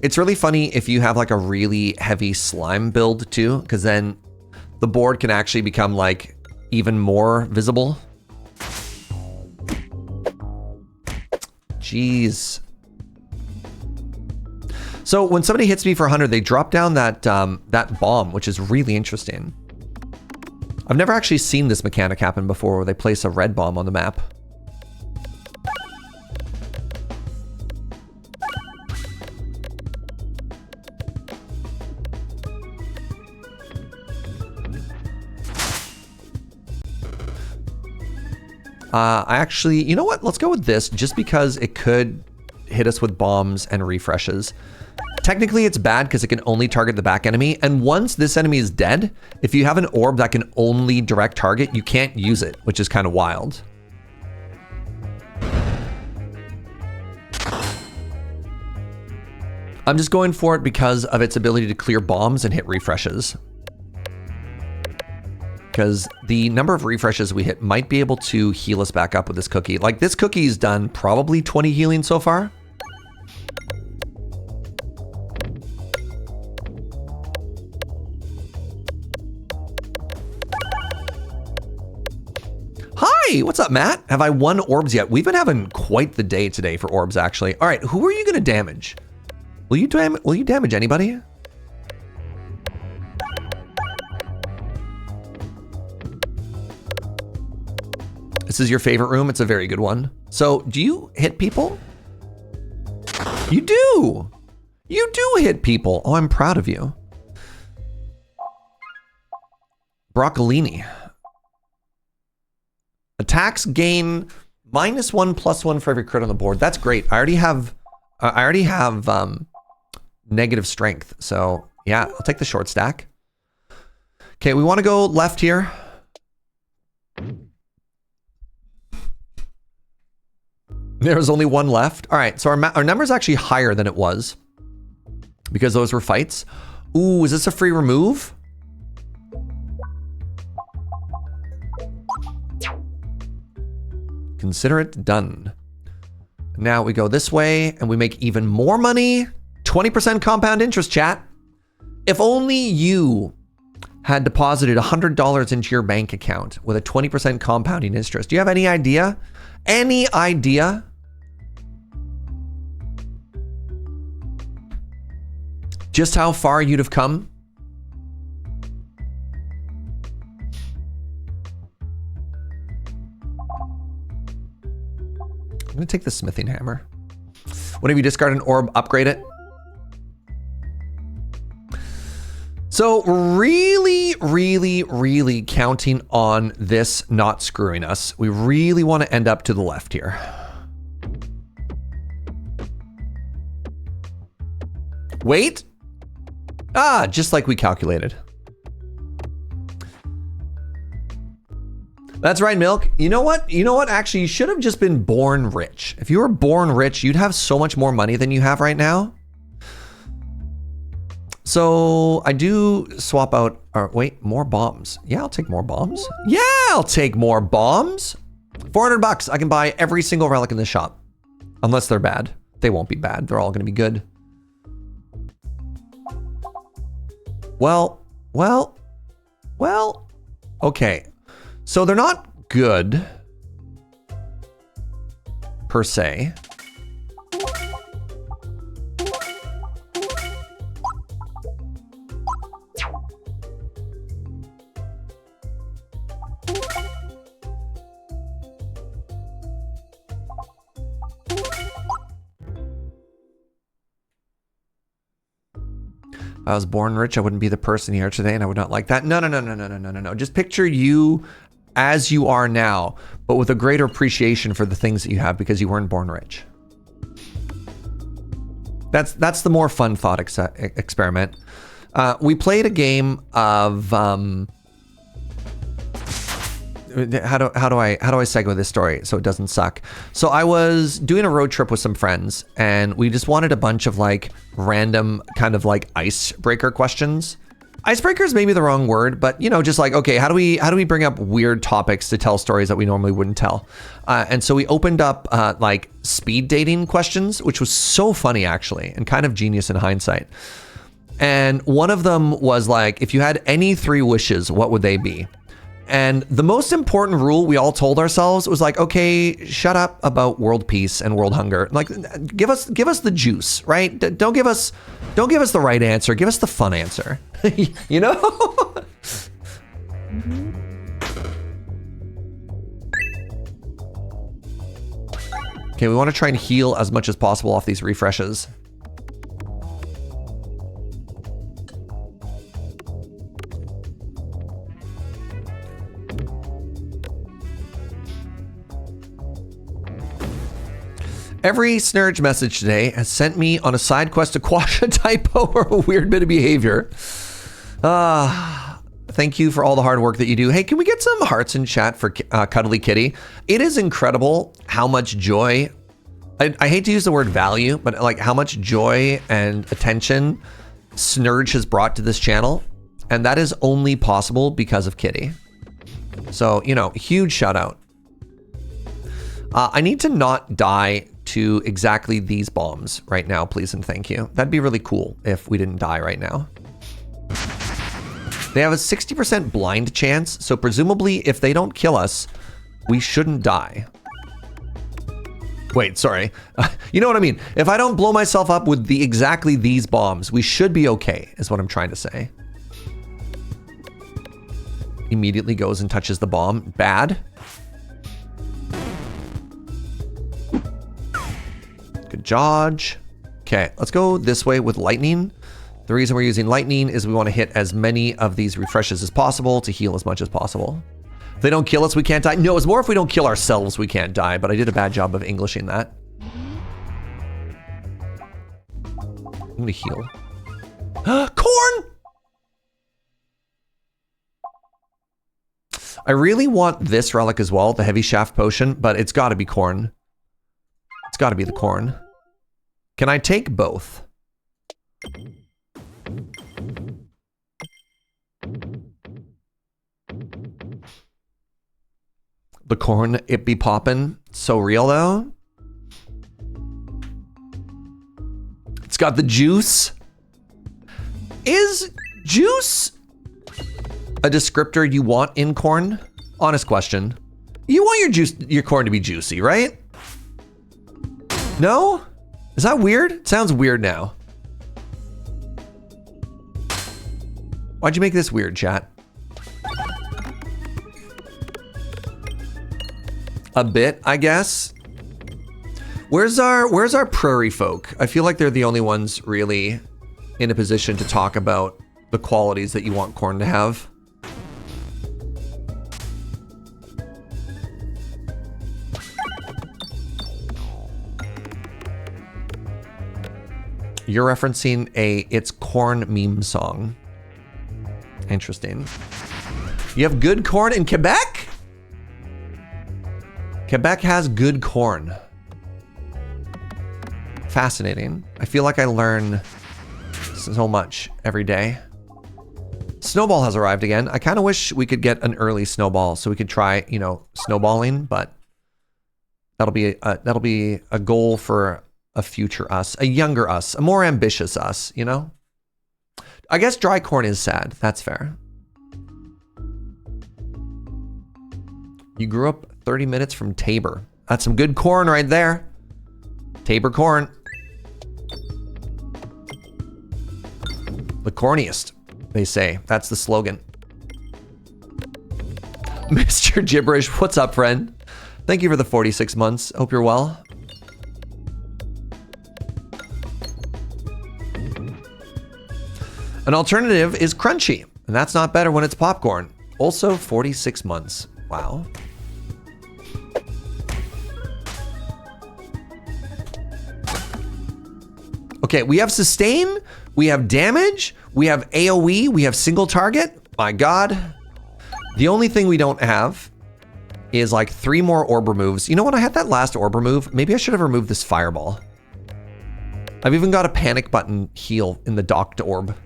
It's really funny if you have like a really heavy slime build too, because then the board can actually become like even more visible. Jeez. So when somebody hits me for 100, they drop down that that bomb, which is really interesting. I've never actually seen this mechanic happen before, where they place a red bomb on the map. I actually, you know what? Let's go with this just because it could hit us with bombs and refreshes. Technically, it's bad because it can only target the back enemy. And once this enemy is dead, if you have an orb that can only direct target, you can't use it, which is kind of wild. I'm just going for it because of its ability to clear bombs and hit refreshes. Because the number of refreshes we hit might be able to heal us back up with this cookie. Like, this cookie's done probably 20 healing so far. Hi, what's up, Matt? Have I won orbs yet? We've been having quite the day today for orbs, actually. All right, who are you gonna damage? Will you damage anybody? This is your favorite room. It's a very good one. So, do you hit people? You do. You do hit people. Oh, I'm proud of you. Broccolini. Attacks gain -1/+1 for every crit on the board. That's great. I already have negative strength. So yeah, I'll take the short stack. Okay, we want to go left here. There's only one left. All right, so our number is actually higher than it was because those were fights. Ooh, is this a free remove? Consider it done. Now we go this way and we make even more money. 20% compound interest, chat. If only you had deposited $100 into your bank account with a 20% compounding interest. Do you have any idea? Any idea? Just how far you'd have come? I'm gonna take the smithing hammer. Whenever you discard an orb, upgrade it. So really, really, really counting on this not screwing us. We really want to end up to the left here. Wait. Ah, just like we calculated. That's right, Milk. You know what? You know what? Actually, you should have just been born rich. If you were born rich, you'd have so much more money than you have right now. So I do swap out, or wait, more bombs. Yeah, I'll take more bombs. Yeah, I'll take more bombs. 400 bucks. I can buy every single relic in the shop. Unless they're bad. They won't be bad. They're all going to be good. Well. Okay. So they're not good, per se. If I was born rich, I wouldn't be the person here today, and I would not like that. No. Just picture you as you are now, but with a greater appreciation for the things that you have because you weren't born rich. That's the more fun thought experiment. We played a game of how do I segue this story so it doesn't suck? So I was doing a road trip with some friends, and we just wanted a bunch of like random kind of like icebreaker questions. Icebreaker is maybe the wrong word, but you know, just like, okay, how do we bring up weird topics to tell stories that we normally wouldn't tell? And so we opened up like speed dating questions, which was so funny actually, and kind of genius in hindsight. And one of them was like, if you had any 3 wishes, what would they be? And the most important rule we all told ourselves was like, okay, shut up about world peace and world hunger. Like, give us the juice, right? Don't give us the right answer. Give us the fun answer. You know? Okay, we want to try and heal as much as possible off these refreshes. Every Serge message today has sent me on a side quest to quash a typo or a weird bit of behavior. Thank you for all the hard work that you do. Hey, can we get some hearts in chat for Cuddly Kitty? It is incredible how much joy, I hate to use the word value, but like how much joy and attention Serge has brought to this channel. And that is only possible because of Kitty. So, you know, huge shout out. I need to not die to exactly these bombs right now, please and thank you. That'd be really cool if we didn't die right now. They have a 60% blind chance, so presumably if they don't kill us, we shouldn't die. Wait, sorry. You know what I mean? If I don't blow myself up with exactly these bombs, we should be okay, is what I'm trying to say. Immediately goes and touches the bomb. Bad. Good dodge. Okay, let's go this way with lightning. The reason we're using lightning is we want to hit as many of these refreshes as possible to heal as much as possible. If they don't kill us, we can't die. No, it's more if we don't kill ourselves, we can't die, but I did a bad job of Englishing that. I'm gonna heal. Corn! I really want this relic as well, the heavy shaft potion, but it's gotta be corn. It's got to be the corn. Can I take both? The corn, it be poppin'. So real though. It's got the juice. Is juice a descriptor you want in corn? Honest question. You want your corn to be juicy, right? No? Is that weird? It sounds weird now. Why'd you make this weird, chat? A bit, I guess. Where's our prairie folk? I feel like they're the only ones really in a position to talk about the qualities that you want corn to have. You're referencing a It's Corn meme song. Interesting. You have good corn in Quebec? Quebec has good corn. Fascinating. I feel like I learn so much every day. Snowball has arrived again. I kind of wish we could get an early snowball so we could try, you know, snowballing, but that'll be a goal for a future us, a younger us, a more ambitious us, you know? I guess dry corn is sad. That's fair. You grew up 30 minutes from Tabor. That's some good corn right there. Tabor corn. The corniest, they say. That's the slogan. Mr. Gibberish, what's up, friend? Thank you for the 46 months. Hope you're well. An alternative is crunchy, and that's not better when it's popcorn. Also 46 months. Wow. Okay, we have sustain, we have damage, we have AoE, we have single target. My God. The only thing we don't have is like 3 more orb removes. You know what? I had that last orb remove. Maybe I should have removed this fireball. I've even got a panic button heal in the docked orb.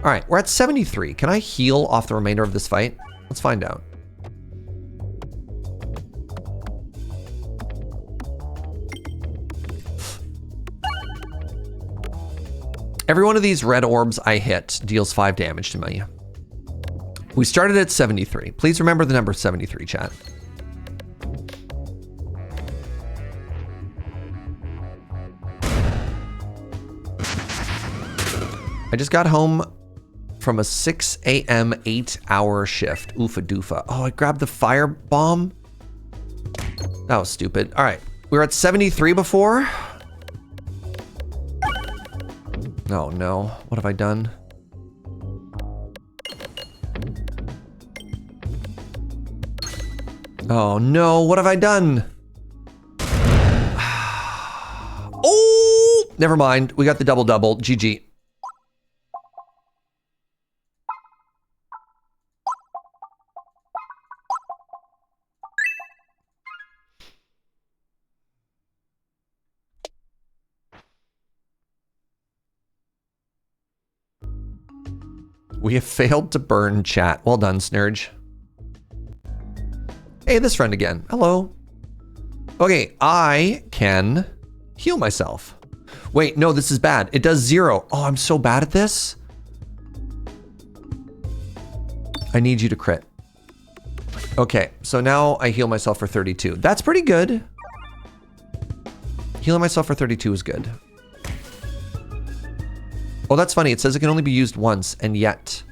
All right, we're at 73. Can I heal off the remainder of this fight? Let's find out. Every one of these red orbs I hit deals 5 damage to me. We started at 73. Please remember the number 73, chat. I just got home from a 6 a.m. 8-hour shift. Oofa doofa. Oh, I grabbed the fire bomb. That was stupid. All right, we were at 73 before. Oh no, what have I done? Oh no, what have I done? Oh, never mind. We got the double-double. GG. We have failed to burn chat. Well done, Serge. Hey, this friend again. Hello. Okay, I can heal myself. Wait, no, this is bad. It does 0. Oh, I'm so bad at this. I need you to crit. Okay, so now I heal myself for 32. That's pretty good. Healing myself for 32 is good. Oh, that's funny. It says it can only be used once, and yet.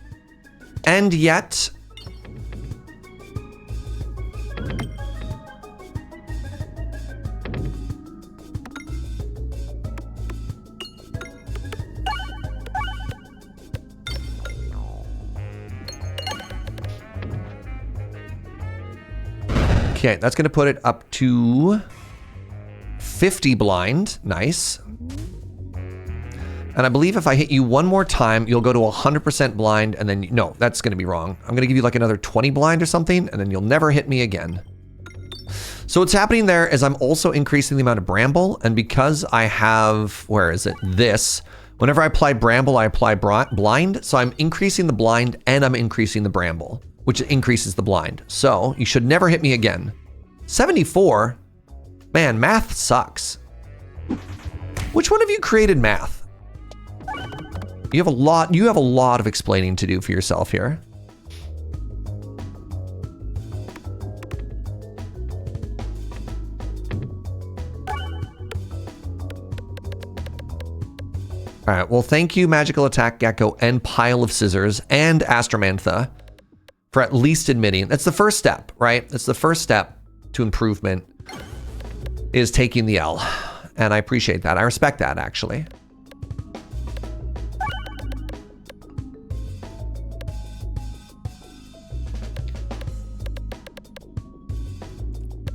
Okay, that's going to put it up to 50 blind. Nice. And I believe if I hit you one more time, you'll go to 100% blind, and then, no, that's going to be wrong. I'm going to give you like another 20 blind or something, and then you'll never hit me again. So what's happening there is I'm also increasing the amount of bramble, and because I have, where is it? This. Whenever I apply bramble, I apply blind. So I'm increasing the blind, and I'm increasing the bramble, which increases the blind. So you should never hit me again. 74? Man, math sucks. Which one of you created math? You have a lot of explaining to do for yourself here. All right, well, thank you, Magical Attack Gecko and Pile of Scissors and Astromantha for at least admitting. That's the first step, right? That's the first step to improvement, is taking the L. And I appreciate that. I respect that, actually.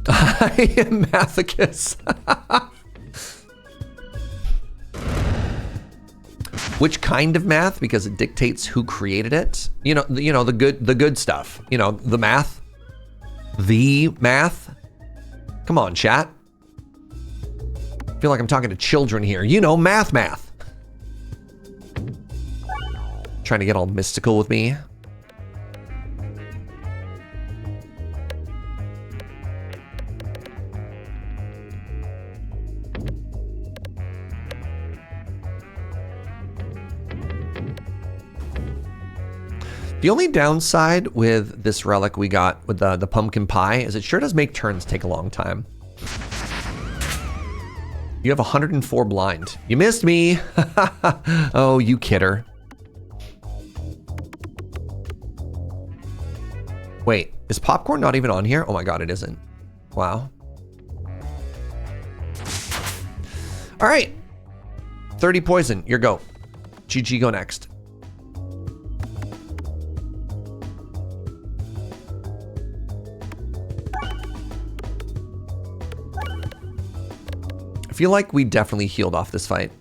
I am Mathicus. Which kind of math? Because it dictates who created it. You know the good stuff. You know, the math. The math. Come on, chat. I feel like I'm talking to children here. You know, math. Trying to get all mystical with me. The only downside with this relic we got with the pumpkin pie is it sure does make turns take a long time. You have 104 blind. You missed me. Oh, you kidder. Wait, is popcorn not even on here? Oh my God, it isn't. Wow. All right. 30 poison, your go. GG, go next. feel like we definitely healed off this fight.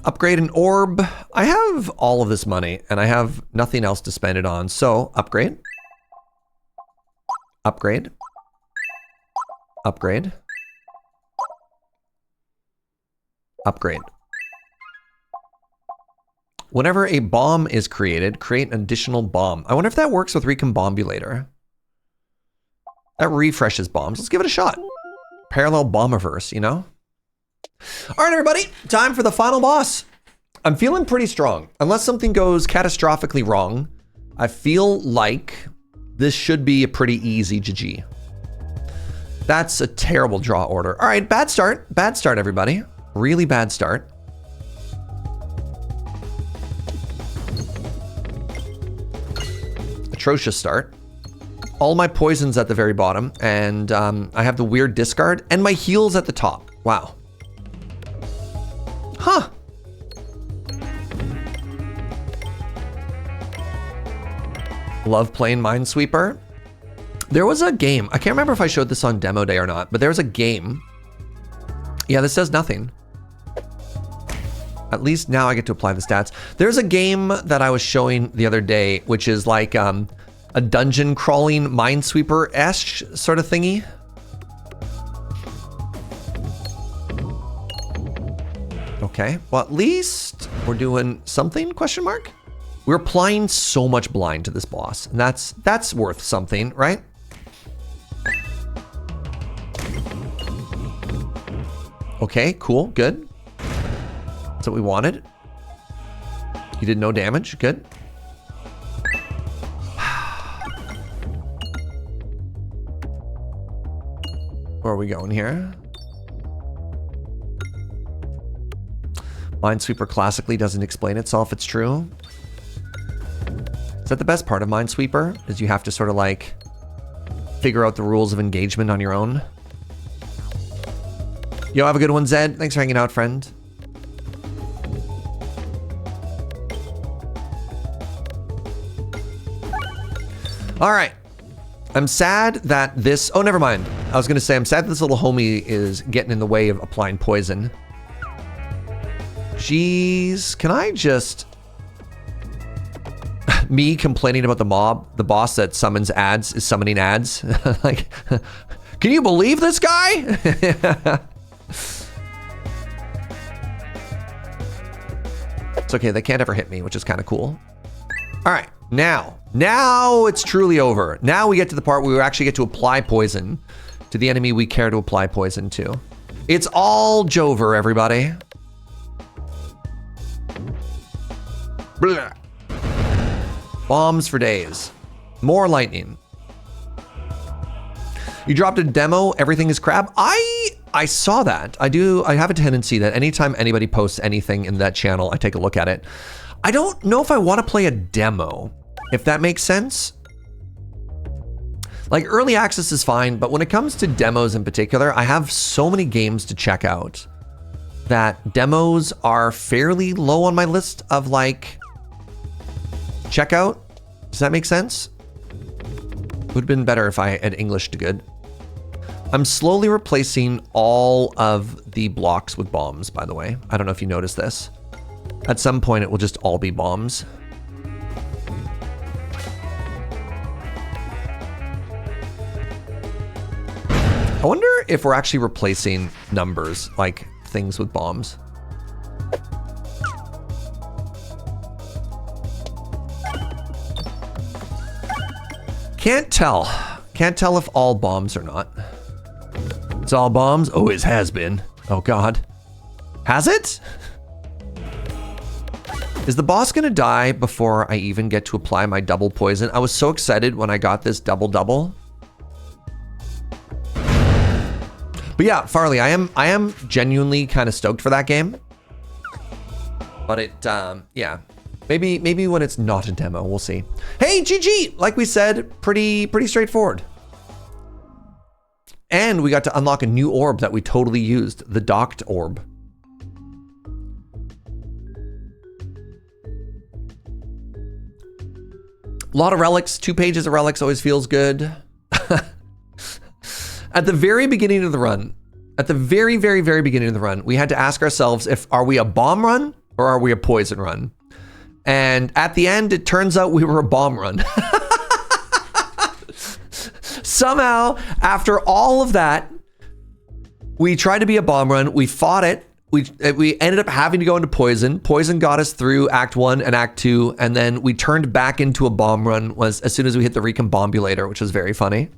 Upgrade an orb. I have all of this money and I have nothing else to spend it on. So upgrade. Upgrade. Upgrade. Upgrade. Whenever a bomb is created, create an additional bomb. I wonder if that works with Recombobulator. That refreshes bombs. Let's give it a shot. Parallel bombiverse, you know? All right, everybody, time for the final boss. I'm feeling pretty strong. Unless something goes catastrophically wrong, I feel like this should be a pretty easy GG. That's a terrible draw order. All right, bad start. Bad start, everybody. Really bad start. Atrocious start. All my poisons at the very bottom, and I have the weird discard, and my heals at the top. Wow. Huh. Love playing Minesweeper. There was a game. I can't remember if I showed this on demo day or not, but there was a game. Yeah, this does nothing. At least now I get to apply the stats. There's a game that I was showing the other day, which is like a dungeon crawling Minesweeper-esque sort of thingy. Okay, well, at least we're doing something, question mark? We're applying so much blind to this boss, and that's worth something, right? Okay, cool, good. That's what we wanted. You did no damage, good. Where are we going here? Minesweeper classically doesn't explain itself, it's true. Is that the best part of Minesweeper? Is you have to sort of like figure out the rules of engagement on your own? Yo, have a good one, Zed. Thanks for hanging out, friend. All right. I'm sad that this... Oh, never mind. I was going to say, I'm sad that this little homie is getting in the way of applying poison. Jeez, can I just... Me complaining about the boss that summons ads, is summoning ads. Like, can you believe this guy? It's okay, they can't ever hit me, which is kind of cool. All right, now it's truly over. Now we get to the part where we actually get to apply poison to the enemy we care to apply poison to. It's all Jover, everybody. Blah. Bombs for days. More lightning. You dropped a demo, everything is crap. I saw that. I have a tendency that anytime anybody posts anything in that channel, I take a look at it. I don't know if I want to play a demo, if that makes sense. Like, early access is fine, but when it comes to demos in particular, I have so many games to check out that demos are fairly low on my list of like checkout. Does that make sense? Would have been better if I had English to good. I'm slowly replacing all of the blocks with bombs, by the way. I don't know if you noticed this. At some point, it will just all be bombs. I wonder if we're actually replacing numbers, like things with bombs. Can't tell. Can't tell if all bombs or not. It's all bombs? Always has been. Oh God. Has it? Is the boss gonna die before I even get to apply my double poison? I was so excited when I got this double. But yeah, Farley, I am genuinely kind of stoked for that game. But it, yeah. Maybe when it's not a demo, we'll see. Hey, GG! Like we said, pretty straightforward. And we got to unlock a new orb that we totally used, the docked orb. A lot of relics, 2 pages of relics always feels good. At the very beginning of the run, at the very, very, very beginning of the run, we had to ask ourselves are we a bomb run or are we a poison run? And at the end, it turns out we were a bomb run. Somehow, after all of that, we tried to be a bomb run. We fought it. We ended up having to go into poison. Poison got us through Act 1 and Act 2, and then we turned back into a bomb run as soon as we hit the recombobulator, which was very funny.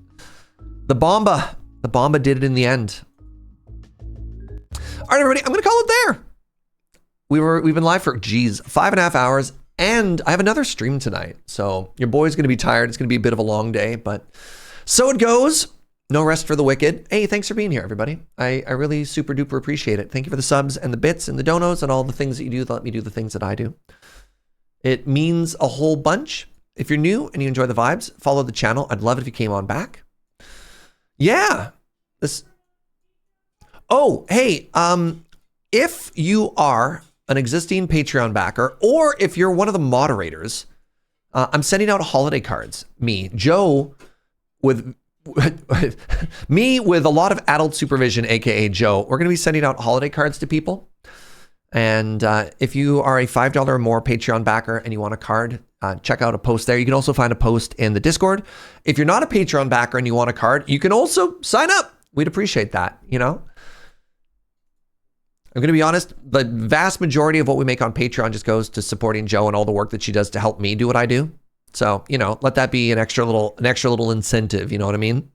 The Bomba did it in the end. All right, everybody, I'm gonna call it there. We've been live for 5.5 hours, and I have another stream tonight. So your boy's gonna be tired. It's gonna be a bit of a long day, but so it goes. No rest for the wicked. Hey, thanks for being here, everybody. I really super duper appreciate it. Thank you for the subs and the bits and the donos and all the things that you do that let me do the things that I do. It means a whole bunch. If you're new and you enjoy the vibes, follow the channel. I'd love it if you came on back. Yeah. Oh, hey, if you are an existing Patreon backer, or if you're one of the moderators, I'm sending out holiday cards. Joe, with a lot of adult supervision, aka Joe, we're going to be sending out holiday cards to people. And if you are a $5 or more Patreon backer and you want a card, check out a post there. You can also find a post in the Discord. If you're not a Patreon backer and you want a card, you can also sign up. We'd appreciate that, you know? I'm going to be honest, the vast majority of what we make on Patreon just goes to supporting Joe and all the work that she does to help me do what I do. So, you know, let that be an extra little incentive, you know what I mean?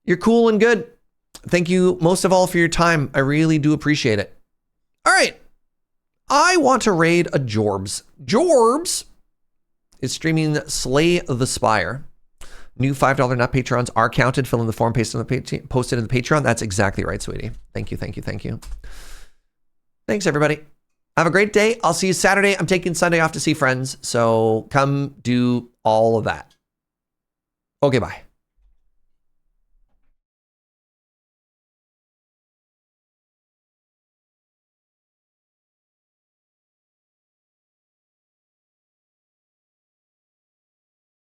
You're cool and good. Thank you most of all for your time. I really do appreciate it. All right. I want to raid a Jorbs. Jorbs is streaming Slay the Spire. New $5 nut patrons are counted. Fill in the form, posted in the Patreon. That's exactly right, sweetie. Thank you, thank you, thank you. Thanks, everybody. Have a great day. I'll see you Saturday. I'm taking Sunday off to see friends, so come do all of that. Okay, bye.